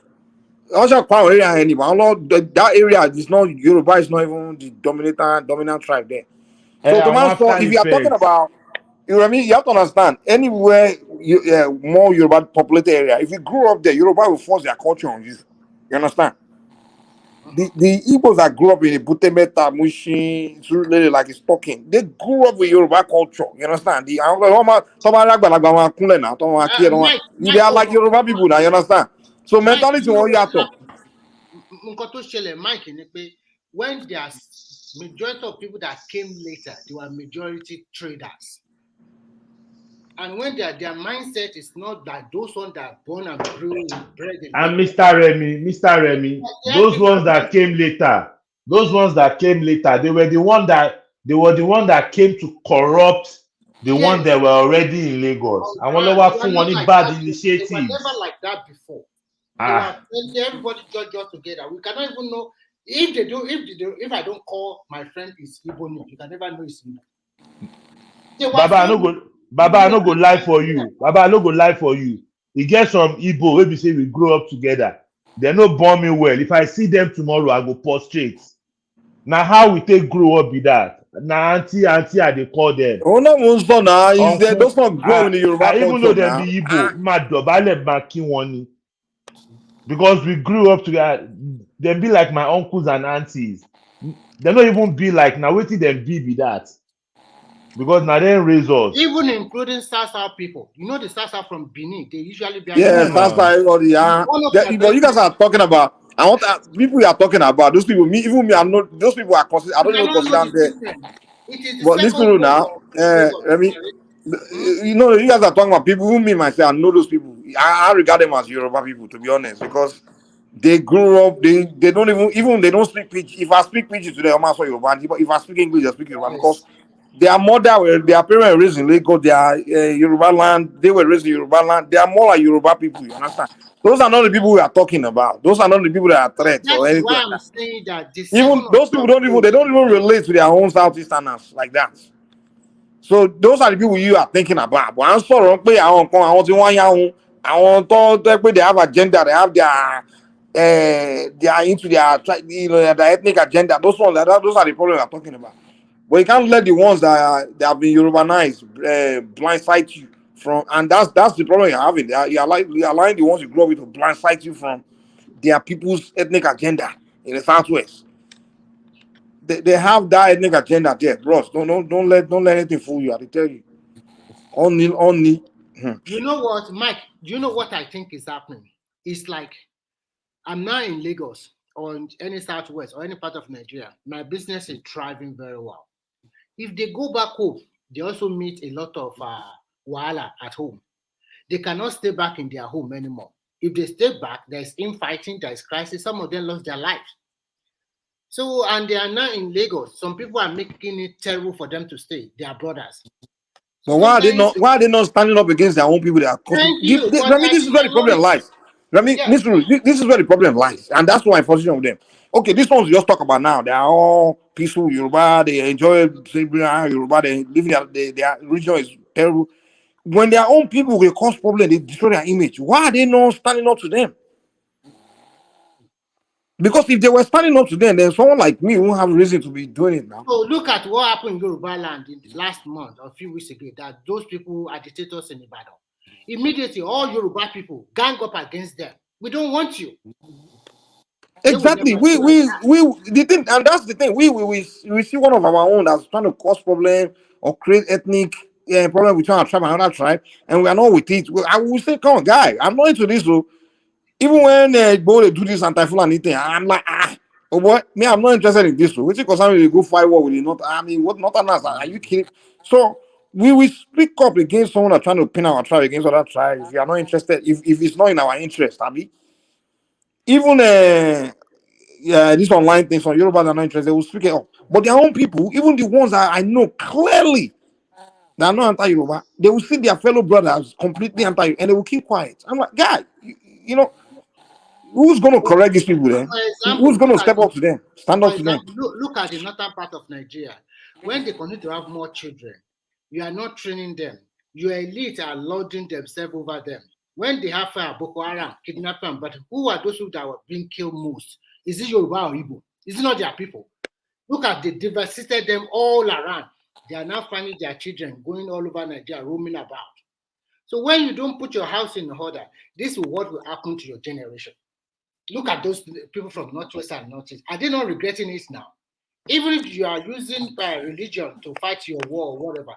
Also, that area is not Yoruba. Is not even the dominant tribe there. So, if you are talking about, you know what I mean, you have to understand. Anywhere more Yoruba populated area, if you grew up there, Yoruba will force their culture on you. You understand? The Igbos that grew up in the Butemeta, Mushin, Surulere, like it's talking, they grew up with Yoruba culture. You understand? They are like Yoruba people now. You understand? So mentality on you have to. When there's majority of people that came later, they were majority traders. And when their mindset is not that those ones that are born and grew in bread and Mr. Remy, those ones that came later, they were the one that came to corrupt the one that were already in Lagos. And one bad initiatives. They were never like that before. Everybody judge us together. We cannot even know If I don't call my friend is Igbo name, you can never know it's Igbo. Baba, I no go lie for you. Baba, I no go lie for you. E get some Igbo wey be say we grow up together. They no born me well. If I see them tomorrow, I go prostrate. Now how we take grow up be that? Now auntie, I dey call them. Oh no, now is there Uncle, those not grow in the Yoruba I even culture know them now. be Igbo. Ma dobale ma kiwani. Because we grew up together. Them be like my uncles and aunties. They don't even be like now wetin them be that. Because now they raise us. Even including South people. You know the South from Benin, they usually be Yes, that's why everybody. But you guys are talking about. I want people you are talking about. Those people, even me, I'm not. Those people are considered. I don't even consider them there. It is the But these second people wave now, of Lagos. I mean, you know, you guys are talking about people who me myself. I know those people. I regard them as Yoruba people, to be honest, because they grew up. They don't even they don't speak Pidgin. If I speak Pidgin today, I'm also Yoruba. But if I speak English, I speak Yoruba because their mother, their parents were raised in Lagos. They are Yoruba land. They were raised in Yoruba land. They are more like Yoruba people. You understand? Those are not the people we are talking about. Those are not the people that are threats That or is anything why like I'm that. saying that the Even second those people they don't even relate to their own Southeasterners like that. So those are the people you are thinking about. But I'm sorry, they are they have agenda, they have they are into their their ethnic agenda. Those are the problems we are talking about. But you can't let the ones that have been Urbanized blindside you from, and that's the problem you're having. You're allowing the ones you grow up with to blindside you from their people's ethnic agenda in the Southwest. They have that ethnic agenda there, bros. Don't let anything fool you. I tell you. Only. You know what, Mike? You know what I think is happening? It's like I'm now in Lagos or in any Southwest or any part of Nigeria. My business is thriving very well. If they go back home, they also meet a lot of wahala at home. They cannot stay back in their home anymore. If they stay back, there's infighting, there's crisis. Some of them lost their lives. So, and they are now in Lagos. Some people are making it terrible for them to stay. They are brothers. But why are they not standing up against their own people that are causing? I mean, this is where the problem lies. This is where the problem lies, and that's why I'm position with them. Okay, this one's just talk about now. They are all peaceful Yoruba. They enjoy Yoruba. They live their region is terrible. When their own people will cause problem, they destroy their image. Why are they not standing up to them? Because if they were standing up to them, then someone like me won't have a reason to be doing it now. So look at what happened in Yoruba land in the last month or a few weeks ago, that those people are dictators in Ibadan. Immediately, all Yoruba people gang up against them. We don't want you. Exactly. We the thing, and that's the thing. We see one of our own that's trying to cause problem or create ethnic problem between our tribe and another tribe, and we are not with it. I will say, come on, guy, I'm not into this. So even when they do this anti-Fulani thing, I'm like, oh boy, me, I'm not interested in this. So which because I'm going to go fight war with the North. I mean, what Northerners? Are you kidding? So we will speak up against someone that's trying to pin our tribe against other tribes. If you are not interested, if it's not in our interest, Abi. Even this online thing from Yoruba are not interested, they will speak it up. But their own people, even the ones that I know clearly that are not anti-Yoruba, they will see their fellow brothers completely anti, and they will keep quiet. I'm like, guy, you know, who's going to correct these people then? Who's going to step up to them? Stand up to them? Look at the northern part of Nigeria. When they continue to have more children, you are not training them. Your elite are lording themselves over them. When they have Boko Haram, kidnapping, but who are those who that were being killed most? Is it Yoruba or Igbo? Is it not their people? Look at they devastated them all around. They are now finding their children going all over Nigeria, roaming about. So when you don't put your house in order, this is what will happen to your generation. Look at those people from Northwest and Northeast. Are they not regretting it now? Even if you are using religion to fight your war or whatever,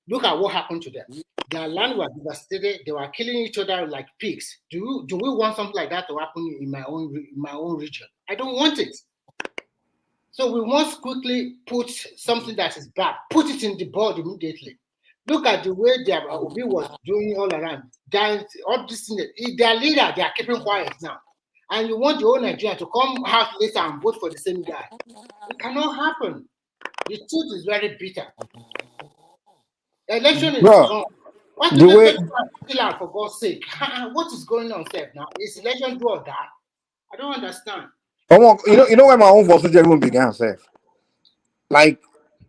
look at what happened to them. Their land was devastated. They were killing each other like pigs. Do we want something like that to happen in my own region? I don't want it. So we must quickly put something that is bad, put it in the board immediately. Look at the way their Obi was doing all around. All this, their leader, they are keeping quiet now. And you want the whole Nigeria to come out later and vote for the same guy. It cannot happen. The truth is very bitter. Election is gone. Why do they kill out for God's sake? What is going on, Seth? Now is election do or that? I don't understand. You know where my own frustration began, sir. Like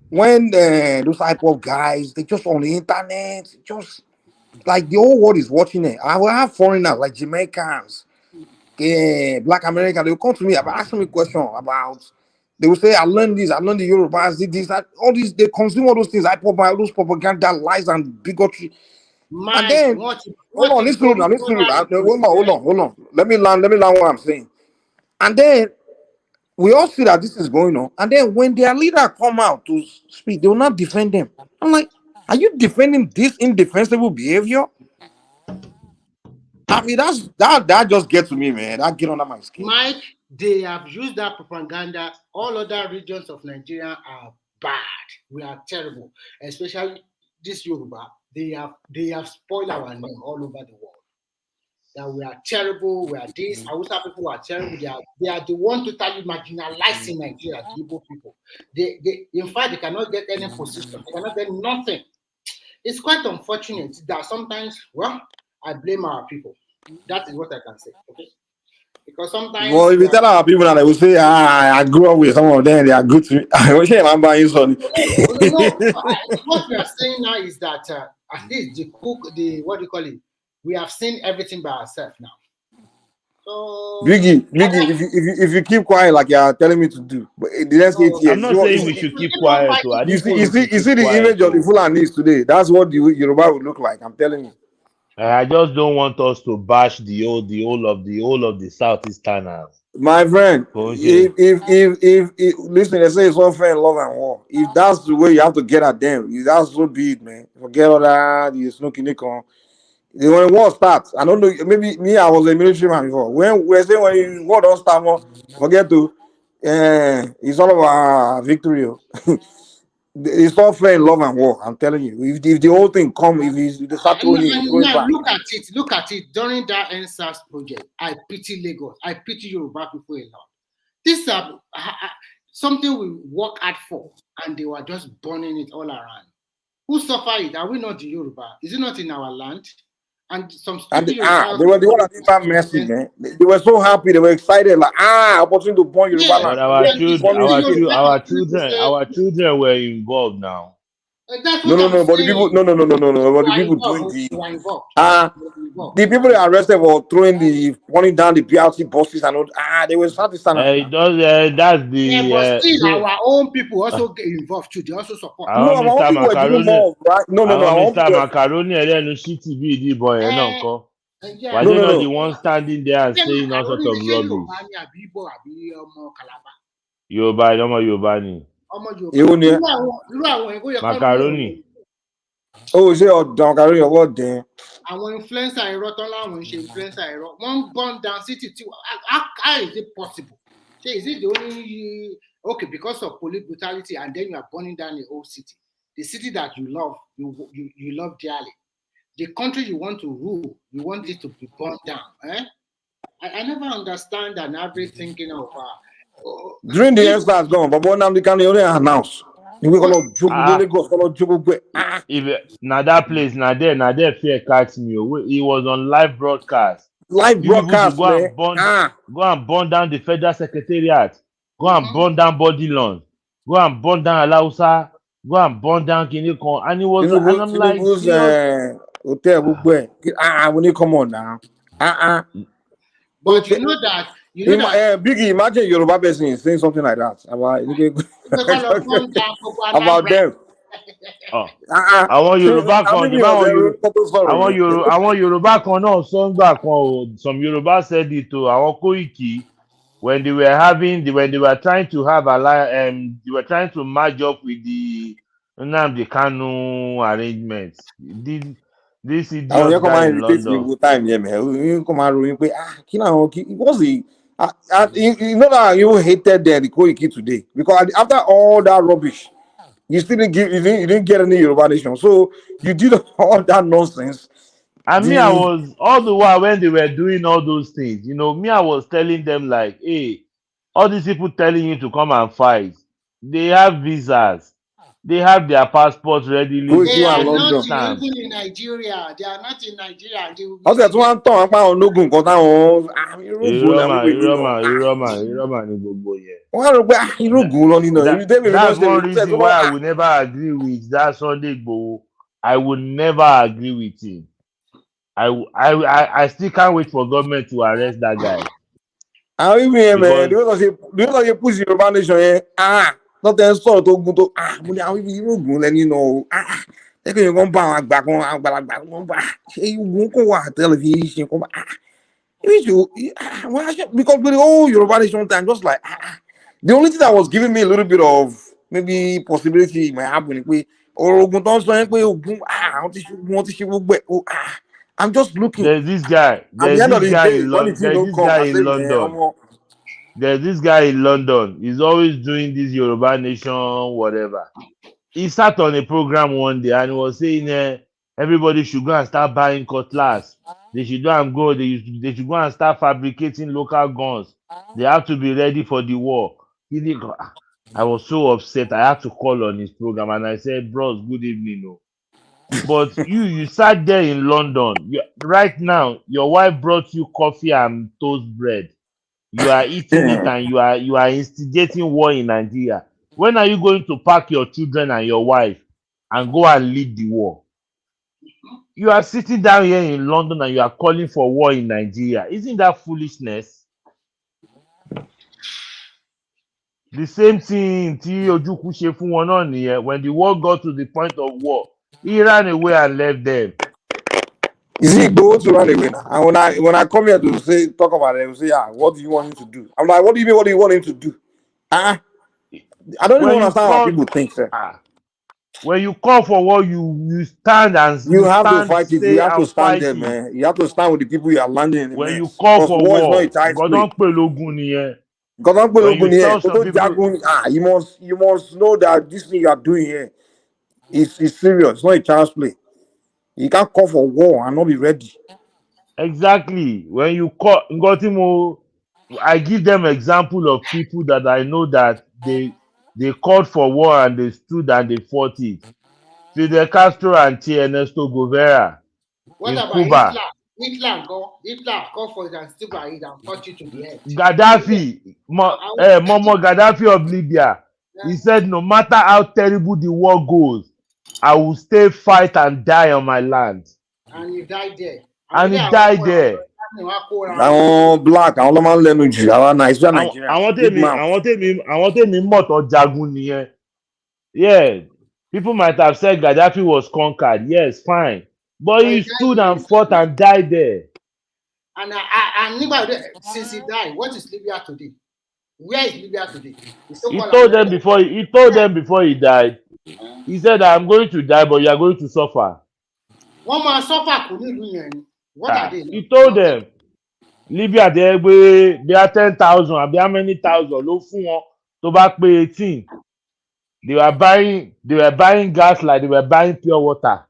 when those type of guys, they just on the internet, just like the whole world is watching it. I will have foreigners like Jamaicans, Black Americans. They will come to me about asking me questions about. They will say, "I learned this. I learned the Yorubas did this. That all these. They consume all those things. I put all those propaganda, lies, and bigotry. And Mike, then hold on, listen to now, listen to now. Hold on. Let me learn. Let me learn what I'm saying. And then we all see that this is going on. And then when their leader come out to speak, they will not defend them. I'm like, are you defending this indefensible behavior? I mean, that just gets to me, man. That get under my skin. Mike, they have used that propaganda. All other regions of Nigeria are bad. We are terrible, especially this Yoruba. They have spoiled our name all over the world. That we are terrible. We are this. Hausa people are terrible. They are the one totally marginalizing Nigeria. The Igbo people. They in fact they cannot get any position. They cannot get nothing. It's quite unfortunate that sometimes, well, I blame our people. That is what I can say. Okay. Because sometimes. Well, if you tell our people that they will say, I grew up with some of them, they are good to me. I wish I remember you, son. What we are saying now is that at least what do you call it? We have seen everything by ourselves now. So Biggie, if you keep quiet like you are telling me to do, but the next 8 years, I'm not saying we should keep quiet. You see the image of the Fulanis today. That's what the Yoruba would look like. I'm telling you. I just don't want us to bash the whole of the Southeasterners. My friend, Okay. if listen, they say it's all fair in love and war. If that's the way you have to get at them, that's so be it, man. Forget all that, the snooky nickel. When war starts, I don't know. Maybe me, I was a military man before. When we're saying when war don't start, forget to. It's all about victory. It's all fair in love and war. I'm telling you. If the whole thing come, if they start throwing now back. Look at it. During that NSAS project, I pity Lagos. I pity Yoruba people a lot. This is something we work hard for, and they were just burning it all around. Who suffer it? Are we not the Yoruba? Is it not in our land? And some They were the one that did that messy, man. They were so happy, they were excited, like opportunity to burn Yoruba land. But our children were involved now. No. But the people, no. But the people doing the people that arrested for burning down the BRT buses and all. They were satisfied. That's the. But still, our own people also get involved too. They also support. No, our own people were doing more, right? No. Mr. Macaroni and then CTV boy, no. Was they not the one standing there and saying all sorts of rubbish? Yoruba ni. Macaroni. Oh, is it macaroni or what then? Àwọn influencer ẹ̀rọ tán láwọn ṣe influencer ẹ̀rọ wọ́n burn down city too. How is it possible? So is it the only okay because of police brutality and then you are burning down the whole city, the city that you love, you love dearly, the country you want to rule, you want it to be burned down. I never understand that average thinking of. During the years that's gone, but now they can only announce. If now that place, now there fear catch me. It was on live broadcast. Live broadcast, go and burn down the federal secretariat. Go and burn down body lawn. Go and burn down Alausa. Go and burn down Kinikon. And it was, and I'm like, hotel. When you come on now, But you know that. Biggie, imagine Yoruba person saying something like that about them. I want Yoruba con no some Yoruba said it to our Koiki when they were trying to have they were trying to merge up with the Nnamdi Kanu arrangements. This idiot guy in London. Time, yeah, man. You come out and what's the you know that you hated the Koiki today because after all that rubbish, you still didn't get any Yoruba nation. So you did all that nonsense. And me, I was all the while when they were doing all those things, I was telling them like, hey, all these people telling you to come and fight, they have visas. They have their passports readily. They are not stamped. even in Nigeria. They are not in Nigeria. They will be Ọ̀sẹ̀ tí wọ́n ń tàn án pa àwọn ológun nǹkan táwọn irúgbó làwọn ìwé nínú. Iroma ni gbogbo yẹn. Wọ́n á rò pé irúgbó lọ nínú. That's one reason why I will never agree with that Sunday Igboho. I will never agree with him. I still can't wait for government to arrest that guy. Àwọn ibi yẹn mẹ́ the way they push Yorùbá nation yẹn lọ́tẹ̀ ń sọ̀rọ̀ tó gun tó mo ní àwọn ibi irúgbó lẹ́ni náà ẹ̀kọ́ yẹn kan bá àwọn àgbà kan àgbàlagbà kan bá ṣe ìwọ̀n kó wà tẹlifíṣàn kan bá because with the whole Yoruba nation time just like the only thing that was giving me a little bit of maybe possibility might happen ni pé orogun tó ń sọ yẹn pé ogun wọ́n ti ṣe gbogbo ẹ̀ I'm just looking. There's this guy in London. There's this guy in London. He's always doing this Yoruba nation whatever. He sat on a program one day and he was saying everybody should go and start buying cutlass. They should go and go. They should go and start fabricating local guns. They have to be ready for the war. I was so upset. I had to call on his program and I said, "Bros, good evening." No. But you sat there in London. Right now, your wife brought you coffee and toast bread. You are eating it and you are instigating war in Nigeria. When are you going to pack your children and your wife and go and lead the war? You are sitting down here in London and you are calling for war in Nigeria. Isn't that foolishness? The same thing Ojukwu ṣe fún wọn náà nìyẹn. When the war got to the point of war, he ran away and left them. Is he go to run away now? And when I come here to talk about it, they will say, what do you want him to do? I'm like, what do you mean? What do you want him to do? I don't even understand how people think, sir. When you call for war, you stand and you have to fight it. You have to stand there, man. You have to stand with the people you are landing in the when you call for war, you must know that this thing you are doing here is serious. It's not a child's play. You can't call for war and not be ready. Exactly. When you call, I give them example of people that I know that they called for war and they stood and they fought it. Fidel Castro and T. Ernesto Guevara in Cuba. Hitler called for it and stood by it and fought you to the end. Gaddafi, Muammar Gaddafi of Libya, he said, no matter how terrible the war goes, I will stay, fight, and die on my land. And he died there. And he died there. Black, I want to yeah, people might have said Gaddafi was conquered. Yes, fine. But he stood and fought and died there. And since he died, what is Libya today? Where is Libya today? He told them before he died. He said, I'm going to die, but you are going to suffer. One man suffer. What are they? He told them, Libya, they are 10,000. How many thousand? Low fun to back pay 18. They were buying gas like they were buying pure water.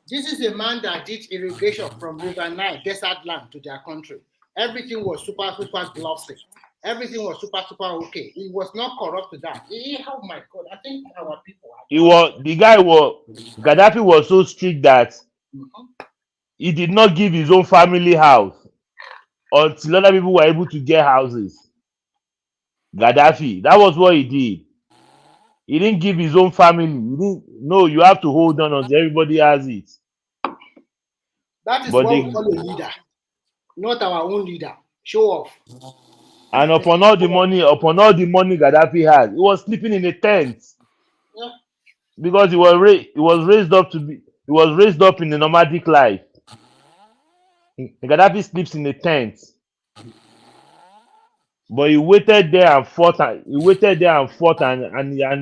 This is a man that did irrigation from River Nile, desert land, to their country. Everything was super glossy. Everything was super okay. He was not corrupt to that. Oh my God! I think our people. Gaddafi was so strict that he did not give his own family house until other people were able to get houses. Gaddafi, that was what he did. He didn't give his own family. No, you have to hold on until everybody has it. That is what we call a leader, not our own leader. Show off. And upon all the money Gaddafi had, he was sleeping in a tent. Yeah. Because he was raised up in a nomadic life. Gaddafi sleeps in a tent. But he waited there and fought and he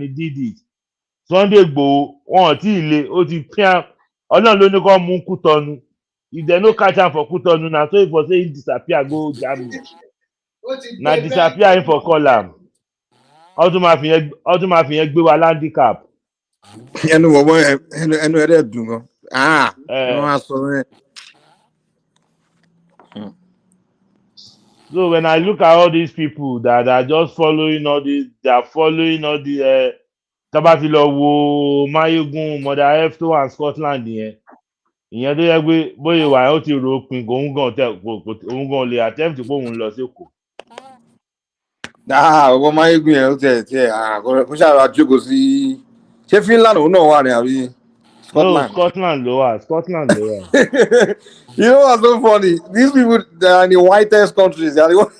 did it. Sunday Igboho, if they no catch him for Kutonu, now so if he disappear, go Germany. Now disappear him for column. Automatic gbé wa handicap. So when I look at all these people that are just following all this, they are following all the Tabatilo wo Mayegun, Mother Efto and Scotland yẹn. Ìyẹn tó yẹ pé bóyá ìwà ó ti rò ó pin kò ń gan lè attempt pé òun lọ sí Èkó. Ọmọ Máyégún yẹn ó tẹ̀ kó ṣàrà jókòó sí ṣé Finland òun náà wà ní àbí No, Scotland. Scotland ló wà. Scotland ló wà. You know what's so funny? These people they are in the whitest countries. They are the one.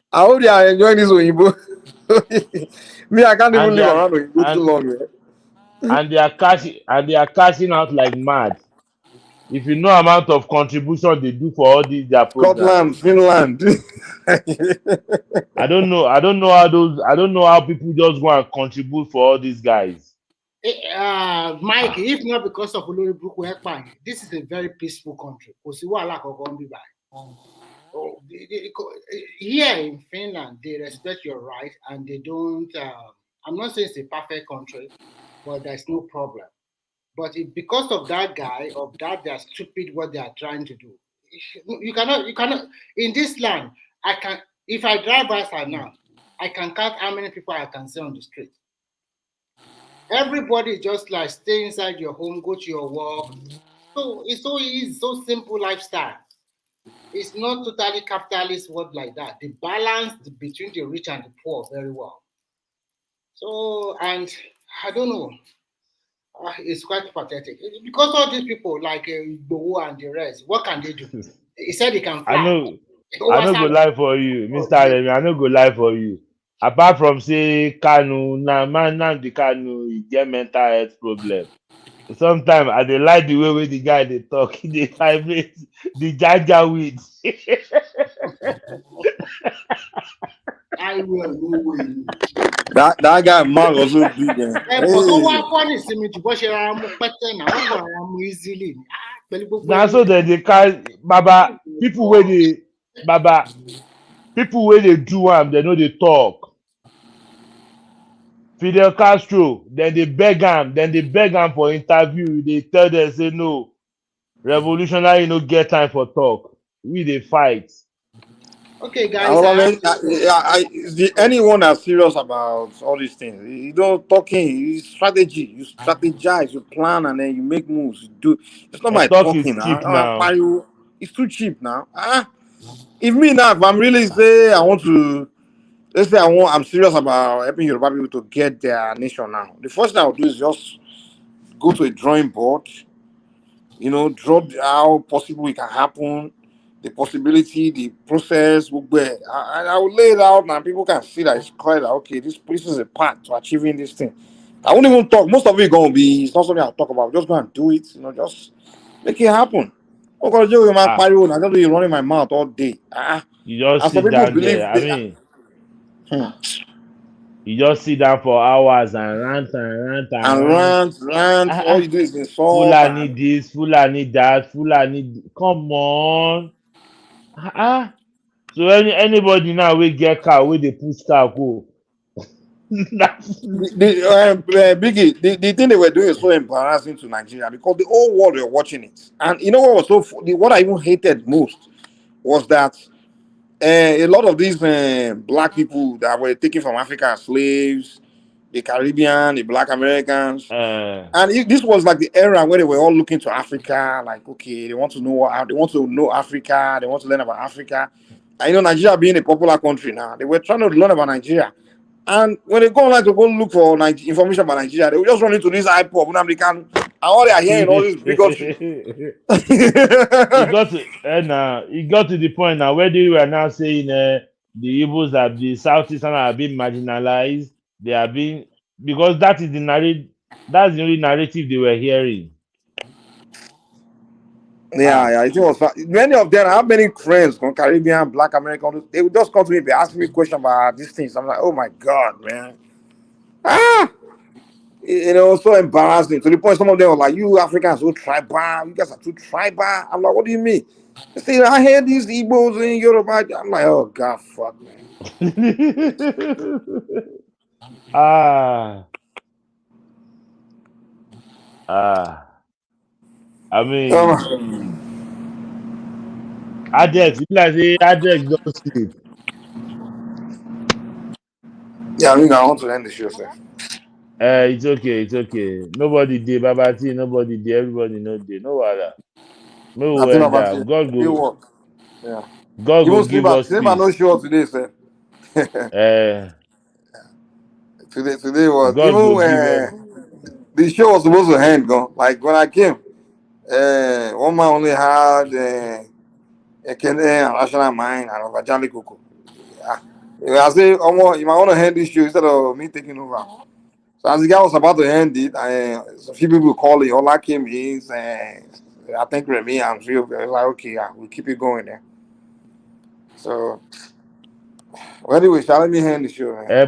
I hope they are enjoying this Oyinbo. Me, I can't even And they live are around Oyinbo too long. Man. and they are cashing out like mad. If you know amount of contribution they do for all these their programs. Scotland, Finland. I don't know how people just go and contribute for all these guys. Mike, if not because of Oloribuku Ekpan, this is a very peaceful country. Here in Finland, they respect your right and they don't. I'm not saying it's a perfect country, but there's no problem. But because of that guy, of that, they're stupid what they are trying to do. You cannot. In this land, if I drive outside now, I can count how many people I can see on the street. Everybody just like stay inside your home, go to your work. So it's so easy, so simple lifestyle. It's not totally capitalist world like that. The balance between the rich and the poor very well. So, and I don't know. It's quite pathetic because all these people like Igboho and the rest. What can they do? He said he can fly. I know go lie for you, Mr. Remy. I no go lie for you. Apart from say Kanu, Nnamdi Kanu, he get mental health problem. Sometimes I dey like the way the guy dey talk. He dey vibrate the jaja weed. I will go. That guy Mark also big. Now so they carry Baba people where they do am, they know they talk. Fidel Castro, then they beg am for interview. They tell them say no, revolutionary no get time for talk. We dey fight. Okay, guys. Anyone that's serious about all these things, you don't talking, it's strategy. You strategize, you plan, and then you make moves. You do. It's not my Talk talking is cheap now. now. It's too cheap now. If I'm really say I want to, let's say I'm serious about helping Yoruba people to get their nation now. The first thing I would do is just go to a drawing board. Draw how possible it can happen, the possibility, the process. I will lay it out and people can see that it's clear that okay, this is a path to achieving this thing. I won't even talk. Most of it gonna be it's not something I'll talk about. Just go and do it. Just make it happen. Oh God, I don't be running my mouth all day. You just sit down there. I mean, you just sit down for hours and rant. All you do is insult. Fulani this, Fulani that, come on. So anybody now we get car, we they push car go. Biggie, the thing they were doing is so embarrassing to Nigeria because the whole world were watching it. And you know what was so funny? What I even hated most was that a lot of these black people that were taken from Africa as slaves, the Caribbean, the Black Americans, and this was like the era where they were all looking to Africa, like okay, they want to know Africa, they want to learn about Africa. And Nigeria being a popular country now, they were trying to learn about Nigeria. And when they go online to go look for information about Nigeria, they will just run into this IPOP, and all they are hearing all this bigotry. It got to the point now where they were now saying the Igbos that the Southeastern are being marginalized. They are being because that's the only narrative they were hearing. Yeah, it was many of them. I have many friends from Caribbean, Black American. They would just come to me, they ask me questions about these things. I'm like, oh my God, man. So embarrassing to the point some of them were like, you Africans so tribal, you guys are too tribal. I'm like, what do you mean? They say, I hear these Igbos in Yoruba. I'm like, oh God, fuck, man. I mean, Adex, if like say Adex don't sleep. Yeah, I mean, I want to end the show, sir. It's okay, it's okay. Nobody did, Babati, nobody did, everybody no did. No wahala. No I think end about up. it. It work. Yeah. God Even go give us Sleeper no peace. show up today, sir. Today was God go even give us. the show was supposed to end. Go like when I came, one man only had a national mind and a Vajali Kuku. I say, you might want to end this show instead of me taking over. So as the guy was about to end it, a few people calling. All I came in saying, I think Remy and Rio was like, okay, yeah, we'll keep it going there. So, well, anyway, shall let me end the show, man.